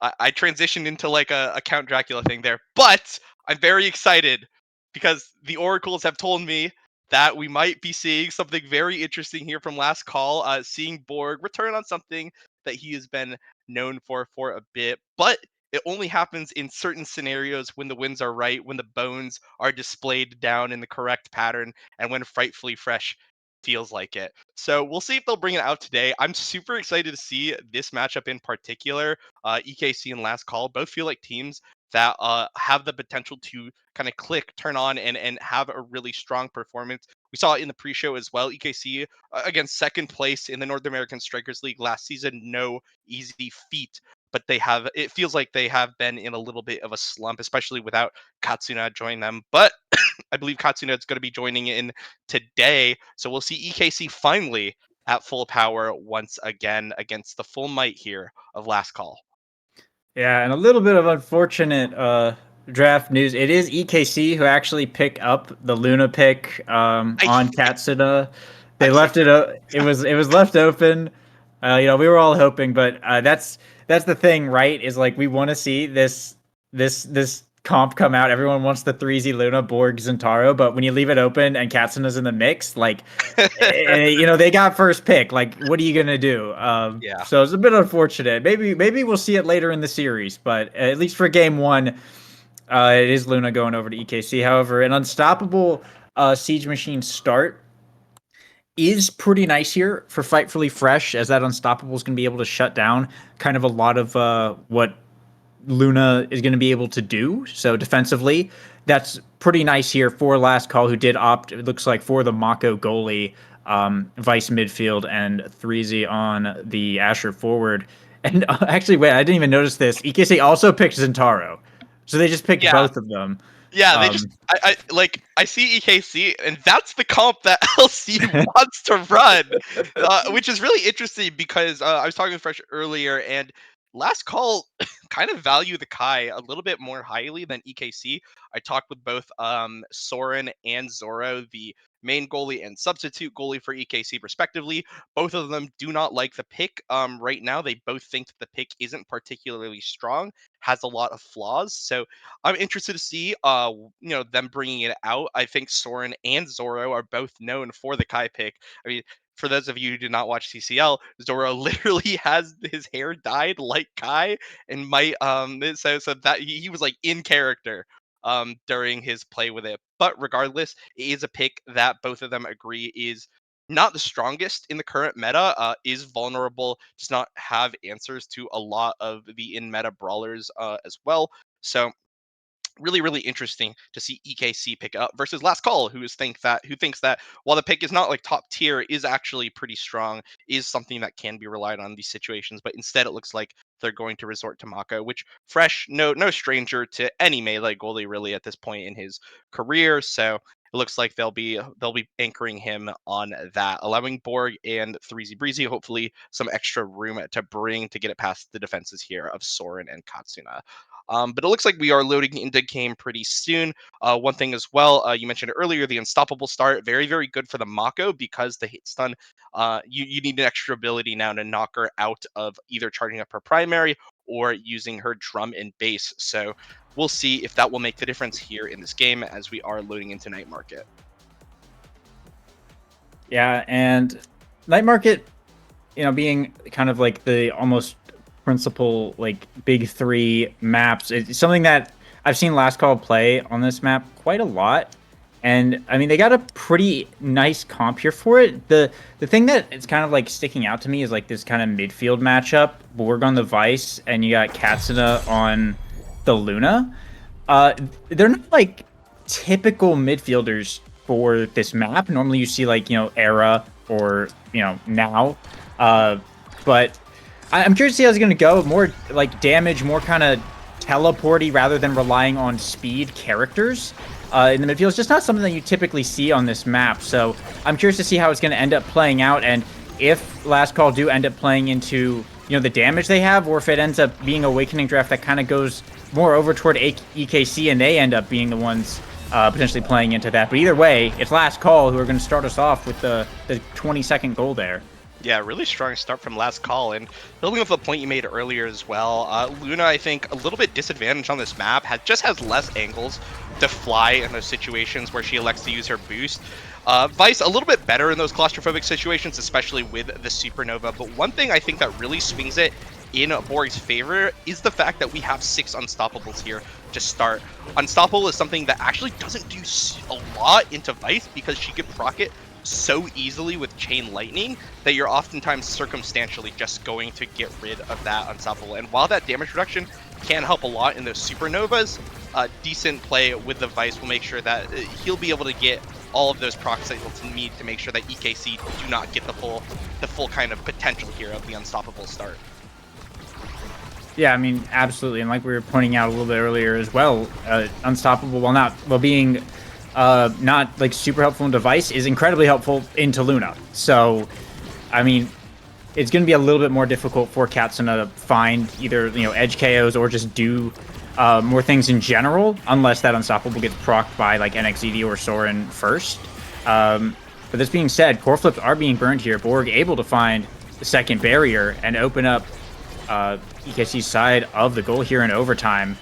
I transitioned into like a Count Dracula thing there, but I'm very excited because the oracles have told me that we might be seeing something very interesting here from Last Call. Seeing Borg return on something that he has been known for a bit, but it only happens in certain scenarios when the winds are right, when the bones are displayed down in the correct pattern, and when Frightfully Fresh feels like it. So we'll see if they'll bring it out today. I'm super excited to see this matchup in particular. EKC and Last Call both feel like teams that have the potential to kind of click, turn on, and have a really strong performance. We saw it in the pre-show as well. EKC against second place in the North American Strikers League last season. No easy feat, but it feels like they have been in a little bit of a slump, especially without Katsuna joining them. But I believe Katsuna is going to be joining in today, so we'll see EKC finally at full power once again against the full might here of Last Call. Yeah, and a little bit of unfortunate draft news. It is EKC who actually pick up the Luna pick on Katsuna. They left it. It was left open. We were all hoping, but that's the thing, right? Is like we want to see this comp come out. Everyone wants the 3Z Luna, Borg, Zentaro, but when you leave it open and Katsuna's in the mix, like they got first pick. Like, what are you gonna do? Yeah. So it's a bit unfortunate. Maybe we'll see it later in the series, but at least for game one, it is Luna going over to EKC. However, an unstoppable Siege Machine start is pretty nice here for Fightfully Fresh, as that unstoppable is going to be able to shut down kind of a lot of what Luna is going to be able to do. So defensively, that's pretty nice here for Last Call, who did opt, it looks like, for the Mako goalie, vice midfield, and 3Z on the Asher forward. And actually, wait, I didn't even notice this. EKC also picked Zentaro. So they just picked both of them. Yeah, they just I see EKC, and that's the comp that LC wants to run, which is really interesting because I was talking with Fresh earlier, and Last Call kind of value the Kai a little bit more highly than EKC. I talked with both Soren and Zoro, the main goalie and substitute goalie for EKC respectively. Both of them do not like the pick right now. They both think that the pick isn't particularly strong, has a lot of flaws. So I'm interested to see them bringing it out. I think Soren and Zoro are both known for the Kai pick. I mean, for those of you who did not watch CCL, Zoro literally has his hair dyed like Kai, and might so that he was like in character during his play with it. But regardless, it is a pick that both of them agree is not the strongest in the current meta, is vulnerable, does not have answers to a lot of the in meta brawlers as well. So really, really interesting to see EKC pick up versus Last Call, who thinks that while the pick is not like top tier, is actually pretty strong, is something that can be relied on in these situations. But instead, it looks like they're going to resort to Mako, which Fresh, no stranger to any melee goalie really at this point in his career. So it looks like they'll be anchoring him on that, allowing Borg and 3Z Breezy hopefully some extra room to bring to get it past the defenses here of Soren and Katsuna. But it looks like we are loading into game pretty soon. One thing as well, you mentioned earlier, the unstoppable start, very, very good for the Mako because the hit stun, you need an extra ability now to knock her out of either charging up her primary or using her drum and bass. So we'll see if that will make the difference here in this game as we are loading into Night Market. Yeah, and Night Market, being kind of like the almost principal like big three maps, it's something that I've seen Last Call play on this map quite a lot, and I mean they got a pretty nice comp here for it. The thing that it's kind of like sticking out to me is like this kind of midfield matchup: Borg on the Vice, and you got Katsuna on the Luna. They're not like typical midfielders for this map. Normally you see like Era or Now, but I'm curious to see how it's going to go. More like damage, more kind of teleporty rather than relying on speed characters in the midfield. It's just not something that you typically see on this map. So I'm curious to see how it's going to end up playing out, and if Last Call do end up playing into the damage they have, or if it ends up being Awakening draft that kind of goes more over toward EKC and they end up being the ones potentially playing into that. But either way, it's Last Call who are going to start us off with the 20-second goal there. Yeah, really strong start from Last Call, and building off the point you made earlier as well, Luna, I think, a little bit disadvantaged on this map, has less angles to fly in those situations where she elects to use her boost. Vice, a little bit better in those claustrophobic situations, especially with the Supernova, but one thing I think that really swings it in Borg's favor is the fact that we have 6 Unstoppables here to start. Unstoppable is something that actually doesn't do a lot into Vice because she could proc it so easily with Chain Lightning that you're oftentimes circumstantially just going to get rid of that Unstoppable. And while that damage reduction can help a lot in those Supernovas, decent play with the Vice will make sure that he'll be able to get all of those procs that he'll need to make sure that EKC do not get the full kind of potential here of the Unstoppable start. Yeah, I mean, absolutely. And like we were pointing out a little bit earlier as well, Unstoppable, while being not like super helpful in device, is incredibly helpful into Luna. So, I mean, it's going to be a little bit more difficult for Katsuna to find either edge KOs or just do more things in general, unless that Unstoppable gets procced by like NXED or Soren first. But this being said, core flips are being burned here. Borg able to find the second barrier and open up EKC's side of the goal here in overtime.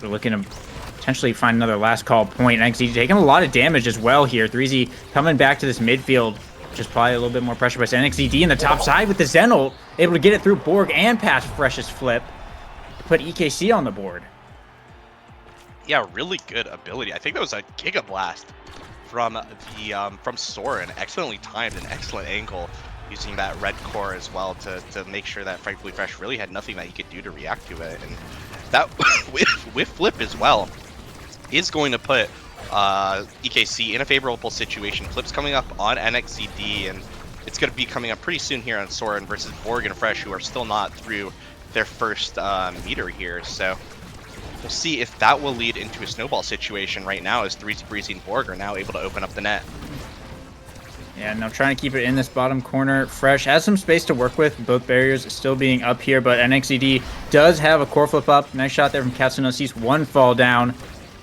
We're looking to potentially find another Last Call point. NXED taking a lot of damage as well here. 3Z coming back to this midfield. Just probably a little bit more pressure by NXED in the top side with the Zen ult. Able to get it through Borg and pass Fresh's flip to put EKC on the board. Yeah, really good ability. I think that was a Giga Blast from Soren. Excellently timed, an excellent angle, using that red core as well to make sure that Frightfully Fresh really had nothing that he could do to react to it. And that with flip as well is going to put EKC in a favorable situation. Flip's coming up on NXCD, and it's going to be coming up pretty soon here on Soren versus Borg and Fresh, who are still not through their first meter here. So we'll see if that will lead into a snowball situation right now, as 3Z Breezy and Borg are now able to open up the net. Yeah, now trying to keep it in this bottom corner. Fresh has some space to work with, both barriers still being up here, but NXED does have a core flip up. Nice shot there from Katsuna. Sees one fall down,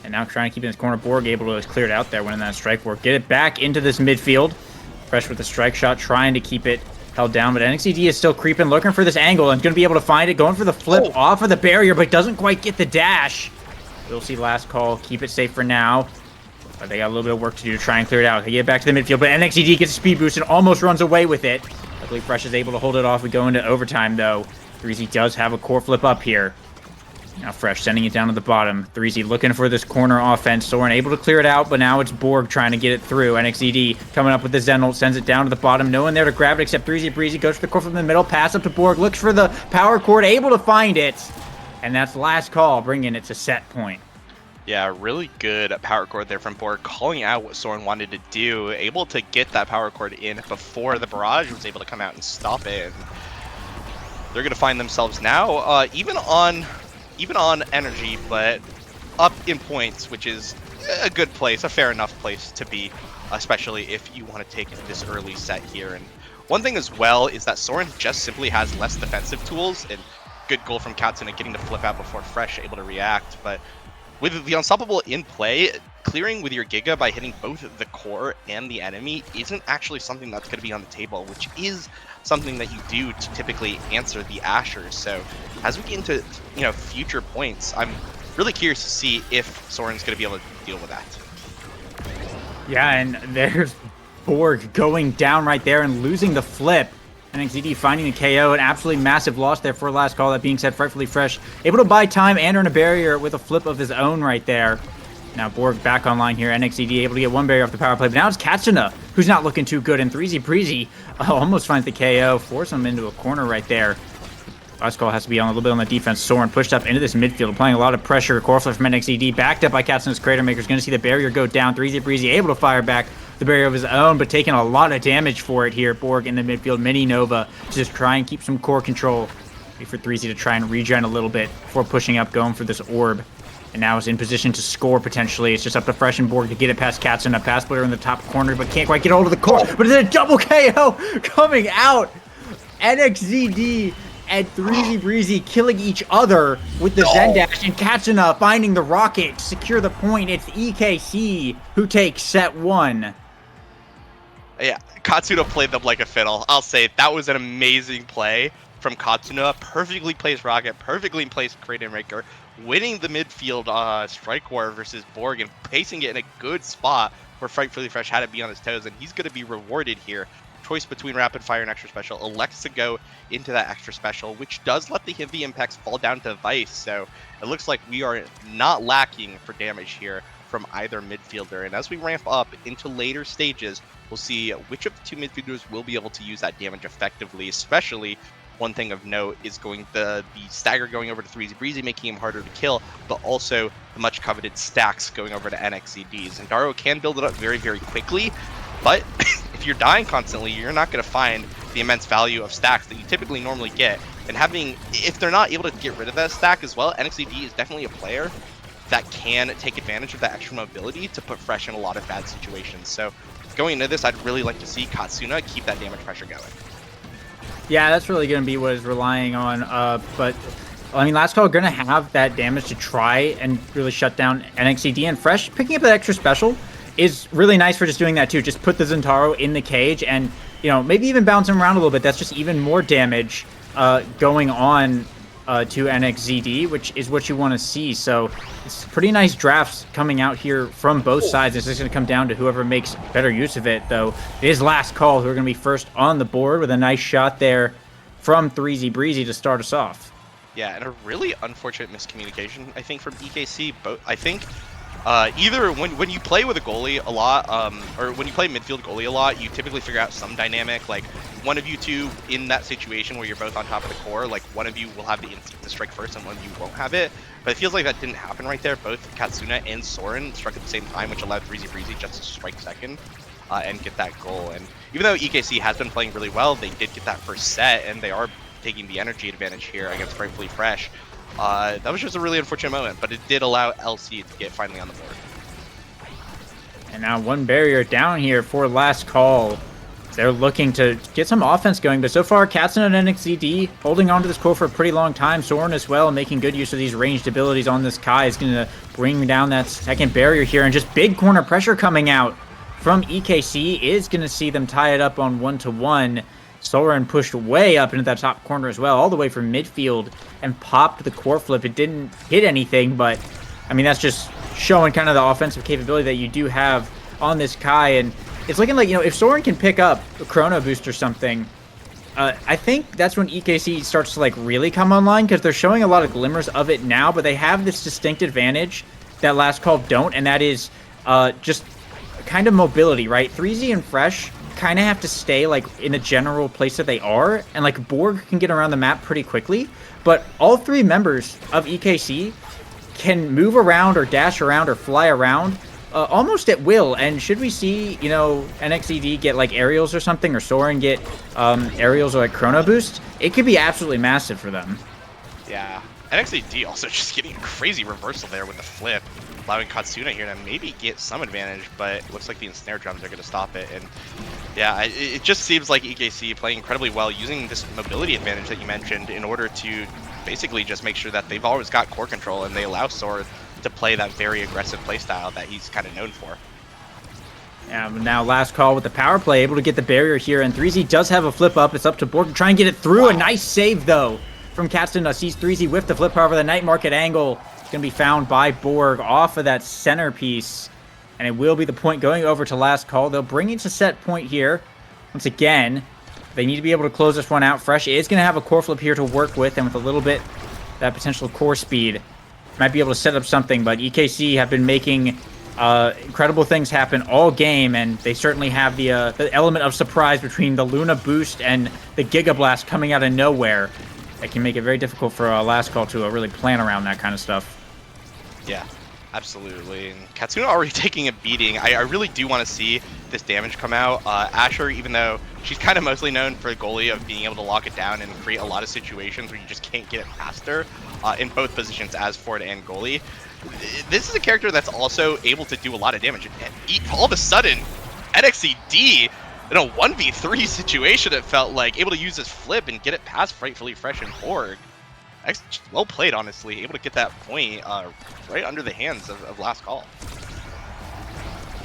and now trying to keep it in this corner. Borg able to clear it out there, winning that strike work. Get it back into this midfield. Fresh with a strike shot, trying to keep it held down, but NXED is still creeping, looking for this angle, and going to be able to find it. Going for the flip off of the barrier, but doesn't quite get the dash. We'll see Last Call keep it safe for now. But they got a little bit of work to do to try and clear it out. They get back to the midfield, but NXED gets a speed boost and almost runs away with it. Luckily, Fresh is able to hold it off. We go into overtime, though. 3Z does have a core flip up here. Now Fresh sending it down to the bottom. 3Z looking for this corner offense. Soren able to clear it out, but now it's Borg trying to get it through. NXED coming up with the Zen ult, sends it down to the bottom. No one there to grab it except 3Z Breezy. Goes for the core flip in the middle, pass up to Borg, looks for the power chord, able to find it. And that's Last Call, bringing it to set point. Yeah, really good power chord there from Borg, calling out what Soren wanted to do, able to get that power chord in before the barrage was able to come out and stop it. And they're going to find themselves now even on energy, but up in points, which is a good place, a fair enough place to be, especially if you want to take this early set here. And one thing as well is that Soren just simply has less defensive tools, and good goal from Katsuna getting to flip out before Fresh able to react. But with the Unstoppable in play, clearing with your Giga by hitting both the core and the enemy isn't actually something that's going to be on the table, which is something that you do to typically answer the Ashers. So as we get into future points, I'm really curious to see if Soren's going to be able to deal with that. Yeah, and there's Borg going down right there and losing the flip. NXED finding the KO, an absolutely massive loss there for Last Call. That being said, Frightfully Fresh able to buy time and earn a barrier with a flip of his own right there. Now Borg back online here. NXED able to get one barrier off the power play, but now it's Katsuna who's not looking too good, and 3Z Breezy almost finds the KO, force him into a corner right there. Last Call has to be on a little bit on the defense. Soren pushed up into this midfield, applying a lot of pressure. Core flip from NXED, backed up by Katsuna's Crater Maker. Is going to see the barrier go down. 3Z Breezy able to fire back the barrier of his own, but taking a lot of damage for it here. Borg in the midfield, Mini Nova to just try and keep some core control Wait for 3Z to try and regen a little bit before pushing up, going for this orb. And now is in position to score potentially. It's just up to Fresh and Borg to get it past Katsuna. Pass splitter in the top corner, but can't quite get hold of the core. But it's a double KO coming out. NXZD and 3Z Breezy killing each other with the Zen Dash, and Katsuna finding the rocket to secure the point. It's EKC who takes set 1. Yeah, Katsuna played them like a fiddle. I'll say that was an amazing play from Katsuna. Perfectly placed rocket, perfectly placed Kraden Raker, winning the midfield strike war versus Borg and placing it in a good spot where Frightfully Fresh had to be on his toes, and he's going to be rewarded here. Choice between Rapid Fire and Extra Special, elects to go into that Extra Special, which does let the heavy impacts fall down to Vice, so it looks like we are not lacking for damage here from either midfielder. And as we ramp up into later stages, we'll see which of the two midfielders will be able to use that damage effectively. Especially, one thing of note is going the stagger going over to 3Z Breezy, making him harder to kill, but also the much coveted stacks going over to NXCD. Zendaro can build it up very, very quickly, but if you're dying constantly, you're not going to find the immense value of stacks that you typically normally get. And if they're not able to get rid of that stack as well, NXCD is definitely a player that can take advantage of that extra mobility to put Fresh in a lot of bad situations. So going into this, I'd really like to see Katsuna keep that damage pressure going. Yeah, that's really going to be what is relying on. But I mean, Last Call are going to have that damage to try and really shut down NXCD, and Fresh picking up that extra special is really nice for just doing that too. Just put the Zentaro in the cage and, you know, maybe even bounce him around a little bit. That's just even more damage going on to NXZD, which is what you want to see. So it's pretty nice drafts coming out here from both sides. It's just going to come down to whoever makes better use of it, though. It is Last Call who are going to be first on the board with a nice shot there from 3Z Breezy to start us off. Yeah, and a really unfortunate miscommunication, I think, from EKC. I think either when you play with a goalie a lot, or when you play midfield goalie a lot, you typically figure out some dynamic, like one of you two in that situation where you're both on top of the core, like one of you will have the instinct to strike first and one of you won't have it. But it feels like that didn't happen right there. Both Katsuna and Soren struck at the same time, which allowed 3Z Breezy just to strike second and get that goal. And even though EKC has been playing really well, they did get that first set, and they are taking the energy advantage here against Frightfully Fresh. That was just a really unfortunate moment, but it did allow LC to get finally on the board. And now one barrier down here for Last Call. They're looking to get some offense going, but so far Katsuna and NXZD holding on to this core for a pretty long time. Soren as well, making good use of these ranged abilities on this Kai is going to bring down that second barrier here, and just big corner pressure coming out from EKC is going to see them tie it up on 1-1. Soren pushed way up into that top corner as well, all the way from midfield, and popped the core flip. It didn't hit anything, but I mean, that's just showing kind of the offensive capability that you do have on this Kai. And it's looking like, you know, if Soren can pick up a Chrono Boost or something, I think that's when EKC starts to like really come online, because they're showing a lot of glimmers of it now, but they have this distinct advantage that Last Call don't, and that is just kind of mobility, right? 3Z and Fresh kind of have to stay like in the general place that they are, and like Borg can get around the map pretty quickly, but all three members of EKC can move around or dash around or fly around almost at will. And should we see, you know, NXCD get like aerials or something, or Soren get aerials or like Chrono Boost, it could be absolutely massive for them. Yeah, NXCD also just getting a crazy reversal there with the flip, allowing Katsuna here to maybe get some advantage, but it looks like the ensnare drums are going to stop it. And yeah, it just seems like EKC playing incredibly well, using this mobility advantage that you mentioned in order to basically just make sure that they've always got core control, and they allow Soren to play that very aggressive playstyle that he's kind of known for. Yeah, now Last Call with the power play, able to get the barrier here, and 3Z does have a flip up. It's up to Borg to try and get it through. Wow. A nice save, though, from Katsuna. Sees 3Z whiff the flip, however, the night market angle is going to be found by Borg off of that centerpiece, and it will be the point going over to Last Call. They'll bring it to set point here. Once again, they need to be able to close this one out. Fresh is going to have a core flip here to work with, and with a little bit that potential core speed, might be able to set up something. But EKC have been making incredible things happen all game, and they certainly have the element of surprise between the Luna boost and the Giga Blast coming out of nowhere. That can make it very difficult for Last Call to really plan around that kind of stuff. Yeah. Absolutely. And Katsuna already taking a beating. I really do want to see this damage come out. Asher, even though she's kind of mostly known for the goalie of being able to lock it down and create a lot of situations where you just can't get it past her in both positions as forward and goalie, this is a character that's also able to do a lot of damage. And all of a sudden, NXCD, in a 1v3 situation, it felt like, able to use his flip and get it past Frightfully Fresh and Borg. Well played, honestly. Able to get that point right under the hands of Last Call.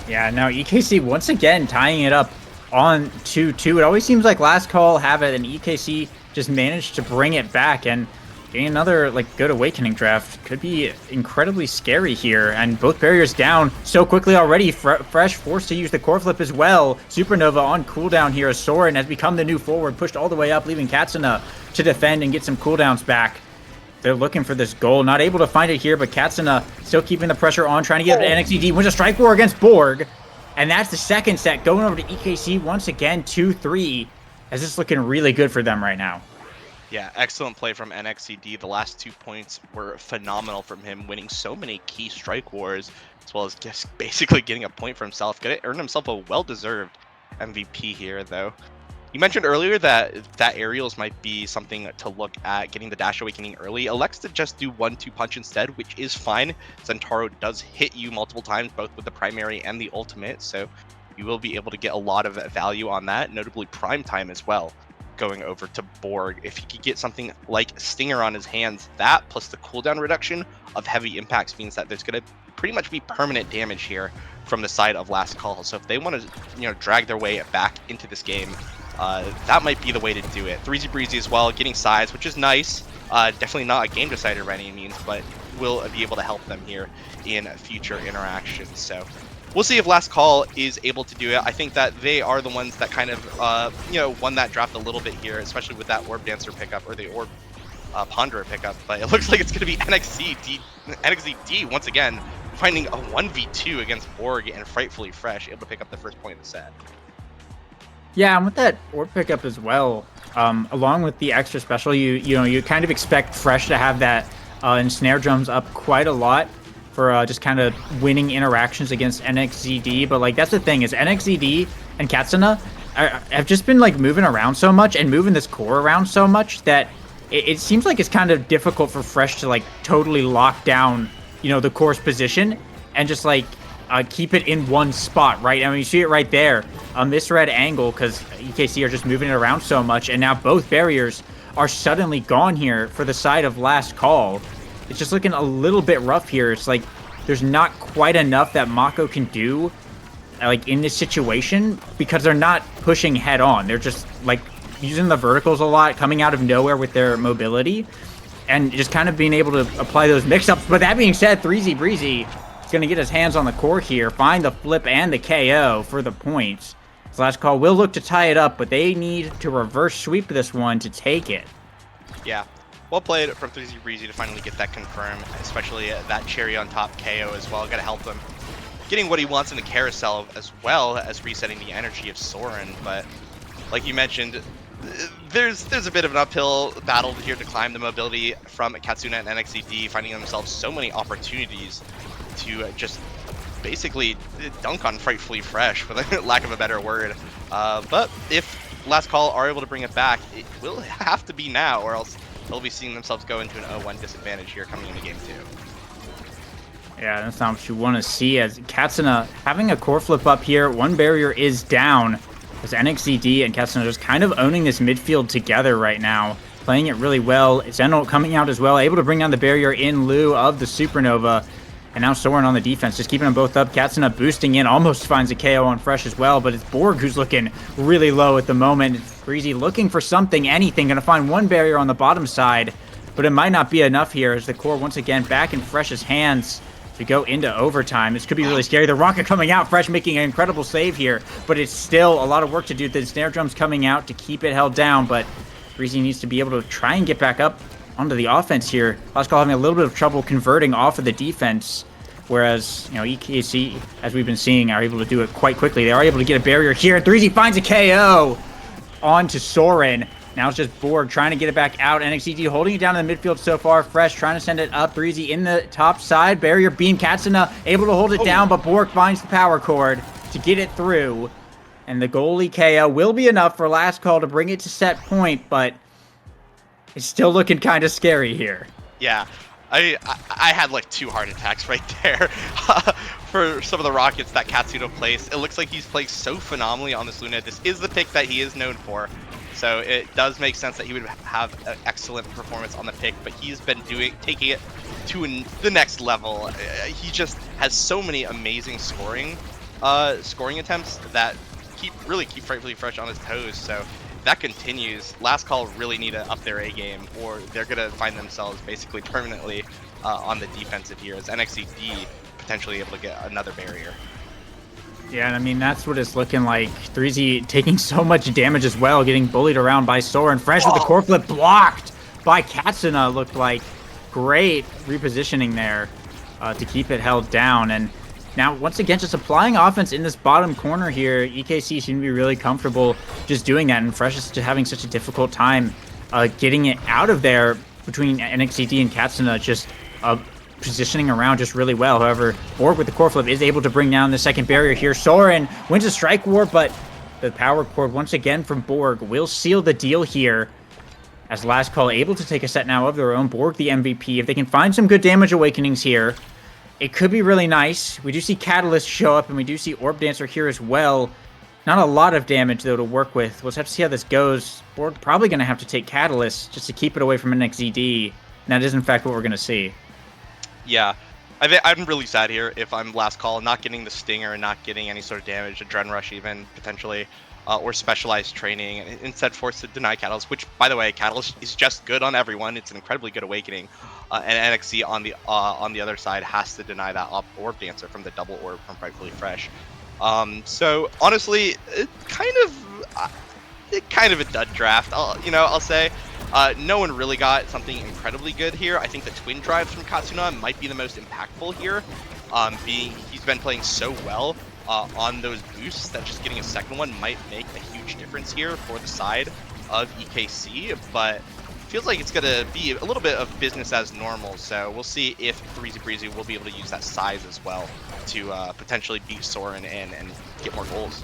Yeah, now EKC once again tying it up on 2-2. It always seems like Last Call have it, and EKC just managed to bring it back, and getting another good Awakening draft could be incredibly scary here. And both barriers down so quickly already. Fresh forced to use the core flip as well. Supernova on cooldown here as Soren has become the new forward, pushed all the way up, leaving Katsuna to defend and get some cooldowns back. They're looking for this goal, not able to find it here, but Katsuna still keeping the pressure on, trying to get NXCD, wins a strike war against Borg. And that's the second set, going over to EKC once again, 2-3, as it's looking really good for them right now. Yeah, excellent play from NXCD. The last 2 points were phenomenal from him, winning so many key strike wars, as well as just basically getting a point for himself. Earned himself a well-deserved MVP here, though. You mentioned earlier that aerials might be something to look at, getting the Dash Awakening early. Elects to just do 1-2 punch instead, which is fine. Centauro does hit you multiple times, both with the primary and the ultimate, so you will be able to get a lot of value on that, notably prime time as well, going over to Borg. If he could get something like Stinger on his hands, that plus the cooldown reduction of heavy impacts means that there's going to pretty much be permanent damage here from the side of Last Call. So if they want to, drag their way back into this game, that might be the way to do it. 3Z Breezy as well, getting size, which is nice. Definitely not a game decider by any means, but will be able to help them here in future interactions. So we'll see if Last Call is able to do it. I think that they are the ones that kind of, won that draft a little bit here, especially with that Orb Dancer pickup, or the Orb Ponderer pickup. But it looks like it's going to be NXCD once again, finding a 1v2 against Borg and Frightfully Fresh, able to pick up the first point of the set. Yeah, and with that Orb pickup as well, along with the extra special, you kind of expect Fresh to have that ensnare drums up quite a lot for just kind of winning interactions against NXZD. But that's the thing, is NXZD and Katsuna have just been moving around so much and moving this core around so much that it seems like it's kind of difficult for Fresh to totally lock down the core's position and just keep it in one spot, right? I mean, you see it right there, misread angle, because EKC are just moving it around so much, and now both barriers are suddenly gone here for the side of Last Call. It's just looking a little bit rough here. It's there's not quite enough that Mako can do in this situation, because they're not pushing head on. They're just using the verticals a lot, coming out of nowhere with their mobility, and just kind of being able to apply those mix-ups. But that being said, 3Z Breezy is going to get his hands on the core here, find the flip and the KO for the points. So Last Call will look to tie it up, but they need to reverse sweep this one to take it. Yeah, well played from 3Z Breezy to finally get that confirmed, especially that cherry on top KO as well. Got to help him getting what he wants in the carousel, as well as resetting the energy of Soren. But like you mentioned, there's a bit of an uphill battle here to climb the mobility from Katsuna and NXCD, finding themselves so many opportunities to just basically dunk on Frightfully Fresh, for the lack of a better word. But if Last Call are able to bring it back, it will have to be now, or else they'll be seeing themselves go into an 0-1 disadvantage here coming into game 2. Yeah, that's not what you want to see, as Katsuna having a core flip up here. One barrier is down, as NXCD and Katsuna just kind of owning this midfield together right now, playing it really well. Zeno coming out as well, able to bring down the barrier in lieu of the Supernova. And now Soren on the defense, just keeping them both up. Katsuna boosting in, almost finds a KO on Fresh as well, but it's Borg who's looking really low at the moment. Breezy looking for something, anything, gonna find one barrier on the bottom side, but it might not be enough here, as the core once again back in Fresh's hands to go into overtime. This could be really scary. The rocket coming out, Fresh making an incredible save here, but it's still a lot of work to do. The snare drum's coming out to keep it held down, but Breezy needs to be able to try and get back up onto the offense here. Last Call having a little bit of trouble converting off of the defense, whereas EKC, as we've been seeing, are able to do it quite quickly. They are able to get a barrier here. 3Z finds a KO onto Soren, Now it's just Borg trying to get it back out. NXCG holding it down in the midfield so far. Fresh trying to send it up. Breezy in the top side. Barrier beam. Katsuna able to hold it down, but Borg finds the power cord to get it through. And the goalie KO will be enough for last call to bring it to set point, but it's still looking kind of scary here. Yeah, I had like 2 heart attacks right there for some of the Rockets that Katsuna plays. It looks like he's playing so phenomenally on this Luna. This is the pick that he is known for. So it does make sense that he would have an excellent performance on the pick, but he's been taking it to the next level. He just has so many amazing scoring attempts that keep Frightfully Fresh on his toes. So if that continues, Last Call really need to up their A game, or they're gonna find themselves basically permanently on the defensive here, as NXCD potentially able to get another barrier. Yeah, and I mean, that's what it's looking like. 3Z taking so much damage as well, getting bullied around by Soren. Fresh with the core flip blocked by Katsuna, looked like. Great repositioning there to keep it held down. And now, once again, just applying offense in this bottom corner here. EKC seem to be really comfortable just doing that, and Fresh is just having such a difficult time getting it out of there between NXCD and Katsuna, just positioning around just really well. However, Borg with the core flip is able to bring down the second barrier here. Soren wins a strike war, but the power cord once again from Borg will seal the deal here. As Last Call able to take a set now of their own. Borg the MVP. If they can find some good damage awakenings here, it could be really nice. We do see Catalyst show up, and we do see Orb Dancer here as well. Not a lot of damage, though, to work with. We'll just have to see how this goes. Borg probably going to have to take Catalyst just to keep it away from NXZD. And that is, in fact, what we're going to see. Yeah, I'm really sad here if I'm Last Call, not getting the Stinger and not getting any sort of damage, Adren Rush even, potentially, or specialized training, and instead forced to deny Catalyst, which, by the way, Catalyst is just good on everyone. It's an incredibly good awakening, and NXC on the other side has to deny that Orb Dancer from the double orb from Frightfully Fresh. So, honestly, kind of a dud draft, I'll say. No one really got something incredibly good here. I think the twin drives from Katsuna might be the most impactful here. He's been playing so well on those boosts that just getting a second one might make a huge difference here for the side of EKC, but feels like it's going to be a little bit of business as normal. So we'll see if Breezy will be able to use that size as well to potentially beat Soren and get more goals.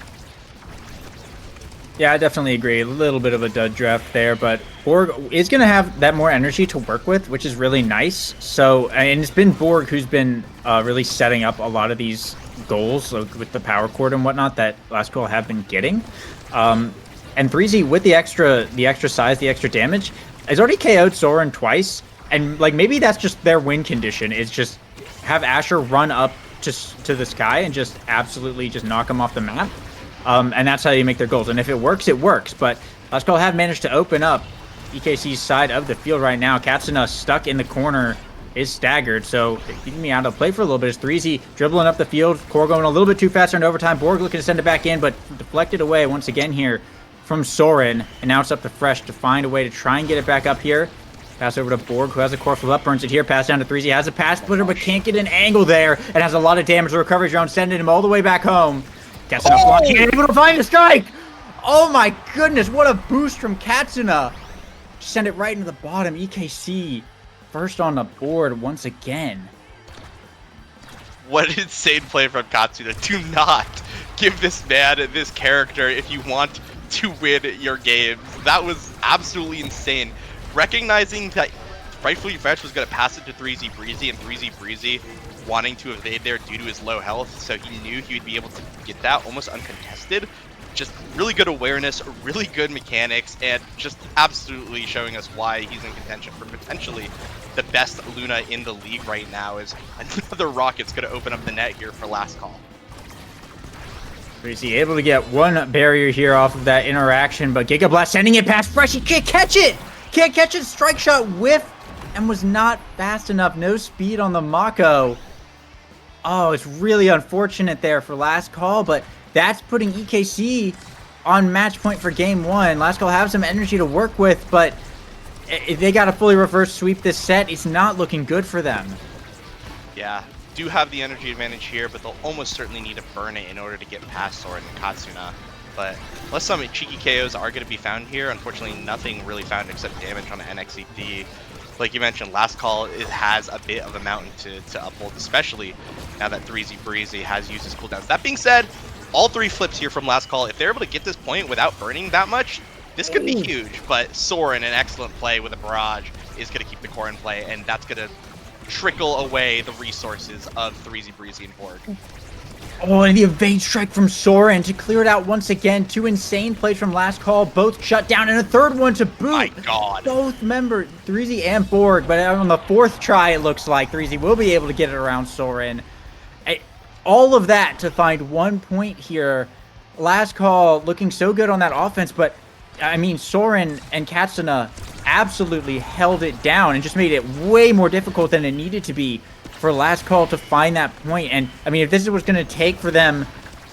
Yeah, I definitely agree. A little bit of a dud draft there, but Borg is going to have that more energy to work with, which is really nice. So, and it's been Borg who's been really setting up a lot of these goals with the power cord and whatnot that Last Call have been getting. And Breezy with the extra size, the extra damage, has already KO'd Soren twice. And like maybe that's just their win condition, is just have Asher run up to the sky and just absolutely just knock him off the map. And that's how you make their goals. And if it works, it works. But Last Call have managed to open up EKC's side of the field right now. Katsuna stuck in the corner, is staggered. So keeping me out of play for a little bit. Is 3Z dribbling up the field. Core going a little bit too fast in overtime. Borg looking to send it back in, but deflected away once again here from Soren. And now it's up to Fresh to find a way to try and get it back up here. Pass over to Borg, who has a core flip up, burns it here. Pass down to 3Z, has a pass splitter, but can't get an angle there. And has a lot of damage. The recovery drone sending him all the way back home. Katsuna blocking, able to find a strike! Oh my goodness, what a boost from Katsuna! Send it right into the bottom. EKC first on the board once again. What an insane play from Katsuna. Do not give this man this character if you want to win your game. That was absolutely insane. Recognizing that Frightfully Fresh was going to pass it to 3Z Breezy, and 3Z Breezy wanting to evade there due to his low health, so he knew he would be able to get that almost uncontested. Just really good awareness, really good mechanics, and just absolutely showing us why he's in contention for potentially the best Luna in the league right now. Is another Rocket's going to open up the net here for Last Call. Breezy able to get one barrier here off of that interaction, but Giga Blast sending it past Fresh. He can't catch it! Can't catch it! Strike shot whiff, and was not fast enough. No speed on the Mako. Oh, it's really unfortunate there for Last Call, but that's putting EKC on match point for game one. Last Call have some energy to work with, but if they got to fully reverse sweep this set, it's not looking good for them. Yeah, do have the energy advantage here, but they'll almost certainly need to burn it in order to get past Soren and Katsuna. but unless some cheeky KOs are going to be found here, unfortunately nothing really found except damage on NXED. Like you mentioned, last call, it has a bit of a mountain to uphold, especially now that 3Z Breezy has used his cooldowns. That being said, all 3 flips here from last call, if they're able to get this point without burning that much, this could be huge. But Soren, an excellent play with a barrage, is going to keep the core in play, and that's going to trickle away the resources of 3Z Breezy and Borg. Oh, and the evade strike from Soren to clear it out once again. 2 insane plays from last call, both shut down, and a third one to boot. My God. Both members, 3Z and Borg, but on the 4th try, it looks like 3Z will be able to get it around Soren. All of that to find 1 point here. Last call looking so good on that offense, but I mean, Soren and Katsuna absolutely held it down and just made it way more difficult than it needed to be for last call to find that point. And I mean, if this is what's going to take for them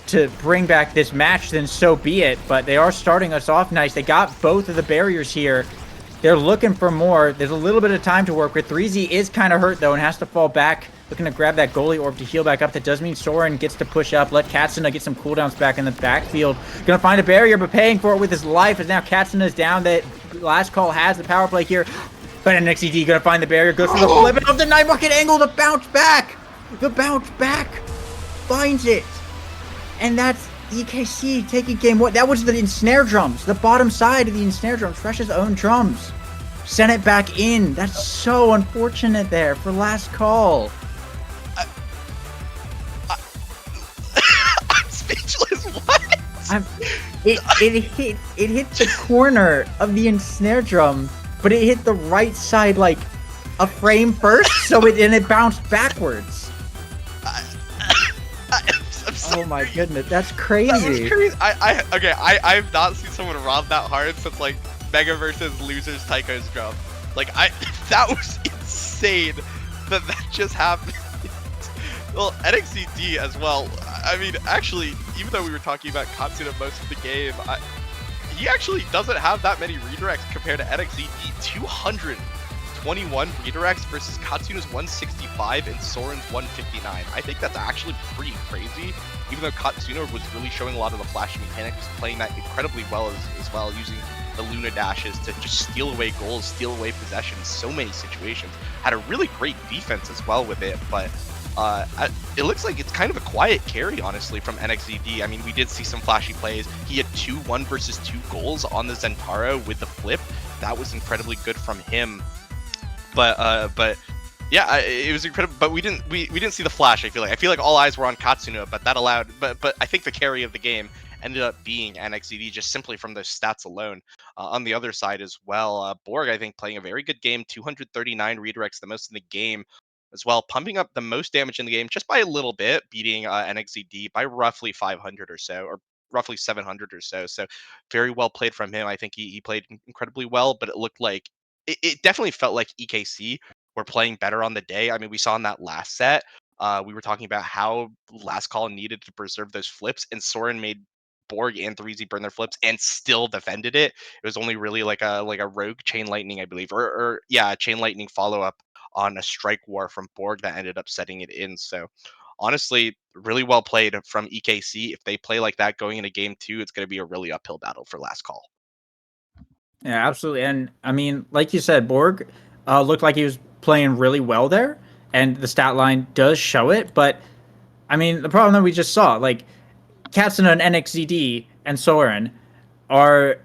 to bring back this match, then so be it. But they are starting us off nice. They got both of the barriers here. They're looking for more. There's a little bit of time to work with. 3Z is kind of hurt, though, and has to fall back. Looking to grab that goalie orb to heal back up. That does mean Soren gets to push up. Let Katsuna get some cooldowns back in the backfield. Gonna find a barrier, but paying for it with his life, as now Katsuna is down. That last call has the power play here. But NXED gonna find the barrier. Goes for the flip and of the 9 bucket angle. The bounce back. The bounce back. Finds it. And that's EKC taking game 1. That was the ensnare drums. The bottom side of the ensnare drums. Fresh's own drums. Sent it back in. That's so unfortunate there for last call. I'm speechless. What? It hit the corner of the ensnare drum, but it hit the right side like a frame first, so it bounced backwards. Oh my goodness, that's crazy. That was crazy. I've not seen someone rob that hard since like Mega versus Losers Tycho's drum. Like that was insane that just happened. Well, NXED as well. I mean, actually, even though we were talking about Katsuna most of the game, he actually doesn't have that many redirects compared to NXED. 221 redirects versus Katsuna's 165 and Soren's 159. I think that's actually pretty crazy, even though Katsuna was really showing a lot of the flashy mechanics, playing that incredibly well as well, using the Luna dashes to just steal away goals, steal away possessions, so many situations. Had a really great defense as well with it, but it looks like it's kind of a quiet carry, honestly, from NXED. I mean, we did see some flashy plays. He had 2 1 versus 2 goals on the Zentaro with the flip. That was incredibly good from him. But yeah, it was incredible. But we didn't see the flash. I feel like all eyes were on Katsuna, but that allowed. But I think the carry of the game ended up being NXED just simply from those stats alone. On the other side as well, Borg, I think, playing a very good game. 239 redirects, the most in the game as well, pumping up the most damage in the game just by a little bit, beating NXED by roughly 500 or so, or roughly 700 or so. So very well played from him. I think he played incredibly well, but it looked like it definitely felt like EKC were playing better on the day. I mean, we saw in that last set, we were talking about how last call needed to preserve those flips, and Soren made Borg and 3Z burn their flips and still defended it. It was only really like a rogue chain lightning, I believe, or yeah, chain lightning follow up on a strike war from Borg that ended up setting it in. So honestly, really well played from EKC. If they play like that going into game 2, it's going to be a really uphill battle for last call. Yeah, absolutely. And I mean, like you said, Borg looked like he was playing really well there, and the stat line does show it. But I mean, the problem that we just saw, like Katsuna and NXZD and Soren are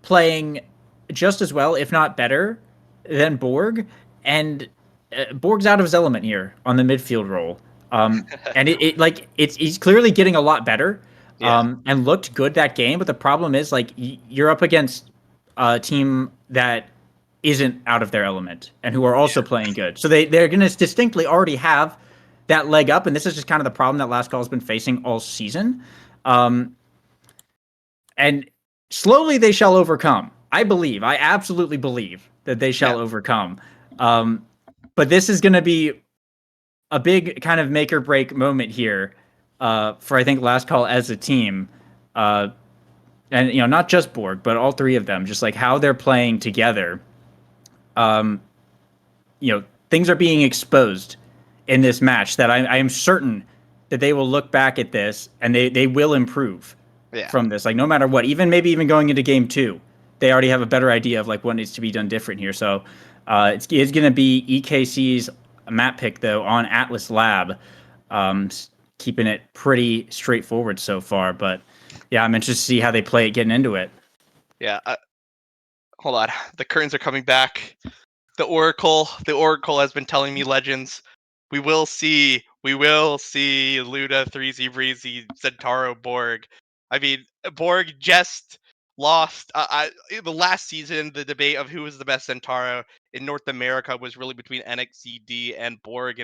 playing just as well, if not better, than Borg. And Borg's out of his element here on the midfield role. And he's clearly getting a lot better. And looked good that game. But the problem is, like, you're up against a team that isn't out of their element and who are also playing good. So they're going to distinctly already have that leg up. And this is just kind of the problem that Last Call has been facing all season. And slowly they shall overcome. I absolutely believe that they shall overcome. But this is going to be a big kind of make or break moment here for, I think, Last Call as a team. And, you know, not just Borg, but all three of them, just like how they're playing together. You know, things are being exposed in this match that I am certain that they will look back at this and they will improve from this. Like, no matter what, maybe even going into game 2, they already have a better idea of like what needs to be done different here. So it's going to be EKC's map pick though on Atlas Lab, keeping it pretty straightforward so far. But yeah, I'm interested to see how they play it getting into it. Yeah. Hold on. The curtains are coming back. The Oracle has been telling me legends. We will see Luda, 3Z Breezy, Zentaro, Borg. I mean, Borg just lost. The last season, the debate of who was the best Zentaro in North America was really between NXCD and Borg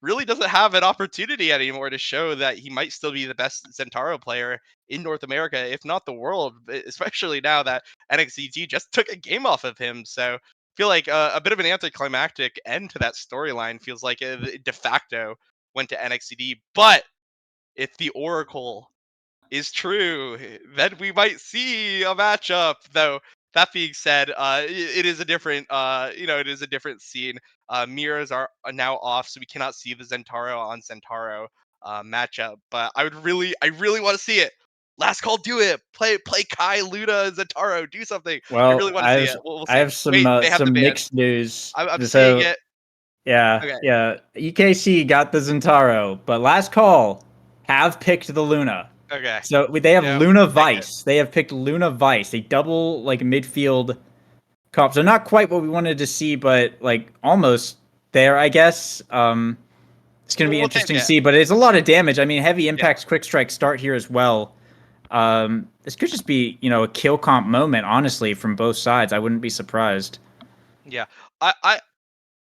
really doesn't have an opportunity anymore to show that he might still be the best Zentaro player in North America, if not the world, especially now that NXCD just took a game off of him. So feel like a bit of an anticlimactic end to that storyline. Feels like it de facto went to NXCD. But if the Oracle is true, then we might see a matchup. Though that being said, it is a different, it is a different scene. Mirrors are now off, so we cannot see the Zentaro on Zentaro matchup. But I really want to see it. Last call, do it. Play Kai, Luda, Zentaro, do something. I Well, really want to see it. We'll see. I have some Wait, they have the ban. mixed news. I'm So, seeing it. Yeah, Okay. yeah. EKC got the Zentaro, but last call have picked the Luna. Okay. So they have Yeah, Luna Vice. They have picked Luna Vice. A double like midfield comp. So not quite what we wanted to see, but like almost there, I guess. It's gonna be interesting to see, but it's a lot of damage. I mean, heavy impacts, quick strike start here as well. This could just be, a kill comp moment, honestly, from both sides. I wouldn't be surprised. Yeah, I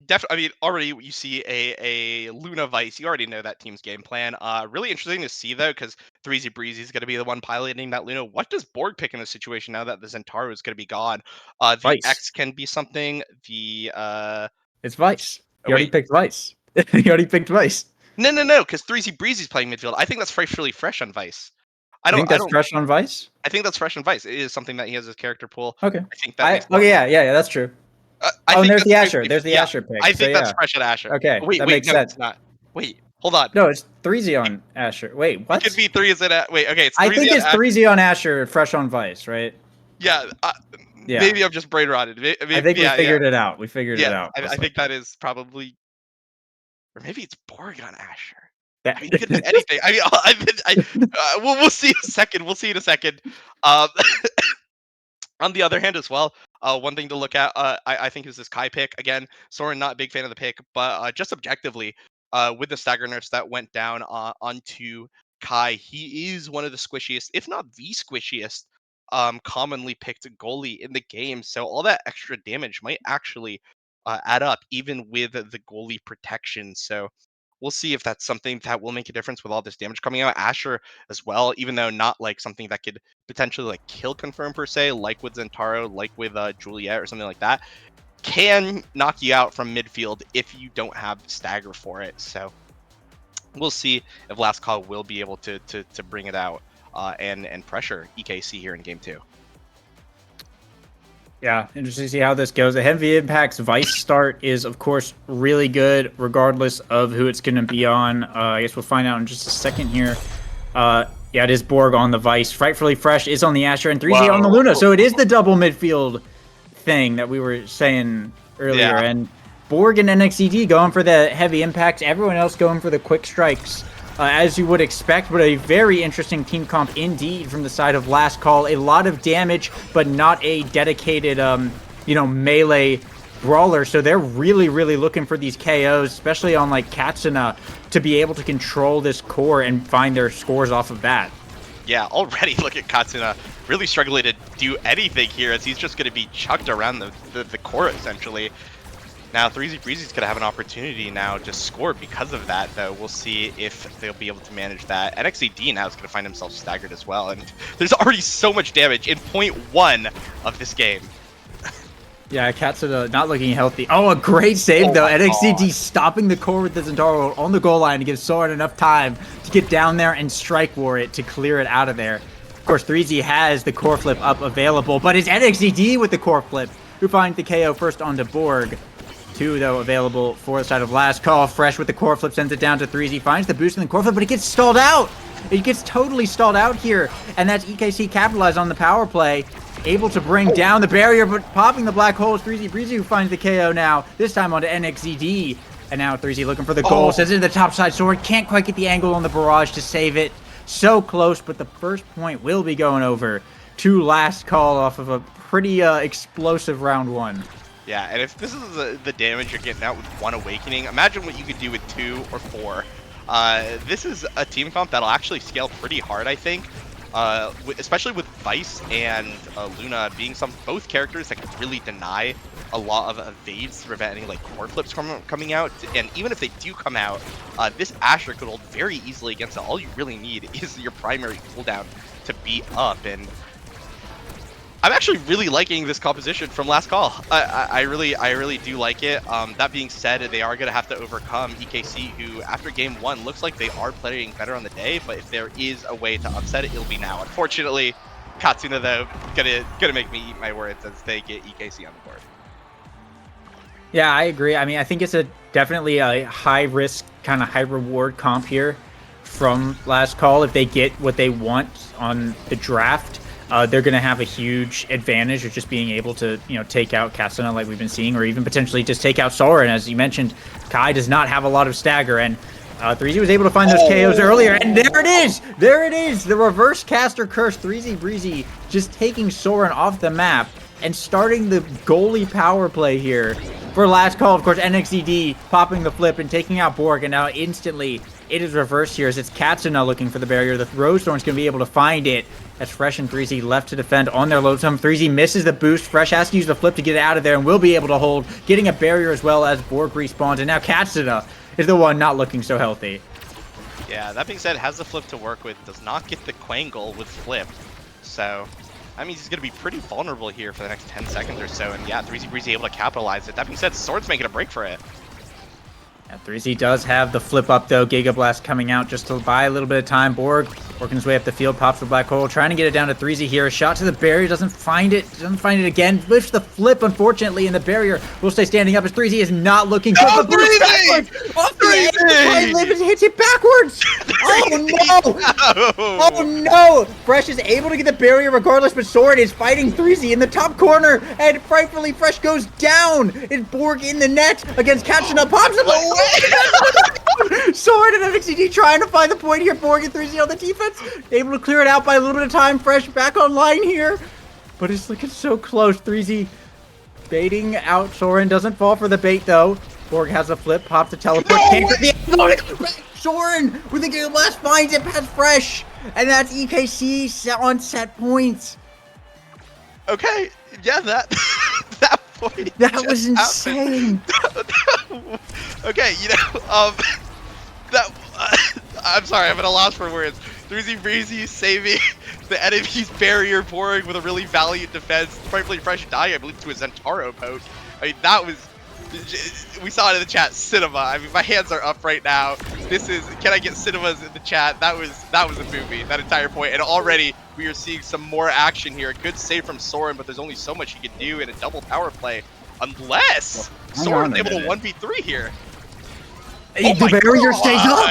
definitely. I mean, already you see a Luna Vice. You already know that team's game plan. Really interesting to see though, because 3Z Breezy is going to be the one piloting that Luna. What does Borg pick in this situation now that the Zentaro is going to be gone? The Vice. X can be something. It's Vice. He already wait. picked Vice. He already picked Vice. No, because 3Z Breezy's playing midfield. I think that's really fresh on Vice. I think that's fresh on Vice. I think that's fresh on Vice. It is something that he has his character pool. Okay. I think that. Yeah, that's true. And there's the Asher. There's the Asher pick. I think that's fresh at Asher. Okay, Wait, that makes no, sense. It's not. Wait, hold on. No, it's 3Z on Asher. Wait, what? It could be 3Z at. Wait, okay. It's 3Z I think it's 3Z on Asher, fresh on Vice, right? Yeah. Yeah. Maybe I'm just brain rotted. Maybe, I think we figured it out. We figured it out. I think that is probably, or maybe it's Borg on Asher. Yeah. I mean, it could be anything. I mean, we'll see in a second. We'll see in a second. On the other hand, as well, one thing to look at, I think, is this Kai pick. Again, Soren, not a big fan of the pick, but just objectively, with the stagger nerfs that went down onto Kai, he is one of the squishiest, if not the squishiest, commonly picked goalie in the game. So all that extra damage might actually add up, even with the goalie protection. So we'll see if that's something that will make a difference with all this damage coming out. Asher as well, even though not like something that could potentially like kill confirm per se, like with Zentaro, like with Juliet or something like that, can knock you out from midfield if you don't have stagger for it. So we'll see if Last Call will be able to bring it out and pressure EKC here in game 2. Yeah, interesting to see how this goes. The Heavy Impact's Vice start is, of course, really good, regardless of who it's going to be on. I guess we'll find out in just a second here. Yeah, it is Borg on the Vice. Frightfully Fresh is on the Asher, and 3Z on the Luna. So it is the double midfield thing that we were saying earlier. Yeah. And Borg and NXCD going for the Heavy Impacts. Everyone else going for the quick strikes. As you would expect, but a very interesting team comp indeed from the side of Last Call. A lot of damage, but not a dedicated, melee brawler. So they're really, really looking for these KOs, especially on like Katsuna, to be able to control this core and find their scores off of that. Yeah, already look at Katsuna really struggling to do anything here, as he's just going to be chucked around the core essentially. Now, 3Z Breezy's going to have an opportunity now to score because of that, though. We'll see if they'll be able to manage that. NXCD now is going to find himself staggered as well, and there's already so much damage in 0.1 of this game. Yeah, Katsuna not looking healthy. Oh, a great save, though. NXCD stopping the core with the Zentaro on the goal line to give Soren enough time to get down there and strike war it to clear it out of there. Of course, 3Z has the core flip up available, but it's NXCD with the core flip who finds the KO first onto Borg. 2, though, available for the side of Last Call. Fresh with the core flip, sends it down to 3Z, finds the boost in the core flip, but it gets stalled out. It gets totally stalled out here, and that's EKC capitalized on the power play. Able to bring down the barrier, but popping the black hole is 3Z Breezy, who finds the KO now, this time onto NXZD. And now 3Z looking for the goal, sends it to the top side. Sword can't quite get the angle on the barrage to save it. So close, but the first point will be going over to Last Call off of a pretty explosive round 1. Yeah, and if this is the damage you're getting out with 1 Awakening, imagine what you could do with 2 or 4. This is a team comp that'll actually scale pretty hard, I think. Especially with Vice and Luna being both characters that can really deny a lot of evades to prevent any like core flips coming out. And even if they do come out, this Asher could hold very easily against it. All you really need is your primary cooldown to beat up. And I'm actually really liking this composition from Last Call. I really do like it. That being said, they are going to have to overcome EKC, who after game 1 looks like they are playing better on the day. But if there is a way to upset it, it'll be now. Unfortunately, Katsuna though gonna make me eat my words as they get EKC on the board. Yeah, I agree. I mean, I think it's definitely a high risk, kind of high reward comp here from Last Call. If they get what they want on the draft, they're going to have a huge advantage of just being able to, take out Katsuna like we've been seeing, or even potentially just take out Soren. As you mentioned, Kai does not have a lot of stagger, and 3Z was able to find those KOs earlier, and there it is! There it is! The reverse caster curse, 3Z Breezy just taking Soren off the map and starting the goalie power play here for Last Call. Of course, NXZD popping the flip and taking out Borg, and now instantly it is reversed here as it's Katsuna looking for the barrier. The Throwstorm's going to be able to find it. That's Fresh and 3Z left to defend on their load zone. 3Z misses the boost. Fresh has to use the flip to get it out of there and will be able to hold, getting a barrier as well as Borg respawns. And now Katsuna is the one not looking so healthy. Yeah, that being said, has the flip to work with, does not get the Quangle with flip. So that means he's going to be pretty vulnerable here for the next 10 seconds or so. And yeah, 3Z Breezy able to capitalize it. That being said, Sword's making a break for it. Yeah, 3Z does have the flip up though. Giga Blast coming out just to buy a little bit of time. Borg working his way up the field, pops the black hole, trying to get it down to 3Z here. A shot to the barrier, doesn't find it again. Lifts the flip, unfortunately, and the barrier will stay standing up as 3Z is not looking good. Oh, 3Z! Off the edge, hits it backwards! Oh no! Oh no! Fresh is able to get the barrier regardless, but Sword is fighting 3Z in the top corner, and frightfully Fresh goes down. It's Borg in the net against Katsuna, pops him away! Sword and NXCD trying to find the point here. Borg and 3Z on the defense, able to clear it out by a little bit of time. Fresh back online here, but it's looking so close. 3Z baiting out Soren, doesn't fall for the bait though. Borg has a flip, pops the teleport, can't get the Soren with the Giga Blast finds it past Fresh, and that's EKC on set points. Okay, yeah, that point. That was insane. Okay, I'm sorry, I'm at a loss for words. 3Z Breezy saving the enemy's barrier, Borg with a really valiant defense. Frightfully Fresh dying, I believe, to a Zentaro poke. I mean, that was, we saw it in the chat, cinema. I mean, my hands are up right now. This is, can I get cinemas in the chat? That was a movie, that entire point. And already we are seeing some more action here. A good save from Soren, but there's only so much he can do in a double power play. Unless Soren's able to 1v3 here. The barrier stays up.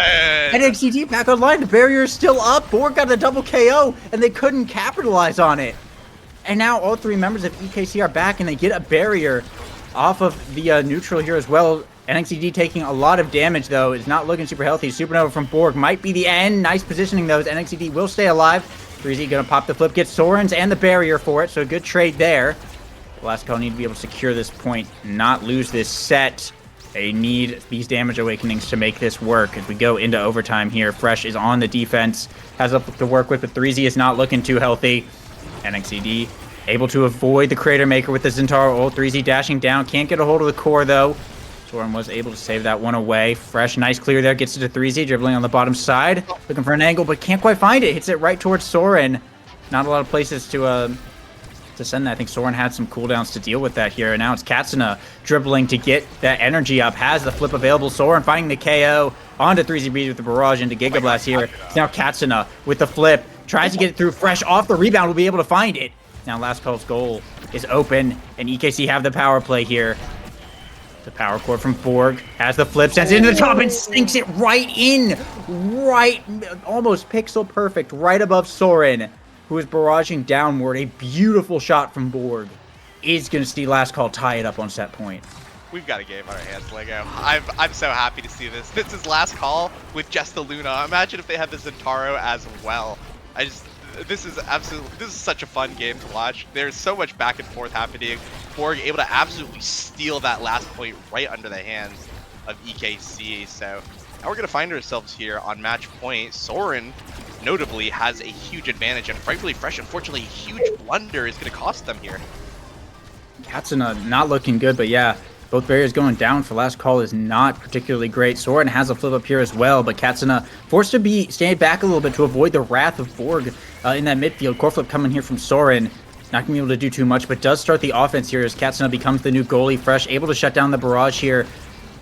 NXCT back online. The barrier is still up. Borg got a double KO, and they couldn't capitalize on it. And now all 3 members of EKC are back, and they get a barrier off of the neutral here as well. NXCT taking a lot of damage, though. Is not looking super healthy. Supernova from Borg might be the end. Nice positioning, though, as NXCT will stay alive. 3Z going to pop the flip, get Soren's and the barrier for it, so a good trade there. Last Call need to be able to secure this point, not lose this set. They need these damage awakenings to make this work. As we go into overtime here, Fresh is on the defense, has a to work with, but 3Z is not looking too healthy. NXCD able to avoid the Crater Maker with the Zentaro ult. 3Z dashing down, can't get a hold of the core though. Soren was able to save that one away. Fresh, nice clear there, gets it to 3Z, dribbling on the bottom side, looking for an angle, but can't quite find it. Hits it right towards Soren. Not a lot of places to send that. I think Soren had some cooldowns to deal with that here. And now it's Katsuna dribbling to get that energy up. Has the flip available. Soren finding the KO onto 3Z Breezy with the barrage into Giga Blast here. It's now Katsuna with the flip. Tries to get it through. Fresh off the rebound. Will be able to find it. Now Last Call's goal is open. And EKC have the power play here. The power core from Borg has the flip, sends it into the top and sinks it right in. Right, almost pixel perfect, right above Soren, who is barraging downward. A beautiful shot from Borg is going to see Last Call tie it up on set point. We've got a game on our hands, Lego. I'm so happy to see this. This is Last Call with just the Luna. Imagine if they had the Zentaro as well. This is such a fun game to watch. There's so much back and forth happening. Borg able to absolutely steal that last point right under the hands of EKC. So now we're gonna find ourselves here on match point. Soren notably has a huge advantage, and frankly, Fresh, unfortunately, a huge blunder is gonna cost them here. Katsuna not looking good, but yeah, both barriers going down for Last Call is not particularly great. Soren has a flip up here as well, but Katsuna forced to be stand back a little bit to avoid the wrath of Borg in that midfield. Core flip coming here from Soren. Not going to be able to do too much, but does start the offense here as Katsuna becomes the new goalie. Fresh able to shut down the barrage here.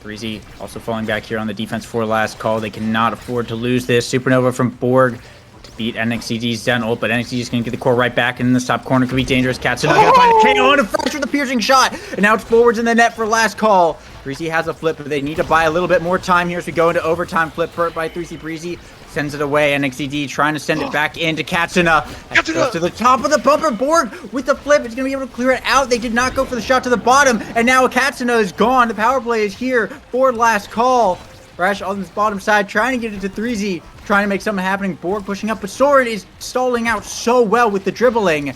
3Z also falling back here on the defense for Last Call. They cannot afford to lose this. Supernova from Borg to beat NXCD's Zen ult, but NXCD is going to get the core right back in the top corner. Could be dangerous. Katsuna going to find a KO and a Fresh with a piercing shot. And now it's forwards in the net for Last Call. 3Z has a flip, but they need to buy a little bit more time here as we go into overtime. Flip by 3Z Breezy. Sends it away. NXCD trying to send it back into Katsuna. Goes to the top of the bumper. Borg with the flip. It's going to be able to clear it out. They did not go for the shot to the bottom. And now Katsuna is gone. The power play is here for Last Call. Fresh on this bottom side trying to get it to 3Z. Trying to make something happening. Borg pushing up. But Soren is stalling out so well with the dribbling.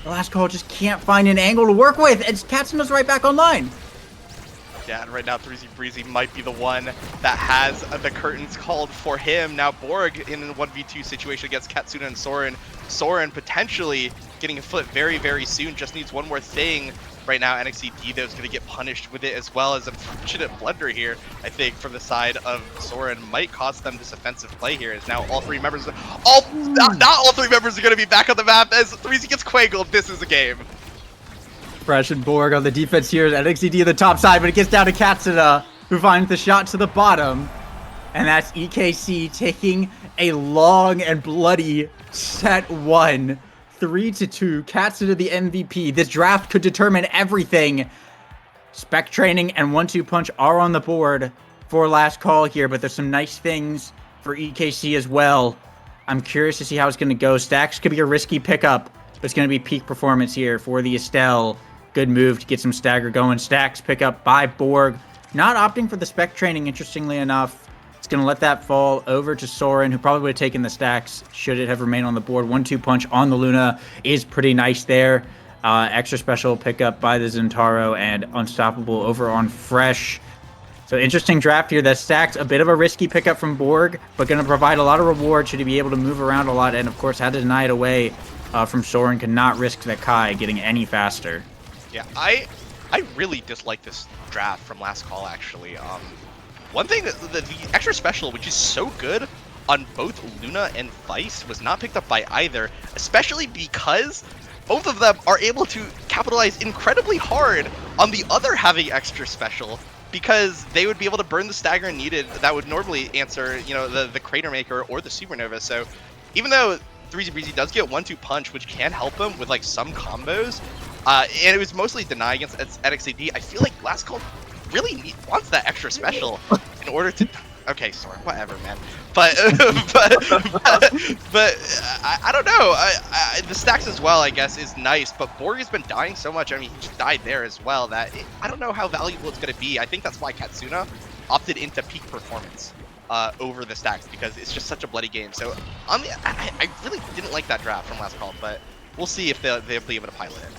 The Last Call just can't find an angle to work with. And Katsuna's right back online. Yeah, and right now 3Z Breezy might be the one that has the curtains called for him. Now Borg in a 1v2 situation against Katsuna and Soren. Soren potentially getting a flip very, very soon. Just needs one more thing. Right now NXCD though is going to get punished with it, as well as a unfortunate blunder here, I think, from the side of Soren might cost them this offensive play here. As now all three members, not all three members are going to be back on the map as 3Z gets quangled. This is a game. Fresh and Borg on the defense here. NXCD on the top side, but it gets down to Katsuna, who finds the shot to the bottom. And that's EKC taking a long and bloody set one. 3-2. Katsuna the MVP. This draft could determine everything. Spec training and 1-2 punch are on the board for Last Call here, but there's some nice things for EKC as well. I'm curious to see how it's going to go. Stacks could be a risky pickup, but it's going to be peak performance here for the Estelle. Good move to get some stagger going. Stacks pick up by Borg. Not opting for the spec training, interestingly enough. It's going to let that fall over to Soren, who probably would have taken the stacks should it have remained on the board. 1-2 punch on the Luna is pretty nice there. Extra special pickup by the Zentaro and Unstoppable over on Fresh. So interesting draft here. That Stacks a bit of a risky pickup from Borg, but going to provide a lot of reward should he be able to move around a lot. And of course, had to deny it away from Soren. Could not risk that Kai getting any faster. Yeah, I really dislike this draft from Last Call, actually. One thing, the extra special, which is so good on both Luna and Vice, was not picked up by either, especially because both of them are able to capitalize incredibly hard on the other having extra special, because they would be able to burn the stagger needed that would normally answer, you know, the Crater Maker or the Supernova. So even though 3Z Breezy does get 1-2 punch, which can help him with like some combos, and it was mostly denied against NXCD, I feel like Last Call really wants that extra special in order to. Okay, sorry, whatever, man. But I don't know. The stacks as well, I guess, is nice. But Borg has been dying so much. I mean, he just died there as well. That I don't know how valuable it's going to be. I think that's why Katsuna opted into peak performance over the stacks, because it's just such a bloody game. So I really didn't like that draft from Last Call, but we'll see if they'll be able to pilot it.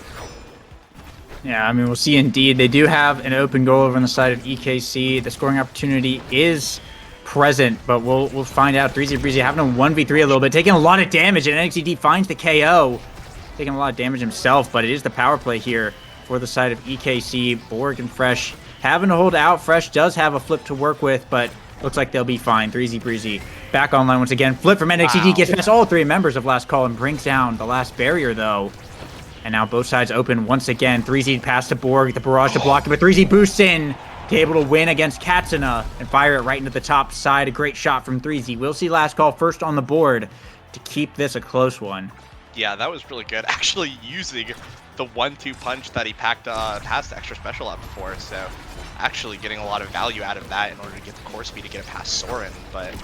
Yeah, I mean, we'll see indeed. They do have an open goal over on the side of EKC. The scoring opportunity is present, but we'll find out. 3Z Breezy having a 1v3 a little bit, taking a lot of damage, and NXCD finds the KO. Taking a lot of damage himself, but it is the power play here for the side of EKC. Borg and Fresh having to hold out. Fresh does have a flip to work with, but looks like they'll be fine. 3Z Breezy back online once again. Flip from NXCD, gets past all three members of Last Call and brings down the last barrier, though. And now both sides open once again. 3Z pass to Borg, the barrage to block it, but 3Z boosts in to able to win against Katsuna and fire it right into the top side. A great shot from 3Z. We'll see Last Call first on the board to keep this a close one. Yeah, that was really good. Actually using the 1-2 punch that he packed past extra special up before. So actually getting a lot of value out of that in order to get the core speed to get it past Soren. But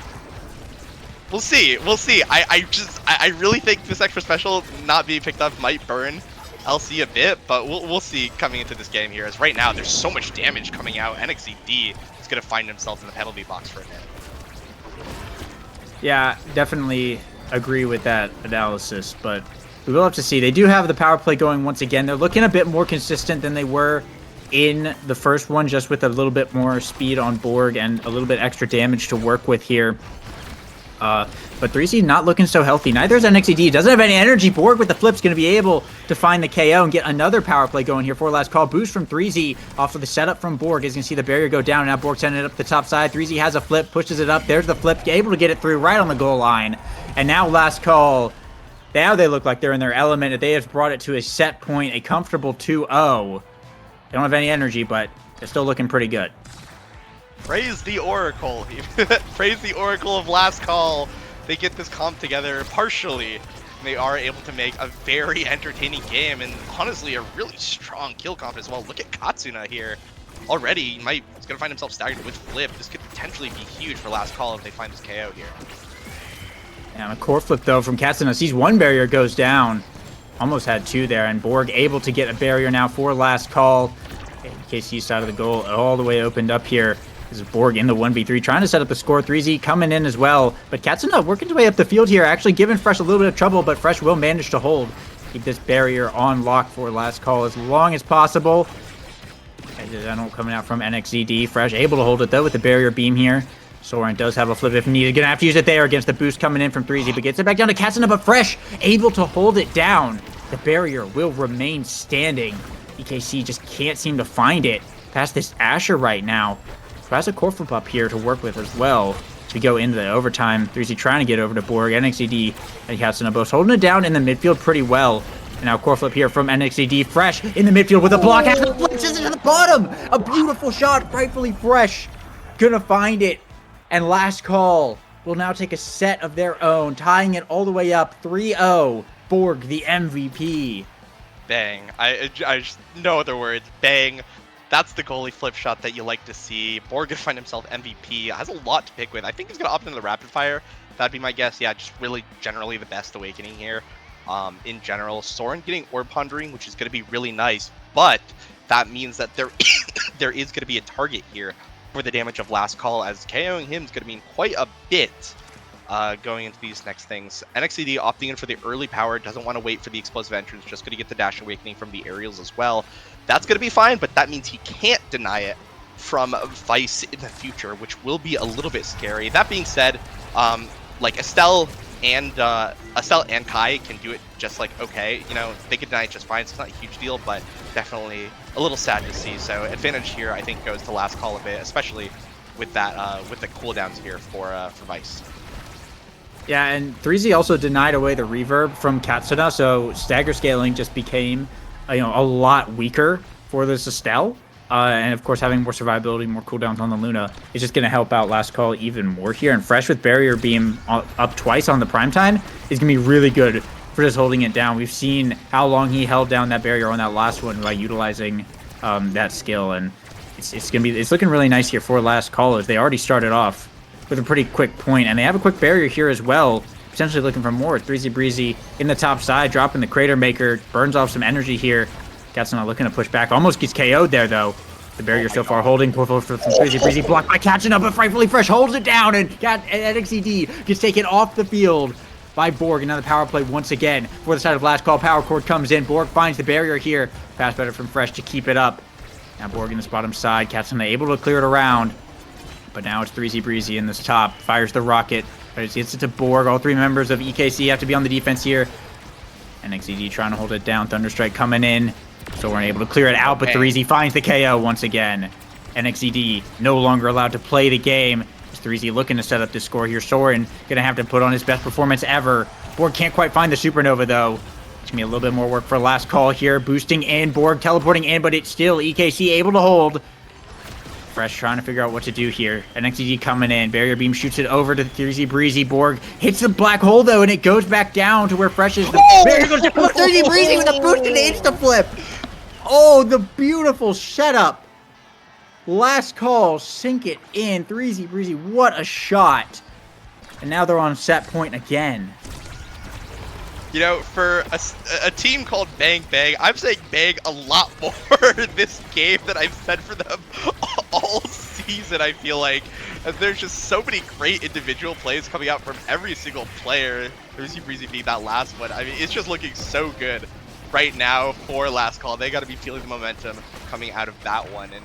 we'll see. We'll see. I really think this extra special not being picked up might burn LC a bit, but we'll see coming into this game here. As right now, there's so much damage coming out. NXED is going to find himself in the penalty box for a minute. Yeah, definitely agree with that analysis, but we will have to see. They do have the power play going once again. They're looking a bit more consistent than they were in the first one, just with a little bit more speed on Borg and a little bit extra damage to work with here. But 3Z not looking so healthy. Neither is NXED. Doesn't have any energy. Borg with the flip's going to be able to find the KO and get another power play going here for last call. Boost from 3Z off of the setup from Borg. Is going to see the barrier go down. Now Borg sending it up the top side. 3Z has a flip, pushes it up. There's the flip. Able to get it through right on the goal line. And now last call. Now they look like they're in their element. They have brought it to a set point, a comfortable 2-0. They don't have any energy, but they're still looking pretty good. Praise the Oracle. Praise the Oracle of last call. They get this comp together partially. They are able to make a very entertaining game and honestly a really strong kill comp as well. Look at Katsuna here. Already, he's going to find himself staggered with flip. This could potentially be huge for last call if they find this KO here. And a core flip though from Katsuna. Sees one barrier goes down. Almost had two there, and Borg able to get a barrier now for last call. KC side of the goal all the way opened up here. This is Borg in the 1v3 trying to set up the score. 3Z coming in as well, but Katsuna working his way up the field here, actually giving Fresh a little bit of trouble, but Fresh will manage to hold. Keep this barrier on lock for last call as long as possible. Adeno coming out from NXED. Fresh able to hold it though with the barrier beam here. Soren does have a flip if needed. Gonna have to use it there against the boost coming in from 3Z, but gets it back down to Katsuna, but Fresh able to hold it down. The barrier will remain standing. EKC just can't seem to find it past this Asher right now. So has a core flip up here to work with as well to go into the overtime. 3Z trying to get over to Borg. NXED and Katsuna both holding it down in the midfield pretty well. And now core flip here from NXED. Fresh in the midfield with a block. Flips it to the bottom. A beautiful shot. Rightfully Fresh gonna find it. And last call will now take a set of their own, tying it all the way up 3-0. Borg, the MVP. Bang. I just, no other words. Bang. That's the goalie flip shot that you like to see. Borg gonna find himself MVP. Has a lot to pick with. I think he's gonna opt into the rapid fire. That'd be my guess. Yeah, just really generally the best awakening here. In general, Soren getting orb pondering, which is gonna be really nice, but that means that there there is gonna be a target here for the damage of last call, as KOing him is gonna mean quite a bit. Going into these next things. NXED opting in for the early power, doesn't want to wait for the explosive entrance, just going to get the dash awakening from the aerials as well. That's going to be fine, but that means he can't deny it from Vice in the future, which will be a little bit scary. That being said, like Estelle and Kai can do it just like okay. You know, they can deny it just fine. It's not a huge deal, but definitely a little sad to see. So advantage here, I think, goes to last call a bit, especially with that with the cooldowns here for Vice. Yeah, and 3Z also denied away the reverb from Katsuna, so stagger scaling just became, a lot weaker for this Estelle. And of course, having more survivability, more cooldowns on the Luna is just going to help out last call even more here. And Fresh with barrier beam up twice on the prime time is going to be really good for just holding it down. We've seen how long he held down that barrier on that last one by utilizing that skill, and it's looking really nice here for last call, as they already started off with a pretty quick point, and they have a quick barrier here as well, potentially looking for more. 3Z Breezy in the top side, dropping the Crater Maker, burns off some energy here. Katsuna looking to push back, almost gets KO'd there though. The barrier so far holding, from 3Z Breezy, blocked by Katsuna, but Frightfully Fresh holds it down, and NXED gets taken off the field by Borg. Another power play once again for the side of last call. Power cord comes in, Borg finds the barrier here. Pass better from Fresh to keep it up. Now Borg in this bottom side, Katsuna able to clear it around. But now it's 3Z Breezy in this top. Fires the rocket. Gets it to Borg. All three members of EKC have to be on the defense here. NXED trying to hold it down. Thunderstrike coming in. So we're unable to clear it out, but 3Z finds the KO once again. NXED no longer allowed to play the game. It's 3Z looking to set up this score here. Soren gonna have to put on his best performance ever. Borg can't quite find the Supernova though. It's gonna be a little bit more work for last call here. Boosting in, Borg teleporting in, but it's still EKC able to hold. Fresh trying to figure out what to do here. NXED coming in. Barrier Beam shoots it over to Thursey Breezy. Borg hits the black hole, though, and it goes back down to where Fresh is. Barrier goes down. Thursey Breezy with a boost and insta-flip. Oh, the beautiful setup. Last call. Sink it in. Thursey Breezy, what a shot. And now they're on set point again. You know, for a team called Bang Bang, I'm saying bang a lot more this game than I've said for them all season, I feel like. And there's just so many great individual plays coming out from every single player. Thursey Breezy being that last one. I mean, it's just looking so good right now for last call. They got to be feeling the momentum coming out of that one. And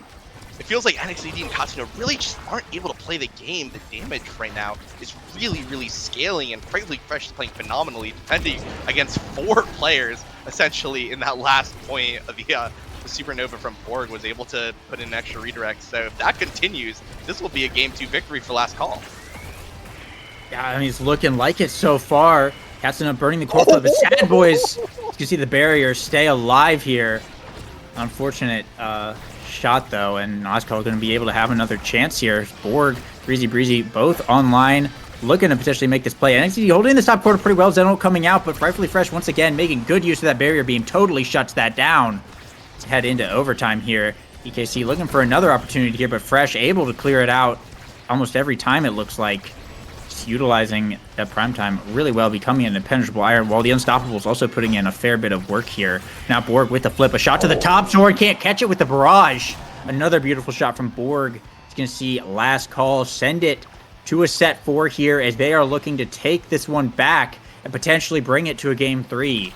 it feels like NXED and Katsuna really just aren't able to play the game. The damage right now is really, really scaling, and frankly, Fresh is playing phenomenally, defending against 4 players, essentially, in that last point of the Supernova from Borg was able to put in an extra redirect. So if that continues, this will be a Game 2 victory for last call. Yeah, I mean, it's looking like it so far. Katsuna burning the core flip, but Sad Boys, you can see the barrier stay alive here. Unfortunate shot though, and Ozcall going to be able to have another chance here. Borg, Breezy Breezy, both online, looking to potentially make this play. NXT holding the top quarter pretty well. Zeno coming out, but Rightfully Fresh once again making good use of that barrier beam. Totally shuts that down. Let's head into overtime here. EKC looking for another opportunity here, but Fresh able to clear it out almost every time, it looks like. Just utilizing that prime time really well, becoming an impenetrable iron, while the Unstoppables also putting in a fair bit of work here. Now Borg with the flip, a shot to the top. Soren can't catch it with the barrage. Another beautiful shot from Borg. He's going to see last call send it to a set 4 here, as they are looking to take this one back and potentially bring it to a game 3.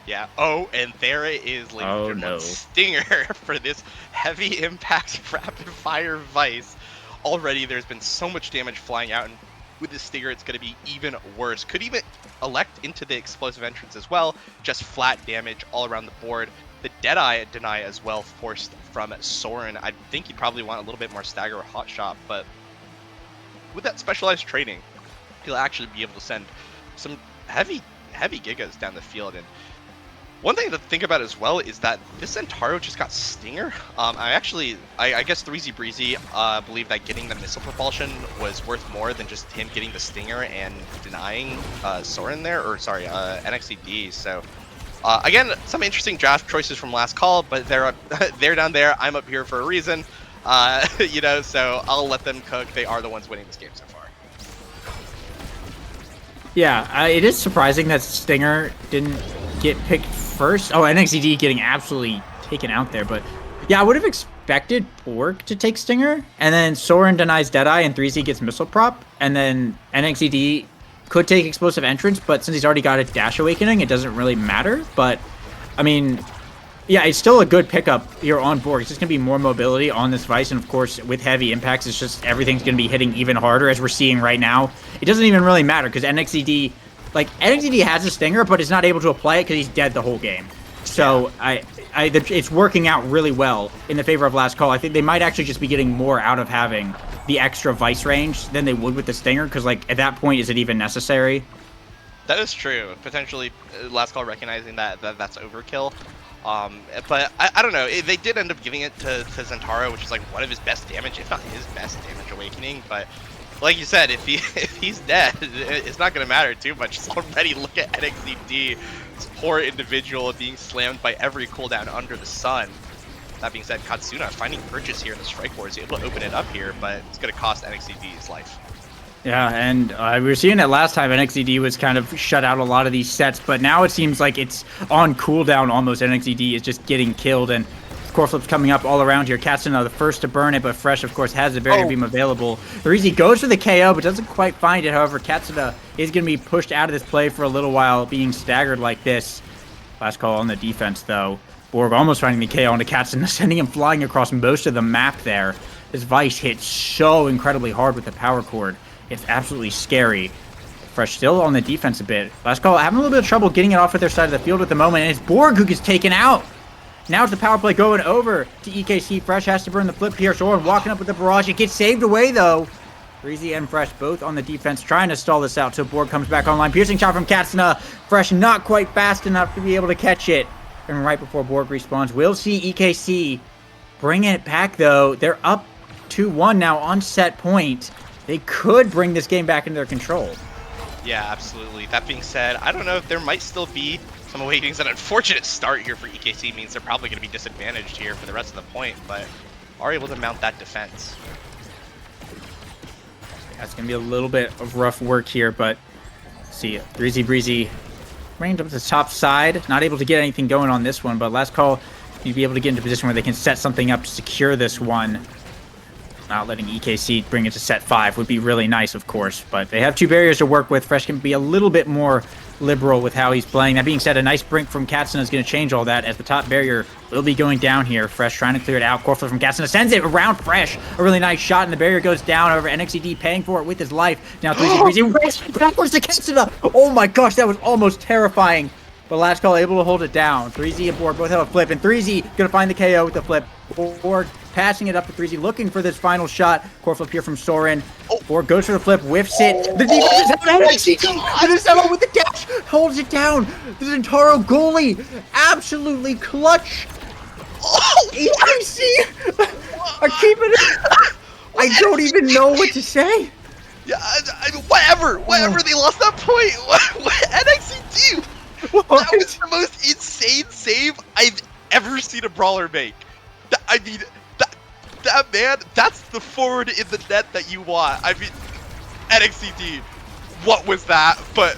Yeah. Oh, and there it is, ladies and gentlemen. No. Stinger for this heavy impact rapid fire Vice. Already there's been so much damage flying out, and with the Stinger it's going to be even worse. Could even elect into the explosive entrance as well. Just flat damage all around the board. The Deadeye deny as well, forced from Soren. I think he'd probably want a little bit more stagger or hot shot, but with that specialized training, he'll actually be able to send some heavy gigas down the field. And one thing to think about as well is that this Zentaro just got Stinger. I guess 3Z Breezy believe that getting the missile propulsion was worth more than just him getting the Stinger and denying Soren there, or sorry, NXED. So again, some interesting draft choices from last call, but they're down there. I'm up here for a reason, you know. So I'll let them cook. They are the ones winning this game so far. Yeah, it is surprising that Stinger didn't get picked first. Oh, NXED getting absolutely taken out there, but yeah, I would have expected Borg to take Stinger, and then Soren denies Deadeye, and 3Z gets missile prop, and then NXED could take explosive entrance, but since he's already got a dash awakening, it doesn't really matter. But I mean, yeah, it's still a good pickup here on Borg. It's just gonna be more mobility on this Vice, and of course with heavy impacts, it's just everything's gonna be hitting even harder, as we're seeing right now. It doesn't even really matter because NXED has a Stinger, but is not able to apply it because he's dead the whole game. So it's working out really well in the favor of last call. I think they might actually just be getting more out of having the extra Vice range than they would with the Stinger, because like at that point, is it even necessary? That is true. Potentially, last call recognizing that's overkill. But I don't know. They did end up giving it to Zentaro, which is like one of his best damage, if not his best damage awakening. But like you said, if he's dead, it's not going to matter too much. It's already, look at NXED, this poor individual being slammed by every cooldown under the sun. That being said, Katsuna finding purchase here in the Strike War is able to open it up here, but it's going to cost NXED his life. Yeah, and we were seeing it last time. NXED was kind of shut out a lot of these sets, but now it seems like it's on cooldown almost. NXED is just getting killed, and core flips coming up all around here. Katsuna the first to burn it, but Fresh, of course, has the barrier beam available. Threezy goes for the KO, but doesn't quite find it. However, Katsuna is going to be pushed out of this play for a little while, being staggered like this. Last call on the defense, though. Borg almost finding the KO onto Katsuna, sending him flying across most of the map there. This Vice hits so incredibly hard with the power cord. It's absolutely scary. Fresh still on the defense a bit. Last call having a little bit of trouble getting it off at their side of the field at the moment, and it's Borg who gets taken out. Now it's the power play going over to EKC. Fresh has to burn the flip here. Soren walking up with the barrage. It gets saved away, though. Breezy and Fresh both on the defense, trying to stall this out till Borg comes back online. Piercing shot from Katsuna. Fresh not quite fast enough to be able to catch it. And right before Borg respawns, we'll see EKC bring it back, though. They're up 2-1 now on set point. They could bring this game back into their control. Yeah, absolutely. That being said, I don't know if there might still be some awakenings. An unfortunate start here for EKC means they're probably going to be disadvantaged here for the rest of the point, but are able to mount that defense. That's going to be a little bit of rough work here, but see, Breezy Breezy ranged up to the top side. Not able to get anything going on this one, but last call, you'd be able to get into a position where they can set something up to secure this one. Not letting EKC bring it to set 5 would be really nice, of course, but they have 2 barriers to work with. Fresh can be a little bit more liberal with how he's playing. That being said, a nice brink from Katsuna is going to change all that as the top barrier will be going down here. Fresh trying to clear it out. Corflip from Katsuna sends it around Fresh. A really nice shot, and the barrier goes down. However, NXCD paying for it with his life. Now 3Z Breezy backwards to Katsuna. Oh my gosh, that was almost terrifying. But last call able to hold it down. 3Z and Borg both have a flip, and 3Z going to find the KO with the flip. Borg passing it up to 3Z, looking for this final shot. Corflip here from Soren. Borg goes for the flip, whiffs it. The defense is out. NXCD to the settle with the dash, holds it down. The Zentaro goalie, absolutely clutch. EKC are keeping it. I don't even know what to say. Yeah, whatever they lost that point. What NXCD? That was the most insane save I've ever seen a brawler make. I mean, that man, that's the forward in the net that you want. I mean, NXCD, what was that? But,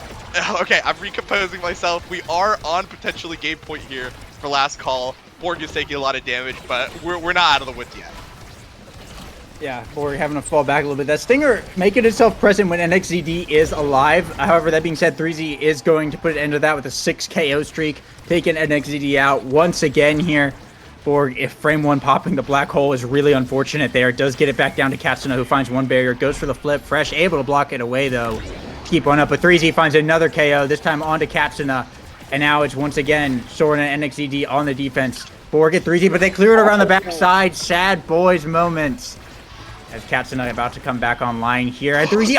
okay, I'm recomposing myself. We are on potentially game point here for last call. Borg is taking a lot of damage, but we're not out of the woods yet. Yeah, Borg having to fall back a little bit. That Stinger making itself present when NXCD is alive. However, that being said, 3Z is going to put an end to that with a 6 KO streak, taking NXCD out once again here. Borg, if frame 1 popping the black hole is really unfortunate there. It does get it back down to Katsuna, who finds 1 barrier, goes for the flip. Fresh able to block it away, though. Keep one up, but 3Z finds another KO, this time onto Katsuna. And now it's once again Soren and NXCD on the defense. Borg at 3Z, but they clear it around the backside. Sad boys moments. As Katsuna about to come back online here at 3Z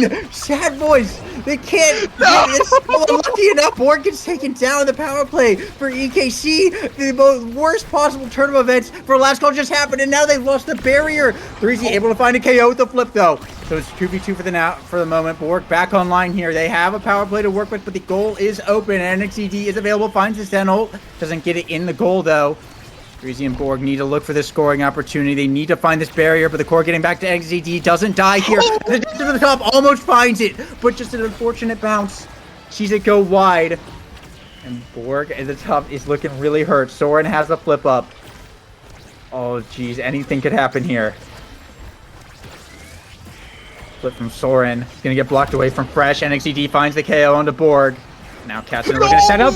again! Sad boys! They can't get it. So unlucky enough. Borg gets taken down in the power play for EKC. The most worst possible turn of events for last call just happened, and now they've lost the barrier. 3Z able to find a KO with the flip, though. So it's 2v2 for the moment. Borg back online here. They have a power play to work with, but the goal is open. NXCD is available, finds the Zen ult. Doesn't get it in the goal, though. 3Z and Borg need to look for this scoring opportunity. They need to find this barrier, but the core getting back to NXCD doesn't die here. The distance to the top almost finds it, but just an unfortunate bounce. Sees it go wide. And Borg at the top is looking really hurt. Soren has the flip up. Oh, geez. Anything could happen here. Flip from Soren. He's going to get blocked away from Fresh. NXCD finds the KO onto Borg. Now Katsuna looking to set up.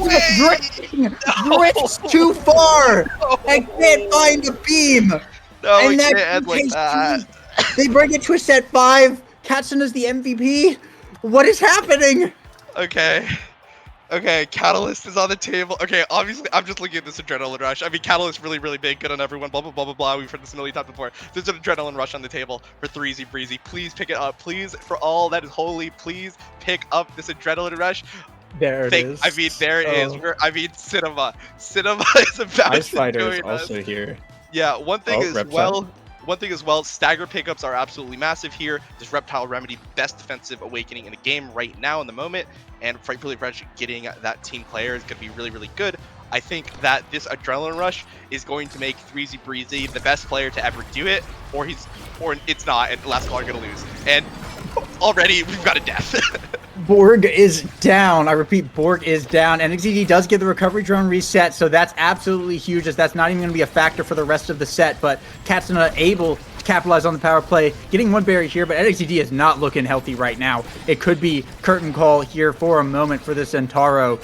Drifts too far and can't find the beam. No, and we can't end like that. They bring it to a set 5. Katsuna's the MVP. What is happening? Okay. Okay, Catalyst is on the table. Okay, obviously, I'm just looking at this adrenaline rush. I mean, Catalyst really, really big, good on everyone, blah, blah, blah, blah, blah. We've heard this a million times before. There's an adrenaline rush on the table for 3Z Breezy. Please pick it up. Please, for all that is holy, please pick up this adrenaline rush. There it is. I mean, there it is. I mean, Cinema. Cinema is about Ice to Fighter join is us. also here. Yeah, one thing Reptile. as well, stagger pickups are absolutely massive here. This Reptile Remedy, best defensive awakening in the game right now in the moment, and frankly, Fresh getting that team player is going to be really, really good. I think that this adrenaline rush is going to make 3Z Breezy the best player to ever do it, or it's not, and last call are going to lose. And already we've got a death. Borg is down. I repeat, Borg is down. NXCD does get the recovery drone reset, so that's absolutely huge, as that's not even going to be a factor for the rest of the set, but Katsuna able to capitalize on the power play, getting 1 barrier here, but NXCD is not looking healthy right now. It could be curtain call here for a moment for the Centauro.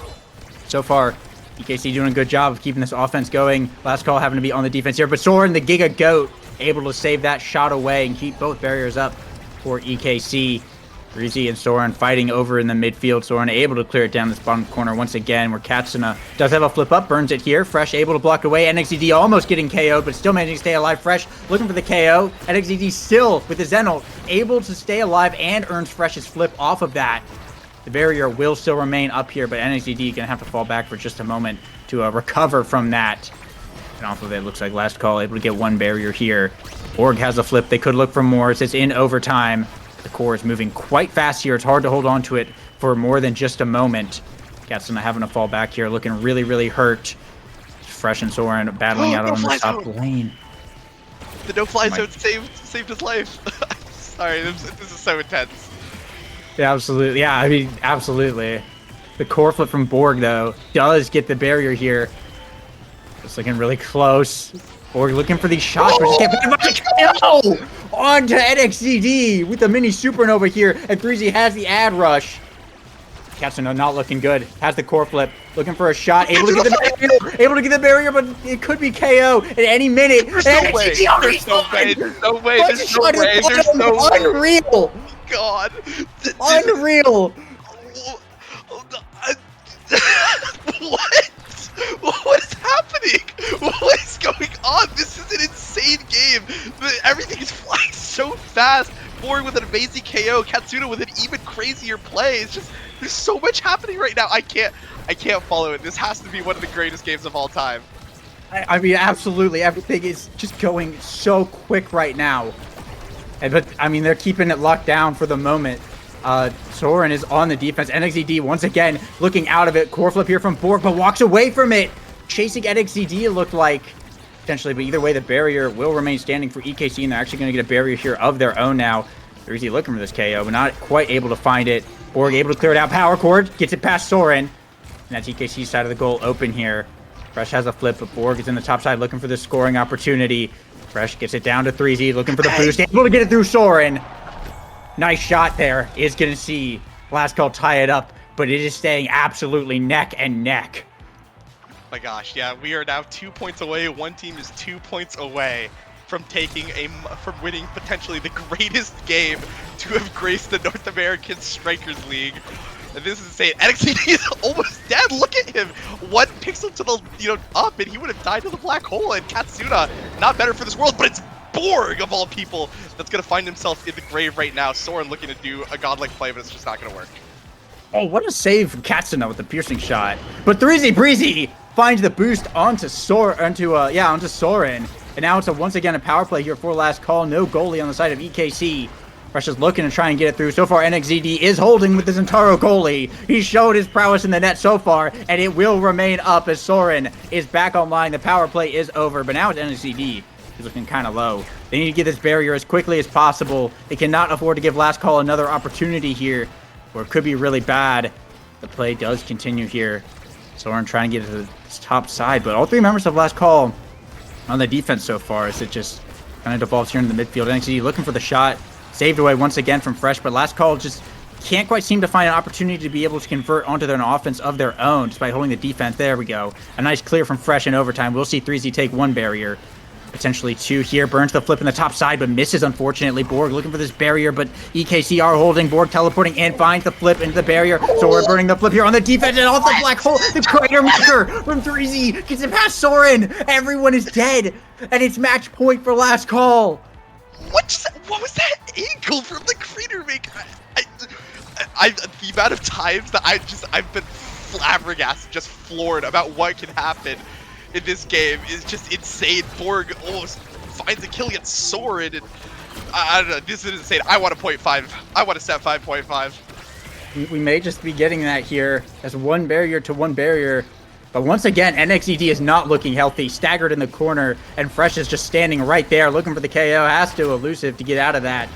So far, EKC doing a good job of keeping this offense going. Last call having to be on the defense here, but Soren, the Giga Goat, able to save that shot away and keep both barriers up for EKC. Breezy and Soren fighting over in the midfield. Soren able to clear it down this bottom corner once again, where Katsuna does have a flip up, burns it here. Fresh able to block away. NXCD almost getting KO'd, but still managing to stay alive. Fresh looking for the KO. NXCD still with the Zen ult, able to stay alive and earns Fresh's flip off of that. The barrier will still remain up here, but NXCD gonna have to fall back for just a moment to recover from that. And off of it, looks like last call able to get one barrier here. Borg has a flip. They could look for more. It's in overtime. The core is moving quite fast here. It's hard to hold on to it for more than just a moment. Katsuna having to fall back here, looking really, really hurt. Fresh and Soren battling out on the top lane. The no-fly zone saved his life. Sorry, this is so intense. Yeah, absolutely. Yeah, I mean, absolutely. The core flip from Borg, though, does get the barrier here. It's looking really close. Borg looking for these shots, but just can't put it on to NXCD with the mini supernova here, and 3Z has the ad rush. Katsuna not looking good. Has the core flip. Looking for a shot. Able to get the barrier, but it could be KO at any minute. There's no way. There's no way. There's no way. There's no way. There's no way. Unreal. God. Unreal. What? What is happening? What is going on? This is an insane game. Everything is flying so fast. Borg with an amazing KO. Katsuna with an even crazier play. It's just there's so much happening right now. I can't follow it. This has to be one of the greatest games of all time. I mean, absolutely. Everything is just going so quick right now. But I mean, they're keeping it locked down for the moment. Soren is on the defense. NXCD once again looking out of it. Core flip here from Borg, but walks away from it. Chasing NXCD, it looked like, potentially, but either way, the barrier will remain standing for EKC, and they're actually going to get a barrier here of their own now. They're easy looking for this KO, but not quite able to find it. Borg able to clear it out. Power chord gets it past Soren, and that's EKC's side of the goal open here. Fresh has a flip, but Borg is in the top side looking for the scoring opportunity. Fresh gets it down to 3Z, looking for the boost, able to get it through Soren. Nice shot there. Is going to see last call tie it up, but it is staying absolutely neck and neck. My gosh, yeah, we are now 2 points away. One team is 2 points away from from winning potentially the greatest game to have graced the North American Strikers League. And this is insane. NXT is almost dead. Look at him. 1 pixel to the up, and he would have died to the black hole. And Katsuna, not better for this world, but it's Borg of all people that's gonna find himself in the grave right now. Soren looking to do a godlike play, but it's just not gonna work. Oh, what a save from Katsuna with the piercing shot. But 3Z Breezy finds the boost onto Soren, and now it's once again a power play here for last call. No goalie on the side of EKC. Fresh is looking to try and get it through. So far, NXZD is holding with the Zentaro goalie. He's showed his prowess in the net so far, and it will remain up as Soren is back online. The power play is over, but now it's NXZD. He's looking kind of low. They need to get this barrier as quickly as possible. They cannot afford to give last call another opportunity here, or it could be really bad. The play does continue here. Soren trying to get to the top side, but all 3 members of last call on the defense so far as it just kind of devolves here in the midfield. NXT looking for the shot. Saved away once again from Fresh, but last call just can't quite seem to find an opportunity to be able to convert onto their offense of their own despite holding the defense. There we go. A nice clear from Fresh in overtime. We'll see 3Z take 1 barrier. Potentially 2 here. Burns the flip in the top side, but misses, unfortunately. Borg looking for this barrier, but EKC are holding. Borg teleporting in, finds the flip into the barrier. So we're burning the flip here on the defense and off the black hole. The crater maker from 3Z gets it past Soren. Everyone is dead, and it's match point for last call. What was that angle from the crater maker? The amount of times that I've been flabbergasted, just floored about what can happen in this game is just insane. Borg almost finds a kill against Soren, and I don't know, this is insane. I want a 0.5. I want to set 5.5. We may just be getting that here as 1 barrier to 1 barrier. But once again, NXED is not looking healthy. Staggered in the corner, and Fresh is just standing right there looking for the KO. Has to elusive to get out of that.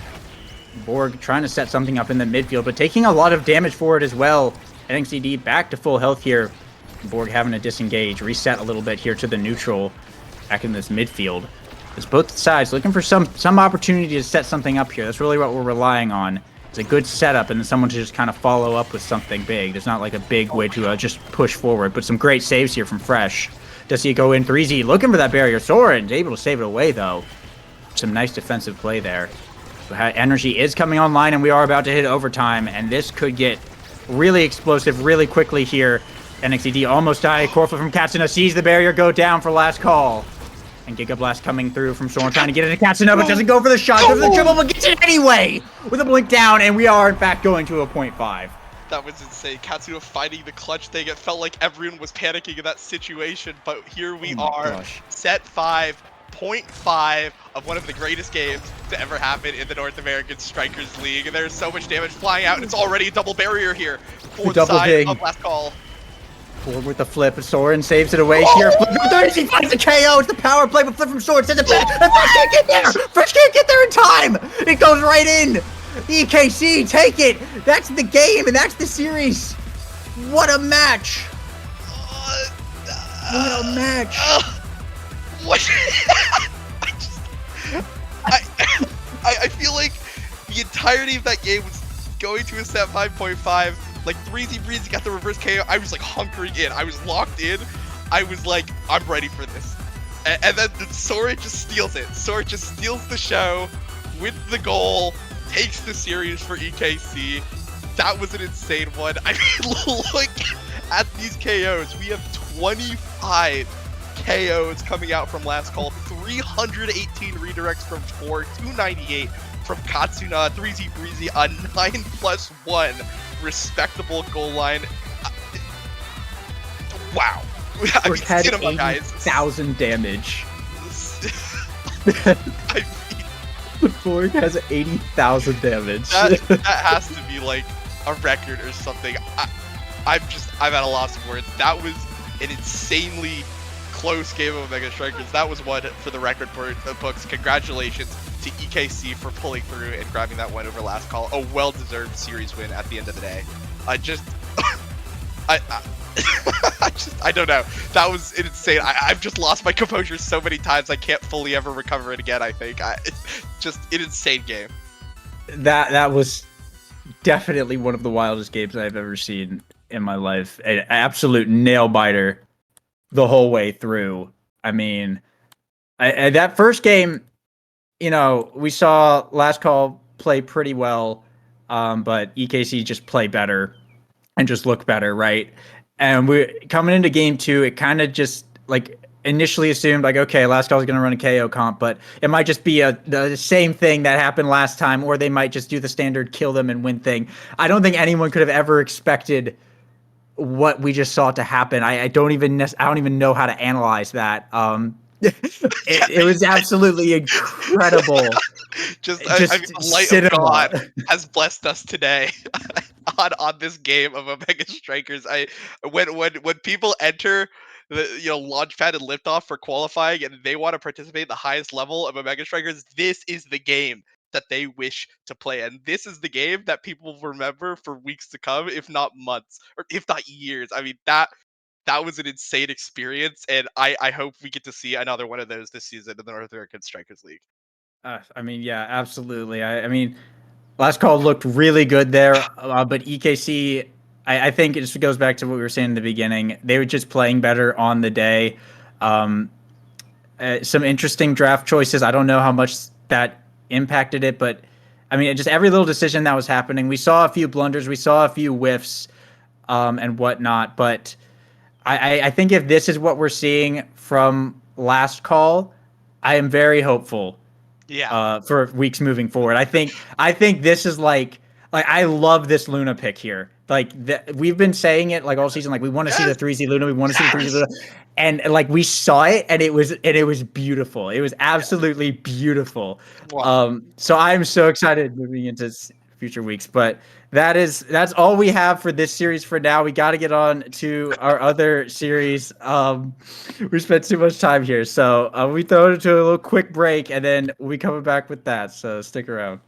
Borg trying to set something up in the midfield, but taking a lot of damage for it as well. NXED back to full health here. Borg having to disengage, reset a little bit here to the neutral back in this midfield. It's both sides looking for some opportunity to set something up here. That's really what we're relying on. It's a good setup, and then someone to just kind of follow up with something big. There's not like a big way to just push forward, but some great saves here from Fresh. Does he go in 3Z looking for that barrier? Soren's able to save it away, though. Some nice defensive play there. Energy is coming online, and we are about to hit overtime, and this could get really explosive really quickly here. NXED almost died. Corfla from Katsuna sees the barrier go down for last call. And Giga Blast coming through from Soren, trying to get it to Katsuna, but doesn't go for the shot, goes for the triple, but gets it anyway with a blink down, and we are in fact going to a 0.5. That was insane. Katsuna fighting the clutch thing. It felt like everyone was panicking in that situation, but here we Oh my are. gosh. Set 5, point 5 of one of the greatest games to ever happen in the North American Strikers League. And there's so much damage flying out, and it's already a double barrier here for the Double side ding. of Last Call. Forward with the flip. Soren saves it away here. Flip from 30. He finds the KO. It's the power play, but flip from Soren sends it back. And Fresh can't get there. Fresh can't get there in time. It goes right in. EKC, take it. That's the game, and that's the series. What a match. What a match. What? I feel like the entirety of that game was going to a set 5.5. Like 3Z Breezy got the reverse KO. I was like hunkering in. I was locked in. I was like, I'm ready for this. And then Soren just steals it. Soren just steals the show, wins the goal, takes the series for EKC. That was an insane one. I mean, look at these KOs. We have 25 KOs coming out from Last Call, 318 redirects from 4, 298 from Katsuna, 3Z Breezy, a 9+1 respectable goal line. Wow. I mean, had cinema, guys. 80,000 damage. I The Borg has 80,000 damage. that has to be like a record or something. I'm at a loss of words. That was an insanely close game of Omega Strikers. That was one for the record books. Congratulations to EKC for pulling through and grabbing that one over Last Call. A well-deserved series win at the end of the day. I don't know. That was insane. I've just lost my composure so many times. I can't fully ever recover it again. I think it's just an insane game. That was definitely one of the wildest games I've ever seen in my life. An absolute nail biter the whole way through. I mean, that first game, you know, we saw Last Call play pretty well, but EKC just play better and just look better, right? And we coming into game 2, it kind of just like initially assumed like, okay, Last Call is going to run a KO comp, but it might just be the same thing that happened last time, or they might just do the standard kill them and win thing. I don't think anyone could have ever expected what we just saw to happen. I don't even know how to analyze that. It was absolutely incredible. I mean, the light cinema. of God has blessed us today on this game of Omega Strikers. When people enter the launchpad and liftoff for qualifying and they want to participate at the highest level of Omega Strikers, this is the game that they wish to play, and this is the game that people will remember for weeks to come, if not months, or if not years. I mean, that was an insane experience, and I hope we get to see another one of those this season in the North American Strikers League. I mean, yeah, absolutely. I mean, Last Call looked really good there, but EKC, I think it just goes back to what we were saying in the beginning. They were just playing better on the day. Some interesting draft choices. I don't know how much that impacted it, but I mean, just every little decision that was happening. We saw a few blunders, we saw a few whiffs, and whatnot. But I think if this is what we're seeing from Last Call, I am very hopeful. Yeah. For weeks moving forward. I think this is like I love this Luna pick here. Like we've been saying it like all season. Like we want to see the 3Z Luna. We want to see the 3Z Luna, and like we saw it, and it was beautiful. It was absolutely beautiful. Wow. So I'm so excited moving into future weeks. But that's all we have for this series for now. We got to get on to our other series. We spent too much time here, so we throw it to a little quick break, and then we coming back with that. So stick around.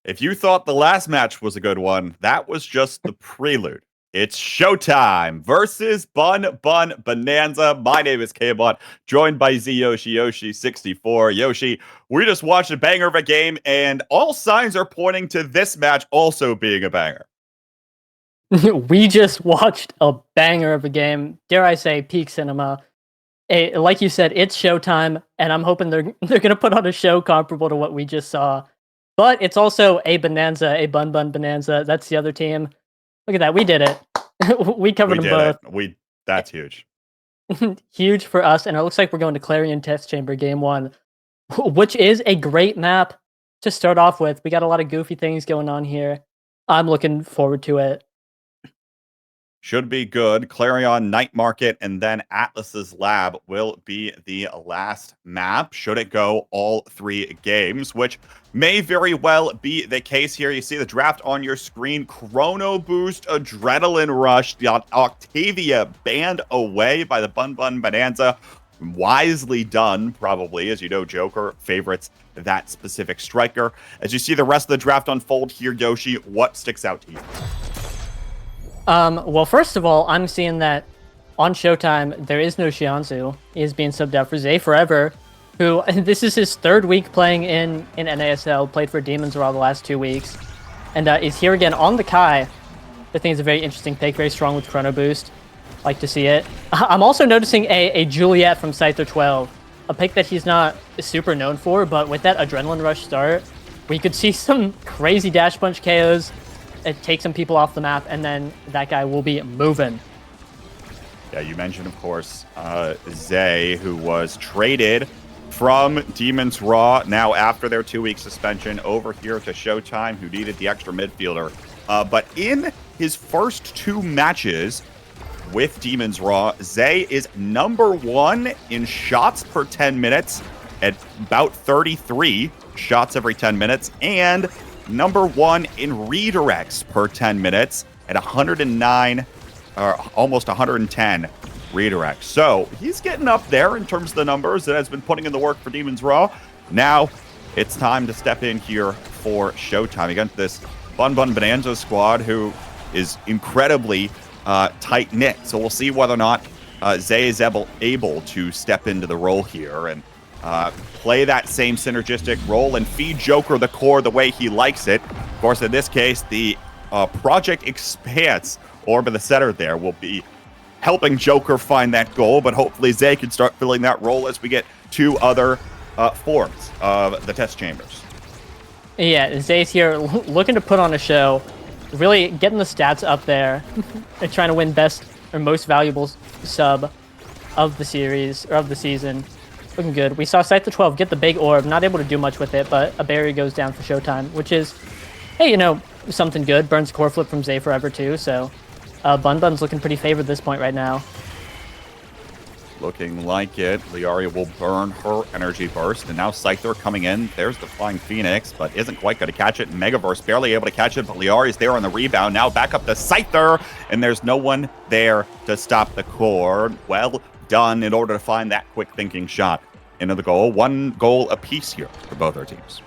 If you thought the last match was a good one, that was just the prelude. It's showtime versus Bun Bun Bonanza. My name is Kbot, joined by Z Yoshi 64. Yoshi, we just watched a banger of a game, and all signs are pointing to this match also being a banger. We just watched a banger of a game. Dare I say, peak cinema. Like you said, it's showtime, and I'm hoping they're gonna put on a show comparable to what we just saw. But it's also a bonanza, a Bun Bun Bonanza. That's the other team. Look at that, we did it. We covered them both. That's huge. Huge for us, and it looks like we're going to Clarion Test Chamber Game 1, which is a great map to start off with. We got a lot of goofy things going on here. I'm looking forward to it. Should be good. Clarion Night Market and then Atlas's Lab will be the last map. Should it go all 3 games, which may very well be the case here. You see the draft on your screen. Chrono Boost, Adrenaline Rush, the Octavia banned away by the Bun Bun Bonanza. Wisely done, probably. As you know, Joker favorites that specific striker. As you see the rest of the draft unfold here, Yoshi, what sticks out to you? Well, first of all, I'm seeing that on Showtime, there is no Shianzu. He is being subbed out for Zay Forever, who, this is his 3rd week playing in NASL, played for Demons Raw the last 2 weeks, and is here again on the Kai. I think it's a very interesting pick, very strong with Chrono Boost. Like to see it. I'm also noticing a Juliet from Scyther 12, a pick that he's not super known for, but with that Adrenaline Rush start, we could see some crazy Dash Punch KOs, take some people off the map, and then that guy will be moving. Yeah, you mentioned, of course, Zay, who was traded from Demons Raw, now after their 2-week suspension, over here to Showtime, who needed the extra midfielder. But in his first 2 matches with Demons Raw, Zay is #1 in shots per 10 minutes at about 33 shots every 10 minutes, and #1 in redirects per 10 minutes at 109, or almost 110 redirects. So he's getting up there in terms of the numbers and has been putting in the work for Demons Raw. Now it's time to step in here for Showtime against this Bun Bun Bonanza squad, who is incredibly tight-knit. So we'll see whether or not Zay is able to step into the role here and play that same synergistic role and feed Joker the core the way he likes it. Of course, in this case, the Project Expanse orb in the center there will be helping Joker find that goal, but hopefully Zay can start filling that role as we get 2 other forms of the test chambers. Yeah, Zay's here looking to put on a show, really getting the stats up there, and trying to win best or most valuable sub of the series, or of the season. Looking good. We saw Scythe the 12 get the big orb, not able to do much with it, but a barrier goes down for Showtime, which is, hey, you know, something good. Burns core flip from Zay forever too, so Bun Bun's looking pretty favored at this point right now. Looking like it. Liari will burn her energy burst, and now Scyther coming in. There's the Flying Phoenix, but isn't quite going to catch it. Megaverse barely able to catch it, but Liari's there on the rebound. Now back up to Scyther, and there's no one there to stop the core. Well done in order to find that quick thinking shot into the goal. 1 goal apiece here for both our teams.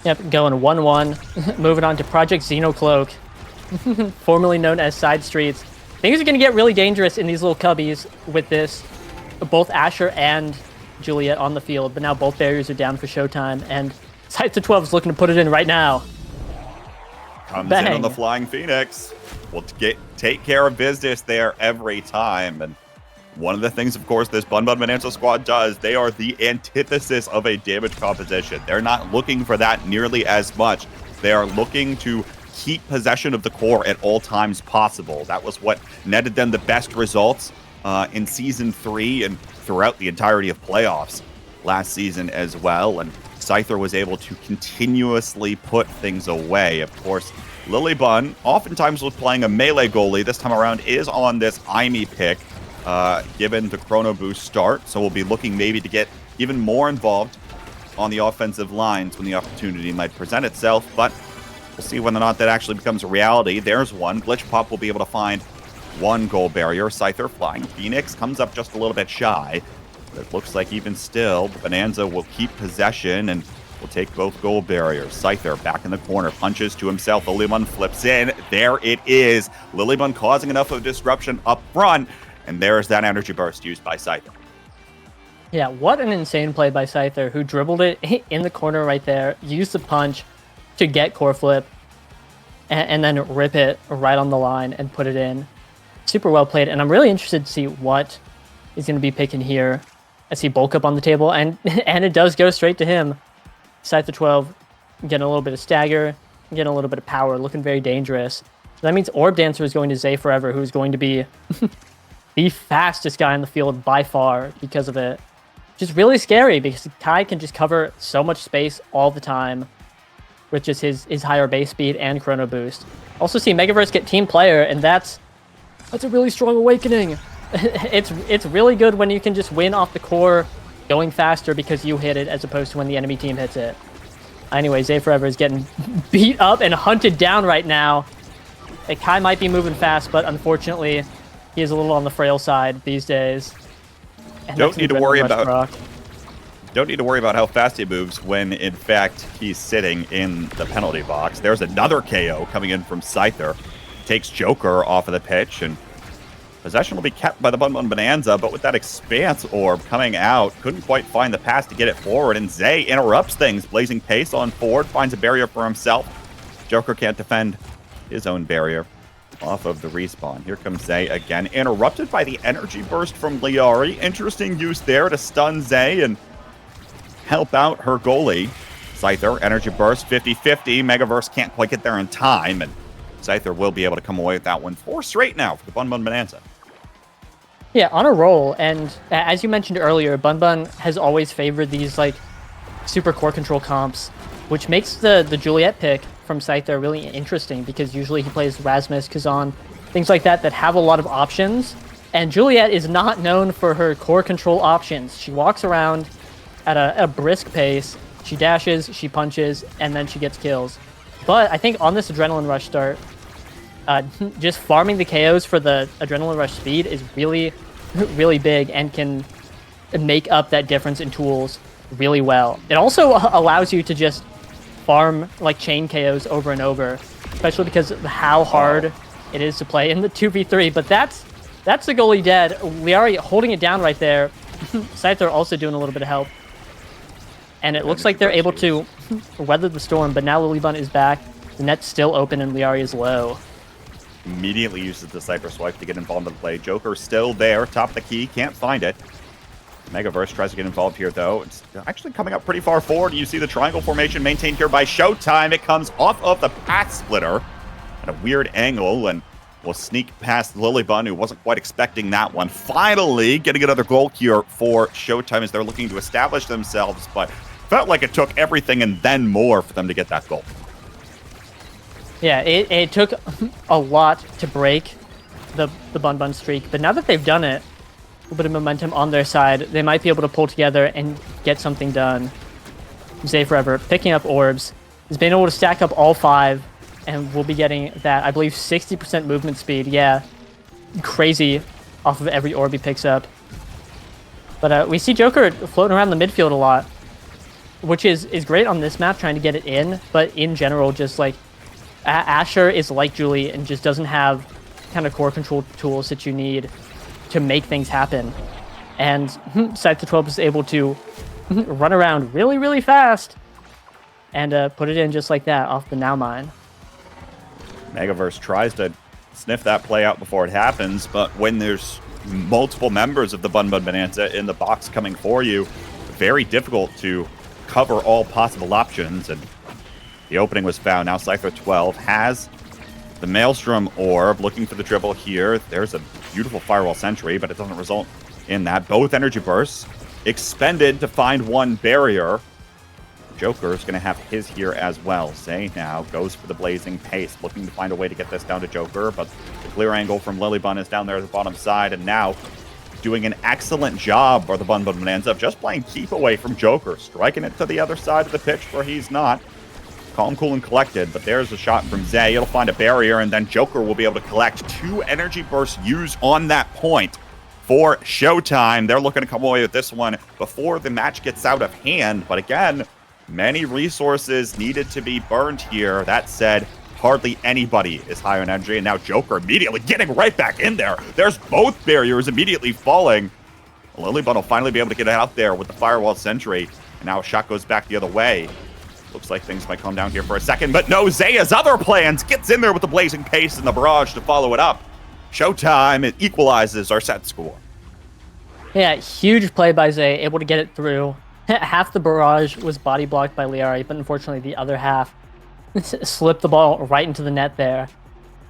Yep, going 1-1. Moving on to Project Xenocloak, formerly known as Side Streets. Things are going to get really dangerous in these little cubbies with this. Both Asher and Juliet on the field, but now both barriers are down for Showtime, and Scythe the 12 is looking to put it in right now. Comes Bang. in on the Flying Phoenix. We'll take care of business there every time. And one of the things, of course, this Bun Bun Bonanza squad does, they are the antithesis of a damage composition. They're not looking for that nearly as much. They are looking to keep possession of the core at all times possible. That was what netted them the best results in Season 3 and throughout the entirety of playoffs last season as well. And Scyther was able to continuously put things away. Of course, Lily Bun, oftentimes was playing a melee goalie. This time around is on this Aimee pick, given the Chrono Boost start. So we'll be looking maybe to get even more involved on the offensive lines when the opportunity might present itself. But we'll see whether or not that actually becomes a reality. There's one. Glitch Pop will be able to find 1 goal barrier. Scyther Flying Phoenix comes up just a little bit shy. But it looks like even still, Bonanza will keep possession and will take both goal barriers. Scyther back in the corner, punches to himself. Lilybun flips in. There it is. Lilybun causing enough of a disruption up front. And there's that energy burst used by Scyther. Yeah, what an insane play by Scyther, who dribbled it in the corner right there, used the punch to get core flip, and then rip it right on the line and put it in. Super well played, and I'm really interested to see what he's going to be picking here. I see bulk up on the table, and and it does go straight to him. Scythe 12 getting a little bit of stagger, getting a little bit of power, looking very dangerous. So that means Orb Dancer is going to Zay forever, who's going to be the fastest guy on the field by far because of it. Just really scary because Kai can just cover so much space all the time with just his higher base speed and chrono boost. Also see Megaverse get team player, and that's a really strong awakening. It's really good when you can just win off the core going faster because you hit it as opposed to when the enemy team hits it. Anyway, Zay Forever is getting beat up and hunted down right now. Kai might be moving fast, but unfortunately, he is a little on the frail side these days. And Don't need to worry about how fast he moves when, in fact, he's sitting in the penalty box. There's another KO coming in from Scyther. Takes Joker off of the pitch, and possession will be kept by the Bun Bun Bonanza, but with that Expanse Orb coming out, couldn't quite find the pass to get it forward, and Zay interrupts things, blazing pace on forward, finds a barrier for himself. Joker can't defend his own barrier off of the respawn. Here comes Zay again, interrupted by the energy burst from Liari. Interesting use there to stun Zay and help out her goalie. Scyther, energy burst, 50-50. Megaverse can't quite get there in time, and Scyther will be able to come away with that one. 4 straight now for the Bun Bun Bonanza. Yeah, on a roll, and as you mentioned earlier, Bun Bun has always favored these like super core control comps, which makes the Juliet pick from Scyther really interesting because usually he plays Rasmus, Kazan, things like that that have a lot of options. And Juliet is not known for her core control options. She walks around at a brisk pace, she dashes, she punches, and then she gets kills. But I think on this Adrenaline Rush start, just farming the KOs for the Adrenaline Rush speed is really, really big and can make up that difference in tools really well. It also allows you to just farm like chain KOs over and over, especially because of how hard it is to play in the 2v3. But that's the goalie dead. Liari holding it down right there. Scyther also doing a little bit of help. And it looks like they're able to weather the storm, but now Lilybun is back. The net's still open and Liari is low. Immediately uses the Cyber Swipe to get involved in the play. Joker still there, top of the key, can't find it. Megaverse tries to get involved here, though. It's actually coming up pretty far forward. You see the triangle formation maintained here by Showtime. It comes off of the path splitter at a weird angle and will sneak past Lilybun, who wasn't quite expecting that one. Finally, getting another goal here for Showtime as they're looking to establish themselves, but felt like it took everything and then more for them to get that goal. Yeah, it took a lot to break the Bun Bun streak, but now that they've done it, a little bit of momentum on their side, they might be able to pull together and get something done. Zay Forever picking up orbs. He's been able to stack up all 5, and we'll be getting that, I believe, 60% movement speed. Yeah, crazy off of every orb he picks up. But we see Joker floating around the midfield a lot, which is great on this map, trying to get it in, but in general, just like Asher is like Julie and just doesn't have kind of core control tools that you need to make things happen. And Scyther 12 is able to run around really, really fast and put it in just like that off the Now Mine. Megaverse tries to sniff that play out before it happens, but when there's multiple members of the Bun Bun Bonanza in the box coming for you, very difficult to cover all possible options, and the opening was found. Now Scyther 12 has the Maelstrom Orb, looking for the dribble here. There's a beautiful Firewall Sentry, but it doesn't result in that. Both energy bursts expended to find one barrier. Joker's going to have his here as well. Zay now goes for the Blazing Pace, looking to find a way to get this down to Joker, but the clear angle from Lilybun is down there at the bottom side, and now doing an excellent job for the Bun Bun Bonanza of just playing keep away from Joker, striking it to the other side of the pitch where he's not. Calm, cool, and collected, but there's a shot from Zay. It'll find a barrier, and then Joker will be able to collect 2 energy bursts used on that point for Showtime. They're looking to come away with this one before the match gets out of hand, but again, many resources needed to be burned here. That said, hardly anybody is high on energy, and now Joker immediately getting right back in there. There's both barriers immediately falling. Lilybun will finally be able to get out there with the Firewall Sentry, and now a shot goes back the other way. Looks like things might calm down here for a second, but no, Zay has other plans. Gets in there with the Blazing Pace and the Barrage to follow it up. Showtime, it equalizes our set score. Yeah, huge play by Zay, able to get it through. Half the barrage was body blocked by Liari, but unfortunately the other half slipped the ball right into the net there.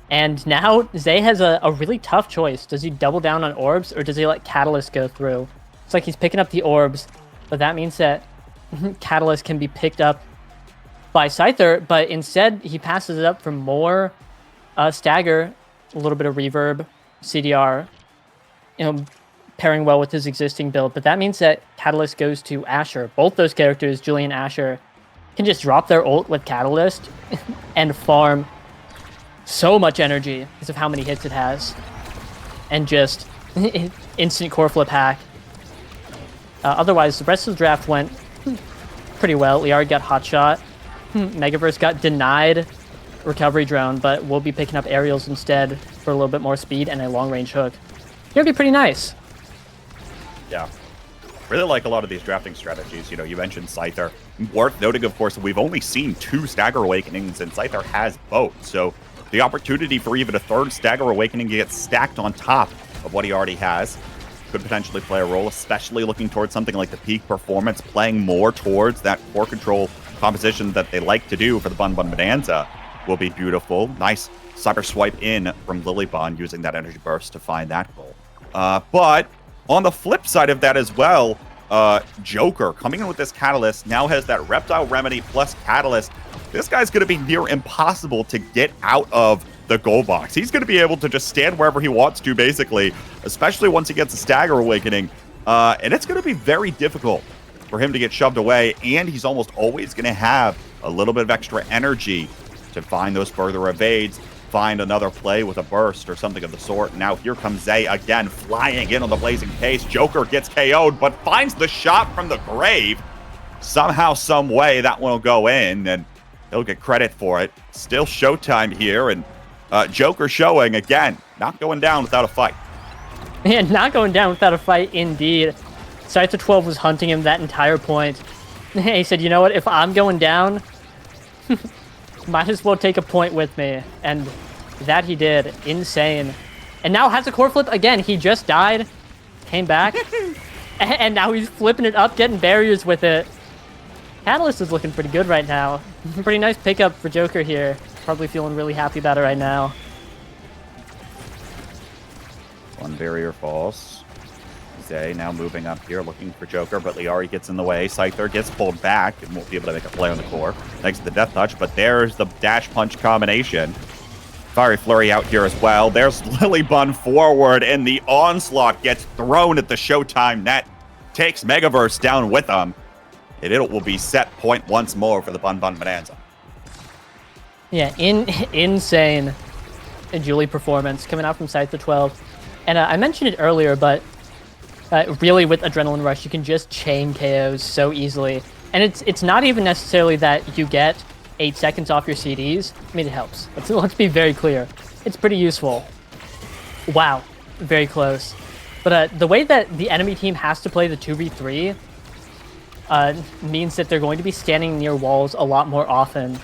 And now Zay has a really tough choice. Does he double down on orbs, or does he let Catalyst go through? It's like he's picking up the orbs, but that means that Catalyst can be picked up by Scyther, but instead he passes it up for more stagger, a little bit of reverb, CDR, pairing well with his existing build. But that means that Catalyst goes to Asher. Both those characters, Julie and Asher, can just drop their ult with Catalyst and farm so much energy because of how many hits it has. And just instant core flip hack. Otherwise, the rest of the draft went pretty well. Liari got hot shot. Megaverse got denied recovery drone, but we'll be picking up aerials instead for a little bit more speed and a long-range hook. It'll be pretty nice. Yeah. Really like a lot of these drafting strategies. You know, you mentioned Scyther. Worth noting, of course, that we've only seen 2 Stagger Awakenings, and Scyther has both. So the opportunity for even a 3rd Stagger Awakening to get stacked on top of what he already has could potentially play a role, especially looking towards something like the peak performance, playing more towards that core control composition that they like to do for the Bun Bun Bonanza will be beautiful. Nice cyber swipe in from Lilybun using that energy burst to find that goal. But on the flip side of that as well, Joker coming in with this Catalyst now has that Reptile Remedy plus Catalyst. This guy's going to be near impossible to get out of the goal box. He's going to be able to just stand wherever he wants to, basically, especially once he gets a Stagger Awakening. And it's going to be very difficult for him to get shoved away, and he's almost always going to have a little bit of extra energy to find those further evades, find another play with a burst or something of the sort. Now here comes Zay again, flying in on the Blazing Case. Joker gets KO'd, but finds the shot from the grave. Somehow, some way, that one will go in, and he'll get credit for it. Still showtime here, and Joker showing, again, not going down without a fight. Yeah, not going down without a fight, indeed. Scyther 12 was hunting him that entire point. He said, you know what, if I'm going down, might as well take a point with me. And that he did. Insane. And now has a core flip again. He just died, came back, and now he's flipping it up, getting barriers with it. Catalyst is looking pretty good right now. Pretty nice pickup for Joker here. Probably feeling really happy about it right now. One barrier falls. Zay now moving up here, looking for Joker, but Liari gets in the way. Scyther gets pulled back and won't be able to make a play on the core, thanks to the Death Touch, but there's the dash punch combination. Fiery Flurry out here as well. There's Lilybun forward, and the onslaught gets thrown at the Showtime net. Takes Megaverse down with them, and it will be set point once more for the Bun Bun Bonanza. Yeah, insane Julie performance coming out from Scyther 12. And I mentioned it earlier, but really with Adrenaline Rush, you can just chain KOs so easily. And it's not even necessarily that you get 8 seconds off your CDs. I mean, it helps. Let's be very clear. It's pretty useful. Wow, very close. But the way that the enemy team has to play the 2v3 means that they're going to be standing near walls a lot more often,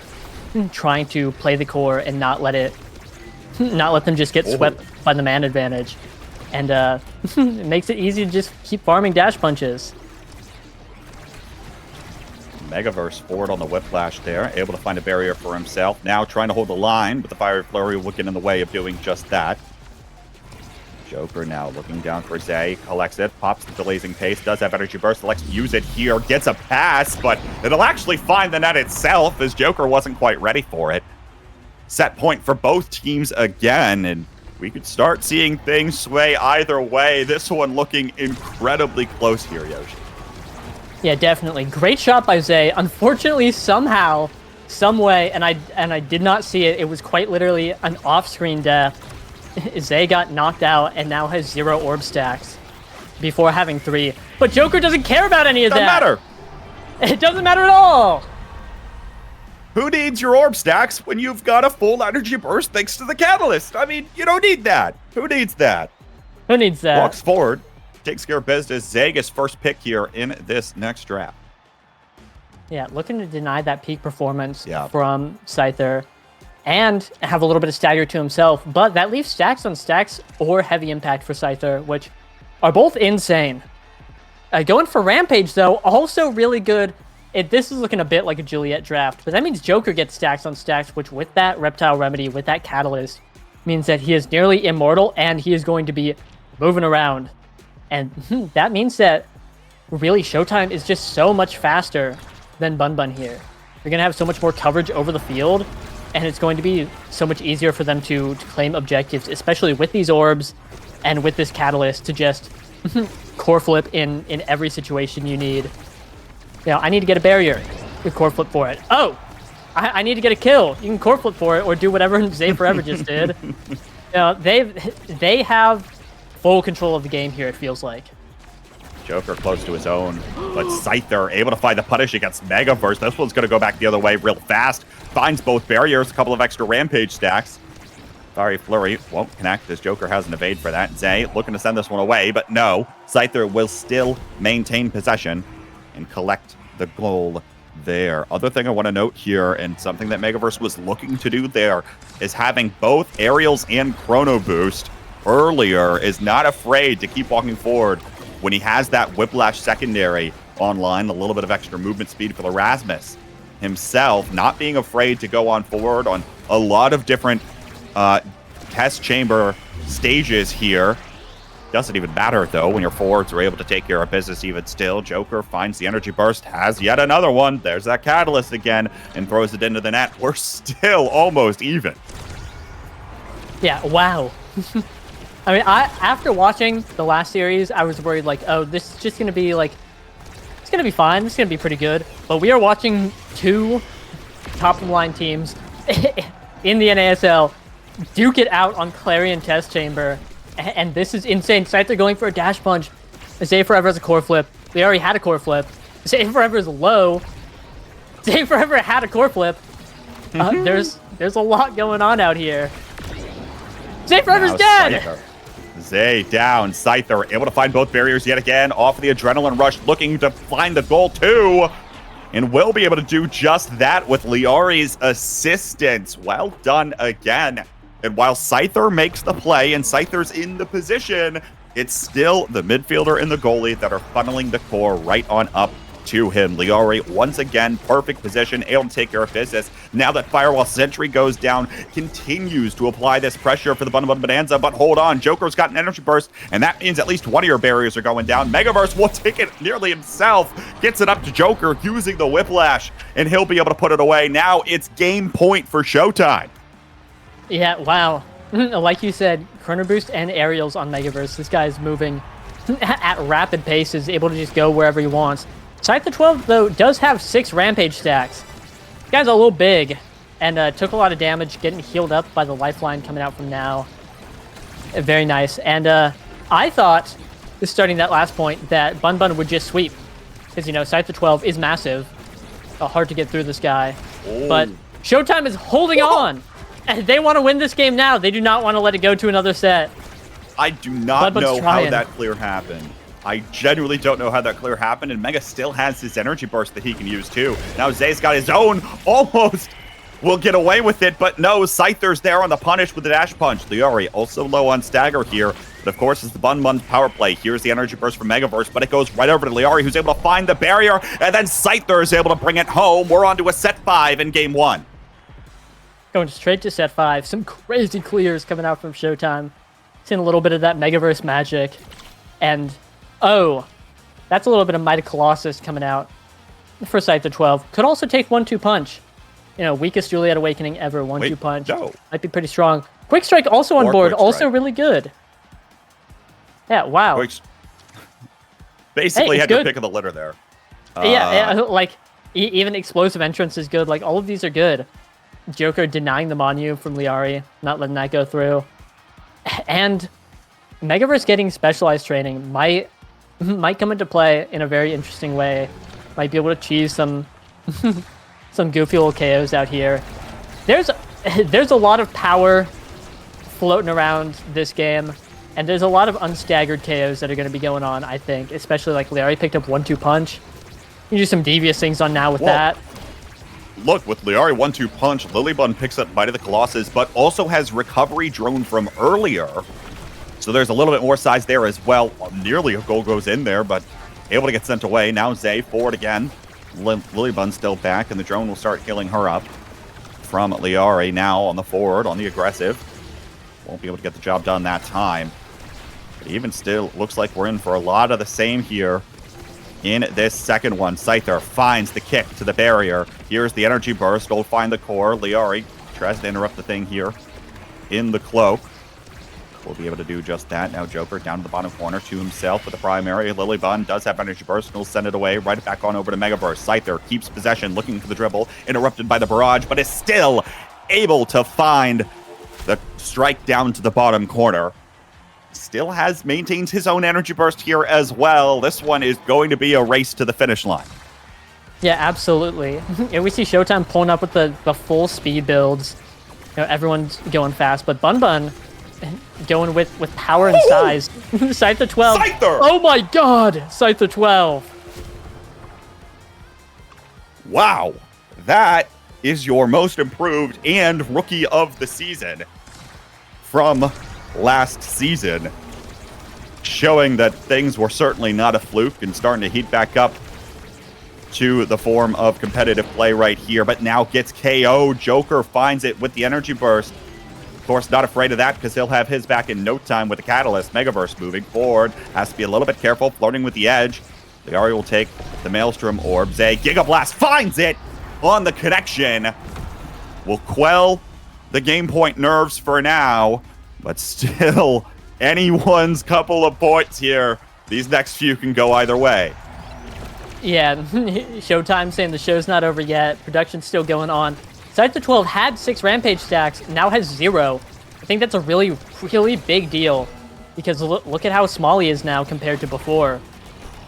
trying to play the core and not let them just get swept by the man advantage. And it makes it easy to just keep farming dash punches. Megaverse forward on the Whiplash there, able to find a barrier for himself. Now trying to hold the line, but the Fiery Flurry will get in the way of doing just that. Joker now looking down for Zay, collects it, pops the Blazing Pace, does have Energy Burst, elects to use it here, gets a pass, but it'll actually find the net itself as Joker wasn't quite ready for it. Set point for both teams again, and we could start seeing things sway either way. This one looking incredibly close here, Yoshi. Yeah, definitely. Great shot by Zay. Unfortunately, somehow, some way, and I did not see it. It was quite literally an off-screen death. Zay got knocked out and now has 0 orb stacks before having 3. But Joker doesn't care about any of that. Doesn't matter. It doesn't matter at all. Who needs your orb stacks when you've got a full energy burst thanks to the Catalyst? I mean, you don't need that. Who needs that? Who needs that? Walks forward, takes care of business. Zega's first pick here in this next draft. Yeah, looking to deny that peak performance from Scyther and have a little bit of stagger to himself, but that leaves stacks on stacks or heavy impact for Scyther, which are both insane. Going for Rampage, though, also really good. This is looking a bit like a Juliet draft, but that means Joker gets stacks on stacks, which with that Reptile Remedy, with that Catalyst, means that he is nearly immortal and he is going to be moving around. And that means that really Showtime is just so much faster than Bun Bun here. They're going to have so much more coverage over the field, and it's going to be so much easier for them to claim objectives, especially with these orbs and with this Catalyst to just core flip in every situation you need. You know, I need to get a barrier. You core flip for it. Oh, I need to get a kill. You can core flip for it or do whatever Zay Forever just did. You know, they have full control of the game here, it feels like. Joker close to his own, but Scyther able to find the punish against Megaverse. This one's going to go back the other way real fast. Finds both barriers, a couple of extra Rampage stacks. Fiery Flurry won't connect as Joker has an evade for that. Zay looking to send this one away, but no. Scyther will still maintain possession and collect the goal there. Other thing I want to note here, and something that Megaverse was looking to do there, is having both Aerials and Chrono Boost earlier, is not afraid to keep walking forward when he has that Whiplash secondary online, a little bit of extra movement speed for the Rasmus himself, not being afraid to go on forward on a lot of different test chamber stages here. Doesn't even matter, though, when your forwards are able to take care of business even still. Joker finds the energy burst, has yet another one. There's that catalyst again, and throws it into the net. We're still almost even. Yeah, wow. I mean, after watching the last series, I was worried, like, oh, this is just going to be, like, it's going to be fine. This is going to be pretty good. But we are watching two top-of-the-line teams in the NASL duke it out on Clarion Test Chamber. And this is insane. Scyther going for a dash punch. Zay Forever has a core flip. They already had a core flip. Zay Forever is low. Zay Forever had a core flip. There's a lot going on out here. Zay Forever's dead! Scyther. Zay down. Scyther able to find both barriers yet again. Off of the adrenaline rush, looking to find the goal too. And will be able to do just that with Liari's assistance. Well done again. And while Scyther makes the play and Scyther's in the position, it's still the midfielder and the goalie that are funneling the core right on up to him. Liari, once again, perfect position, able to take care of business. Now that Firewall Sentry goes down, continues to apply this pressure for the Bun Bonanza, but hold on, Joker's got an energy burst, and that means at least one of your barriers are going down. Megaverse will take it nearly himself, gets it up to Joker using the Whiplash, and he'll be able to put it away. Now it's game point for Showtime. Yeah, wow. Like you said, Chrono Boost and Aerials on Megaverse. This guy is moving at rapid paces, able to just go wherever he wants. Scyther 12, though, does have 6 Rampage stacks. This guy's a little big, and took a lot of damage, getting healed up by the lifeline coming out from now. Very nice. And I thought, starting that last point, that Bun Bun would just sweep. Because, you know, Scyther 12 is massive. Hard to get through this guy. Ooh. But Showtime is holding on. They want to win this game now. They do not want to let it go to another set. I do not know how that clear happened. I genuinely don't know how that clear happened, and Mega still has his energy burst that he can use too. Now Zay's got his own, almost will get away with it, but no, Scyther's there on the punish with the dash punch. Liari also low on stagger here, but of course it's the Bun Bun power play. Here's the energy burst from Megaverse, but it goes right over to Liari, who's able to find the barrier, and then Scyther is able to bring it home. We're on to a set 5 in game 1. Going straight to set 5. Some crazy clears coming out from Showtime. Seeing a little bit of that Megaverse magic. And, oh, that's a little bit of Might of Colossus coming out for Scyther 12. Could also take 1-2 punch. You know, weakest Juliet Awakening ever, 1-2 punch. No. Might be pretty strong. Quick Strike also on board, also really good. Yeah, wow. Basically had your pick of the litter there. Yeah, like, even Explosive Entrance is good. Like, all of these are good. Joker denying the Monu from Liari, not letting that go through. And Megaverse getting specialized training might come into play in a very interesting way. Might be able to cheese some some goofy little KOs out here. There's a lot of power floating around this game, and there's a lot of unstaggered KOs that are going to be going on, I think. Especially like Liari picked up 1-2 punch. You can do some devious things on now with that. Look, with Liari 1-2 punch, Lilybun picks up Might of the Colossus, but also has recovery drone from earlier. So there's a little bit more size there as well. Nearly a goal goes in there, but able to get sent away. Now Zay forward again. Lilybun still back, and the drone will start healing her up from Liari now on the forward, on the aggressive. Won't be able to get the job done that time. But even still, looks like we're in for a lot of the same here. In this second one, Scyther finds the kick to the barrier. Here's the energy burst. Will find the core. Liari tries to interrupt the thing here in the cloak. Will be able to do just that. Now Joker down to the bottom corner to himself with the primary. Lilybun does have energy burst and will send it away. Right back on over to Megaverse. Scyther keeps possession, looking for the dribble. Interrupted by the barrage, but is still able to find the strike down to the bottom corner. Still maintains his own energy burst here as well. This one is going to be a race to the finish line. Yeah, absolutely. And we see Showtime pulling up with the full speed builds. You know, everyone's going fast, but Bun Bun going with power and size. Scyther 12. Scyther! Oh my god! Scyther 12. Wow. That is your most improved and rookie of the season from last season, showing that things were certainly not a fluke and starting to heat back up to the form of competitive play right here, but now gets KO. Joker finds it with the energy burst. course, not afraid of that because he'll have his back in no time with the Catalyst. Megaverse moving forward. Has to be a little bit careful, flirting with the edge. Liari will take the Maelstrom Orb. Zay, Giga Blast finds it on the connection. Will quell the game point nerves for now, but still anyone's couple of points here. These next few can go either way. Yeah, Showtime saying the show's not over yet. Production's still going on. Scyther 12 had 6 Rampage stacks, now has 0. I think that's a really, really big deal because look at how small he is now compared to before.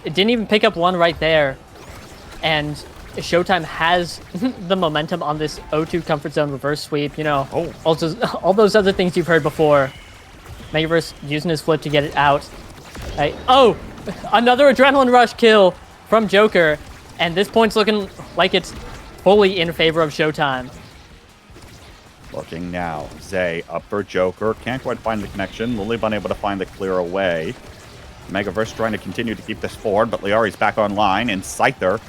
It didn't even pick up 1 right there. And Showtime has the momentum on this O2 comfort zone reverse sweep, you know, also all those other things you've heard before. Megaverse using his flip to get it out. Oh, another Adrenaline Rush kill from Joker, and this point's looking like it's fully in favor of Showtime. Looking now, Zay up for Joker, can't quite find the connection. Lilybun able to find the clear away. Megaverse trying to continue to keep this forward, but Liari's back online, and Scyther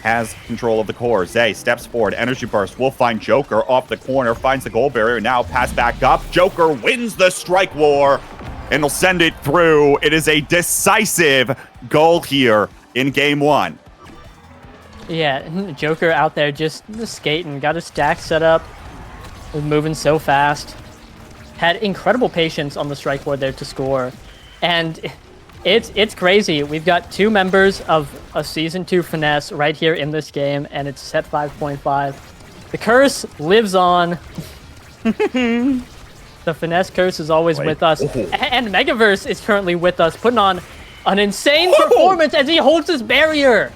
has control of the core. Zay steps forward, energy burst will find Joker off the corner, finds the goal barrier, now pass back up. Joker wins the strike war, and will send it through. It is a decisive goal here in game 1. Yeah, Joker out there just skating, got his stack set up, was moving so fast, had incredible patience on the strike board there to score, and it's crazy. We've got 2 members of a Season 2 Finesse right here in this game, and it's set 5.5. The curse lives on. The Finesse curse is always with us, and Megaverse is currently with us, putting on an insane performance as he holds his barrier.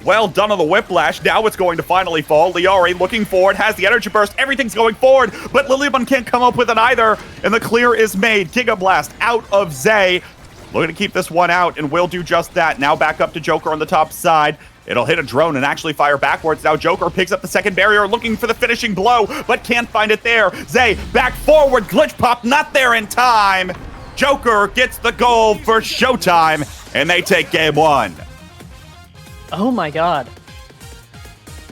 Well done on the whiplash. Now it's going to finally fall. Liari looking forward, has the energy burst. Everything's going forward, but Lilybun can't come up with it either, and the clear is made. Giga Blast out of Zay. Looking to keep this one out, and will do just that. Now back up to Joker on the top side. It'll hit a drone and actually fire backwards. Now Joker picks up the second barrier, looking for the finishing blow, but can't find it there. Zay back forward, glitch pop, not there in time. Joker gets the goal for Showtime, and they take game 1. Oh my god.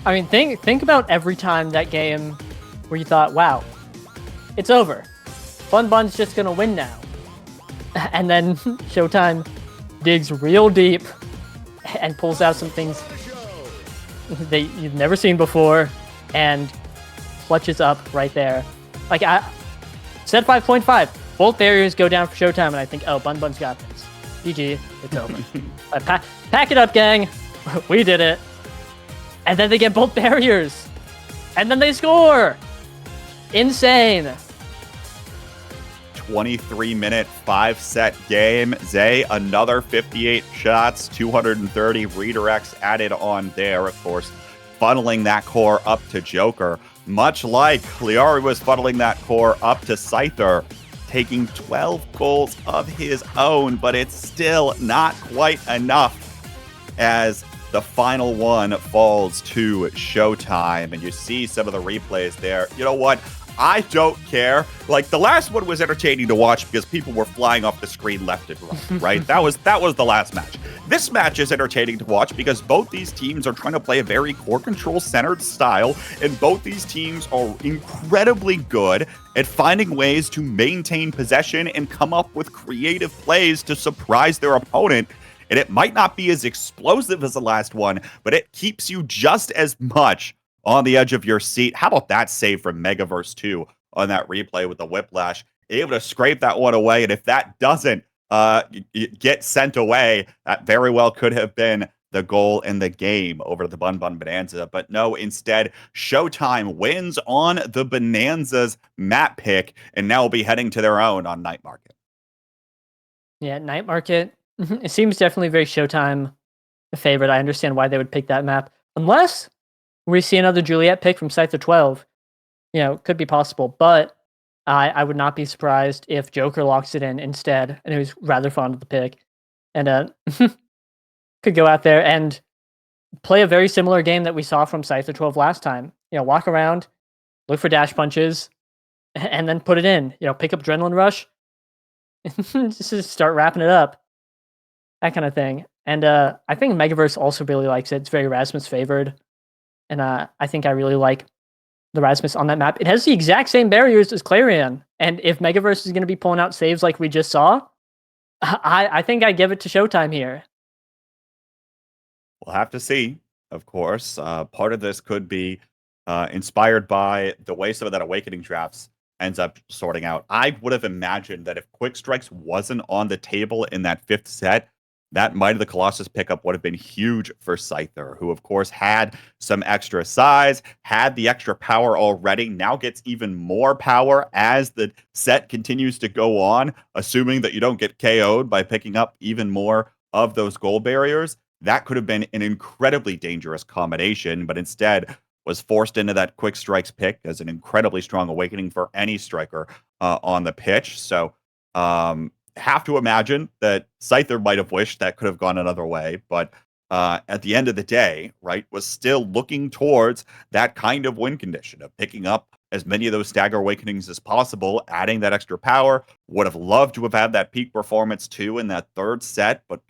I mean, think about every time that game where you thought, wow, it's over. Bun Bun's just gonna win now. And then Showtime digs real deep and pulls out some things that you've never seen before and clutches up right there. Like, I said 5.5. Both barriers go down for Showtime, and I think, oh, Bun Bun's got this. GG, it's over. Pack it up, gang. We did it. And then they get both barriers. And then they score. Insane. 23-minute, 5-set game. Zay, another 58 shots, 230 redirects added on there, of course, funneling that core up to Joker. Much like Liari was funneling that core up to Scyther, taking 12 goals of his own, but it's still not quite enough as the final one falls to Showtime. And you see some of the replays there. You know what? I don't care. Like, the last one was entertaining to watch because people were flying off the screen left and right, right? That was the last match. This match is entertaining to watch because both these teams are trying to play a very core control centered style, and both these teams are incredibly good at finding ways to maintain possession and come up with creative plays to surprise their opponent. And it might not be as explosive as the last one, but it keeps you just as much on the edge of your seat. How about that save from Megaverse 2 on that replay with the whiplash? Able to scrape that one away, and if that doesn't get sent away, that very well could have been the goal in the game over the Bun Bun Bonanza. But no, instead, Showtime wins on the Bonanza's map pick, and now will be heading to their own on Night Market. Yeah, Night Market. It seems definitely very Showtime favorite. I understand why they would pick that map. Unless we see another Juliet pick from Scyther 12. You know, could be possible. But I would not be surprised if Joker locks it in instead. And he was rather fond of the pick. And could go out there and play a very similar game that we saw from Scyther 12 last time. You know, walk around, look for dash punches, and then put it in. You know, pick up Adrenaline Rush, just start wrapping it up. That kind of thing. And I think Megaverse also really likes it. It's very Rasmus favored. And I think I really like the Rasmus on that map. It has the exact same barriers as Clarion. And if Megaverse is going to be pulling out saves like we just saw, I think I give it to Showtime here. We'll have to see, of course. Part of this could be inspired by the way some of that Awakening drafts ends up sorting out. I would have imagined that if Quick Strikes wasn't on the table in that 5th set, that Might of the Colossus pickup would have been huge for Scyther, who, of course, had some extra size, had the extra power already, now gets even more power as the set continues to go on, assuming that you don't get KO'd by picking up even more of those goal barriers. That could have been an incredibly dangerous combination, but instead was forced into that Quick Strikes pick as an incredibly strong awakening for any striker on the pitch. So, have to imagine that Scyther might have wished that could have gone another way, but at the end of the day, right, was still looking towards that kind of win condition of picking up as many of those stagger awakenings as possible, adding that extra power. Would have loved to have had that peak performance too in that 3rd set, but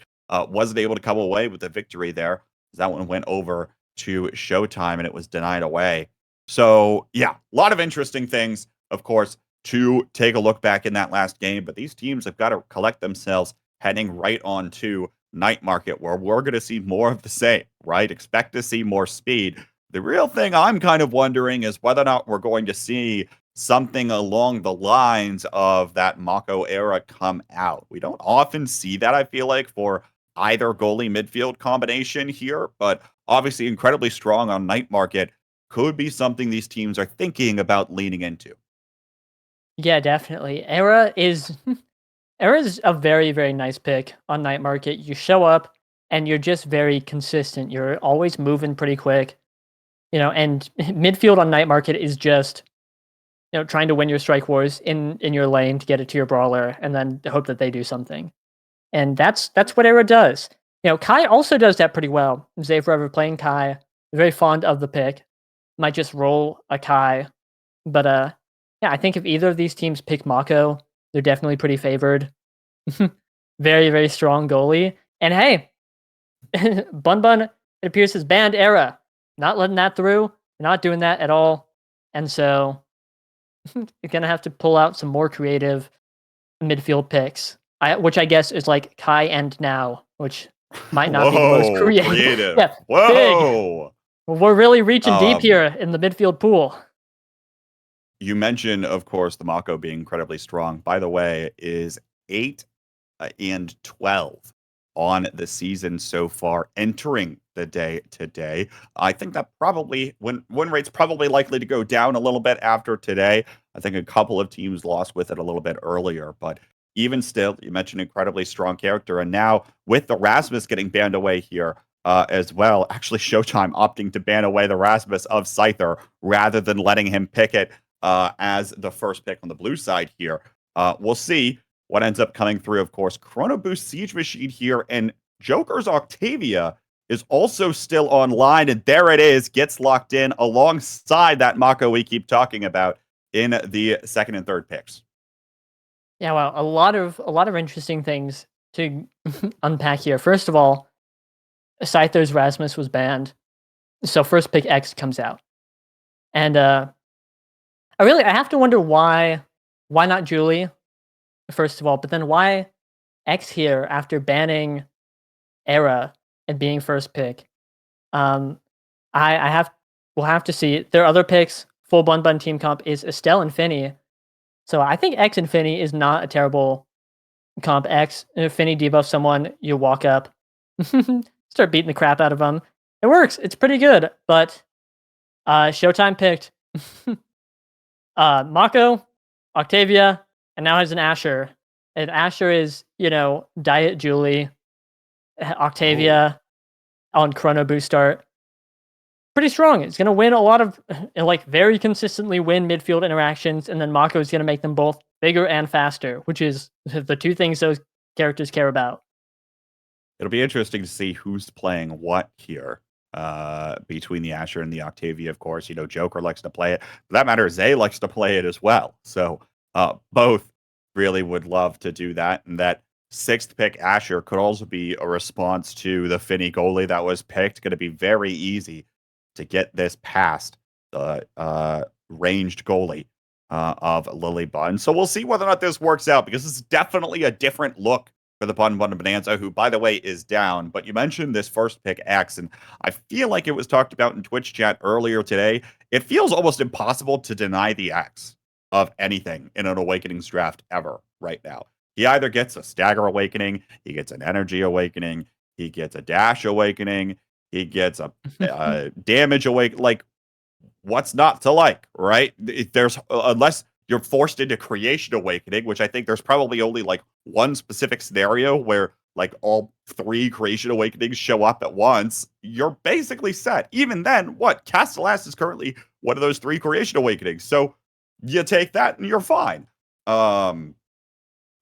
wasn't able to come away with the victory there. That one went over to Showtime and it was denied away. So yeah, a lot of interesting things, of course, to take a look back in that last game. But these teams have got to collect themselves heading right on to Night Market, where we're going to see more of the same, right? Expect to see more speed. The real thing I'm kind of wondering is whether or not we're going to see something along the lines of that Mako era come out. We don't often see that, I feel like, for either goalie midfield combination here, but obviously incredibly strong on Night Market could be something these teams are thinking about leaning into. Yeah, definitely. Era is a very, very nice pick on Night Market. You show up and you're just very consistent. You're always moving pretty quick. And midfield on Night Market is just, trying to win your strike wars in your lane to get it to your brawler and then hope that they do something. And that's what Era does. Kai also does that pretty well. Zay Forever playing Kai, very fond of the pick. Might just roll a Kai. But yeah, I think if either of these teams pick Mako, they're definitely pretty favored. Very, very strong goalie. And hey, Bun Bun, it appears, has banned Era. Not letting that through. Not doing that at all. And so you're going to have to pull out some more creative midfield picks, which I guess is like Kai and Now, which might not be the most creative. Yeah, Whoa. Big. We're really reaching deep here in the midfield pool. You mentioned, of course, the Mako being incredibly strong. By the way, is 8 and 12 on the season so far, entering the day today. I think that probably win rate's probably likely to go down a little bit after today. I think a couple of teams lost with it a little bit earlier, but even still, you mentioned incredibly strong character. And now with the Rasmus getting banned away here as well, actually Showtime opting to ban away the Rasmus of Scyther rather than letting him pick it as the first pick on the blue side here. We'll see what ends up coming through, of course. Chrono Boost Siege Machine here, and Joker's Octavia is also still online, and there it is, gets locked in alongside that Mako we keep talking about in the 2nd and 3rd picks. Yeah, well, a lot of interesting things to unpack here. First of all, Scyther's Rasmus was banned, so first pick X comes out, and I have to wonder why not Julie, first of all, but then why X here after banning Era and being first pick. We'll have to see. Their other picks, full Bun team comp is Estelle and Finny. So I think X and Finny is not a terrible comp. X, if Finny debuff someone, you walk up, start beating the crap out of them. It works. It's pretty good. But Showtime picked Mako, Octavia, and now has an Asher. And Asher is, Diet Julie, Octavia on Chrono Boost start. Pretty strong. It's going to win a lot of, very consistently win midfield interactions, and then Mako is going to make them both bigger and faster, which is the two things those characters care about. It'll be interesting to see who's playing what here between the Asher and the Octavia, of course. Joker likes to play it. For that matter, Zay likes to play it as well. So both really would love to do that. And that 6th pick Asher could also be a response to the Finny goalie that was picked. Going to be very easy to get this past the ranged goalie of Lily Bun. So we'll see whether or not this works out, because this is definitely a different look for the Bun Bonanza, who, by the way, is down. But you mentioned this first pick X, and I feel like it was talked about in Twitch chat earlier today. It feels almost impossible to deny the X of anything in an Awakenings draft ever right now. He either gets a Stagger Awakening, he gets an Energy Awakening, he gets a Dash Awakening, he gets a Damage Awakening. Like, what's not to like, right? There's unless you're forced into Creation Awakening, which I think there's probably only like one specific scenario where like all 3 Creation Awakenings show up at once, you're basically set. Even then, what? Castellas is currently one of those 3 Creation Awakenings. So you take that and you're fine.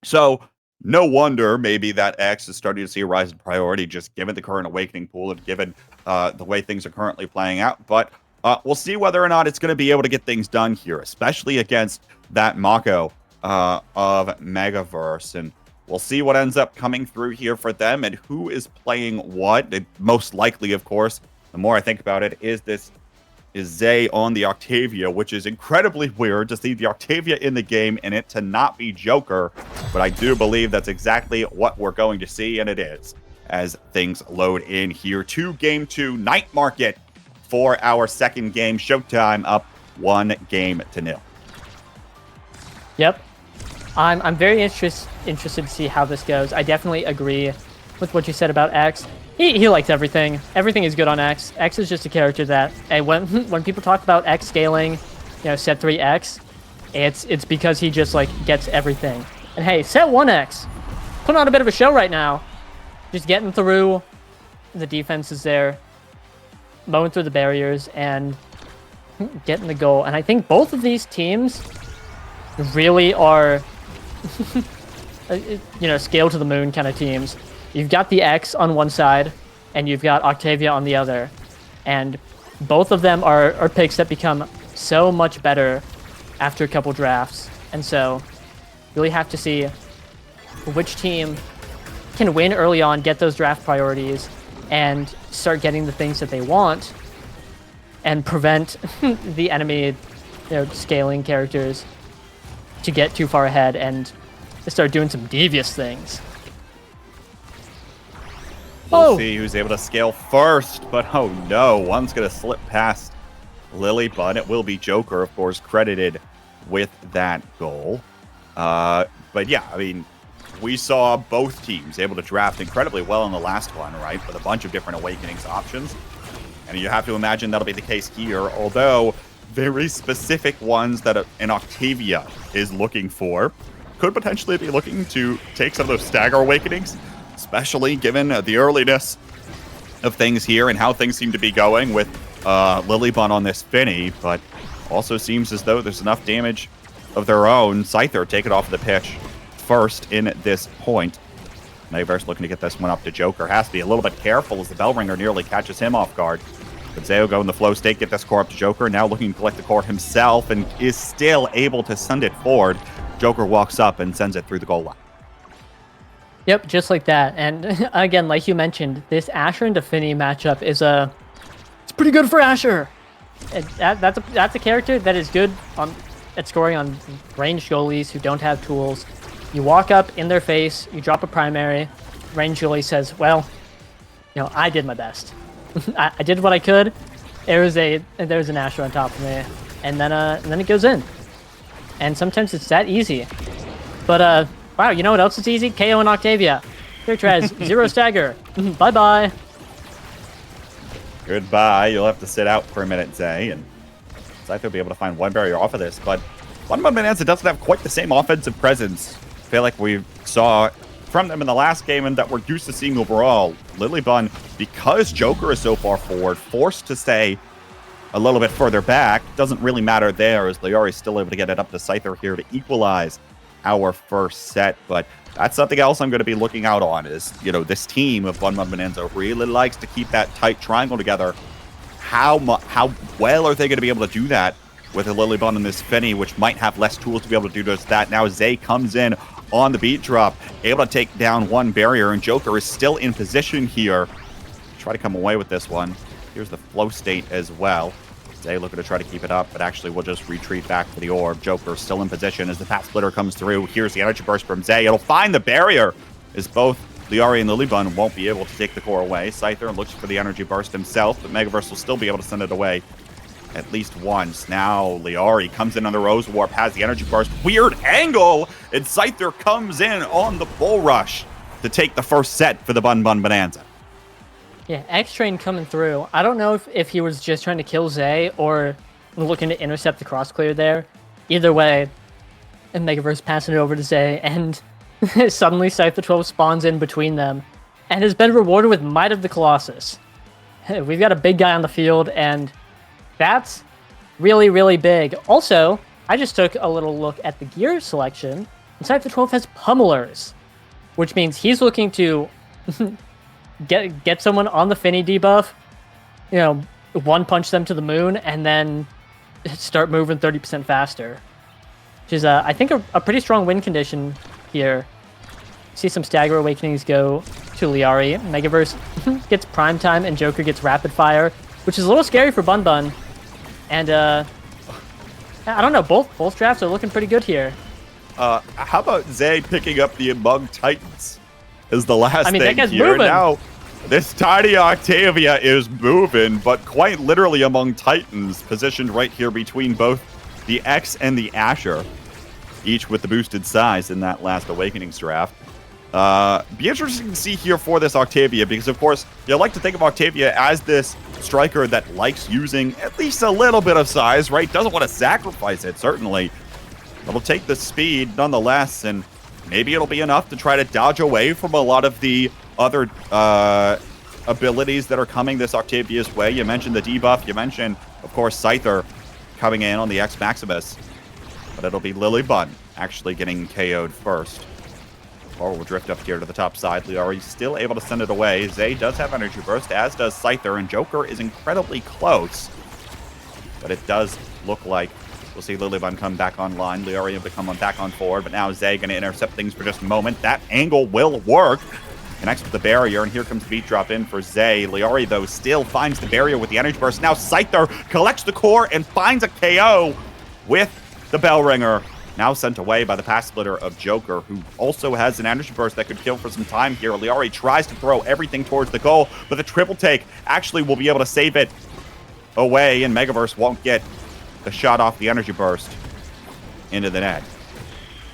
So no wonder maybe that X is starting to see a rise in priority, just given the current Awakening pool and given the way things are currently playing out. But we'll see whether or not it's going to be able to get things done here, especially against that Mako of Megaverse. And we'll see what ends up coming through here for them and who is playing what. Most likely, of course, the more I think about it, is Zay on the Octavia, which is incredibly weird to see the Octavia in the game and it to not be Joker. But I do believe that's exactly what we're going to see, and it is, as things load in here to Game 2 Night Market for our second game. Showtime up 1-0. Yep. I'm very interested to see how this goes. I definitely agree with what you said about X. He likes everything. Everything is good on X. X is just a character that, when people talk about X scaling, set 3X, it's because he just like gets everything. And hey, set 1X, putting on a bit of a show right now. Just getting through the defenses there, mowing through the barriers, and getting the goal. And I think both of these teams really are, scale to the moon kind of teams. You've got the X on one side, and you've got Octavia on the other. And both of them are picks that become so much better after a couple drafts. And so, really have to see which team can win early on, get those draft priorities, and start getting the things that they want, and prevent the enemy, scaling characters to get too far ahead and start doing some devious things. We'll see who's able to scale first, but oh no, one's going to slip past Lily Bun. It will be Joker, of course, credited with that goal. But yeah, I mean, we saw both teams able to draft incredibly well in the last one, right? With a bunch of different Awakenings options. And you have to imagine that'll be the case here, although very specific ones that an Octavia is looking for could potentially be looking to take some of those Stagger Awakenings, especially given the earliness of things here and how things seem to be going with Lilybun on this Finny, but also seems as though there's enough damage of their own. Scyther take it off the pitch first in this point. Megaverse looking to get this one up to Joker. Has to be a little bit careful as the bell ringer nearly catches him off guard. But Zayo go in the flow state, get this core up to Joker. Now looking to collect the core himself and is still able to send it forward. Joker walks up and sends it through the goal line. Yep, just like that. And again, like you mentioned, this Asher and Defini matchup is it's pretty good for Asher. That's a character that is good at scoring on ranged goalies who don't have tools. You walk up in their face, you drop a primary, ranged goalie says, well, I did my best. I did what I could. There's an Asher on top of me, and then it goes in. And sometimes it's that easy. But wow, you know what else is easy? KO and Octavia. Here, Trez, 0 stagger. Bye-bye. Goodbye. You'll have to sit out for a minute, Zay, and Scyther will be able to find one barrier off of this. But One Bonanza doesn't have quite the same offensive presence. I feel like we saw from them in the last game and that we're used to seeing overall. Lilybun, because Joker is so far forward, forced to stay a little bit further back. Doesn't really matter there, as Liari's still able to get it up to Scyther here to equalize our first set. But that's something else I'm going to be looking out on is, this team of One Bonanza really likes to keep that tight triangle together. How well are they going to be able to do that with a Lilybun and this Finny, which might have less tools to be able to do just that? Now Zay comes in on the beat drop, able to take down one barrier, and Joker is still in position here. Try to come away with this one. Here's the flow state as well. Zay looking to try to keep it up, but actually will just retreat back to the orb. Joker still in position as the Path Splitter comes through. Here's the energy burst from Zay. It'll find the barrier as both Liari and Lilybun won't be able to take the core away. Scyther looks for the energy burst himself, but Megaverse will still be able to send it away at least once. Now Liari comes in on the Rose Warp, has the energy burst. Weird angle! And Scyther comes in on the Bull Rush to take the first set for the Bun Bun Bonanza. Yeah, X-Train coming through. I don't know if he was just trying to kill Zay or looking to intercept the cross clear there. Either way, and Megaverse passing it over to Zay, and suddenly Scyther 12 spawns in between them and has been rewarded with Might of the Colossus. We've got a big guy on the field, and that's really, really big. Also, I just took a little look at the gear selection, and Scyther 12 has Pummelers, which means he's looking to get someone on the Finny debuff, you know, one punch them to the moon, and then start moving 30% faster. Which is, I think, a pretty strong win condition here. See some Stagger Awakenings go to Liari. Megaverse gets Prime Time, and Joker gets Rapid Fire, which is a little scary for Bun Bun. And, I don't know, both drafts are looking pretty good here. How about Zay picking up the Among Titans as the last thing that guy's here? moving. Now, this tiny Octavia is moving, but quite literally among Titans, positioned right here between both the X and the Asher, each with the boosted size in that last Awakenings draft. Be interesting to see here for this Octavia, because of course, you like to think of Octavia as this striker that likes using at least a little bit of size, right? Doesn't want to sacrifice it, certainly. It'll take the speed nonetheless, and maybe it'll be enough to try to dodge away from a lot of the other abilities that are coming this Octavia's way. You mentioned the debuff. You mentioned, of course, Scyther coming in on the X Maximus. But it'll be Lilybun actually getting KO'd first. Or will drift up here to the top side. Liari still able to send it away. Zay does have Energy Burst, as does Scyther, and Joker is incredibly close. But it does look like we'll see Lilybun come back online. Liari will come back on forward, but now Zay going to intercept things for just a moment. That angle will work. Connects with the barrier, and here comes Beat Drop in for Zay. Liari, though, still finds the barrier with the Energy Burst. Now Scyther collects the core and finds a KO with the Bell Ringer. Now sent away by the Path Splitter of Joker, who also has an Energy Burst that could kill for some time here. Liari tries to throw everything towards the goal, but the triple take actually will be able to save it away, and Megaverse won't get the shot off the Energy Burst into the net.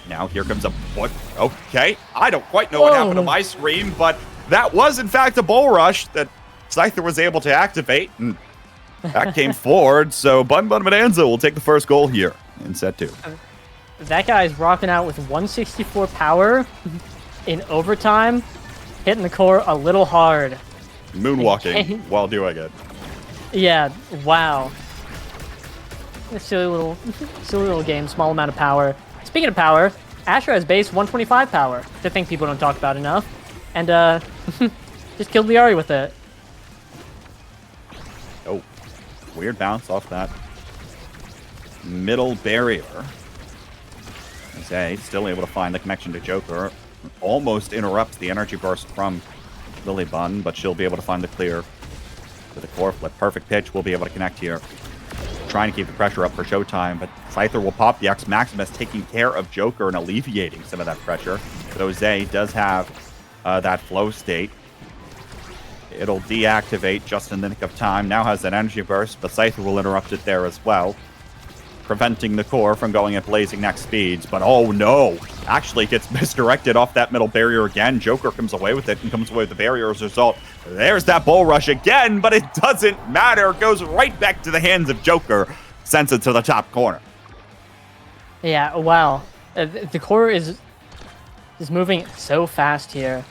Now here comes a... What? Okay, I don't quite know what happened to my screen, but that was in fact a Bull Rush that Scyther was able to activate, and that came forward. So Bun Bun Bonanza will take the first goal here in set 2. That guy's rocking out with 164 power in overtime, hitting the core a little hard. Moonwalking while doing it. Yeah, wow. A silly little game, small amount of power. Speaking of power, Asher has base 125 power. The thing people don't talk about enough. And just killed Liari with it. Oh, weird bounce off that middle barrier. Zay still able to find the connection to Joker. Almost interrupts the Energy Burst from Lilybun, but she'll be able to find the clear with the core flip. Perfect pitch. We'll be able to connect here. Trying to keep the pressure up for showtime, but Scyther will pop the X Maximus, taking care of Joker and alleviating some of that pressure. Though Zay does have that flow state. It'll deactivate just in the nick of time. Now has an Energy Burst, but Scyther will interrupt it there as well, preventing the core from going at blazing next speeds. But oh no, actually gets misdirected off that middle barrier again. Joker comes away with it and comes away with the barrier as a result. There's that Bull Rush again, but it doesn't matter. It goes right back to the hands of Joker. Sends it to the top corner. Yeah, wow. The core is moving so fast here.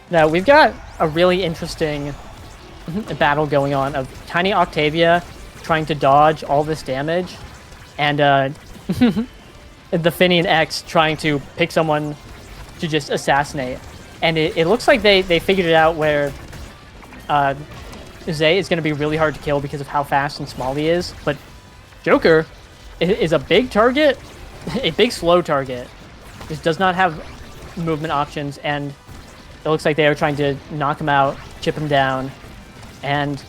Now, we've got a really interesting battle going on of Tiny Octavia trying to dodge all this damage, and the Finian X trying to pick someone to just assassinate. And it looks like they figured it out where Zay is going to be really hard to kill because of how fast and small he is, but Joker is a big target, a big slow target. Just does not have movement options, and it looks like they are trying to knock him out, chip him down, and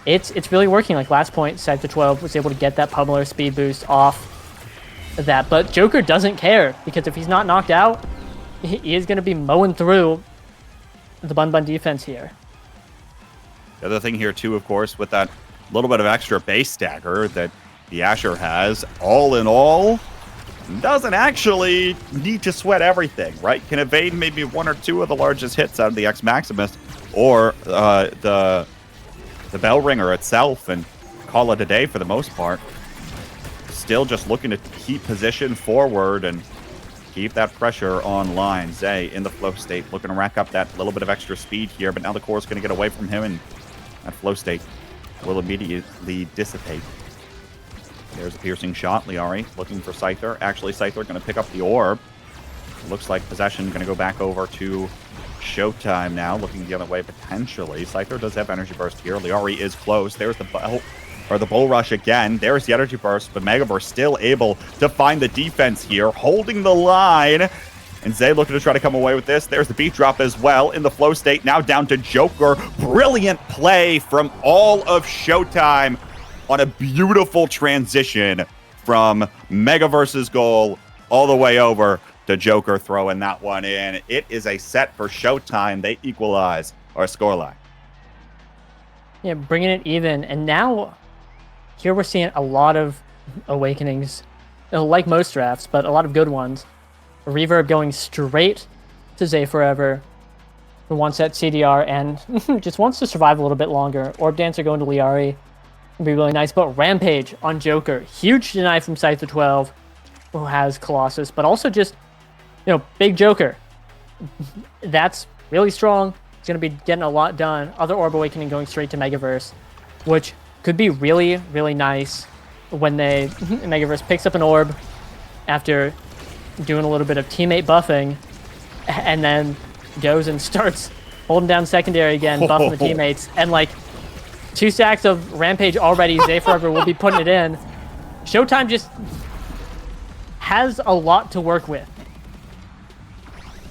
it's really working. Like last point, Sector 12 was able to get that pummeler speed boost off that, but Joker doesn't care because if he's not knocked out, he is going to be mowing through the Bun Bun defense here. The other thing here too, of course, with that little bit of extra base stagger that the Asher has, all in all, doesn't actually need to sweat everything, right? Can evade maybe one or two of the largest hits out of the X Maximus or the Bell Ringer itself and call it a day for the most part. Still just looking to keep position forward and keep that pressure online. Zay in the flow state, looking to rack up that little bit of extra speed here, but now the core is going to get away from him, and that flow state will immediately dissipate. There's a piercing shot. Liari looking for Scyther. Actually, Scyther going to pick up the orb. Looks like possession going to go back over to Showtime now, looking the other way potentially. Scyther does have energy burst here. Liari is close. There's the bull rush again. There's the energy burst, but Megaverse still able to find the defense here, holding the line. And Zay looking to try to come away with this. There's the beat drop as well in the flow state. Now down to Joker. Brilliant play from all of Showtime on a beautiful transition from Megaverse's goal all the way over to Joker throwing that one in. It is a set for Showtime. They equalize our scoreline. Yeah, bringing it even. And now here we're seeing a lot of awakenings, like most drafts, but a lot of good ones. Reverb going straight to Zay Forever, who wants that CDR and just wants to survive a little bit longer. Orb Dancer going to Liari would be really nice, but Rampage on Joker. Huge deny from Scyther 12, who has Colossus, but also just, big Joker. That's really strong. He's going to be getting a lot done. Other Orb Awakening going straight to Megaverse, which could be really, really nice when Megaverse picks up an Orb after doing a little bit of teammate buffing, and then goes and starts holding down secondary again, buffing the teammates, and 2 stacks of Rampage already. Zay Forever will be putting it in. Showtime just has a lot to work with.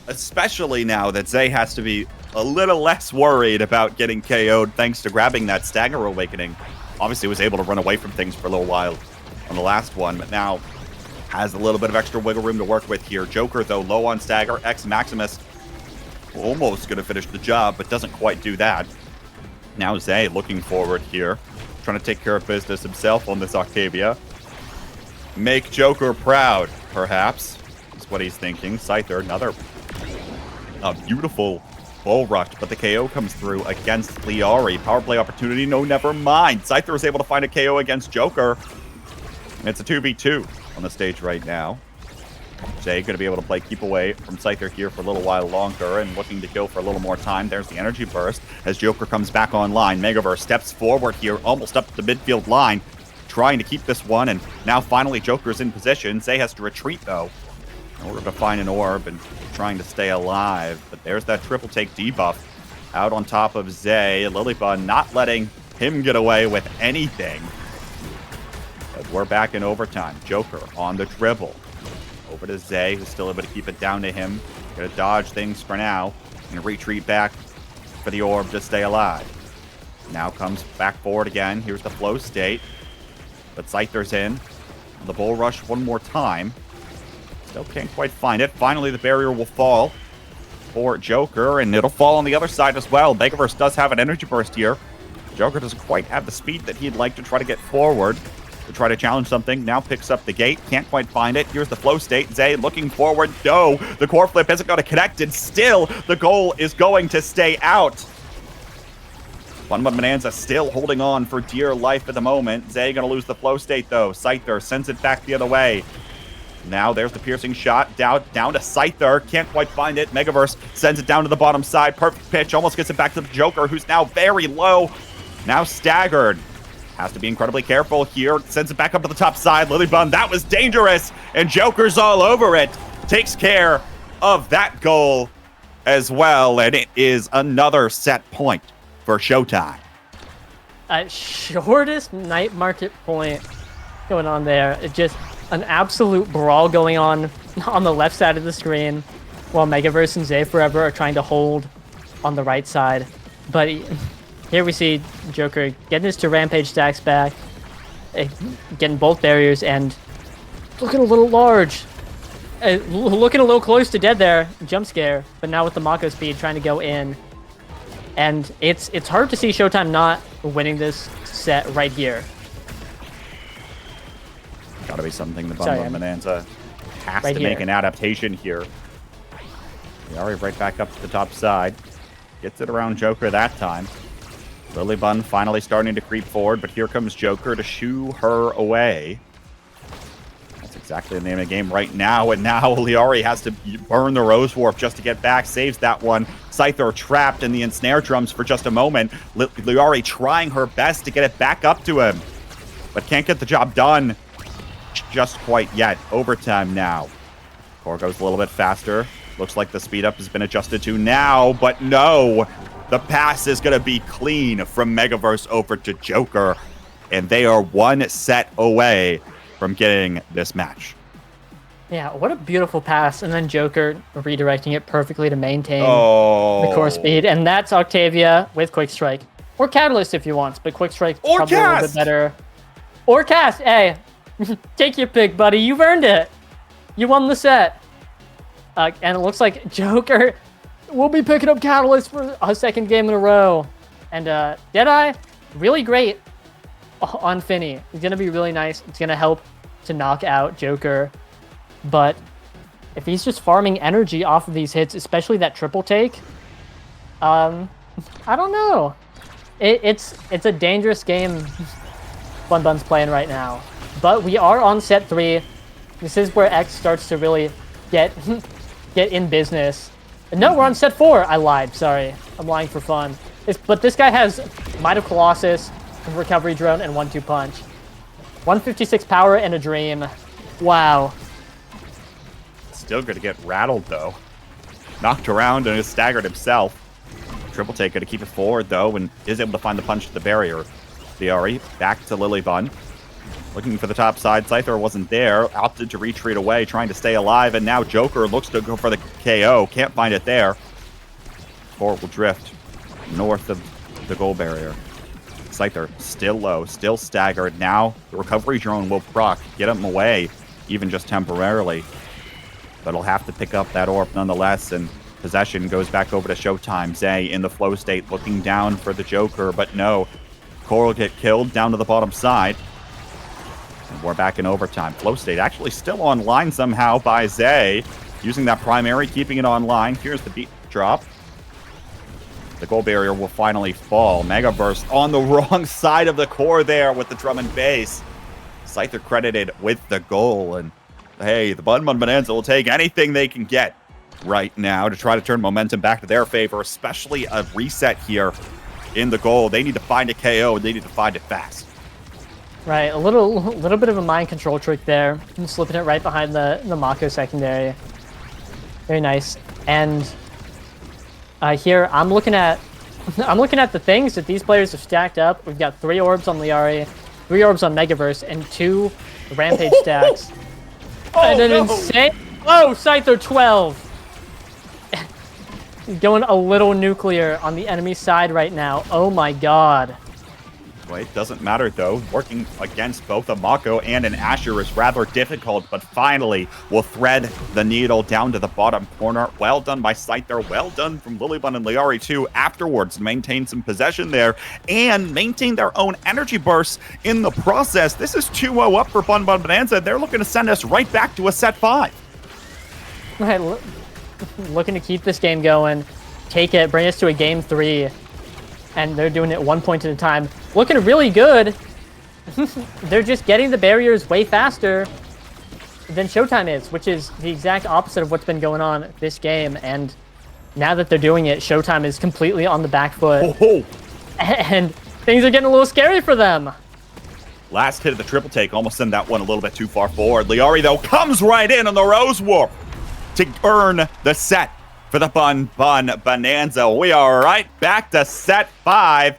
Especially now that Zay has to be a little less worried about getting KO'd thanks to grabbing that Stagger Awakening. Obviously was able to run away from things for a little while on the last one, but now has a little bit of extra wiggle room to work with here. Joker, though, low on Stagger. X Maximus almost going to finish the job, but doesn't quite do that. Now Zay looking forward here, trying to take care of business himself on this Octavia. Make Joker proud, perhaps, is what he's thinking. Scyther, another beautiful bull rush, but the KO comes through against Liari. Power play opportunity, no, never mind. Scyther is able to find a KO against Joker. It's a 2v2 on the stage right now. Zay going to be able to play keep away from Scyther here for a little while longer and looking to kill for a little more time. There's the energy burst as Joker comes back online. Megaverse steps forward here, almost up the midfield line, trying to keep this one, and now finally Joker's in position. Zay has to retreat, though, in order to find an orb and trying to stay alive. But there's that triple take debuff out on top of Zay. Lilybun not letting him get away with anything. As we're back in overtime. Joker on the dribble. Over to Zay, who's still able to keep it down to him. Gonna dodge things for now. And retreat back for the orb to stay alive. Now comes back forward again. Here's the flow state. But Scyther's in. The bull rush one more time. Still can't quite find it. Finally, the barrier will fall for Joker, and it'll fall on the other side as well. Megaverse does have an energy burst here. Joker doesn't quite have the speed that he'd like to try to get forward, to try to challenge something. Now picks up the gate. Can't quite find it. Here's the flow state. Zay looking forward. No, the core flip isn't going to connect, and still the goal is going to stay out. Bun Bun Bonanza still holding on for dear life at the moment. Zay going to lose the flow state, though. Scyther sends it back the other way. Now there's the piercing shot. Down to Scyther. Can't quite find it. Megaverse sends it down to the bottom side. Perfect pitch. Almost gets it back to the Joker, who's now very low. Now staggered. Has to be incredibly careful here. Sends it back up to the top side. Lilybun, that was dangerous. And Joker's all over it. Takes care of that goal as well. And it is another set point for Showtime. Shortest night market point going on there. It's just an absolute brawl going on the left side of the screen, while Megaverse and Zay Forever are trying to hold on the right side. But here we see Joker getting his 2 Rampage stacks back, getting both barriers, and looking a little large. Looking a little close to dead there. Jump scare, but now with the Mako speed trying to go in. And it's hard to see Showtime not winning this set right here. Gotta be something the Sorry, Bun Bonanza has right to make here. an adaptation here. Liari right back up to the top side. Gets it around Joker that time. Lily Bun finally starting to creep forward, but here comes Joker to shoo her away. That's exactly the name of the game right now, and now Liari has to burn the Rose Warp just to get back. Saves that one. Scyther trapped in the ensnare drums for just a moment. Liari trying her best to get it back up to him, but can't get the job done just quite yet. Overtime now. Core goes a little bit faster. Looks like the speed up has been adjusted to now, but no. The pass is going to be clean from Megaverse over to Joker, and they are 1 set away from getting this match. Yeah, what a beautiful pass. And then Joker redirecting it perfectly to maintain the core speed. And that's Octavia with Quick Strike. Or Catalyst if you want, but Quick Strike probably a little bit better. Or Cast. Hey, take your pick, buddy. You've earned it. You won the set. And it looks like Joker will be picking up Catalyst for a 2nd game in a row. And Deadeye, really great on Finny. It's going to be really nice. It's going to help to knock out Joker. But if he's just farming energy off of these hits, especially that triple take, I don't know. It's a dangerous game Bun Bun's playing right now. But we are on set 3. This is where X starts to really get in business. No, we're on set 4. I lied. Sorry. I'm lying for fun. But this guy has Might of Colossus, Recovery Drone, and 1-2 Punch. 156 power and a Dream. Wow. Still going to get rattled, though. Knocked around and is staggered himself. Triple take to keep it forward, though, and is able to find the punch to the barrier. Liari back to Lily Bun. Looking for the top side. Scyther wasn't there. Opted to retreat away, trying to stay alive. And now Joker looks to go for the KO. Can't find it there. Core will drift north of the goal barrier. Scyther still low, still staggered. Now the recovery drone will proc, get him away, even just temporarily. But he'll have to pick up that orb nonetheless. And possession goes back over to Showtime. Zay in the flow state, looking down for the Joker. But no, Core will get killed down to the bottom side. And we're back in overtime. Flow state actually still online somehow by Zay. Using that primary, keeping it online. Here's the beat drop. The goal barrier will finally fall. Mega Burst on the wrong side of the core there with the drum and bass. Scyther credited with the goal. And hey, the Bun Bonanza will take anything they can get right now to try to turn momentum back to their favor, especially a reset here in the goal. They need to find a KO, and they need to find it fast. Right, a little bit of a mind control trick there. I'm slipping it right behind the Mako secondary. Very nice. And here I'm looking at the things that these players have stacked up. We've got 3 orbs on Liari, 3 orbs on Megaverse, and 2 Rampage stacks. And an insane. Oh, Scyther 12. Going a little nuclear on the enemy side right now. Oh my god. It doesn't matter, though. Working against both a Mako and an Asher is rather difficult, but finally will thread the needle down to the bottom corner. Well done by Scyther. Well done from Lilybun and Liari, too, afterwards to maintain some possession there and maintain their own energy bursts in the process. This is 2-0 up for Bun Bonanza. They're looking to send us right back to a set 5. Right, looking to keep this game going, take it, bring us to a game 3. And they're doing it 1 point at a time. Looking really good. They're just getting the barriers way faster than Showtime is, which is the exact opposite of what's been going on this game. And now that they're doing it, Showtime is completely on the back foot. Oh. And things are getting a little scary for them. Last hit of the triple take almost sent that one a little bit too far forward. Liari, though, comes right in on the Rose Warp to earn the set for the Bun Bonanza. We are right back to set 5.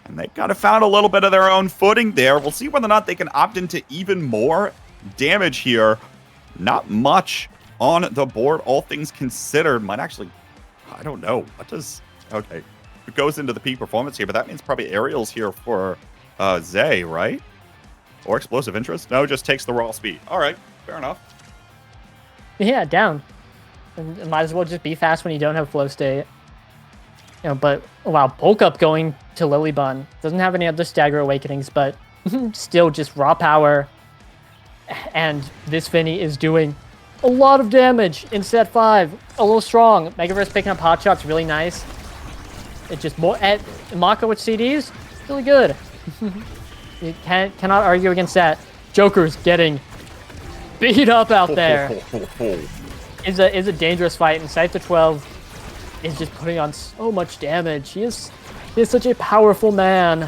And they kind of found a little bit of their own footing there. We'll see whether or not they can opt into even more damage here. Not much on the board, all things considered. Might actually, I don't know. What does, okay. goes into the peak performance here, but that means probably aerials here for Zay, right? Or explosive interest? No, just takes the raw speed. All right, fair enough. Yeah, down. And it might as well just be fast when you don't have flow state. You know, but wow, bulk up going to Lilybun. Doesn't have any other stagger awakenings, but still just raw power. And this Finny is doing a lot of damage in set 5. A little strong. Megaverse picking up hot shots, really nice. It just more at Mako with CDs, really good. You cannot argue against that. Joker's getting beat up out there. Is a dangerous fight, and Scyther 12 is just putting on so much damage. He is such a powerful man.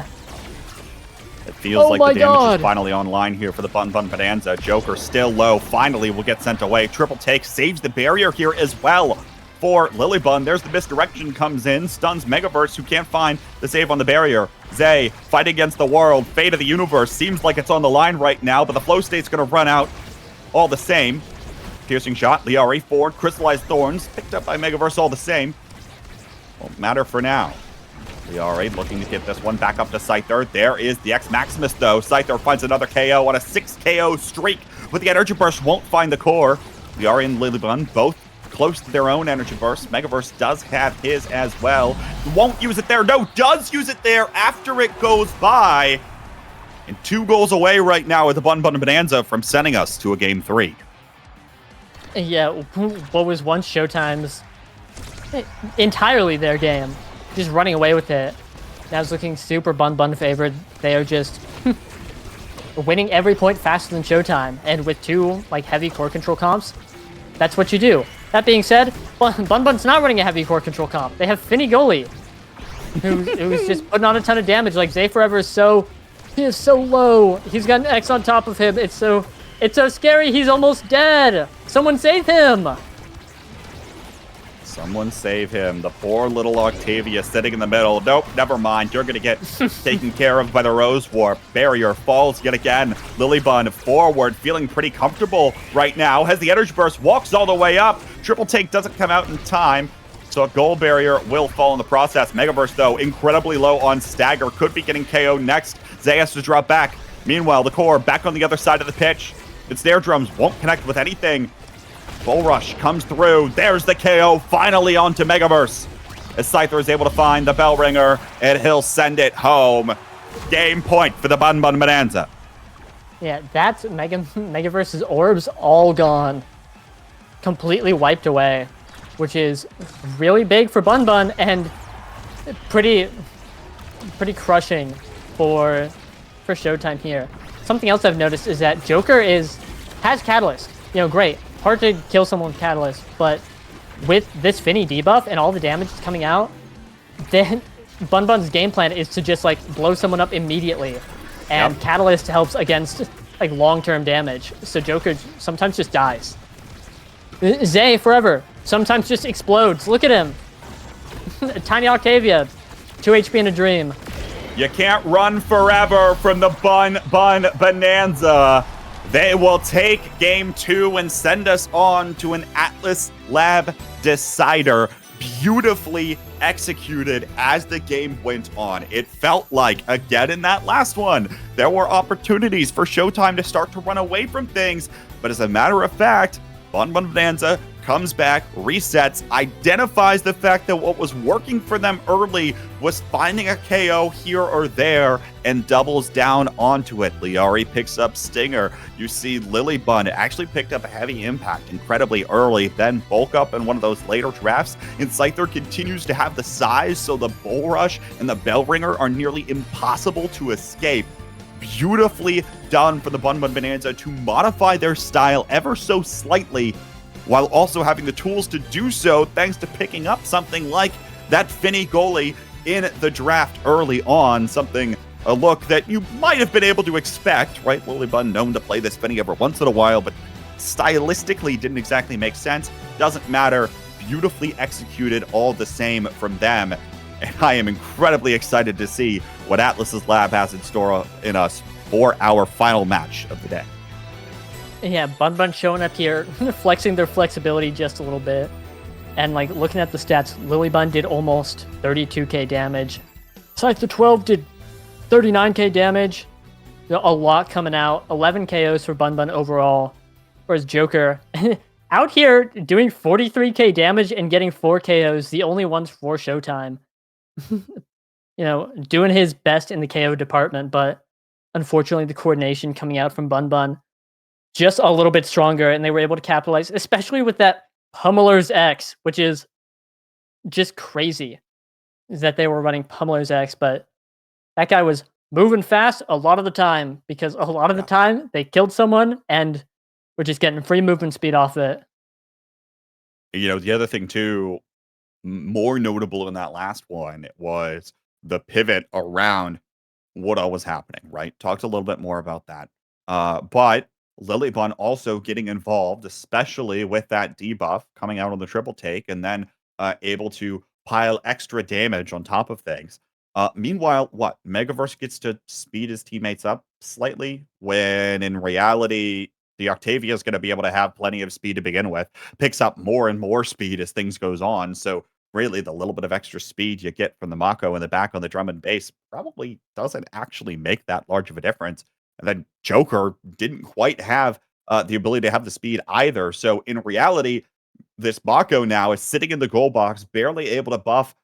It feels like the damage is finally online here for the Bun Bun Bonanza. Joker still low, finally will get sent away. Triple take saves the barrier here as well for Lilybun. There's the misdirection comes in, stuns Megaverse, who can't find the save on the barrier. Zay, fight against the world, fate of the universe, seems like it's on the line right now, but the flow state's gonna run out all the same. Piercing shot, Liari forward, crystallized thorns, picked up by Megaverse all the same. Won't matter for now. Liari looking to get this one back up to Scyther. There is the X Maximus though. Scyther finds another KO on a 6 KO streak, but the energy burst won't find the core. Liari and Lilybun both close to their own energy burst. Megaverse does have his as well. Won't use it there. No, does use it there after it goes by. And 2 goals away right now with the Bun Bun Bonanza from sending us to a game 3. Yeah, what was once Showtime's entirely their game, just running away with it. Now it's looking super Bun favored. They are just winning every point faster than Showtime, and with 2 like heavy core control comps, that's what you do. That being said, Bun's not running a heavy core control comp. They have Finny Goalie, who's just putting on a ton of damage. Like Zay Forever is so low. He's got an X on top of him. It's so scary. He's almost dead. Someone save him. Someone save him. The poor little Octavia sitting in the middle. Nope, never mind. You're going to get taken care of by the Rose Warp. Barrier falls yet again. Lilybun forward, feeling pretty comfortable right now. Has the energy burst, walks all the way up. Triple take doesn't come out in time. So a goal barrier will fall in the process. Megaverse, though, incredibly low on stagger. Could be getting KO next. Zay has to drop back. Meanwhile, the core back on the other side of the pitch. Its snare drums won't connect with anything. Bull Rush comes through. There's the KO finally onto Megaverse. As Scyther is able to find the bell ringer, and he'll send it home. Game point for the Bun Bun Bonanza. Yeah, that's Megaverse's orbs all gone. Completely wiped away, which is really big for Bun and pretty crushing for Showtime here. Something else I've noticed is that Joker has Catalyst. You know, great. Hard to kill someone with Catalyst, but with this Finny debuff and all the damage that's coming out, then Bun's game plan is to just like blow someone up immediately. And Catalyst helps against like long-term damage. So Joker sometimes just dies. Zay Forever sometimes just explodes. Look at him. Tiny Octavia. 2 HP in a dream. You can't run forever from the Bun Bonanza. They will take game 2 and send us on to an Atlas Lab decider. Beautifully executed as the game went on. It felt like, again in that last one, there were opportunities for Showtime to start to run away from things. But as a matter of fact, Bun Bonanza comes back, resets, identifies the fact that what was working for them early was finding a KO here or there, and doubles down onto it. Liari picks up Stinger. You see Lilybun actually picked up a heavy impact incredibly early, then bulk up in one of those later drafts. And Scyther continues to have the size, so the Bull Rush and the Bell Ringer are nearly impossible to escape. Beautifully done for the Bun Bonanza to modify their style ever so slightly, while also having the tools to do so thanks to picking up something like that Finny goalie in the draft early on. A look that you might have been able to expect, right? Lilybun known to play this Finny every once in a while, but stylistically didn't exactly make sense. Doesn't matter. Beautifully executed all the same from them. And I am incredibly excited to see what Atlas's Lab has in store in us for our final match of the day. Yeah, Bun showing up here, flexing their flexibility just a little bit. And like looking at the stats, Lilybun did almost 32k damage. Scythe the 12 did 39k damage. A lot coming out. 11 KOs for Bun Bun overall. Whereas Joker out here doing 43k damage and getting 4 KOs, the only ones for Showtime. Doing his best in the KO department, but unfortunately the coordination coming out from Bun Bun just a little bit stronger, and they were able to capitalize, especially with that Pummeler's X, which is just crazy, is that they were running Pummeler's X, but that guy was moving fast a lot of the time, because a lot of the time they killed someone and were just getting free movement speed off it. The other thing too, more notable in that last one, was the pivot around what all was happening, right? Talked a little bit more about that. But Lilybun also getting involved, especially with that debuff coming out on the triple take, and then able to pile extra damage on top of things. Meanwhile, Megaverse gets to speed his teammates up slightly, when in reality, the Octavia is going to be able to have plenty of speed to begin with, picks up more and more speed as things goes on. So really, the little bit of extra speed you get from the Mako in the back on the drum and bass probably doesn't actually make that large of a difference. And then Joker didn't quite have the ability to have the speed either. So in reality, this Mako now is sitting in the goal box, barely able to buff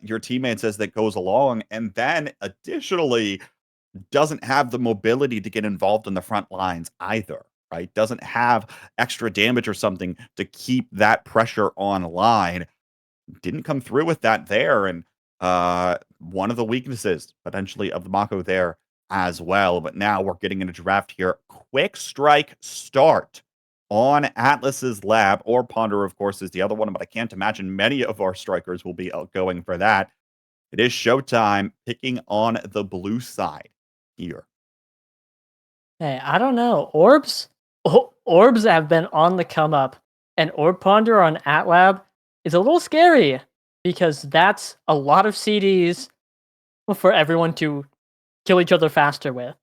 your teammates as that goes along. And then additionally, doesn't have the mobility to get involved in the front lines either, right? Doesn't have extra damage or something to keep that pressure online. Didn't come through with that there. And one of the weaknesses potentially of the Mako there as well. But now we're getting in a draft here. Quick strike start on Atlas's lab, or Ponder, of course, is the other one, but I can't imagine many of our strikers will be going for that. It is Showtime picking on the blue side here. Hey, I don't know. Orbs have been on the come up, and Orb Ponder on Atlab is a little scary, because that's a lot of CDs for everyone to kill each other faster with.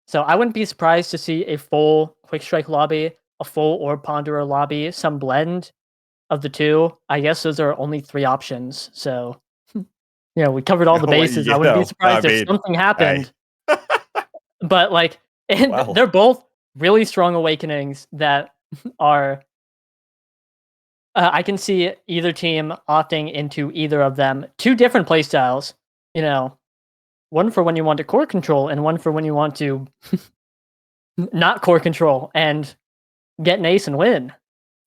So I wouldn't be surprised to see a full Quick Strike lobby, a full Orb Ponderer lobby, some blend of the two. I guess those are only 3 options. So, we covered all the bases. I wouldn't be surprised if something happened. But Wow. they're both really strong awakenings that are. I can see either team opting into either of them. 2 different playstyles. One for when you want to core control, and one for when you want to not core control and get an ace and win.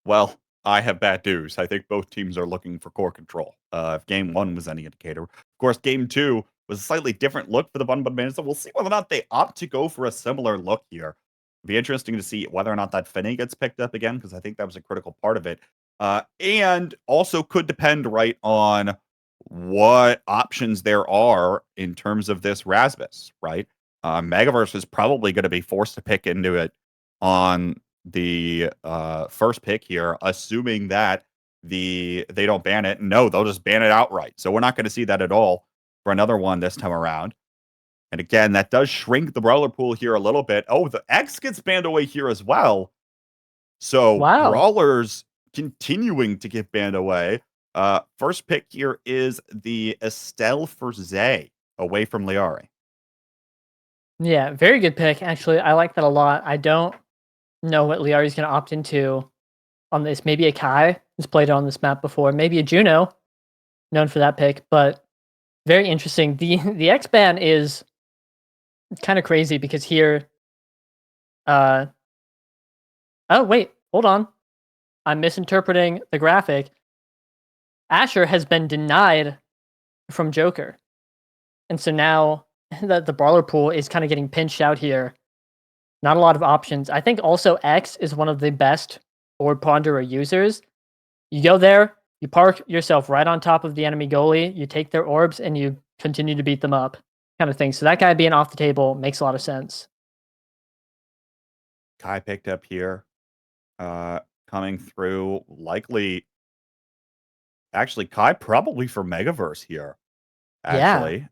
Well, I have bad news. I think both teams are looking for core control. If game 1 was any indicator. Of course, game 2 was a slightly different look for the Bun Bun Bandits, so we'll see whether or not they opt to go for a similar look here. It'd be interesting to see whether or not that Finny gets picked up again, because I think that was a critical part of it. And also could depend, right, on what options there are in terms of this Rasmus, right? Megaverse is probably going to be forced to pick into it on the first pick here, assuming that they don't ban it. No, they'll just ban it outright. So we're not going to see that at all for another one this time around. And again, that does shrink the brawler pool here a little bit. Oh, the X gets banned away here as well. So Wow. brawlers continuing to get banned away. First pick here is the Estelle for Zay, away from Liari. Yeah, very good pick. Actually, I like that a lot. I don't know what Liari's going to opt into on this. Maybe a Kai who's played on this map before. Maybe a Juno, known for that pick. But very interesting. The X ban is kind of crazy, because here. Oh wait, hold on. I'm misinterpreting the graphic. Asher has been denied from Joker, and so now the brawler pool is kind of getting pinched out here. Not a lot of options. I think also X is one of the best Orb Ponderer users. You go there, you park yourself right on top of the enemy goalie, you take their orbs, and you continue to beat them up, kind of thing. So that guy being off the table makes a lot of sense. Kai picked up here, coming through, likely. Actually, Kai probably for Megaverse here. Actually,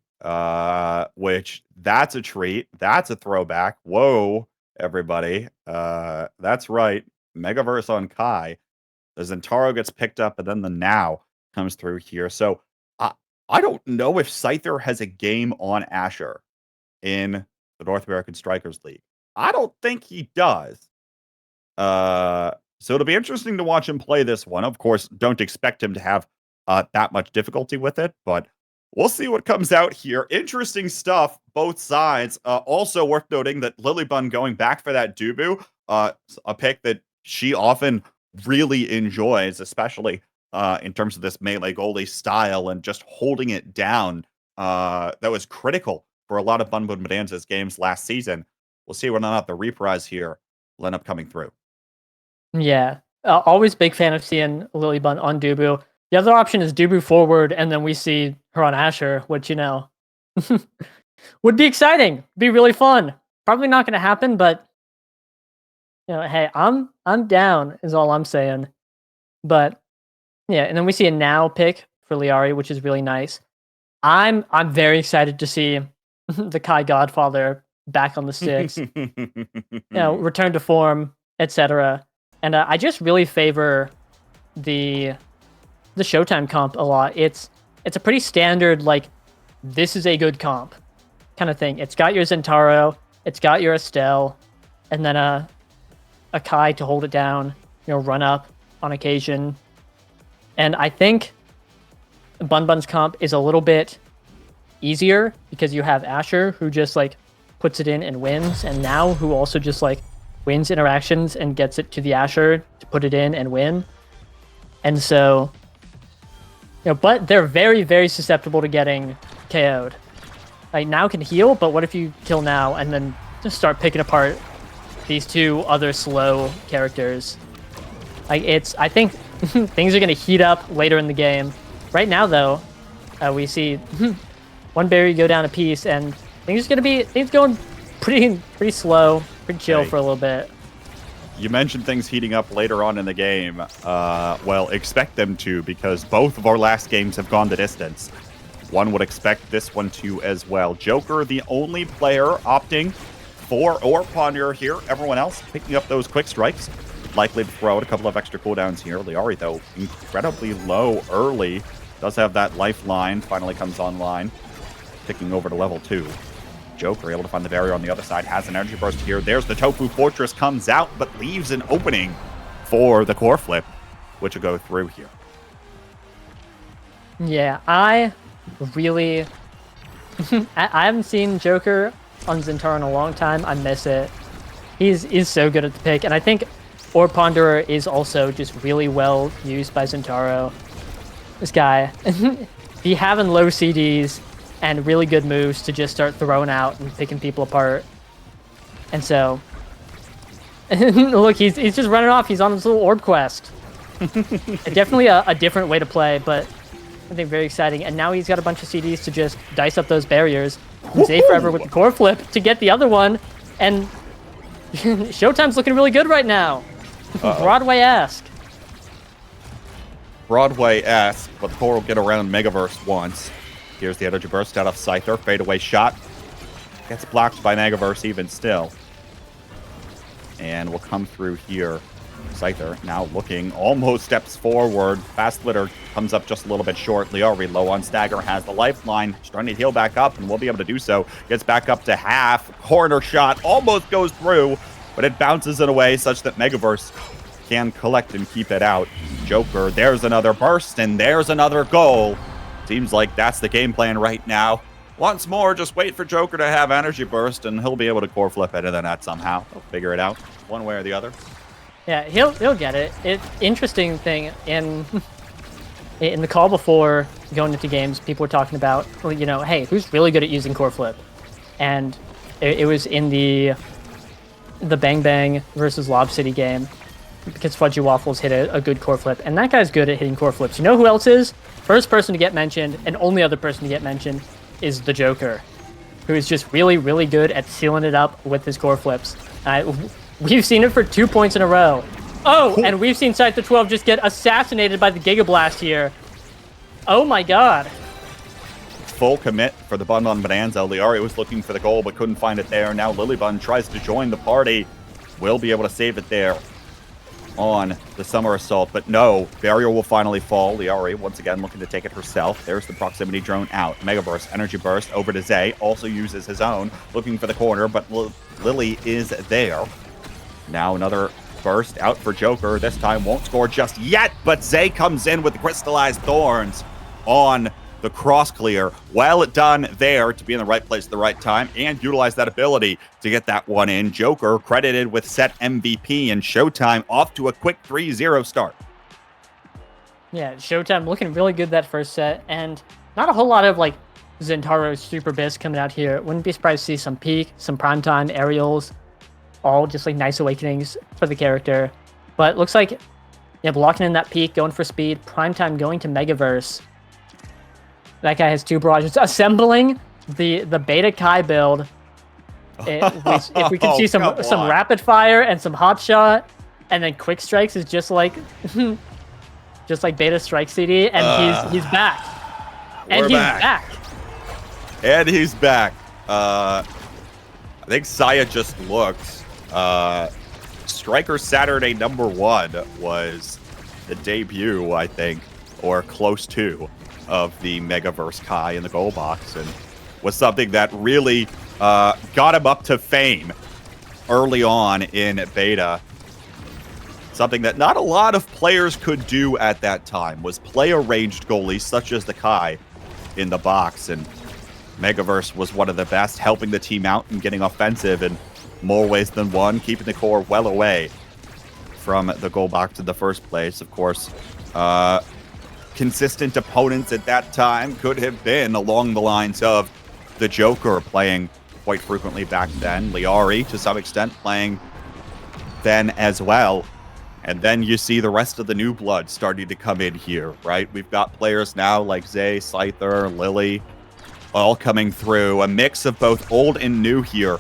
which that's a treat. That's a throwback. Whoa, everybody. That's right. Megaverse on Kai. The Zentaro gets picked up, and then the Now comes through here. So I don't know if Scyther has a game on Asher in the North American Strikers League. I don't think he does. So it'll be interesting to watch him play this one. Of course, don't expect him to have that much difficulty with it, but we'll see what comes out here. Interesting stuff, both sides. Also worth noting that Lilybun going back for that Dubu, a pick that she often really enjoys, especially in terms of this melee goalie style and just holding it down. That was critical for a lot of Bunbun Bonanza's games last season. We'll see whether or not the reprise here will end up coming through. Yeah, always big fan of seeing Lilybun on Dubu. The other option is Dubu forward, and then we see her on Asher, which, you know, would be exciting. Be really fun. Probably not going to happen, but, you know, hey, I'm down is all I'm saying. But yeah, and then we see a Now pick for Liari, which is really nice. I'm very excited to see the Kai Godfather back on the sticks. You know, return to form, etc. And I just really favor the Showtime comp a lot. It's a pretty standard, like, this is a good comp kind of thing. It's got your Zentaro, it's got your Estelle, and then a Kai to hold it down, you know, run up on occasion. And I think Bunbun's comp is a little bit easier because you have Asher, who just, like, puts it in and wins, and Now, who also just, like, wins interactions and gets it to the Asher to put it in and win. And so, you know, but they're very, very susceptible to getting KO'd. Like, Now can heal, but what if you kill Now and then just start picking apart these two other slow characters? Like, I think things are going to heat up later in the game. Right now, though, we see one berry go down a piece, and things going pretty slow, pretty chill for a little bit. You mentioned things heating up later on in the game. Well, expect them to, because both of our last games have gone the distance. One would expect this one to as well. Joker, the only player opting for or ponder here. Everyone else picking up those quick strikes. Likely to throw out a couple of extra cooldowns here. Liari, though, incredibly low early. Does have that lifeline. Finally comes online. Ticking over to level 2. Joker able to find the barrier on the other side. Has an energy burst here. There's the Tofu Fortress. Comes out, but leaves an opening for the core flip, which will go through here. Yeah, I really... I haven't seen Joker on Zentaro in a long time. I miss it. He's so good at the pick, and I think Orb Ponderer is also just really well used by Zentaro. This guy, he having low CDs and really good moves to just start throwing out and picking people apart. And so, look, he's just running off. He's on this little orb quest. Definitely a different way to play, but I think very exciting. And now he's got a bunch of CDs to just dice up those barriers. Save forever with the core flip to get the other one. And Showtime's looking really good right now. Broadway-esque. Broadway-esque, but the core will get around Megaverse once. Here's the energy burst out of Scyther. Fadeaway shot. Gets blocked by Megaverse even still. And will come through here. Scyther now looking, almost steps forward. Fast Litter comes up just a little bit short. Liari low on Stagger, has the lifeline. She's trying to heal back up and will be able to do so. Gets back up to half. Corner shot almost goes through, but it bounces it away such that Megaverse can collect and keep it out. Joker, there's another burst and there's another goal. Seems like that's the game plan right now. Once more, just wait for Joker to have energy burst and he'll be able to core flip it and then that somehow. He'll figure it out one way or the other. Yeah, he'll get it. Interesting thing in the call before going into games, people were talking about, you know, hey, who's really good at using core flip? And it was in the Bang Bang versus Lob City game because Fudgy Waffles hit a good core flip, and that guy's good at hitting core flips. You know who else is? First person to get mentioned and only other person to get mentioned is the Joker, who is just really, really good at sealing it up with his core flips. We've seen it for 2 points in a row. Oh, and we've seen Scyther 12 just get assassinated by the Giga Blast here. Oh my god. Full commit for the Bun on Bonanza. Liari was looking for the goal but couldn't find it there. Now Lilybun tries to join the party. Will be able to save it there. on the Summer Assault, but no, Barrier will finally fall. Liari once again looking to take it herself. There's the proximity drone out. Mega Burst, Energy Burst over to Zay, also uses his own, looking for the corner, but Lily is there. Now another burst out for Joker. This time won't score just yet, but Zay comes in with the Crystallized Thorns on the cross clear. Well done there to be in the right place at the right time and utilize that ability to get that one in. Joker credited with set MVP, and Showtime off to a quick 3-0 start. Yeah, Showtime looking really good that first set, and not a whole lot of like Zentaro super bits coming out here. Wouldn't be surprised to see some peak, some primetime aerials, all just like nice awakenings for the character. But looks like, yeah, blocking in that peak, going for speed, primetime going to Megaverse. That guy has 2 barrages. Assembling the beta Kai build. If we can see some rapid fire and some hot shot, and then quick strikes is just like beta strike CD, and he's back. And he's back. And he's back. I think Saya just looked. Striker Saturday #1 was the debut, I think, or close to, of the Megaverse Kai in the goal box, and was something that really got him up to fame early on in beta. Something that not a lot of players could do at that time was play a ranged goalie such as the Kai in the box, and Megaverse was one of the best, helping the team out and getting offensive in more ways than one, keeping the core well away from the goal box in the first place. Of course, consistent opponents at that time could have been along the lines of the Joker playing quite frequently back then, Liari to some extent playing then as well. And then you see the rest of the new blood starting to come in here, right? We've got players now like Zay, Scyther, Lily, all coming through. A mix of both old and new here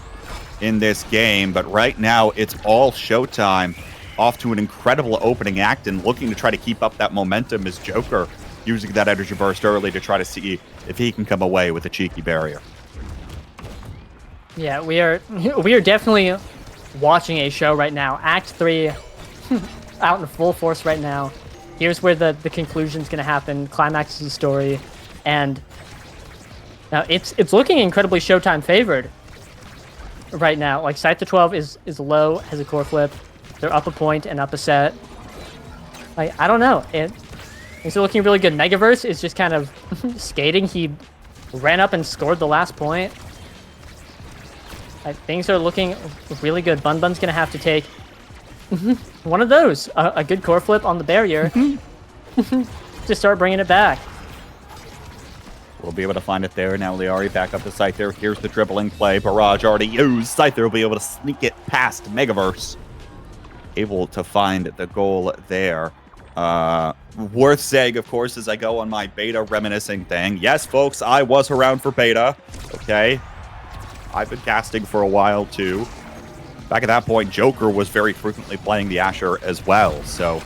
in this game. But right now, it's all Showtime, off to an incredible opening act and looking to try to keep up that momentum as Joker using that energy burst early to try to see if he can come away with a cheeky barrier. Yeah, we are definitely watching a show right now. Act 3 out in full force right now. Here's where the conclusion's going to happen. Climax of the story. And now it's looking incredibly Showtime favored right now. Like, Scyther 12 is low, has a core flip. They're up a point and up a set. Like, I don't know. It's looking really good. Megaverse is just kind of skating. He ran up and scored the last point. Things are looking really good. Bun Bun's going to have to take one of those. A good core flip on the barrier to start bringing it back. We'll be able to find it there. Now Liari back up to Scyther. Here's the dribbling play. Barrage already used. Scyther will be able to sneak it past Megaverse. Able to find the goal there. Worth saying, of course, as I go on my beta reminiscing thing. Yes, folks, I was around for beta. Okay. I've been casting for a while, too. Back at that point, Joker was very frequently playing the Asher as well. So,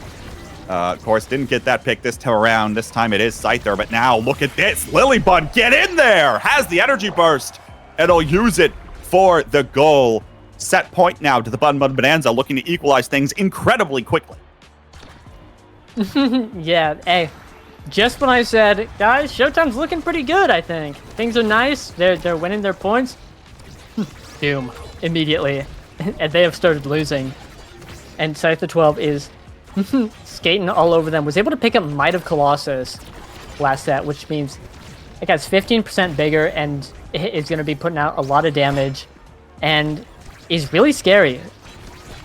of course, didn't get that pick this time around. This time it is Scyther. But now, look at this. Lilybun, get in there! Has the energy burst. And he'll use it for the goal. Set point now to the Bun Bonanza, looking to equalize things incredibly quickly. Yeah, hey. Just when I said, guys, Showtime's looking pretty good, I think. Things are nice. They're winning their points. Doom. Immediately. And they have started losing. And Scyther 12 is skating all over them. Was able to pick up Might of Colossus last set, which means it guy's 15% bigger and is going to be putting out a lot of damage. And is really scary,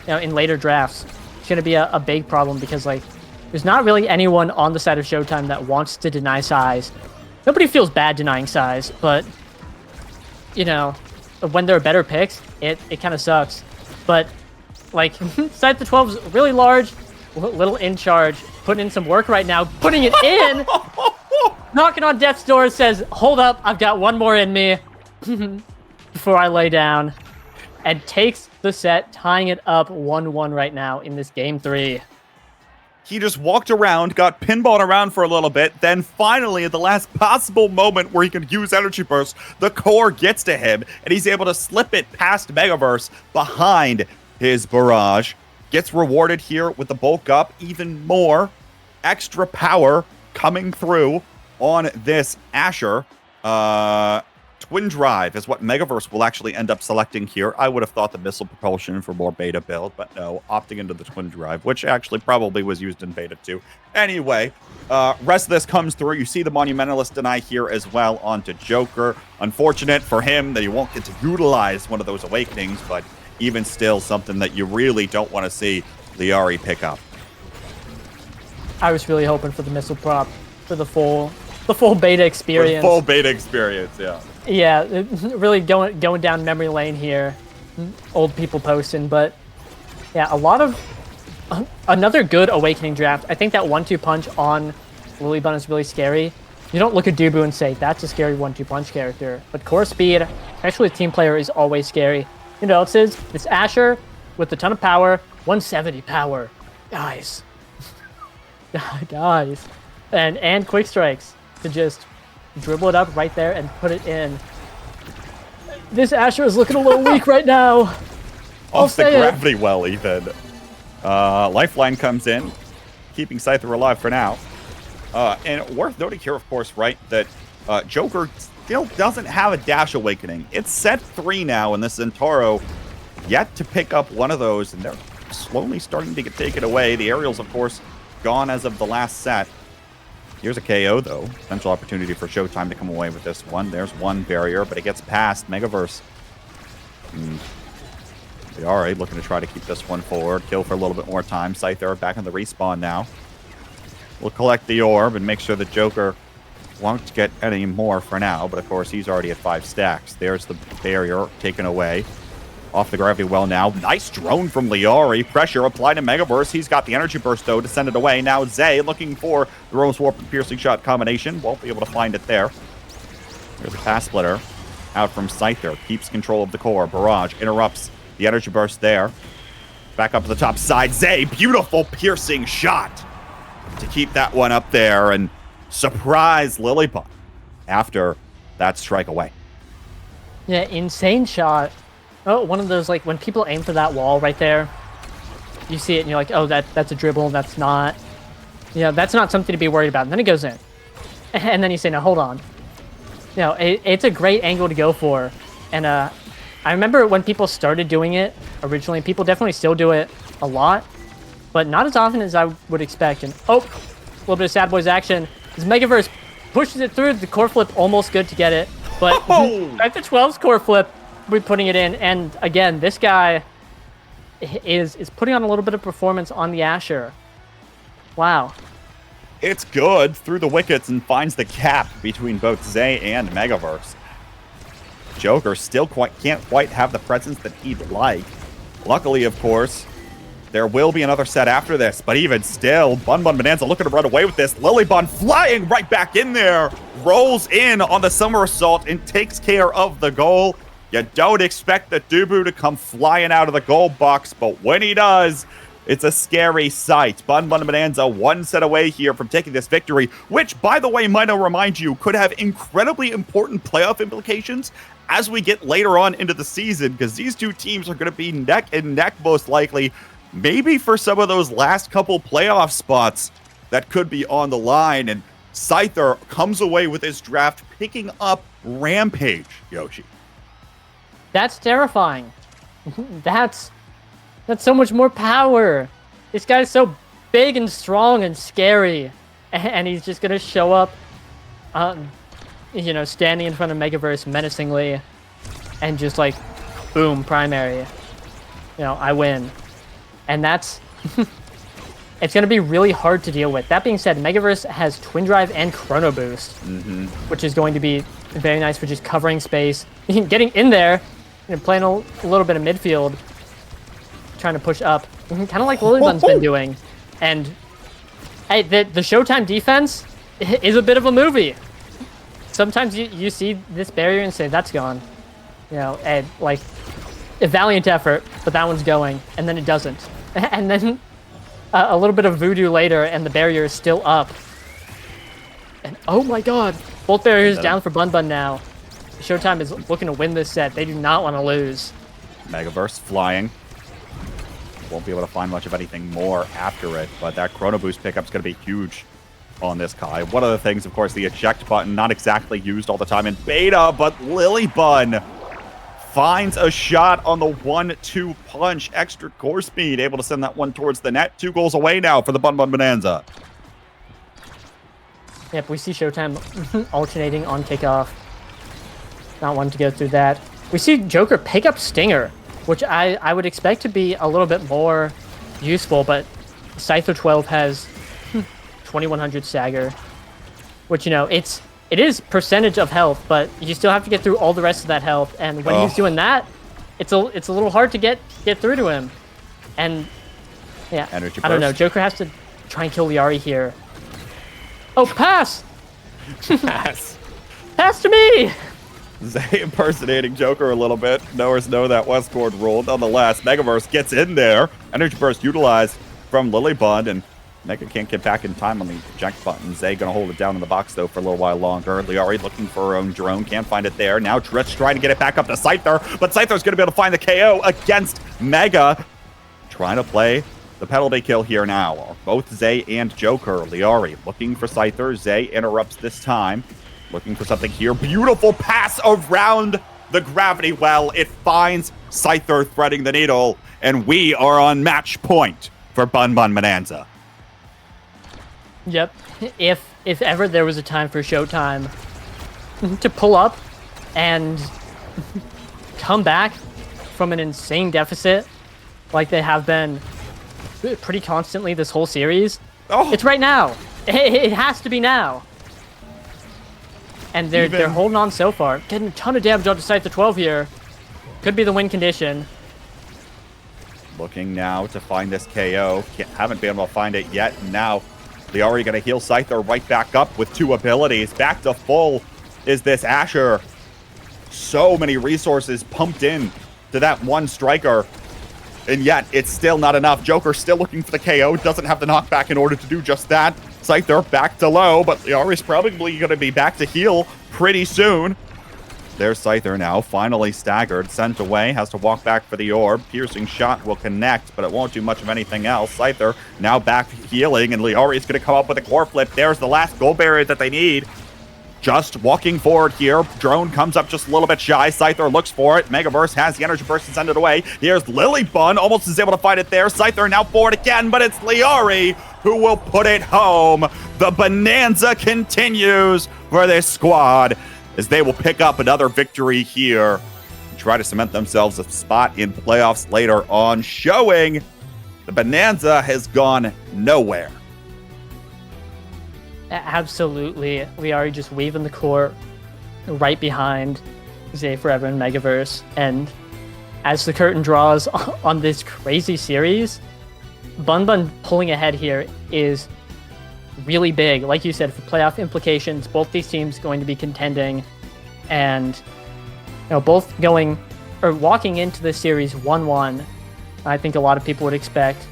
in later drafts. It's going to be a big problem because, like, there's not really anyone on the side of Showtime that wants to deny size. Nobody feels bad denying size, but, when there are better picks, it kind of sucks. But, like, Scyther 12 is really large, little in charge, putting in some work right now, putting it in, knocking on death's door, says, hold up, I've got one more in me before I lay down, and takes the set, tying it up 1-1 right now in this game 3. He just walked around, got pinballed around for a little bit, then finally at the last possible moment where he could use Energy Burst, the core gets to him, and he's able to slip it past Megaverse behind his barrage. gets rewarded here with the bulk up. Even more extra power coming through on this Asher. Twin Drive is what Megaverse will actually end up selecting here. I would have thought the missile propulsion for more beta build, but no, opting into the Twin Drive, which actually probably was used in beta too. Anyway, rest of this comes through. You see the Monumentalist deny here as well onto Joker. Unfortunate for him that he won't get to utilize one of those awakenings, but even still something that you really don't want to see Liari pick up. I was really hoping for the missile prop for the full beta experience. Full beta experience, yeah. Yeah, really going down memory lane here. Old people posting, but yeah, a lot of another good awakening draft. I think that 1-2 punch on Lilybun is really scary. You don't look at Dubu and say that's a scary 1-2 punch character, but core speed, especially a team player, is always scary. You know what else is? This Asher with a ton of power, 170 power, guys, guys, and quick strikes to just dribble it up right there and put it in. This Asher is looking a little weak right now. Off the gravity well, even. Lifeline comes in, keeping Scyther alive for now. And worth noting here, of course, right, that Joker still doesn't have a dash awakening. It's set 3 now, and this Centauro yet to pick up one of those, and they're slowly starting to get taken away. The aerials, of course, gone as of the last set. Here's a KO, though. Potential opportunity for Showtime to come away with this one. There's one barrier, but it gets past Megaverse. Liari looking to try to keep this one forward. Kill for a little bit more time. Scyther back on the respawn now. We'll collect the orb and make sure that Joker won't get any more for now. But, of course, he's already at 5 stacks. There's the barrier taken away. Off the gravity well now. Nice drone from Liari. Pressure applied to Megaverse. He's got the energy burst, though, to send it away. Now Zay looking for the Rose Warp and Piercing Shot combination. Won't be able to find it there. There's a pass splitter out from Scyther. Keeps control of the core. Barrage interrupts the energy burst there. Back up to the top side. Zay, beautiful piercing shot to keep that one up there and surprise Lilybun after that strike away. Yeah, insane shot. Oh, one of those, like, when people aim for that wall right there, you see it and you're like, oh, that's a dribble, that's not. Yeah, that's not something to be worried about. And then it goes in. And then you say, no, hold on. You know, it's a great angle to go for. And I remember when people started doing it originally, people definitely still do it a lot, but not as often as I would expect. And, oh, a little bit of Sad Boys action. This Megaverse pushes it through. The core flip almost good to get it. But at the 12's core flip, we're putting it in, and again, this guy is putting on a little bit of performance on the Asher. Wow. It's good through the wickets and finds the gap between both Zay and Megaverse. Joker still can't quite have the presence that he'd like. Luckily, of course, there will be another set after this, but even still, Bun Bonanza looking to run away with this. Lilybun flying right back in there, rolls in on the somersault and takes care of the goal. You don't expect the Dubu to come flying out of the goal box, but when he does, it's a scary sight. Bun Bonanza one set away here from taking this victory, which, by the way, might I remind you, could have incredibly important playoff implications as we get later on into the season, because these two teams are going to be neck and neck most likely, maybe for some of those last couple playoff spots that could be on the line. And Scyther comes away with his draft picking up Rampage, Yoshi. That's terrifying. That's so much more power. This guy's so big and strong and scary, and he's just gonna show up, you know, standing in front of Megaverse menacingly, and just like, boom, primary. You know, I win, and that's it's gonna be really hard to deal with. That being said, Megaverse has Twin Drive and Chrono Boost, which is going to be very nice for just covering space, getting in there. And playing a little bit of midfield, trying to push up, kind of like Lilybun's been doing. And hey, the Showtime defense is a bit of a movie. Sometimes you see this barrier and say, that's gone. You know, and like, a valiant effort, but that one's going, and then it doesn't. And then a little bit of voodoo later, and the barrier is still up. And oh my god, both barriers down for Bun now. Showtime is looking to win this set. They do not want to lose. Megaverse flying. Won't be able to find much of anything more after it, but that Chrono Boost pickup's going to be huge on this Kai. One of the things, of course, the eject button, not exactly used all the time in beta, but Lilybun finds a shot on the 1-2 punch. Extra core speed, able to send that one towards the net. 2 goals away now for the Bun Bun Bonanza. Yep, we see Showtime alternating on kickoff. Not wanting to go through that. We see Joker pick up Stinger, which I would expect to be a little bit more useful, but Scyther 12 has 2100 stagger, which, you know, it is percentage of health, but you still have to get through all the rest of that health, and when he's doing that, it's a little hard to get through to him. And yeah, I don't know, Joker has to try and kill Liari here. Oh, pass! Pass. Pass to me! Zay impersonating Joker a little bit. Knowers know that Westboard rule. Nonetheless, Megaverse gets in there. Energy Burst utilized from Lilybun, and Mega can't get back in time on the eject button. Zay gonna hold it down in the box, though, for a little while longer. Liari looking for her own drone. Can't find it there. Now Tritch trying to get it back up to Scyther, but Scyther's gonna be able to find the KO against Mega. Trying to play the penalty kill here now. Both Zay and Joker. Liari looking for Scyther. Zay interrupts this time. Looking for something here. Beautiful pass around the gravity well. It finds Scyther threading the needle, and we are on match point for Bun Bun Bonanza. Yep. If ever there was a time for Showtime to pull up and come back from an insane deficit like they have been pretty constantly this whole series, it's right now. It has to be now. And they're holding on so far. Getting a ton of damage onto Scyther 12 here. Could be the win condition. Looking now to find this KO. Haven't been able to find it yet. And now Liari going to heal Scyther right back up with 2 abilities. Back to full is this Asher. So many resources pumped in to that one striker. And yet, it's still not enough. Joker still looking for the KO. Doesn't have the knockback in order to do just that. Scyther back to low, but Liari's probably going to be back to heal pretty soon. There's Scyther now, finally staggered, sent away, has to walk back for the orb. Piercing shot will connect, but it won't do much of anything else. Scyther now back healing, and Liari's going to come up with a core flip. There's the last goal barrier that they need. Just walking forward here. Drone comes up just a little bit shy. Scyther looks for it. Megaverse has the energy burst to send it away. Here's Lilybun, almost is able to find it there. Scyther now forward again, but it's Liari who will put it home. The bonanza continues for this squad as they will pick up another victory here and try to cement themselves a spot in playoffs later on, showing the bonanza has gone nowhere. Absolutely. Liari just weaving the core right behind Zay Forever and Megaverse. And as the curtain draws on this crazy series, Bun Bun pulling ahead here is really big. Like you said, for playoff implications, both these teams going to be contending, and both going or walking into this series 1-1. I think a lot of people would expect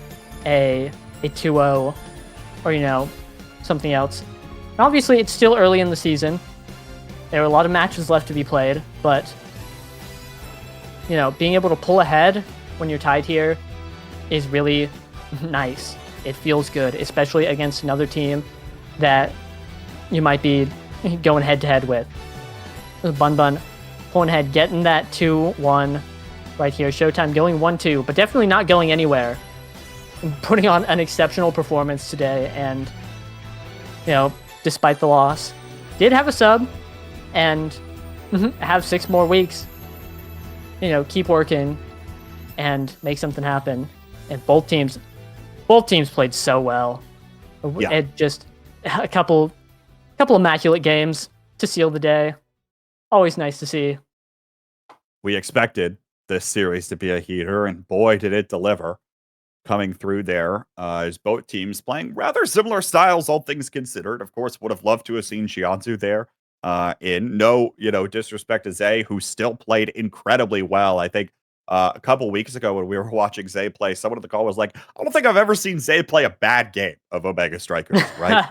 a 2-0 or something else. And obviously, it's still early in the season. There are a lot of matches left to be played, but being able to pull ahead when you're tied here is really nice. It feels good, especially against another team that you might be going head-to-head with. Bun Bun pulling ahead, getting that 2-1 right here. Showtime going 1-2, but definitely not going anywhere. Putting on an exceptional performance today, and despite the loss, did have a sub and have 6 more weeks. Keep working and make something happen. And both teams played so well. Yeah. It just a couple immaculate games to seal the day. Always nice to see. We expected this series to be a heater, and boy, did it deliver. Coming through there as both teams playing rather similar styles, all things considered. Of course, would have loved to have seen Shianzu there. In no, disrespect to Zay, who still played incredibly well. I think a couple weeks ago when we were watching Zay play, someone at the call was like, I don't think I've ever seen Zay play a bad game of Omega Strikers, right?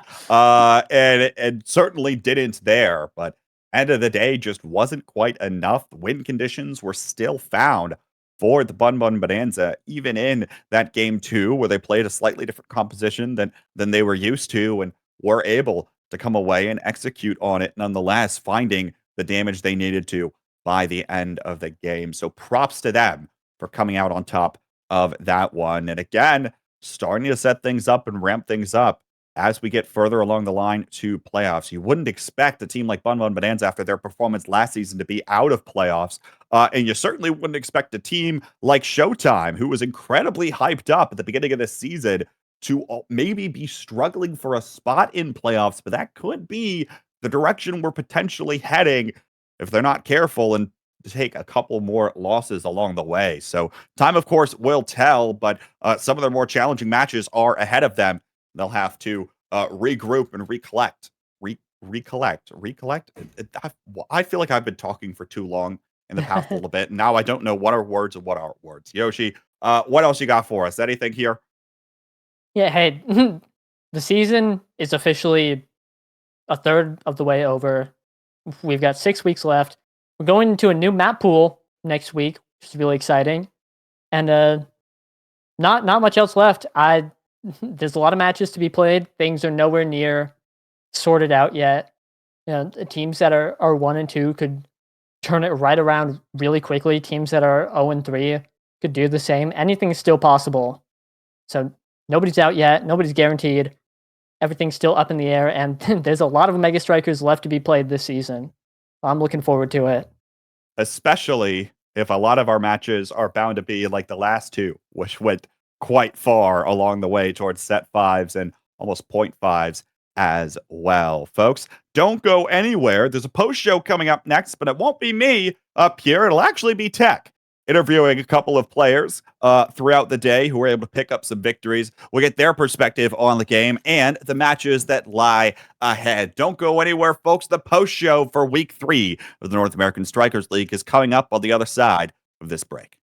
And certainly didn't there, but end of the day just wasn't quite enough. Win conditions were still found for the Bun Bun Bonanza, even in that game 2 where they played a slightly different composition than they were used to and were able to come away and execute on it nonetheless, finding the damage they needed to by the end of the game. So props to them for coming out on top of that one. And again, starting to set things up and ramp things up as we get further along the line to playoffs. You wouldn't expect a team like Bun Bun Bonanza after their performance last season to be out of playoffs. And you certainly wouldn't expect a team like Showtime, who was incredibly hyped up at the beginning of this season, to maybe be struggling for a spot in playoffs. But that could be the direction we're potentially heading if they're not careful and take a couple more losses along the way. So time, of course, will tell, but some of their more challenging matches are ahead of them. They'll have to regroup and recollect. Recollect. I feel like I've been talking for too long in the past little bit. Now I don't know what are words and what aren't words. Yoshi, what else you got for us? Anything here? Yeah, hey, the season is officially a third of the way over. We've got 6 weeks left. We're going into a new map pool next week, which is really exciting. And not much else left. There's a lot of matches to be played. Things are nowhere near sorted out yet. You know, the teams that are 1 and 2 could turn it right around really quickly. Teams that are 0 and 3 could do the same. Anything's still possible. So nobody's out yet. Nobody's guaranteed. Everything's still up in the air, and there's a lot of Mega Strikers left to be played this season. I'm looking forward to it. Especially if a lot of our matches are bound to be like the last 2, which went quite far along the way towards set 5s and almost point 5s as well. Folks, don't go anywhere. There's a post show coming up next, but it won't be me up here. It'll actually be Tech interviewing a couple of players throughout the day who were able to pick up some victories. We'll get their perspective on the game and the matches that lie ahead. Don't go anywhere, folks. The post show for week 3 of the North American Strikers League is coming up on the other side of this break.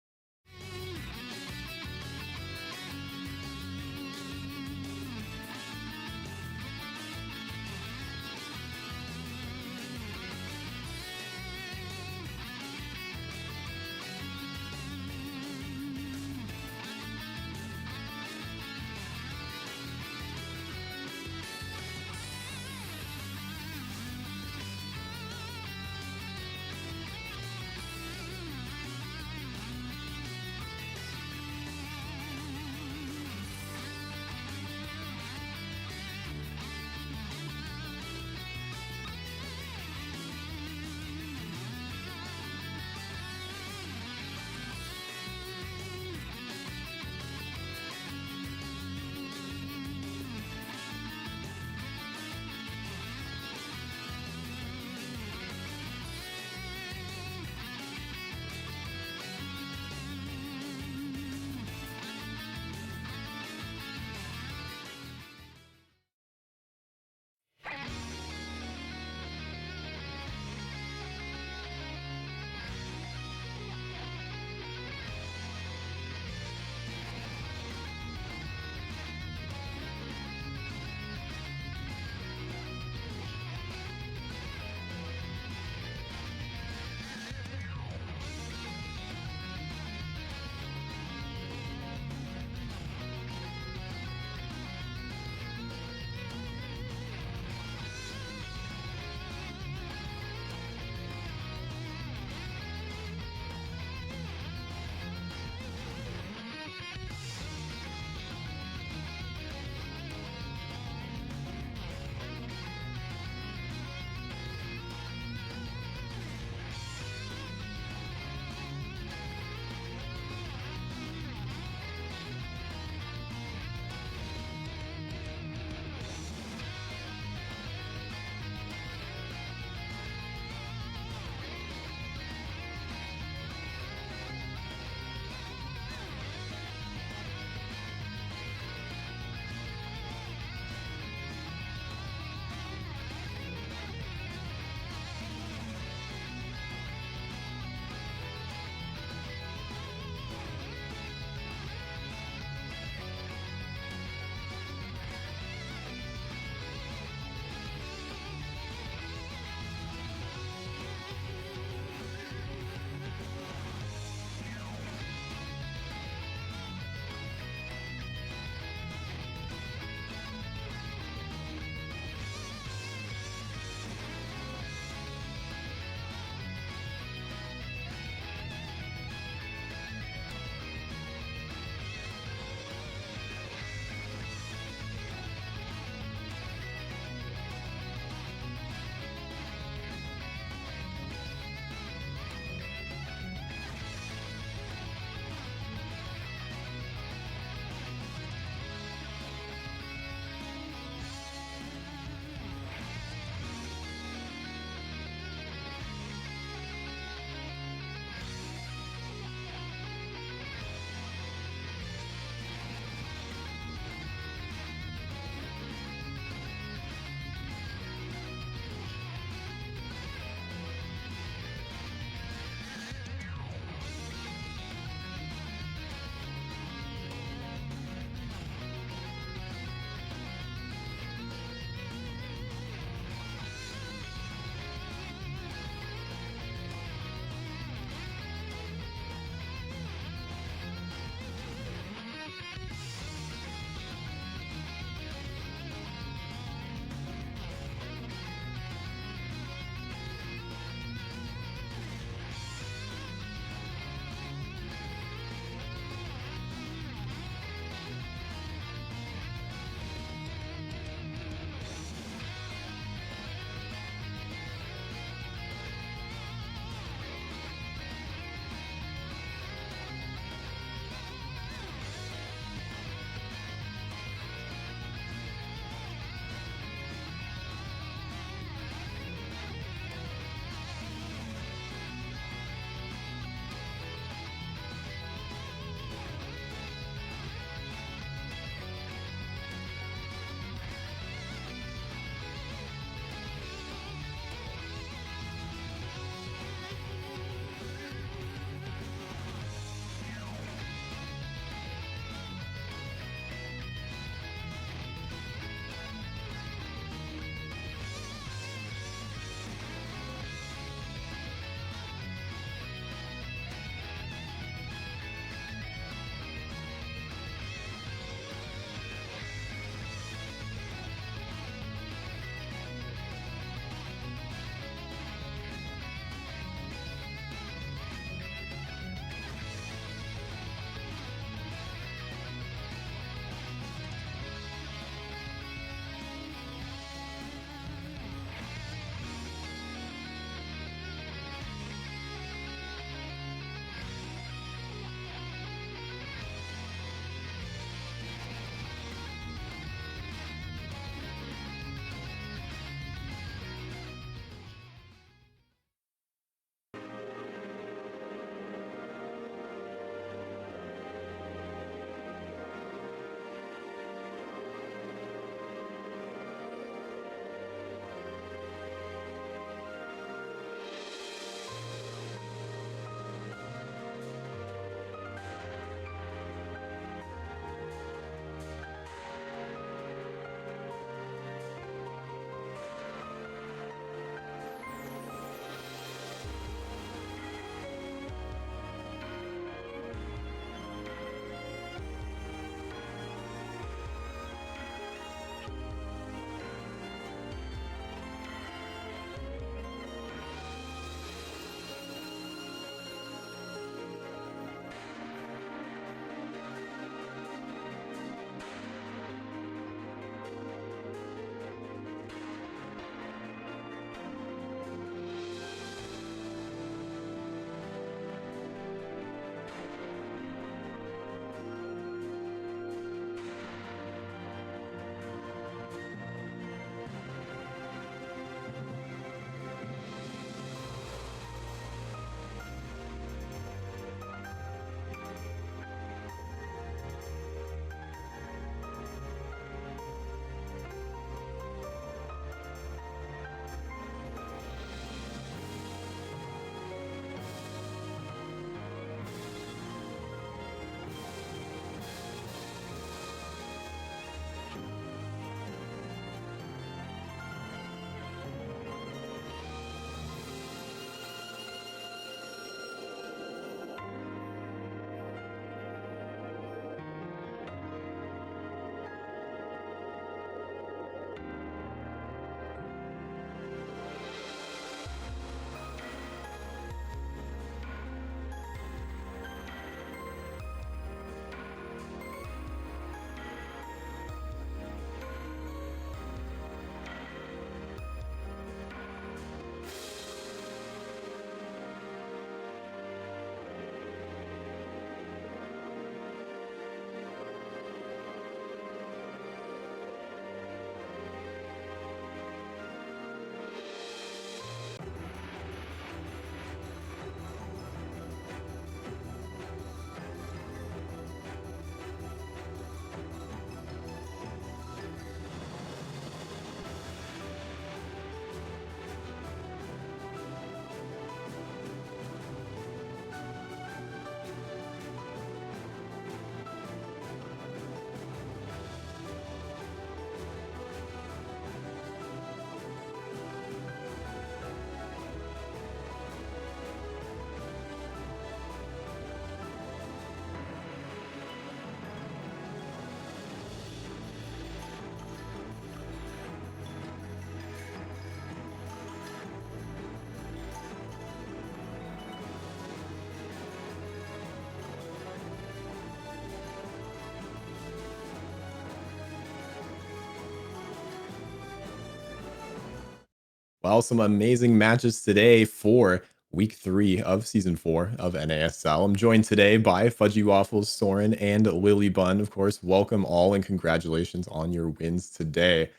Well, some amazing matches today for week 3 of season 4 of NASL. I'm joined today by Fudgy Waffles, Soren, and Lily Bun. Of course, welcome all and congratulations on your wins today. I'm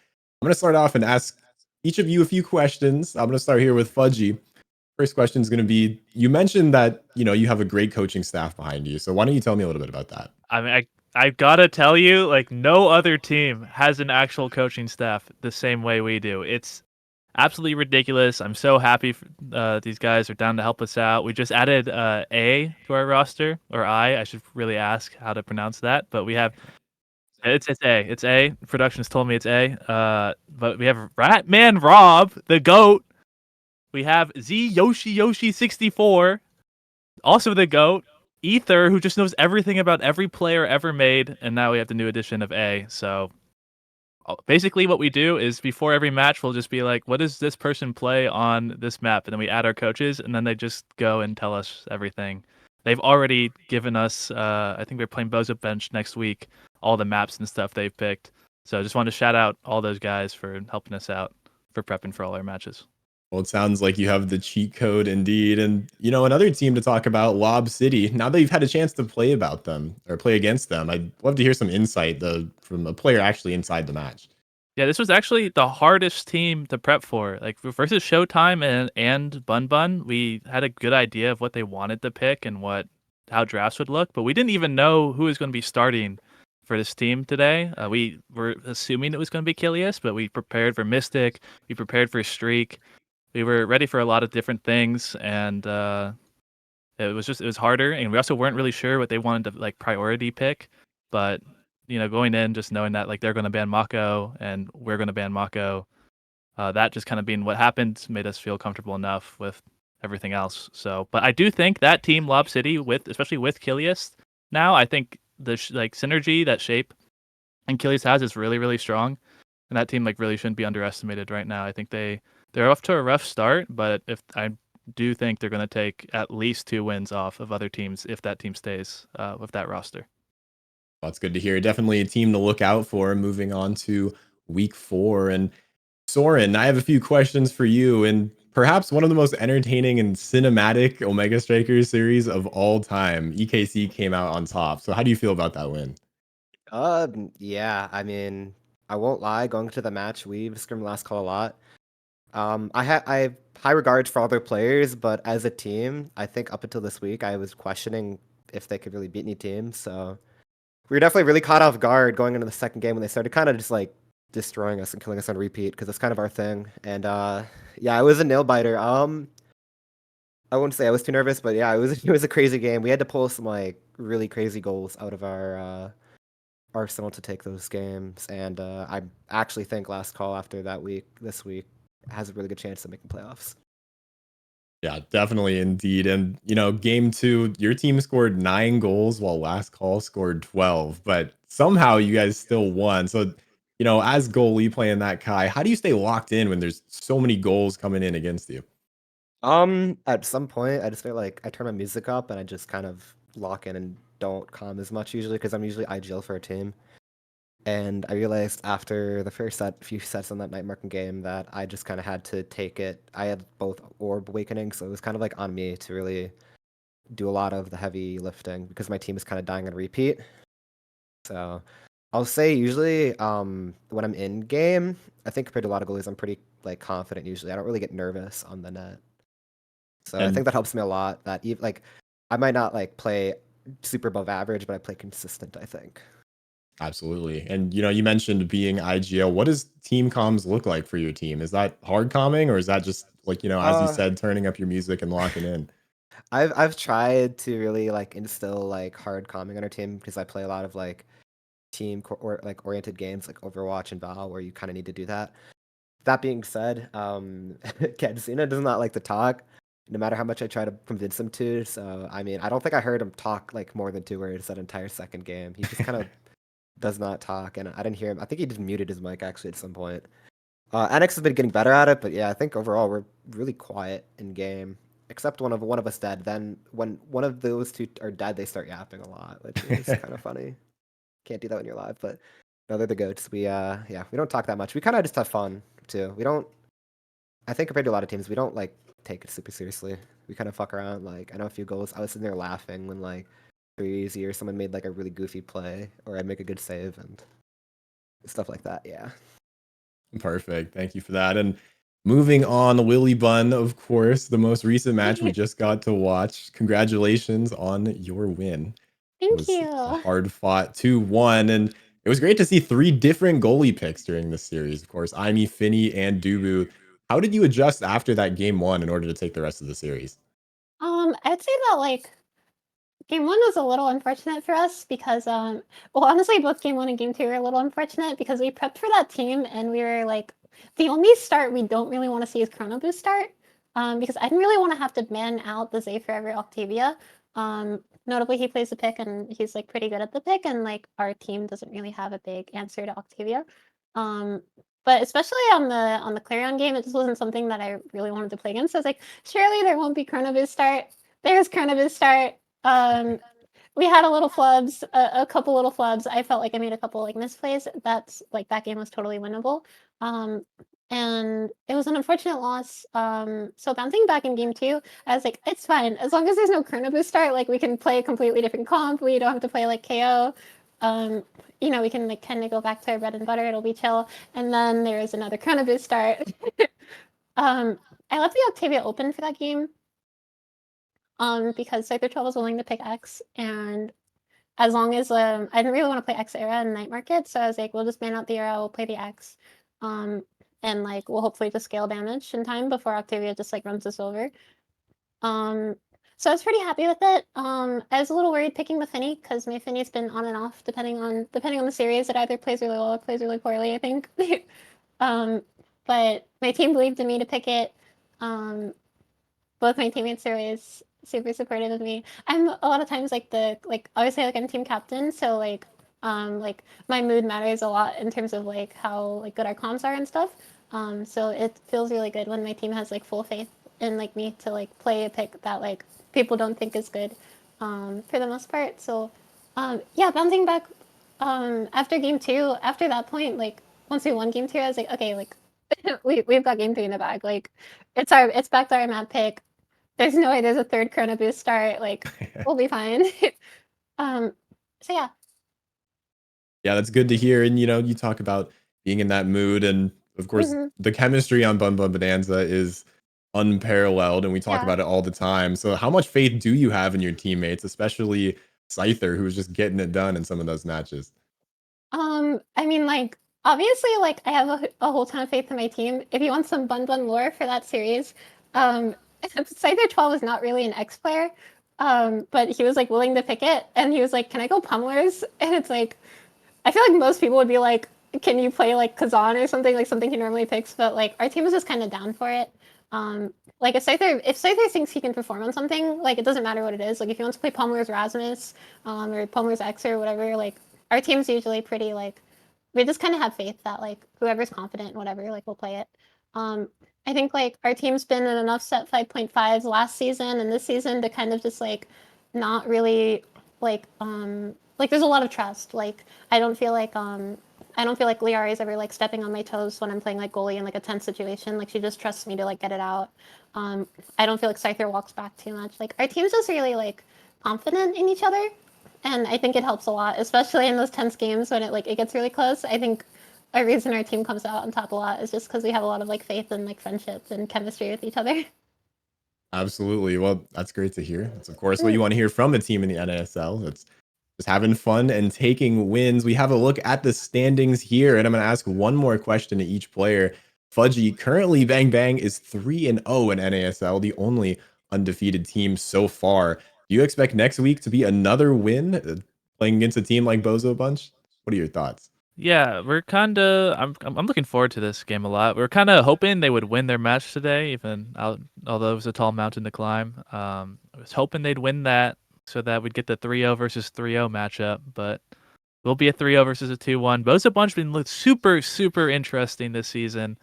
going to start off and ask each of you a few questions. I'm going to start here with Fudgy. First question is going to be, you mentioned that, you have a great coaching staff behind you. So why don't you tell me a little bit about that? I mean, I've got to tell you, like, no other team has an actual coaching staff the same way we do. It's absolutely ridiculous. I'm so happy these guys are down to help us out. We just added A to our roster, or I should really ask how to pronounce that. But we have, it's A. It's A. Productions told me it's A. But we have Ratman Rob, the GOAT. We have Z Yoshi 64, also the GOAT. Ether, who just knows everything about every player ever made, and now we have the new addition of A. So basically what we do is before every match, we'll just be like, what does this person play on this map? And then we add our coaches, and then they just go and tell us everything. They've already given us, I think we're playing Bozo Bench next week, all the maps and stuff they've picked. So I just wanted to shout out all those guys for helping us out for prepping for all our matches. Well, it sounds like you have the cheat code indeed. And, another team to talk about, Lob City. Now that you've had a chance to play about them or play against them, I'd love to hear some insight from a player actually inside the match. Yeah, this was actually the hardest team to prep for. Like versus Showtime and Bun Bun, we had a good idea of what they wanted to pick and how drafts would look, but we didn't even know who was going to be starting for this team today. We were assuming it was going to be Kilius, but we prepared for Mystic, we prepared for Streak. We were ready for a lot of different things, and it was harder, and we also weren't really sure what they wanted to like priority pick. But going in just knowing that like they're going to ban Mako and we're going to ban Mako, that just kind of being what happened made us feel comfortable enough with everything else. So, but I do think that team Lob City especially with Kilius now, I think the synergy that Shape and Kilius has is really really strong, and that team like really shouldn't be underestimated right now. I think they're off to a rough start, but if I do think they're going to take at least 2 wins off of other teams if that team stays with that roster. Well, that's good to hear. Definitely a team to look out for. Moving on to week 4. And Soren, I have a few questions for you. And perhaps one of the most entertaining and cinematic Omega Strikers series of all time, EKC came out on top. So how do you feel about that win? Yeah, I mean, I won't lie, going to the match, we scrimmed last call a lot. I have high regards for other players, but as a team, I think up until this week, I was questioning if they could really beat any teams. So we were definitely really caught off guard going into the second game when they started kind of just like destroying us and killing us on repeat because that's kind of our thing. And yeah, it was a nail biter. I wouldn't say I was too nervous, but yeah, it was a crazy game. We had to pull some like really crazy goals out of our arsenal to take those games, and I actually think last call after this week has a really good chance of making playoffs. Yeah, definitely indeed. And, game 2, your team scored 9 goals while last call scored 12, but somehow you guys still won. So, as goalie playing that Kai, how do you stay locked in when there's so many goals coming in against you? At some point, I just feel like I turn my music up and I just kind of lock in and don't calm as much usually because I'm usually IGL for a team. And I realized after the first few sets on that night marking game that I just kind of had to take it. I had both orb awakening, so it was kind of like on me to really do a lot of the heavy lifting because my team is kind of dying on repeat. So I'll say usually when I'm in game, I think compared to a lot of goalies, I'm pretty like confident usually. I don't really get nervous on the net. So I think that helps me a lot. That I might not like play super above average, but I play consistent, I think. Absolutely. And, you mentioned being IGL. What does team comms look like for your team? Is that hard calming, or is that just like, as you said, turning up your music and locking in? I've tried to really like instill like hard calming on our team because I play a lot of like team or like oriented games like Overwatch and Val where you kind of need to do that. That being said, Kadzuna does not like to talk, no matter how much I try to convince him to. So I mean, I don't think I heard him talk like more than 2 words that entire second game. He just kind of does not talk, and I didn't hear him. I think he just muted his mic actually at some point. NX has been getting better at it, but yeah, I think overall we're really quiet in game. Except one of us dead. Then when one of those two are dead, they start yapping a lot, which is kind of funny. Can't do that when you're live, but no, they're the goats. We don't talk that much. We kind of just have fun too. We don't. I think compared to a lot of teams, we don't like take it super seriously. We kind of fuck around. Like I know a few goals. I was sitting there laughing when like 3-easy or someone made like a really goofy play, or I'd make a good save and stuff like that. Yeah. Perfect. Thank you for that. And moving on, Willy Bun, of course, the most recent match we just got to watch. Congratulations on your win. It Thank was a you. hard fought 2-1. And it was great to see 3 different goalie picks during this series. Of course, Aimee, Finney, and Dubu. How did you adjust after that game 1 in order to take the rest of the series? I'd say that like game 1 was a little unfortunate for us because well honestly both game 1 and game 2 were a little unfortunate because we prepped for that team and we were like the only start we don't really want to see is Chrono Boost start. Because I didn't really want to have to man out the Zay Forever Octavia. Notably he plays the pick and he's like pretty good at the pick and like our team doesn't really have a big answer to Octavia. But especially on the Clarion game, it just wasn't something that I really wanted to play against. So I was like, surely there won't be Chrono Boost start. There's Chrono Boost start. We had a little flubs, a couple little flubs. I felt like I made a couple like misplays. That's like that game was totally winnable. And it was an unfortunate loss. So bouncing back in game 2, I was like, it's fine as long as there's no Chrono Boost start. Like we can play a completely different comp. We don't have to play like KO. You know, we can like kind of go back to our bread and butter. It'll be chill. And then there is another Chrono Boost start. I left the Octavia open for that game. Because Scyther 12 was willing to pick X, and as long as I didn't really want to play X era and Night Market, so I was like, we'll just ban out the era, we'll play the X, and like we'll hopefully just scale damage in time before Octavia just like runs us over. So I was pretty happy with it. I was a little worried picking the Finny because my Finny's been on and off depending on the series. It either plays really well or plays really poorly, I think. But my team believed in me to pick it. Both my teammates are always super supportive of me. I'm a lot of times like obviously like I'm team captain, so like my mood matters a lot in terms of like how like good our comms are and stuff. So it feels really good when my team has like full faith in like me to like play a pick that like people don't think is good for the most part. So yeah, bouncing back after game 2, after that point, like once we won game 2, I was like, okay, like we've got game 3 in the bag. Like it's back to our map pick. There's no way there's a third Chrono Boost start. Like we'll be fine. So yeah. Yeah, that's good to hear. And you talk about being in that mood, and of course, the chemistry on Bun Bun Bonanza is unparalleled, and we talk about it all the time. So, how much faith do you have in your teammates, especially Scyther, who's just getting it done in some of those matches? I mean, like obviously, like I have a whole ton of faith in my team. If you want some Bun Bun lore for that series, Scyther 12 is not really an X player, but he was like willing to pick it, and he was like, "Can I go Pummelers?" And it's like, I feel like most people would be like, "Can you play like Kazan or something like something he normally picks?" But like our team was just kind of down for it. Like if Scyther thinks he can perform on something, like it doesn't matter what it is. Like if he wants to play Pummelers Rasmus, or Pummelers X or whatever, like our team's usually pretty like we just kind of have faith that like whoever's confident, whatever, like we'll play it. I think like our team's been in enough set 5.5s last season and this season to kind of just like not really like there's a lot of trust. Like I don't feel like Liari is ever like stepping on my toes when I'm playing like goalie in like a tense situation. Like she just trusts me to like get it out. I don't feel like Scyther walks back too much. Like our team's just really like confident in each other. And I think it helps a lot, especially in those tense games when it gets really close. I think a reason our team comes out on top a lot is just because we have a lot of like faith and like friendship and chemistry with each other. Absolutely. Well, that's great to hear. That's of course what you want to hear from a team in the NASL. It's just having fun and taking wins. We have a look at the standings here, and I'm going to ask one more question to each player. Fudgy, currently Bang Bang is 3-0 in NASL, the only undefeated team so far. Do you expect next week to be another win playing against a team like Bozo Bunch? What are your thoughts? Yeah, we're kind of. I'm looking forward to this game a lot. We're kind of hoping they would win their match today, although it was a tall mountain to climb. I was hoping they'd win that so that we'd get the 3-0 versus 3-0 matchup, but we'll be a 3-0 versus a 2-1. Bozo Bunch been super interesting this season.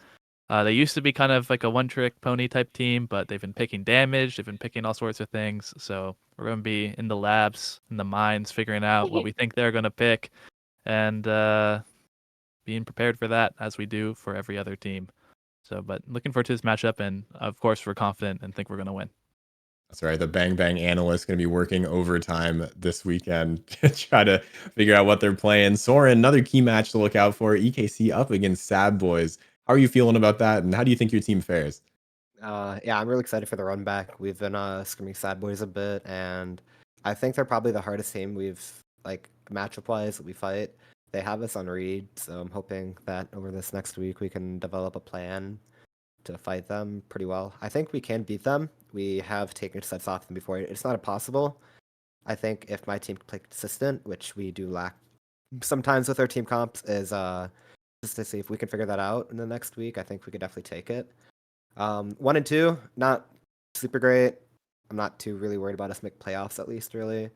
They used to be kind of like a one-trick pony type team, but they've been picking damage. They've been picking all sorts of things. So we're going to be in the labs, in the mines, figuring out what we think they're going to pick, and being prepared for that as we do for every other team. So, but looking forward to this matchup, and of course, we're confident and think we're going to win. That's right. The Bang Bang analyst going to be working overtime this weekend to try to figure out what they're playing. Soren, another key match to look out for. EKC up against Sad Boys. How are you feeling about that, and how do you think your team fares? Yeah, I'm really excited for the run back. We've been scrimming Sad Boys a bit, and I think they're probably the hardest team we've like matchup wise that we fight. They have us on read, so I'm hoping that over this next week we can develop a plan to fight them pretty well. I think we can beat them. We have taken sets off them before. It's not impossible. I think if my team can play consistent, which we do lack sometimes with our team comps, is just to see if we can figure that out in the next week. I think we could definitely take it. 1 and 2, not super great. I'm not too really worried about us make playoffs at least, really.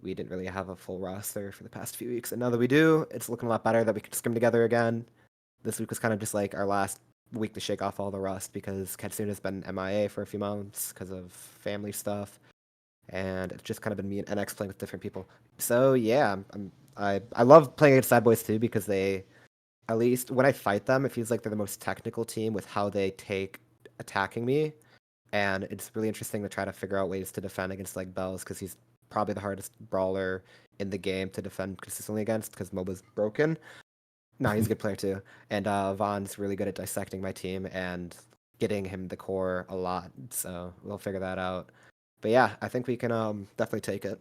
We didn't really have a full roster for the past few weeks, and now that we do, it's looking a lot better that we can scrim together again. This week was kind of just like our last week to shake off all the rust because Katsuna's been MIA for a few months because of family stuff, and it's just kind of been me and NX playing with different people. So yeah, I love playing against Sad Boys too because they, at least when I fight them, it feels like they're the most technical team with how they take attacking me, and it's really interesting to try to figure out ways to defend against like Bells because he's probably the hardest brawler in the game to defend consistently against because MOBA's broken. No, he's a good player too, and Vaughn's really good at dissecting my team and getting him the core a lot. So we'll figure that out. But yeah, I think we can definitely take it.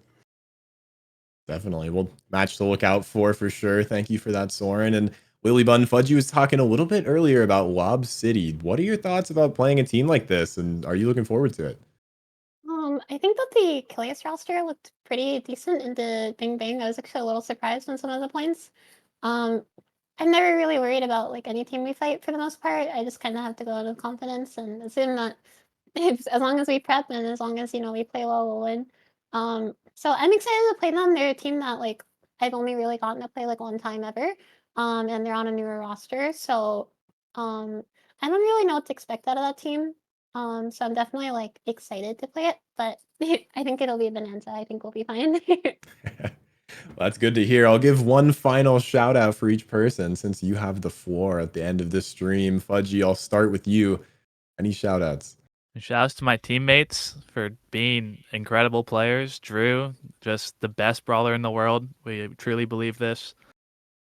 Definitely. Well, match to look out for sure. Thank you for that, Soren. And Lily Bun Fudgy was talking a little bit earlier about Lob City. What are your thoughts about playing a team like this, and are you looking forward to it? I think that the Kilias roster looked pretty decent in the Bing Bang. I was actually a little surprised on some of the points. Um, I'm never really worried about like any team we fight for the most part. I just kind of have to go out with confidence and assume that as long as we prep and as long as we play well, we'll win. So I'm excited to play them. They're a team that like I've only really gotten to play like one time ever. And they're on a newer roster, so I don't really know what to expect out of that team. So I'm definitely like excited to play it, but I think it'll be a bonanza. I think we'll be fine. Well, that's good to hear. I'll give one final shout out for each person since you have the floor at the end of this stream. Fudgy, I'll start with you. Any shout outs? Shouts to my teammates for being incredible players. Drew, just the best brawler in the world. We truly believe this.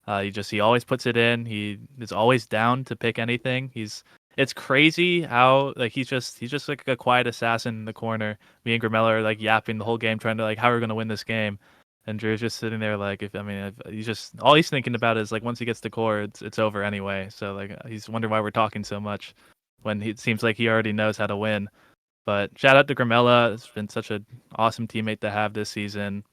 He always puts it in. He is always down to pick anything. It's crazy how like he's just like a quiet assassin in the corner. Me and Gramella are like yapping the whole game, trying to like how we're gonna win this game. And Drew's just sitting there like if he's just all he's thinking about is like once he gets the core, it's over anyway. So like he's wondering why we're talking so much when it seems like he already knows how to win. But shout out to Gramella. It's been such an awesome teammate to have this season.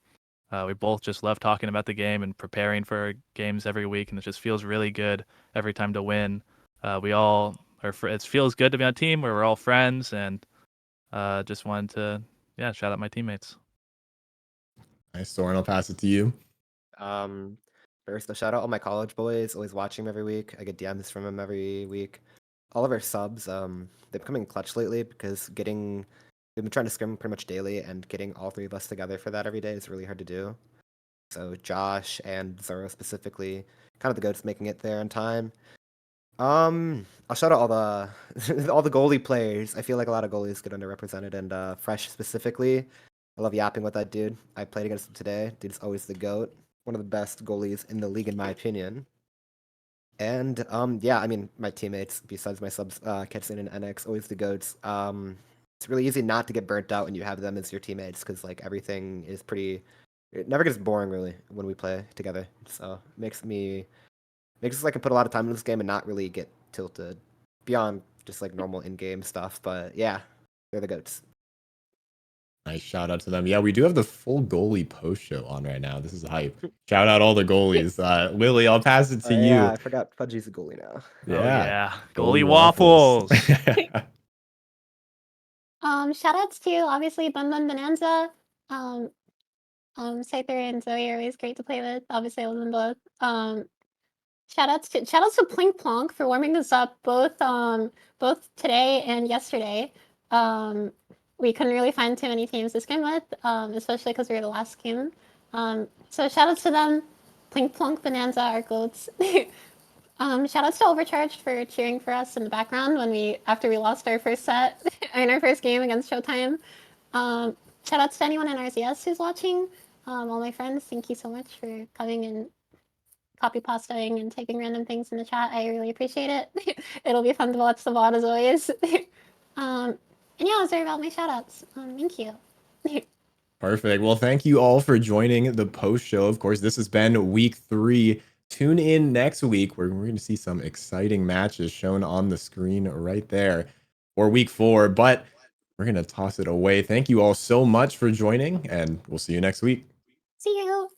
We both just love talking about the game and preparing for our games every week, and it just feels really good every time to win. We all are. It feels good to be on a team where we're all friends, and just wanted to shout out my teammates. Nice, Soren. I'll pass it to you. First, a shout out all my college boys, always watching them every week. I get DMs from them every week. All of our subs, they're becoming clutch lately because we've been trying to scrim pretty much daily, and getting all three of us together for that every day is really hard to do. So Josh and Zoro specifically, kind of the goats making it there in time. I'll shout out all the all the goalie players. I feel like a lot of goalies get underrepresented, and Fresh specifically. I love yapping with that dude. I played against him today. Dude's always the goat. One of the best goalies in the league, in my opinion. And yeah, I mean, my teammates, besides my subs, Ketsun and NX, always the goats. It's really easy not to get burnt out when you have them as your teammates because like everything is pretty. It never gets boring really when we play together. So it makes us like I can put a lot of time in this game and not really get tilted beyond just like normal in-game stuff. But yeah, they're the goats. Nice shout out to them. Yeah, we do have the full goalie post show on right now. This is hype. Shout out all the goalies. Lily, I'll pass it to you. Yeah, I forgot Fudgy's a goalie now. Yeah, goalie waffles. Shout outs to obviously Bun Bun Bonanza. Scyther and Zoe are always great to play with. Obviously, I love them both. Shout outs to Plink Plonk for warming us up both today and yesterday. We couldn't really find too many teams to scrim with, especially because we were the last team. So shout outs to them. Plink Plonk Bonanza, our goats. Shout outs to Overcharged for cheering for us in the background after we lost our first set in our first game against Showtime. Shout outs to anyone in RCS who's watching. All my friends, thank you so much for coming and copy pastaing and typing random things in the chat. I really appreciate it. It'll be fun to watch the VOD as always. And yeah, those are about my shout outs. Thank you. Perfect. Well, thank you all for joining the post show. Of course, this has been week 3. Tune in next week where we're going to see some exciting matches shown on the screen right there for week 4. But we're going to toss it away. Thank you all so much for joining, and we'll see you next week. See you.